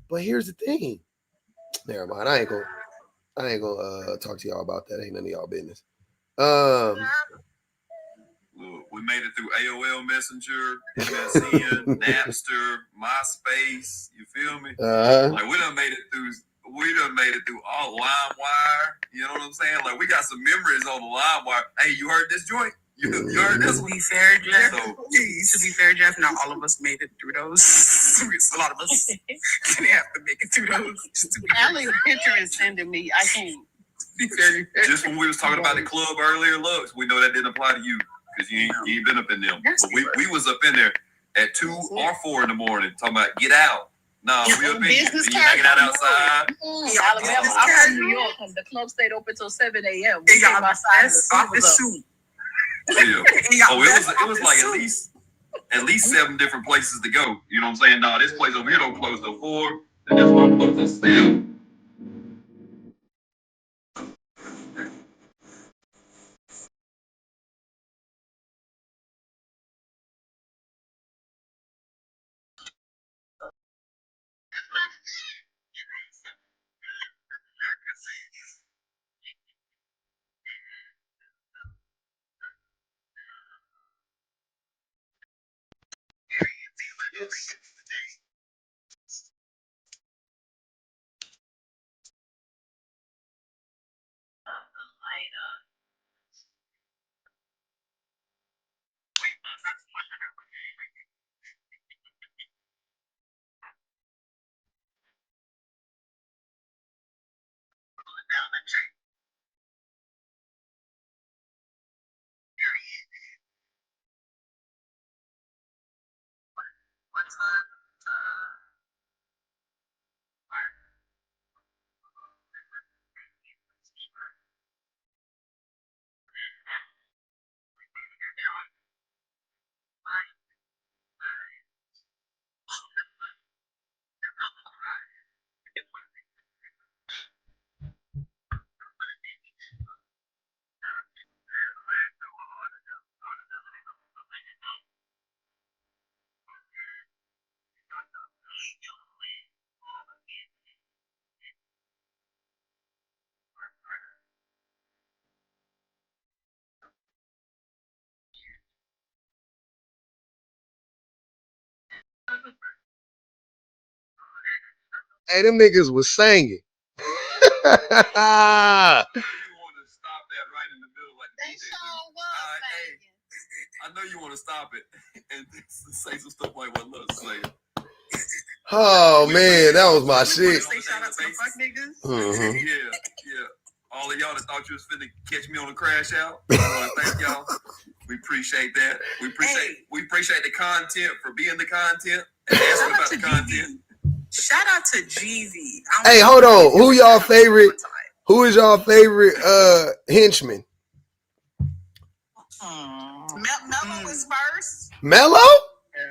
but here's the thing. Never mind. I ain't gonna talk to y'all about that. Ain't none of y'all business. We made it through AOL Messenger, MSN, Napster, MySpace. You feel me? Like we done made it through all LimeWire. You know what I'm saying? Like we got some memories on the LimeWire. Hey, you heard this joint? You heard this? To be fair, Jeff. To be fair, Jeff, not all of us made it through those. A lot of us didn't have to make it through those. Allie's picture is sending me. I can't. Be fair. Just when we was talking about the club earlier, Lux, we know that didn't apply to you because you ain't been up in them. But we was up in there at 2 or 4 in the morning talking about get out. No, we up in here. You hanging out outside. Alabama, I'm from New York, and the club stayed open till 7 a.m. We came outside. Office suit. Yeah. Oh, it was like at least 7 different places to go. You know what I'm saying? No, this place over here don't close till 4. And this one closes till 7. Hey, them niggas was singing. I know you want to stop it and say some stuff like what Lux saying. Oh man, that was my shit. Say shout out to the fuck niggas. Yeah. All of y'all that thought you was finna catch me on the crash out. I want to thank y'all. We appreciate that. We appreciate the content for being the content and asking about the content. Shout out to GV. Hey, hold on. Who y'all favorite? Who is y'all favorite henchman? Mello was first. Mello?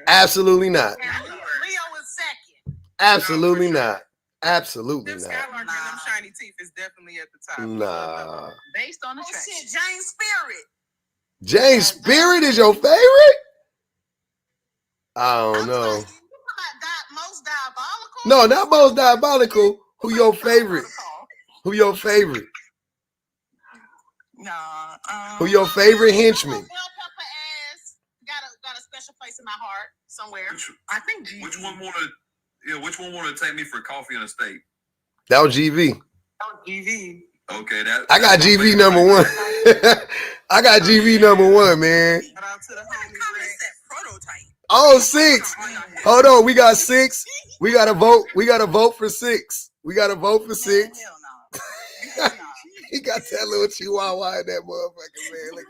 Absolutely not. Leo was second. Absolutely not. Absolutely Them not. Skywalker and them shiny teeth is definitely at the top. Nah. Based on the track. Shit, James Spirit. James Spirit is your favorite? I don't know. Most diabolical? No, not most diabolical. Who your favorite? Who your favorite? Nah. Who your favorite henchman? Bell pepper ass got a special place in my heart somewhere. I think GV. Which one wanted to take me for coffee and a steak? That was GV. Oh, GV. Okay, I got GV number 1. I got GV number 1, man. Shout out to the homie prototype. Oh, 6. Hold on, we got 6. We got to vote. We got to vote for 6. We got to vote for 6. Hell no. He got that little chihuahua in that motherfucker, man. Look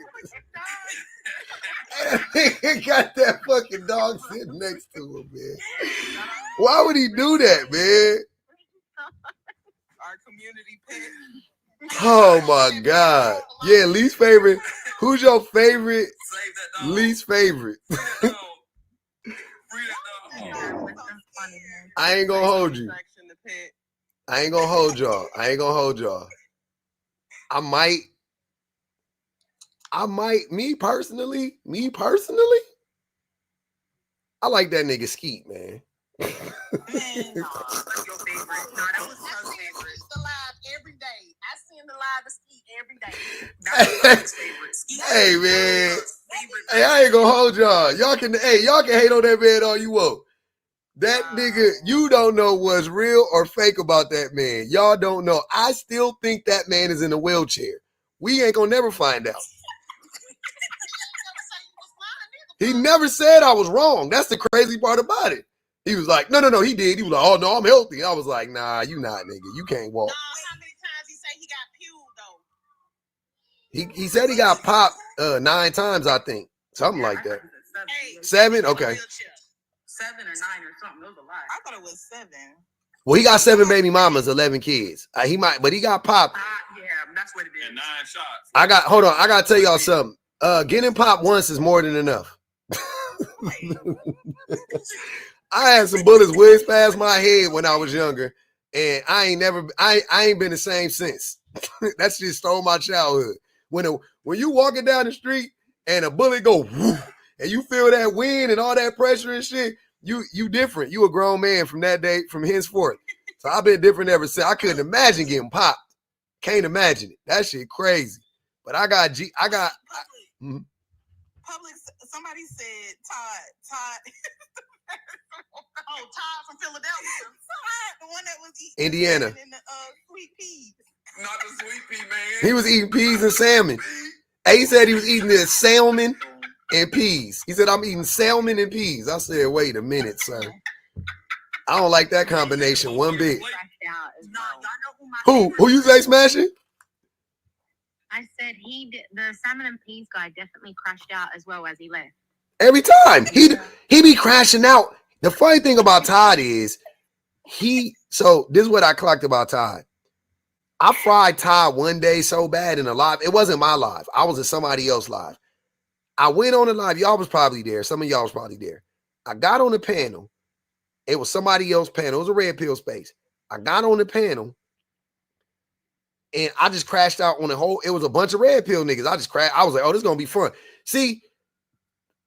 at this. He got that fucking dog sitting next to him, man. Why would he do that, man? Our community pet. Oh my God. Yeah, least favorite. Who's your favorite? Least favorite. I ain't gonna hold you. I ain't gonna hold y'all. I might, me personally, I like that nigga Skeet, man. Man, no, that's your favorite. No, that was her favorite. The live every day. I seen the live of Skeet every day. That was Skeet's favorite. Skeet Hey man, hey, I ain't gonna hold y'all. Y'all can hate on that man all you want. That nigga, you don't know what's real or fake about that man. Y'all don't know. I still think that man is in a wheelchair. We ain't gonna never find out. He never said I was wrong. That's the crazy part about it. He was like, no, he did. He was like, oh no, I'm healthy. I was like, nah, you not, nigga. You can't walk. How many times he say he got pewed though? He said he got popped 9 times, I think. Something like that. 7? Okay. 7 or 9 or something. It was a lot. I thought it was 7. Well, he got 7 baby mamas, 11 kids. He but he got popped. Yeah, that's what it is. And 9 shots. I gotta tell y'all something. Getting popped once is more than enough. I had some bullets whiz past my head when I was younger, and I ain't been the same since. That shit stole my childhood. When you walking down the street and a bullet go whoosh, and you feel that wind and all that pressure and shit, you different. You a grown man from that day, from henceforth. So I've been different ever since. I couldn't imagine getting popped. Can't imagine it. That shit crazy. But I got. Public. Somebody said Todd. Oh, Todd from Philadelphia. Todd, the one that was eating Indiana. In the sweet peas. Not the sweet pea, man. He was eating peas and salmon. Hey, he said he was eating this salmon and peas. He said, I'm eating salmon and peas. I said, wait a minute, sir. I don't like that combination one bit. Who you say smashing? I said the salmon and peas guy definitely crashed out as well as he left. Every time. He be crashing out. The funny thing about Todd is so this is what I clocked about Todd. I fried Todd one day so bad in a live. It wasn't my live. I was at somebody else's live. I went on the live. Y'all was probably there. Some of y'all was probably there. I got on the panel. It was somebody else's panel. It was a red pill space. I got on the panel and I just crashed out on the whole. It was a bunch of red pill niggas. I just crashed. I was like, oh, this is gonna be fun. See,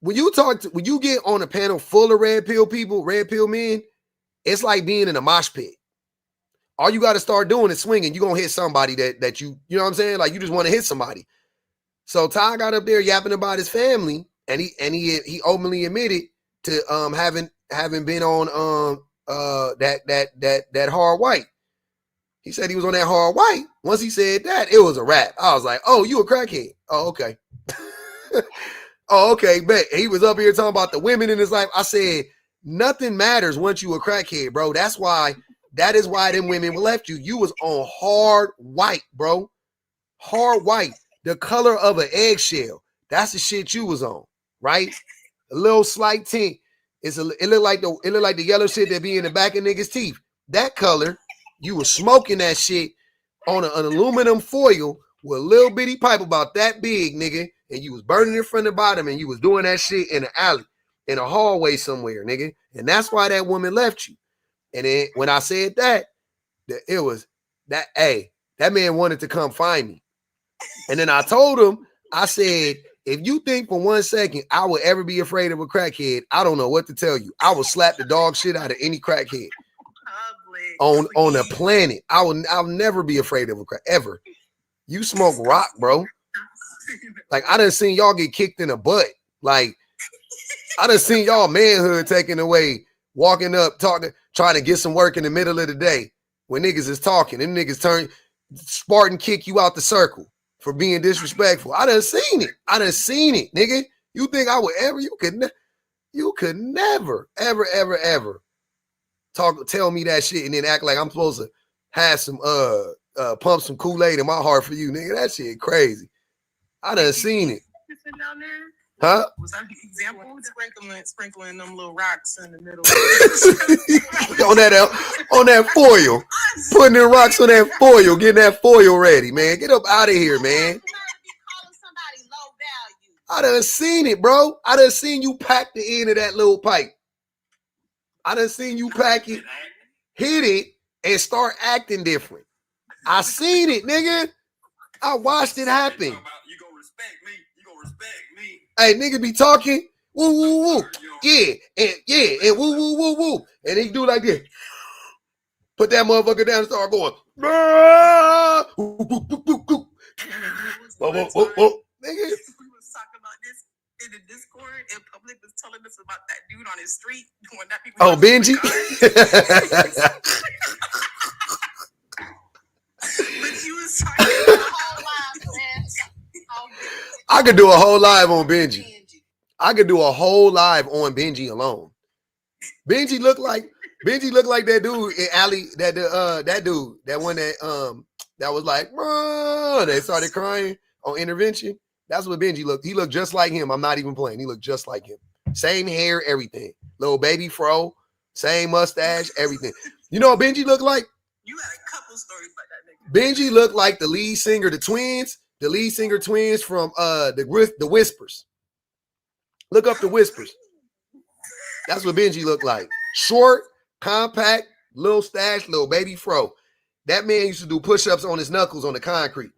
when you get on a panel full of red pill people, red pill men, it's like being in a mosh pit. All you got to start doing is swinging. You're going to hit somebody that you know what I'm saying? Like you just want to hit somebody. So Ty got up there yapping about his family, and he openly admitted to having been on that hard white. He said he was on that hard white. Once he said that, it was a wrap. I was like, oh, you a crackhead. Oh, okay. Oh, okay. Bet he was up here talking about the women in his life. I said, nothing matters once you a crackhead, bro. That is why them women left you. You was on hard white, bro. Hard white. The color of an eggshell. That's the shit you was on, right? A little slight tint. It look like the yellow shit that be in the back of niggas' teeth. That color, you was smoking that shit on an aluminum foil with a little bitty pipe about that big, nigga, and you was burning it from the bottom, and you was doing that shit in an alley, in a hallway somewhere, nigga. And that's why that woman left you. And then when I said that, it was that, hey, that man wanted to come find me. And then I told him, I said, if you think for 1 second I would ever be afraid of a crackhead, I don't know what to tell you. I will slap the dog shit out of any crackhead on the planet. I'll never be afraid of a crack, ever. You smoke rock, bro. Like, I done seen y'all get kicked in the butt. Like, I done seen y'all manhood taken away, walking up, talking, trying to get some work in the middle of the day when niggas is talking. And niggas Spartan kick you out the circle for being disrespectful. I done seen it. Nigga. You think I would ever, you could never, ever tell me that shit and then act like I'm supposed to have some, pump some Kool-Aid in my heart for you, nigga. That shit crazy. I done seen it. Huh? Was that an example? Sprinkling them little rocks in the middle. on that foil. Putting them rocks on that foil, getting that foil ready, man. Get up out of here, man. I done seen it, bro. I done seen you pack the end of that little pipe. I done seen you pack it, hit it, and start acting different. I seen it, nigga. I watched it happen. You gonna respect me. Hey, nigga be talking. Woo, woo, woo. Yeah, and woo, woo, woo, woo. And he do like this. Put that motherfucker down and start going. We was talking about this in the Discord, and public was telling us about that dude on his street doing that. Oh, Benji. But you was talking about the whole live, man. I could do a whole live on Benji. I could do a whole live on Benji alone. Benji looked like that dude in Alley, that dude, that one that was like, they started crying on Intervention. That's what Benji looked. He looked just like him. I'm not even playing. He looked just like him. Same hair, everything. Little baby fro, same mustache, everything. You know what Benji looked like? You had a couple stories like that, nigga. Benji looked like the lead singer, the lead singer twins from the Whispers. Look up the Whispers. That's what Benji looked like. Short, compact, little stash, little baby fro. That man used to do push-ups on his knuckles on the concrete.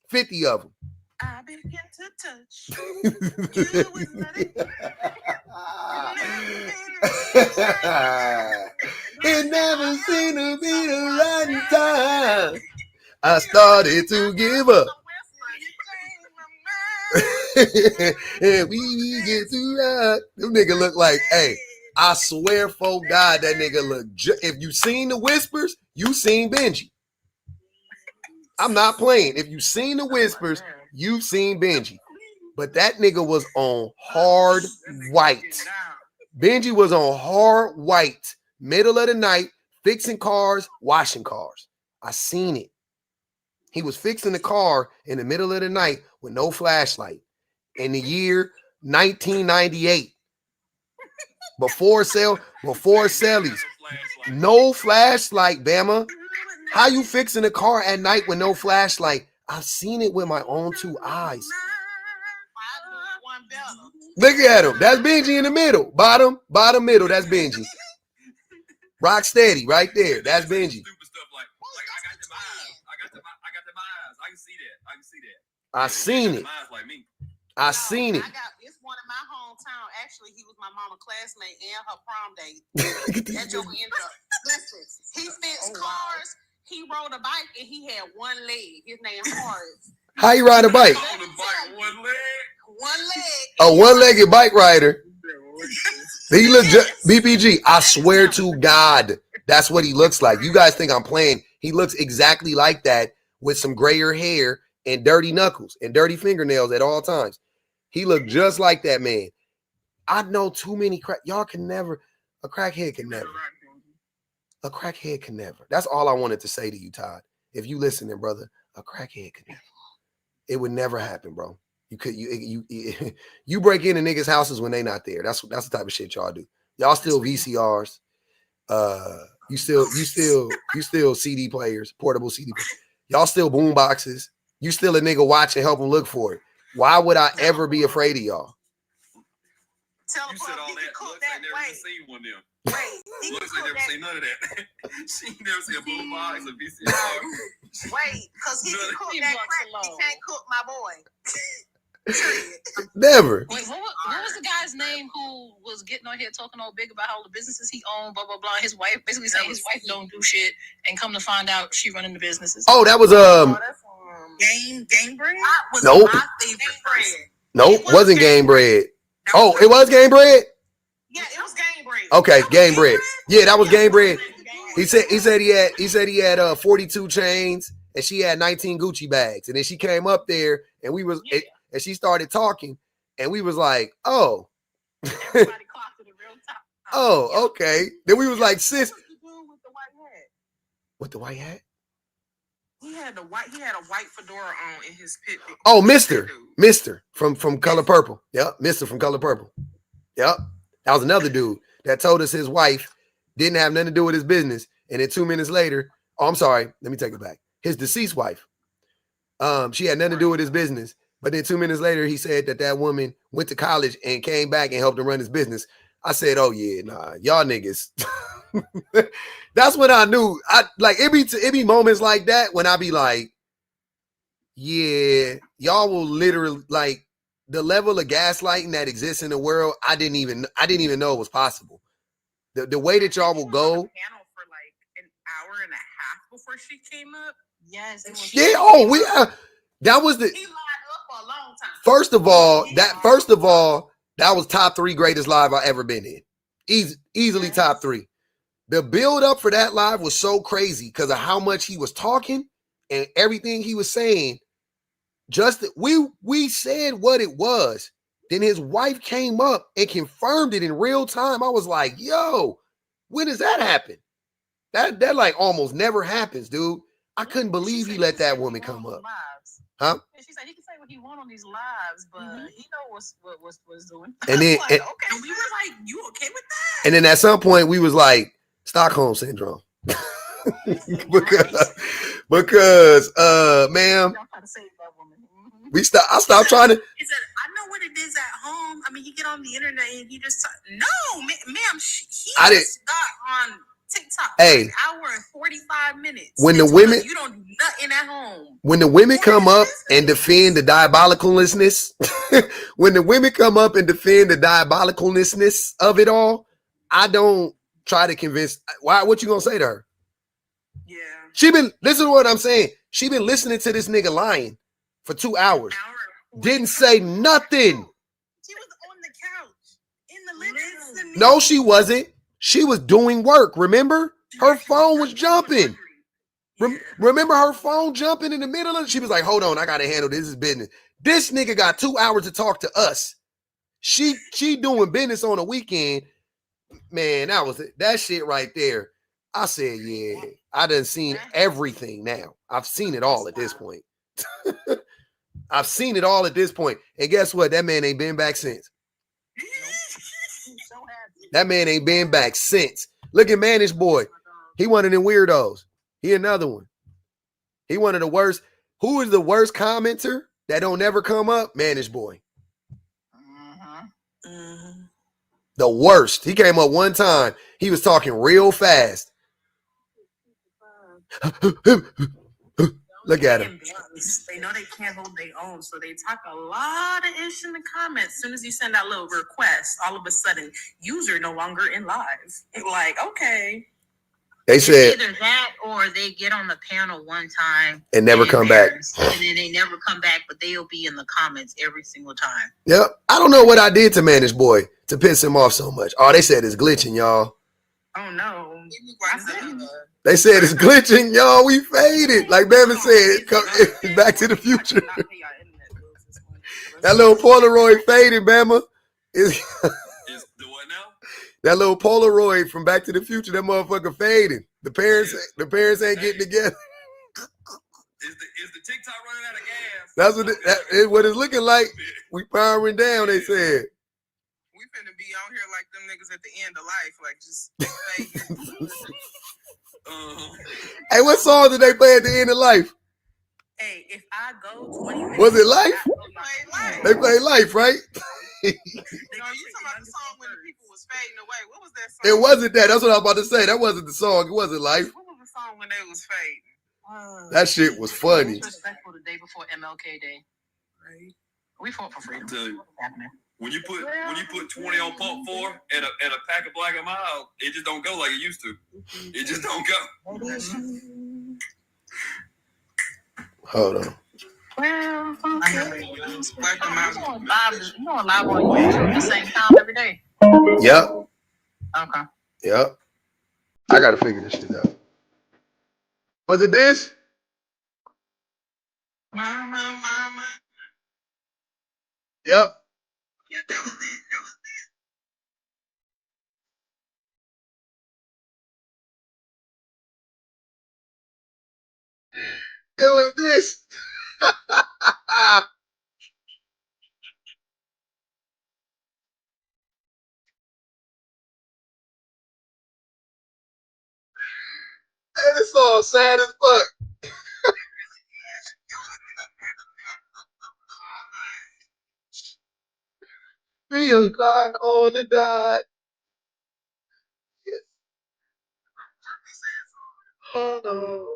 50 of them. I begin to touch. You was letting It never seemed to be the right time. I started to give up. And we get to rock. Them nigga look like, hey, I swear for God, that nigga look. If you seen the Whispers, you seen Benji. I'm not playing. If you seen the Whispers, you've seen Benji. But that nigga was on hard white. Benji was on hard white, middle of the night, fixing cars, washing cars. I seen it. He was fixing the car in the middle of the night with no flashlight in the year 1998. Before Sellies. No flashlight, Bama. How you fixing a car at night with no flashlight? I've seen it with my own two eyes. Look at him. That's Benji in the middle. Bottom, middle. That's Benji. Rock steady right there. That's Benji. I seen it. I seen it. It's one in my hometown. Actually, he was my mama classmate and her prom date. That joke ended up. Listen, he fixed cars. He rode a bike and he had one leg. His name Horace. How you ride a bike? One leg. A one-legged bike rider. He look BPG. I swear to God, that's what he looks like. You guys think I'm playing? He looks exactly like that with some grayer hair and dirty knuckles and dirty fingernails at all times. He looked just like that, man. I know too many y'all can never. A crackhead can never. A crackhead can never. That's all I wanted to say to you, Todd. If you listening, brother, a crackhead could never. It would never happen, bro. You break into niggas' houses when they not there. That's the type of shit y'all do. Y'all still VCRs. You still CD players, portable CD players. Y'all still boom boxes. You still a nigga watch and help him look for it. Why would I ever be afraid of y'all? Tell You said all that. Looks like never seen one of them. Wait, Looks like never seen none of that. She never seen a boom box, a VCR. Wait, because he can cook that crack. He can't cook my boy. Never. Wait, what was the guy's name who was getting on here talking all big about all the businesses he owned, blah, blah, blah. His wife, basically saying his wife don't do shit, and come to find out she running the businesses. Oh, that was Game Bread? Was Nope. my favorite person. Nope, wasn't Game Bread. Oh, it was Game Bread? Yeah, it was Game Bread. Okay, Game Bread. Yeah, that was Game Bread. He said he had 42 chains and she had 19 Gucci bags. And then she came up there and and she started talking and we was like, oh. Oh, okay. Then we was like, sis. With the white hat? He had a white fedora on in his pit. Oh, Mr. from Color Purple. Yep, Mr. from Color Purple. Yep. That was another dude that told us his wife didn't have nothing to do with his business. And then 2 minutes later, oh, I'm sorry, let me take it back. His deceased wife. She had nothing to do with his business. But then 2 minutes later, he said that woman went to college and came back and helped him run his business. I said, oh yeah, nah, y'all niggas. That's when I knew. It be moments like that when I be like, yeah, y'all will literally the level of gaslighting that exists in the world, I didn't even know it was possible. The way that y'all will go. Panel for like an hour and a half before she came up. Yes. It was Yeah. That was the. He lined up for a long time. First of all, that was top 3 greatest live I ever been in. Easily top 3. The build up for that live was so crazy because of how much he was talking and everything he was saying. Just we said what it was. Then his wife came up and confirmed it in real time. I was like, yo, when does that happen? That like almost never happens, dude. I couldn't believe he let that woman come up. Huh? She said he can say what he want on these lives, but he know what was doing. And then okay, and we were like, you okay with that? And then at some point we was like, Stockholm syndrome. because ma'am, I stopped trying to. He said, I know what it is at home. I mean, he get on the internet and he just no, ma'am. He just got on TikTok for an hour and 45 minutes. When the women, you don't do nothing at home. When the women come up and defend the diabolicalness, of it all, I don't try to convince. Why? What you gonna say to her? Yeah. Listen to what I'm saying. She been listening to this nigga lying for 2 hours. Didn't say nothing. She was on the couch in the living room. No, she wasn't. She was doing work. Remember? Her phone was jumping. Remember her phone jumping in the middle of it? She was like, hold on, I gotta handle this business. This nigga got 2 hours to talk to us. She doing business on a weekend. Man, that shit right there. I said, yeah, I done seen everything now. I've seen it all at this point. I've seen it all at this point. And guess what? That man ain't been back since. That man ain't been back since. Look at Manish Boy. He one of them weirdos. He another one. He one of the worst. Who is the worst commenter that don't never come up? Manish Boy. The worst. He came up one time. He was talking real fast. Look at him. They know they can't hold their own, so they talk a lot of ish in the comments. As soon as you send that little request, all of a sudden, user no longer in live. Like, okay. They said either that or they get on the panel one time and never come back. And then they never come back, but they'll be in the comments every single time. Yep. I don't know what I did to Manish Boy to piss him off so much. Oh, they said it's glitching, y'all. Oh no. They said it's glitching, y'all. We faded. Like Bama said, Back to the Future. That little Polaroid faded, Bama. That little Polaroid from Back to the Future, that motherfucker faded. The parents ain't getting together. Is the TikTok running out of gas? That's what it's looking like. We powering down, they said. We finna be out here like them niggas at the end of life, like just Hey, what song did they play at the end of Life? Hey, if I go 20 minutes. Was it Life? They played Life, right? No, you talking about the song when the people was fading away. What was that song? It wasn't that. That's what I was about to say. That wasn't the song. It wasn't Life. What was the song when they was fading? That shit was funny. Respectful the day before MLK Day. Right. We fought for freedom. What's happening? When you put 20 on Pump 4 and a pack of Black and Mild, it just don't go like it used to. It just don't go. Hold on. Well, okay. You know, live on YouTube at the same time every day. Yep. Okay. Yep. I gotta figure this shit out. Was it this? Yep. It was this. And it's all sad as fuck. Feels like on the dot. Oh no.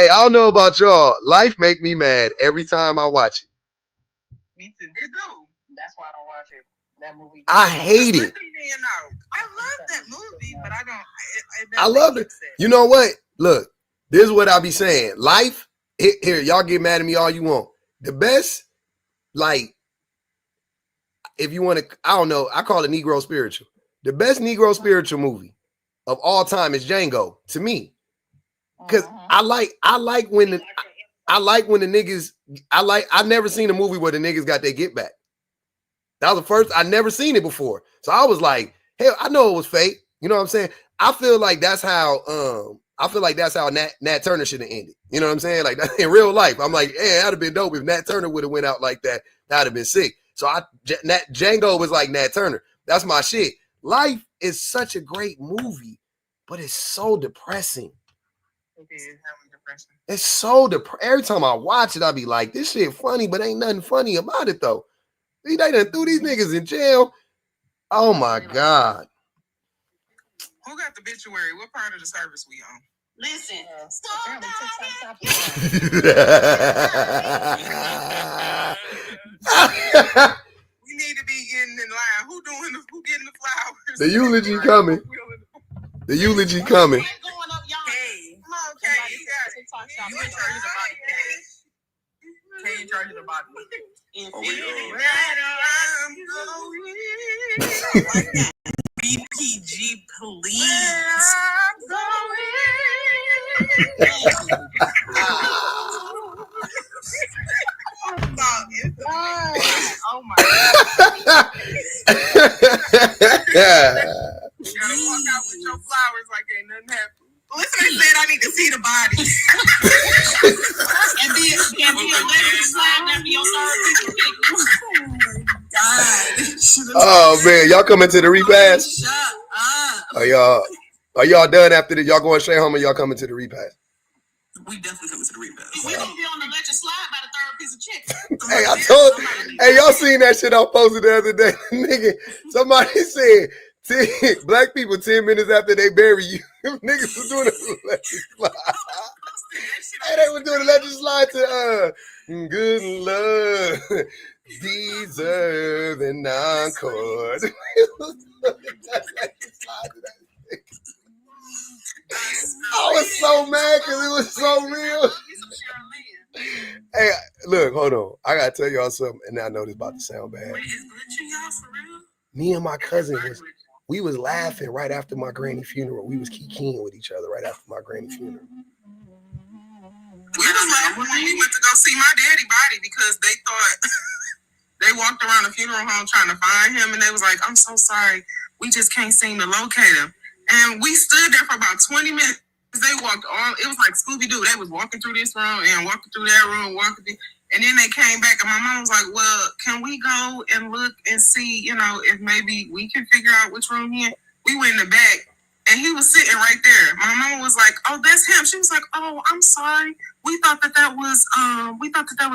Hey, I don't know about y'all. Life make me mad every time I watch it. Me too. It do. That's why I don't watch it. That movie. I hate it. I love that movie, but I don't. I love it. You know what? Look, this is what I be saying. Life, here, y'all get mad at me all you want. The best, like, if you want to, I don't know, I call it Negro spiritual. The best Negro spiritual movie of all time is Django, to me. Because I like when the niggas, I've never seen a movie where the niggas got their get back. That was the first, I never seen it before. So I was like, hell, I know it was fake. You know what I'm saying? I feel like that's how Nat Turner should have ended. You know what I'm saying? Like in real life. I'm like, hey, that'd have been dope if Nat Turner would have went out like that. That'd have been sick. So Django was like Nat Turner. That's my shit. Life is such a great movie, but it's so depressing. It is heavily depressing. It's so every time I watch it, I be like, this shit funny, but ain't nothing funny about it though. They done threw these niggas in jail. Oh my God. Who got the obituary? What part of the service we on? Listen, we need to be getting in line. Who getting the flowers? The eulogy coming. The eulogy coming. Hey, come on, Kay. You in charge of the body, Kay. Kay in charge of the body. BPG, please. Oh my God. You gotta walk out with your flowers like ain't nothing happened. Listen, they said I need to see the body. and be a legend slide and be your third piece of God. Oh man, y'all coming to the repass? Shut up. Are y'all done after this? Y'all going straight home or y'all coming to the repass? We definitely coming to the repass. We gonna be on the legend slide by the third piece of chicken. Hey, I told. Hey, y'all seen that shit I posted the other day? Nigga, somebody said black people 10 minutes after they bury you, niggas was doing a legend slide. Hey, they were doing a legend slide to good love, deserve an encore. I was so mad because it was so real. Hey, look, hold on. I gotta tell y'all something, and I know this about to sound bad. Wait, is glitching y'all for real? Me and my cousin we was laughing right after my granny funeral. We was kikiing with each other right after my granny funeral. We was laughing when we went to go see my daddy body because they thought they walked around the funeral home trying to find him, and they was like, "I'm so sorry, we just can't seem to locate him." And we stood there for about 20 minutes. They walked all, it was like Scooby-Doo. They was walking through this room and walking through that room, and then they came back and my mom was like, well, can we go and look and see, if maybe we can figure out which room he in? We went in the back and he was sitting right there. My mama was like, oh, that's him. She was like, oh, I'm sorry. We thought that was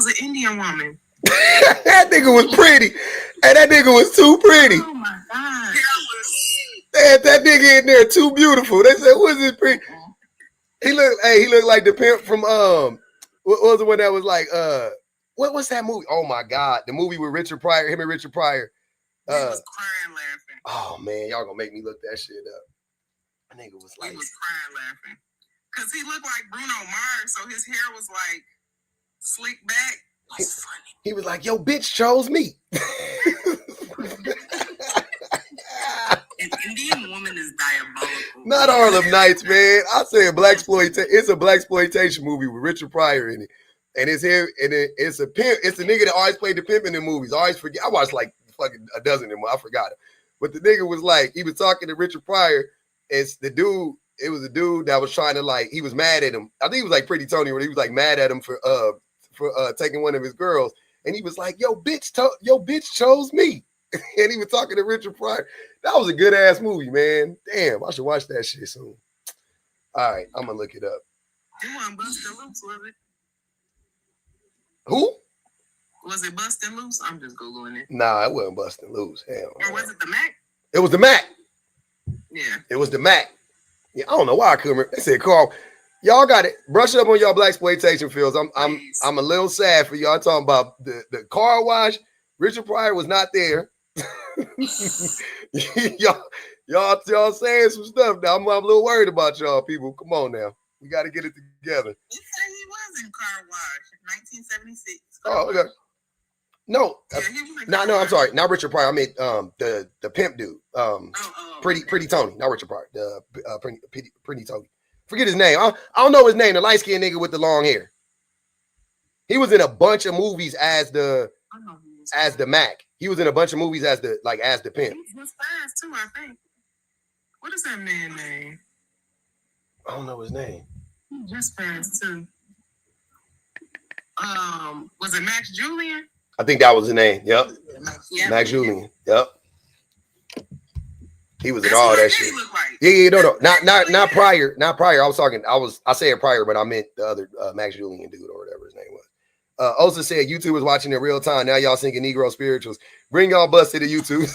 an Indian woman. That nigga was pretty. And that nigga was too pretty. Oh my God. They had that nigga in there too beautiful. They said, "What's this pretty?" He looked like the pimp from what was the one that was like what's that movie? Oh my God, the movie with Richard Pryor, him and Richard Pryor. He was crying laughing. Oh man, y'all gonna make me look that shit up. That nigga was like, he was crying laughing because he looked like Bruno Mars, so his hair was like slicked back. It was funny. He was like, "Yo, bitch chose me." An Indian woman is diabolical. Not Harlem Nights, man. I say it's a blaxploitation movie with Richard Pryor in it. And it's him, and it's a pimp. It's the nigga that always played the pimp in the movies. I always forget. I watched like fucking a dozen of them. I forgot it. But the nigga was like, he was talking to Richard Pryor. It's the dude, it was a dude that was trying to like, he was mad at him. I think he was like Pretty Tony, where he was like mad at him for taking one of his girls. And he was like, yo, bitch chose me. And he was talking to Richard Pryor. That was a good ass movie, man. Damn, I should watch that shit soon. All right, I'm gonna look it up. It wasn't Bustin' Loose, was it? Who? Was it Bustin' Loose? I'm just Googling it. Nah, it wasn't Bustin' Loose. Hell. Or was it the Mac? It was the Mac. Yeah. It was the Mac. Yeah, I don't know why I couldn't remember. They said, Carl, Y'all got it. Brush up on y'all blaxploitation fields. I'm a little sad for y'all talking about the car wash. Richard Pryor was not there. y'all saying some stuff now. I'm a little worried about y'all people. Come on now. We got to get it together. He said he was in Car Wash, 1976. Oh, okay. No, no, I'm sorry. Not Richard Pryor. I mean the pimp dude. Pretty Tony. Not Richard Pryor. The pretty Tony. Forget his name. I don't know his name. The light skinned nigga with the long hair. He was in a bunch of movies as the Mac. He was in a bunch of movies as the pimp. He was fast too, I think. What is that man's name? I don't know his name. He just fast too. Was it Max Julian? I think that was the name. Yep. Yeah. Max Julian. Yep. He was in all that shit. Like. Yeah, no. Not Pryor. Not Pryor. I said Pryor, but I meant the other Max Julian dude or whatever his name was. Osa said YouTube was watching in real time. Now y'all singing Negro spirituals. Bring y'all bus to the YouTube.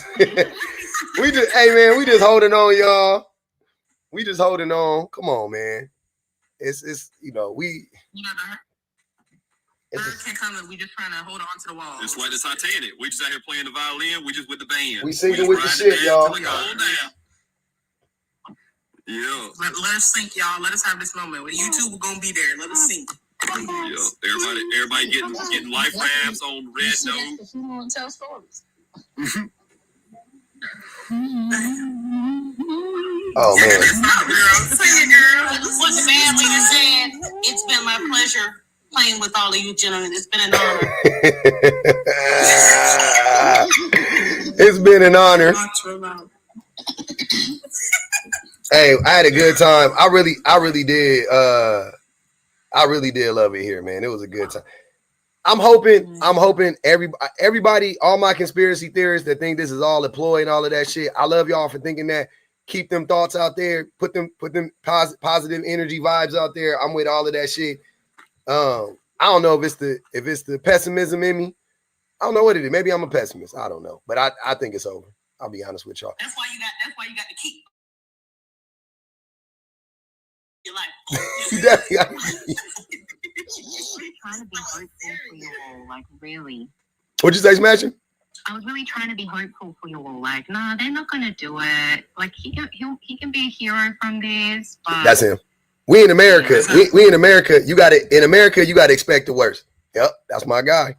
we just holding on, y'all. We just holding on. Come on, man. It's we. Can't come and we just trying to hold on to the wall. It's like the Titanic. We just out here playing the violin. We just with the band. We singing with the shit, y'all. Yeah. Let us sink, y'all. Let us have this moment. When YouTube, we're gonna be there. Let us sink. Yeah. Everybody getting life rafts on red nose. You want to tell stories? Oh man. What the band leader said, it's been my pleasure playing with all of you gentlemen. It's been an honor. It's been an honor. Hey, I had a good time. I really did. I really did love it here, man. It was a good time. I'm hoping everybody, all my conspiracy theorists that think this is all a ploy and all of that shit. I love y'all for thinking that. Keep them thoughts out there. Put them positive energy vibes out there. I'm with all of that shit. I don't know if it's the pessimism in me. I don't know what it is. Maybe I'm a pessimist. I don't know, but I think it's over. I'll be honest with y'all. That's why you got to keep your life. Trying to be hopeful for you all, like really. What'd you say, Smashing? I was really trying to be hopeful for you all. Like, no, they're not going to do it. Like, he can be a hero from this. But that's him. We in America. We in America. You got to expect the worst. Yep, that's my guy.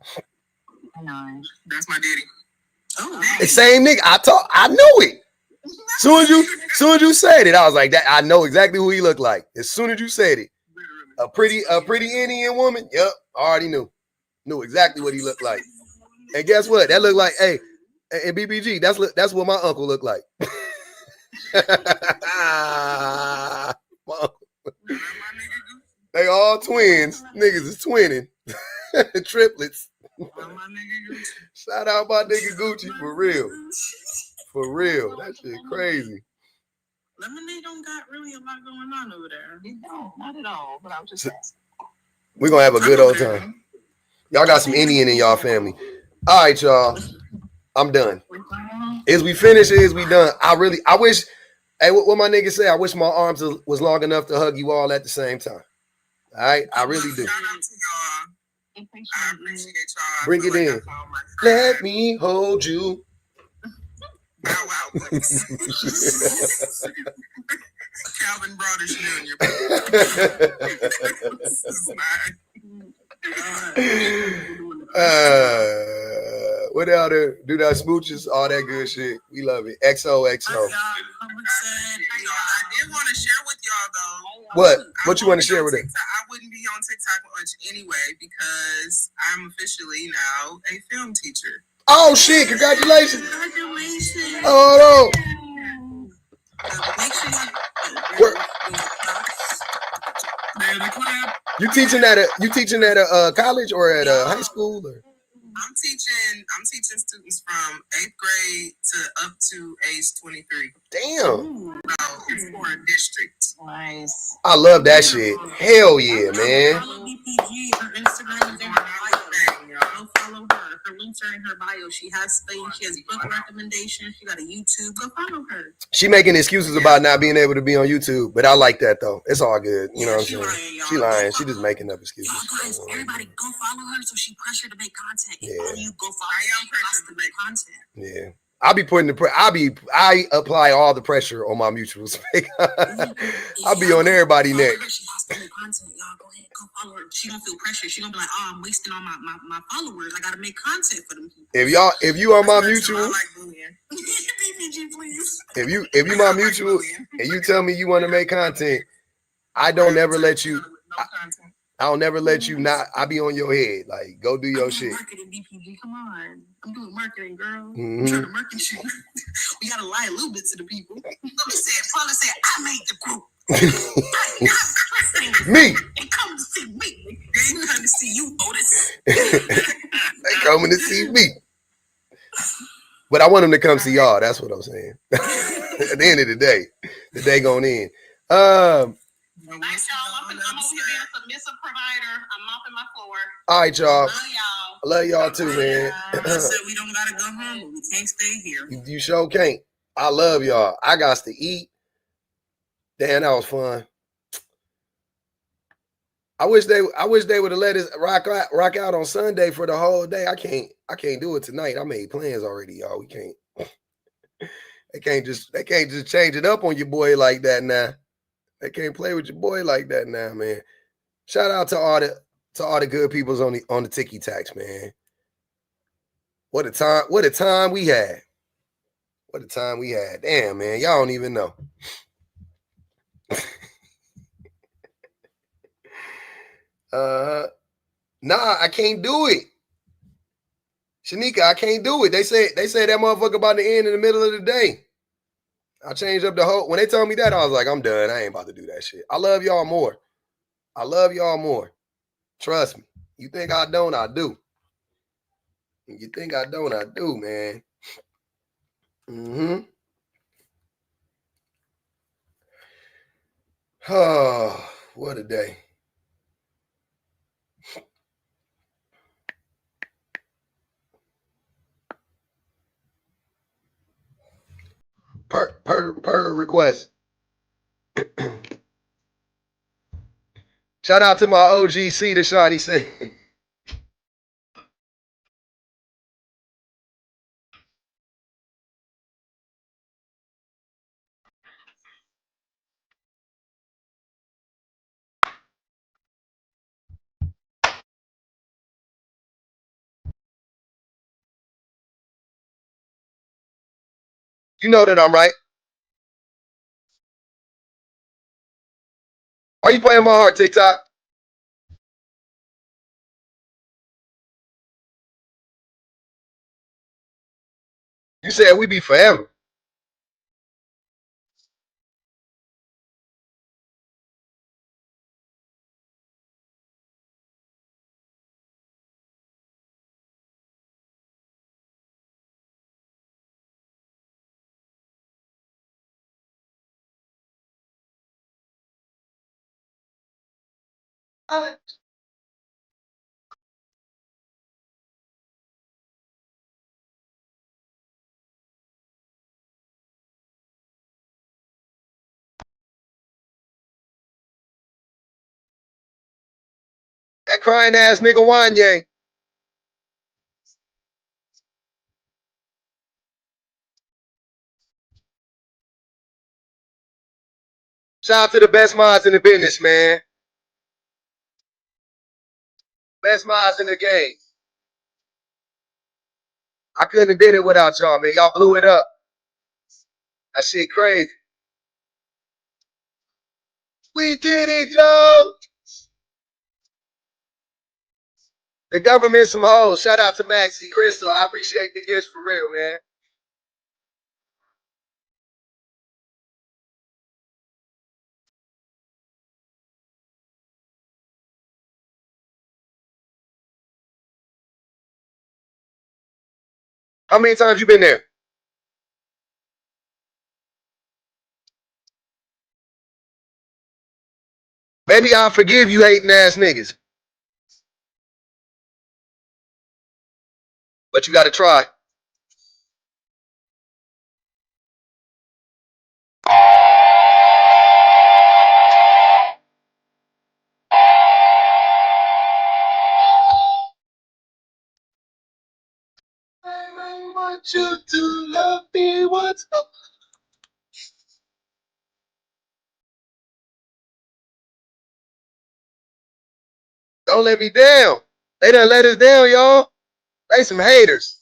I know. That's my daddy. Oh, the same nigga. I know it. Soon as you said it, I was like, that. I know exactly who he looked like. As soon as you said it, a pretty Indian woman. Yep, I already knew exactly what he looked like. And guess what? That looked like, hey, and BBG. That's what my uncle looked like. They all twins. Niggas is twinning. Triplets. Shout out my nigga Gucci for real. For real. That shit crazy. Lemonade don't got really a lot going on over there. It don't, not at all. But I was just asking. We're gonna have a good old time. Y'all got some Indian in y'all family. All right, y'all. I'm done. Is we finish or is we done? I wish, hey, what my nigga say? I wish my arms was long enough to hug you all at the same time. All right, I really do. Shout out to y'all. I appreciate y'all. Bring it in. Let me hold you. Wow. Calvin Broadus Jr. What out there? Do that smooches, all that good shit. We love it. XOXO. I did want to share with y'all though. What you want to share with it? I wouldn't be on TikTok much anyway because I'm officially now a film teacher. Oh shit! Congratulations! Congratulations! Oh no! Make sure you teaching at a college or at a high school? Or? I'm teaching students from 8th grade to up to age 23. Damn. So it's for a district. Nice. I love that shit. Hell yeah, man. Follow BPG. Her Instagram is in her life. Go follow her. Her links her in her bio. She has things. She has book recommendations. She got a YouTube. Go follow her. She making excuses about not being able to be on YouTube, but I like that though. It's all good. You know what I'm saying? She lying. She just making up excuses. Y'all guys, everybody go follow her so she pressure to make content. Yeah. You go follow her. I am pressure to make content. Yeah. I be putting I apply all the pressure on my mutuals. I'll be on everybody's neck. She has to make content, y'all. Go ahead, go follow her. She don't feel pressure. She don't be like, oh, I'm wasting all my followers. I gotta make content for them people. If you are my mutual, if you my mutual and you tell me you want to make content, I don't never let you. I'll never let you not. I be on your head. Like, go do your shit. Marketing, BPG, come on. I'm doing marketing, girl. Mm-hmm. I'm trying to market you. We gotta lie a little bit to the people. Probably said, I made the group. Me. They come to see me. They ain't come to see you, Otis. They coming to see me. But I want them to come see y'all. That's what I'm saying. At the end of the day going in. Thanks, y'all. I'm over here being a submissive provider. I'm mopping my floor. All right, y'all. Love y'all. I love y'all too, man. I said we don't gotta go home, but we can't stay here. You sure can't. I love y'all. I got to eat. Damn, that was fun. I wish they would have let us rock out on Sunday for the whole day. I can't do it tonight. I made plans already, y'all. We can't. They can't just change it up on your boy like that now. They can't play with your boy like that now, man. Shout out to all the good peoples on the Tiki Tax, man. What a time we had. What a time we had. Damn, man. Y'all don't even know. Nah, I can't do it. Shanika, I can't do it. They said that motherfucker about to end in the middle of the day. I changed up the whole. When they told me that, I was like, I'm done. I ain't about to do that shit. I love y'all more. I love y'all more. Trust me. You think I don't, I do. You think I don't, I do, man. Oh, what a day. Per request. Shout out to my OGC, the Shiny say. You know that I'm right. Why you playing my heart, TikTok? You said we be forever. That crying ass nigga Wanye. Shout out to the best minds in the business, man. Best minds in the game. I couldn't have did it without y'all, man. Y'all blew it up. That shit crazy. We did it, y'all. The government some hoes. Shout out to Maxie Crystal. I appreciate the gifts for real, man. How many times you been there? Maybe I'll forgive you hating ass niggas. but you got to try. I want you to love me once more. Don't let me down. They done let us down, y'all. They some haters.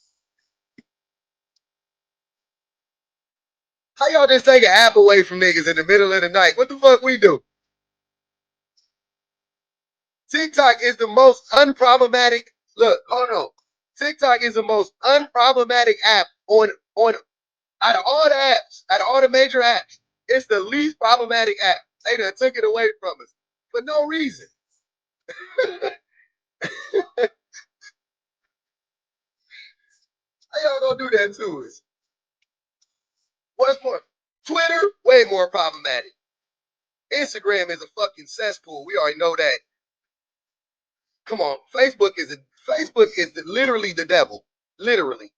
How y'all just take an app away from niggas in the middle of the night? What the fuck we do? TikTok is the most unproblematic. Look, hold on. TikTok is the most unproblematic app on out of all the apps, out of all the major apps. It's the least problematic app. They done took it away from us for no reason. How y'all gonna do that to us? What's more? Twitter, way more problematic. Instagram is a fucking cesspool. We already know that. Come on, Facebook is literally the devil. Literally.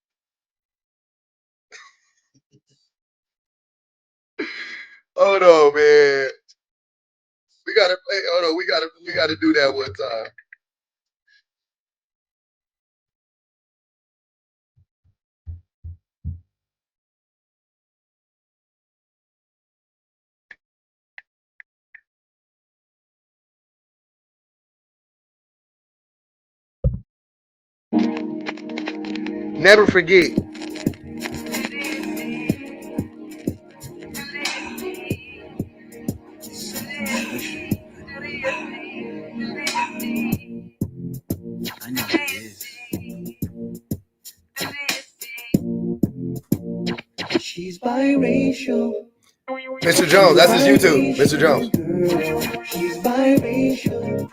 Hold on, man. We gotta play. Hold on, we gotta do that one time. Never forget. I know it is. She's biracial. Mr. Jones, that's his YouTube. Mr. Jones. She's biracial.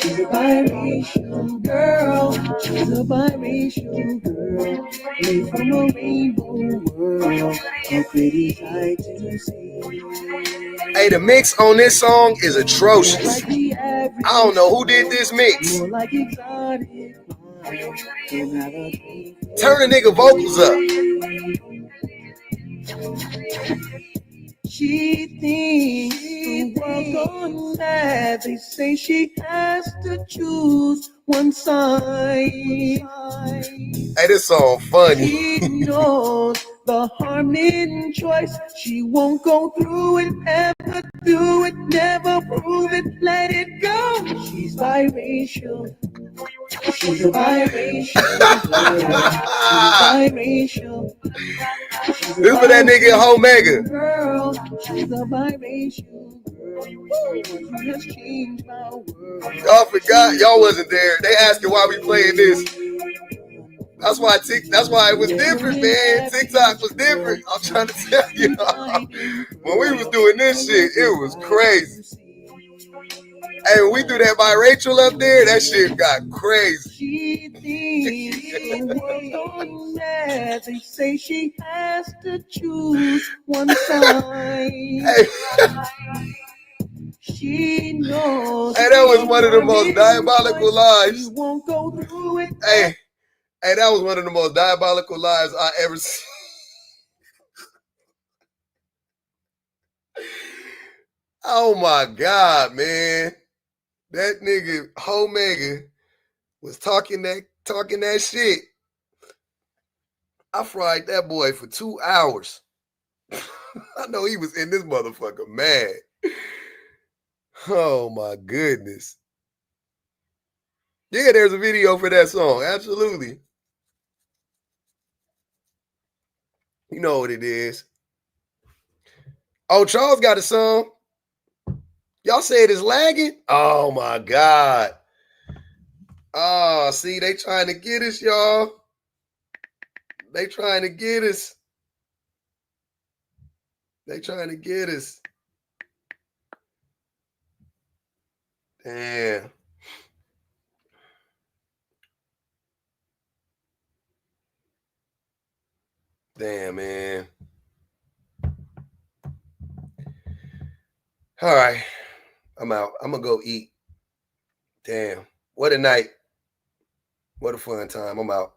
She's a biracial girl. She's a biracial girl. Made from a rainbow world. A pretty sight to see. Hey, the mix on this song is atrocious. I don't know who did this mix. Turn the nigga vocals up. She thinks the world's gone mad. They say she has to choose one side. Hey, this song funny. She knows the harm in choice. She won't go through it, ever do it, never prove it, let it go. She's biracial. She's a biracial girl. She's biracial. This for that nigga Omega. Girl, she's a biracial girl. She has changed my world. Y'all forgot. Y'all wasn't there. They asking why we playing this. That's why it was different, man. TikTok was different. I'm trying to tell you. When we was doing this shit, it was crazy. Hey, when we threw that by Rachel up there, that shit got crazy. She thinks the world mad. They say she has to choose one side. Hey. She knows. Hey, that was one of the most diabolical lies. Won't go through it. Hey, that was one of the most diabolical lies I ever seen. Oh my God, man. That nigga Omega was talking that shit. I fried that boy for 2 hours. I know he was in this motherfucker mad. Oh my goodness. Yeah, there's a video for that song. Absolutely. You know what it is. Oh, Charles got a song. Y'all say it is lagging? Oh my God. Oh, see, they trying to get us, y'all. They trying to get us. They trying to get us. Damn. Damn, man. All right. I'm out. I'm going to go eat. Damn. What a night. What a fun time. I'm out.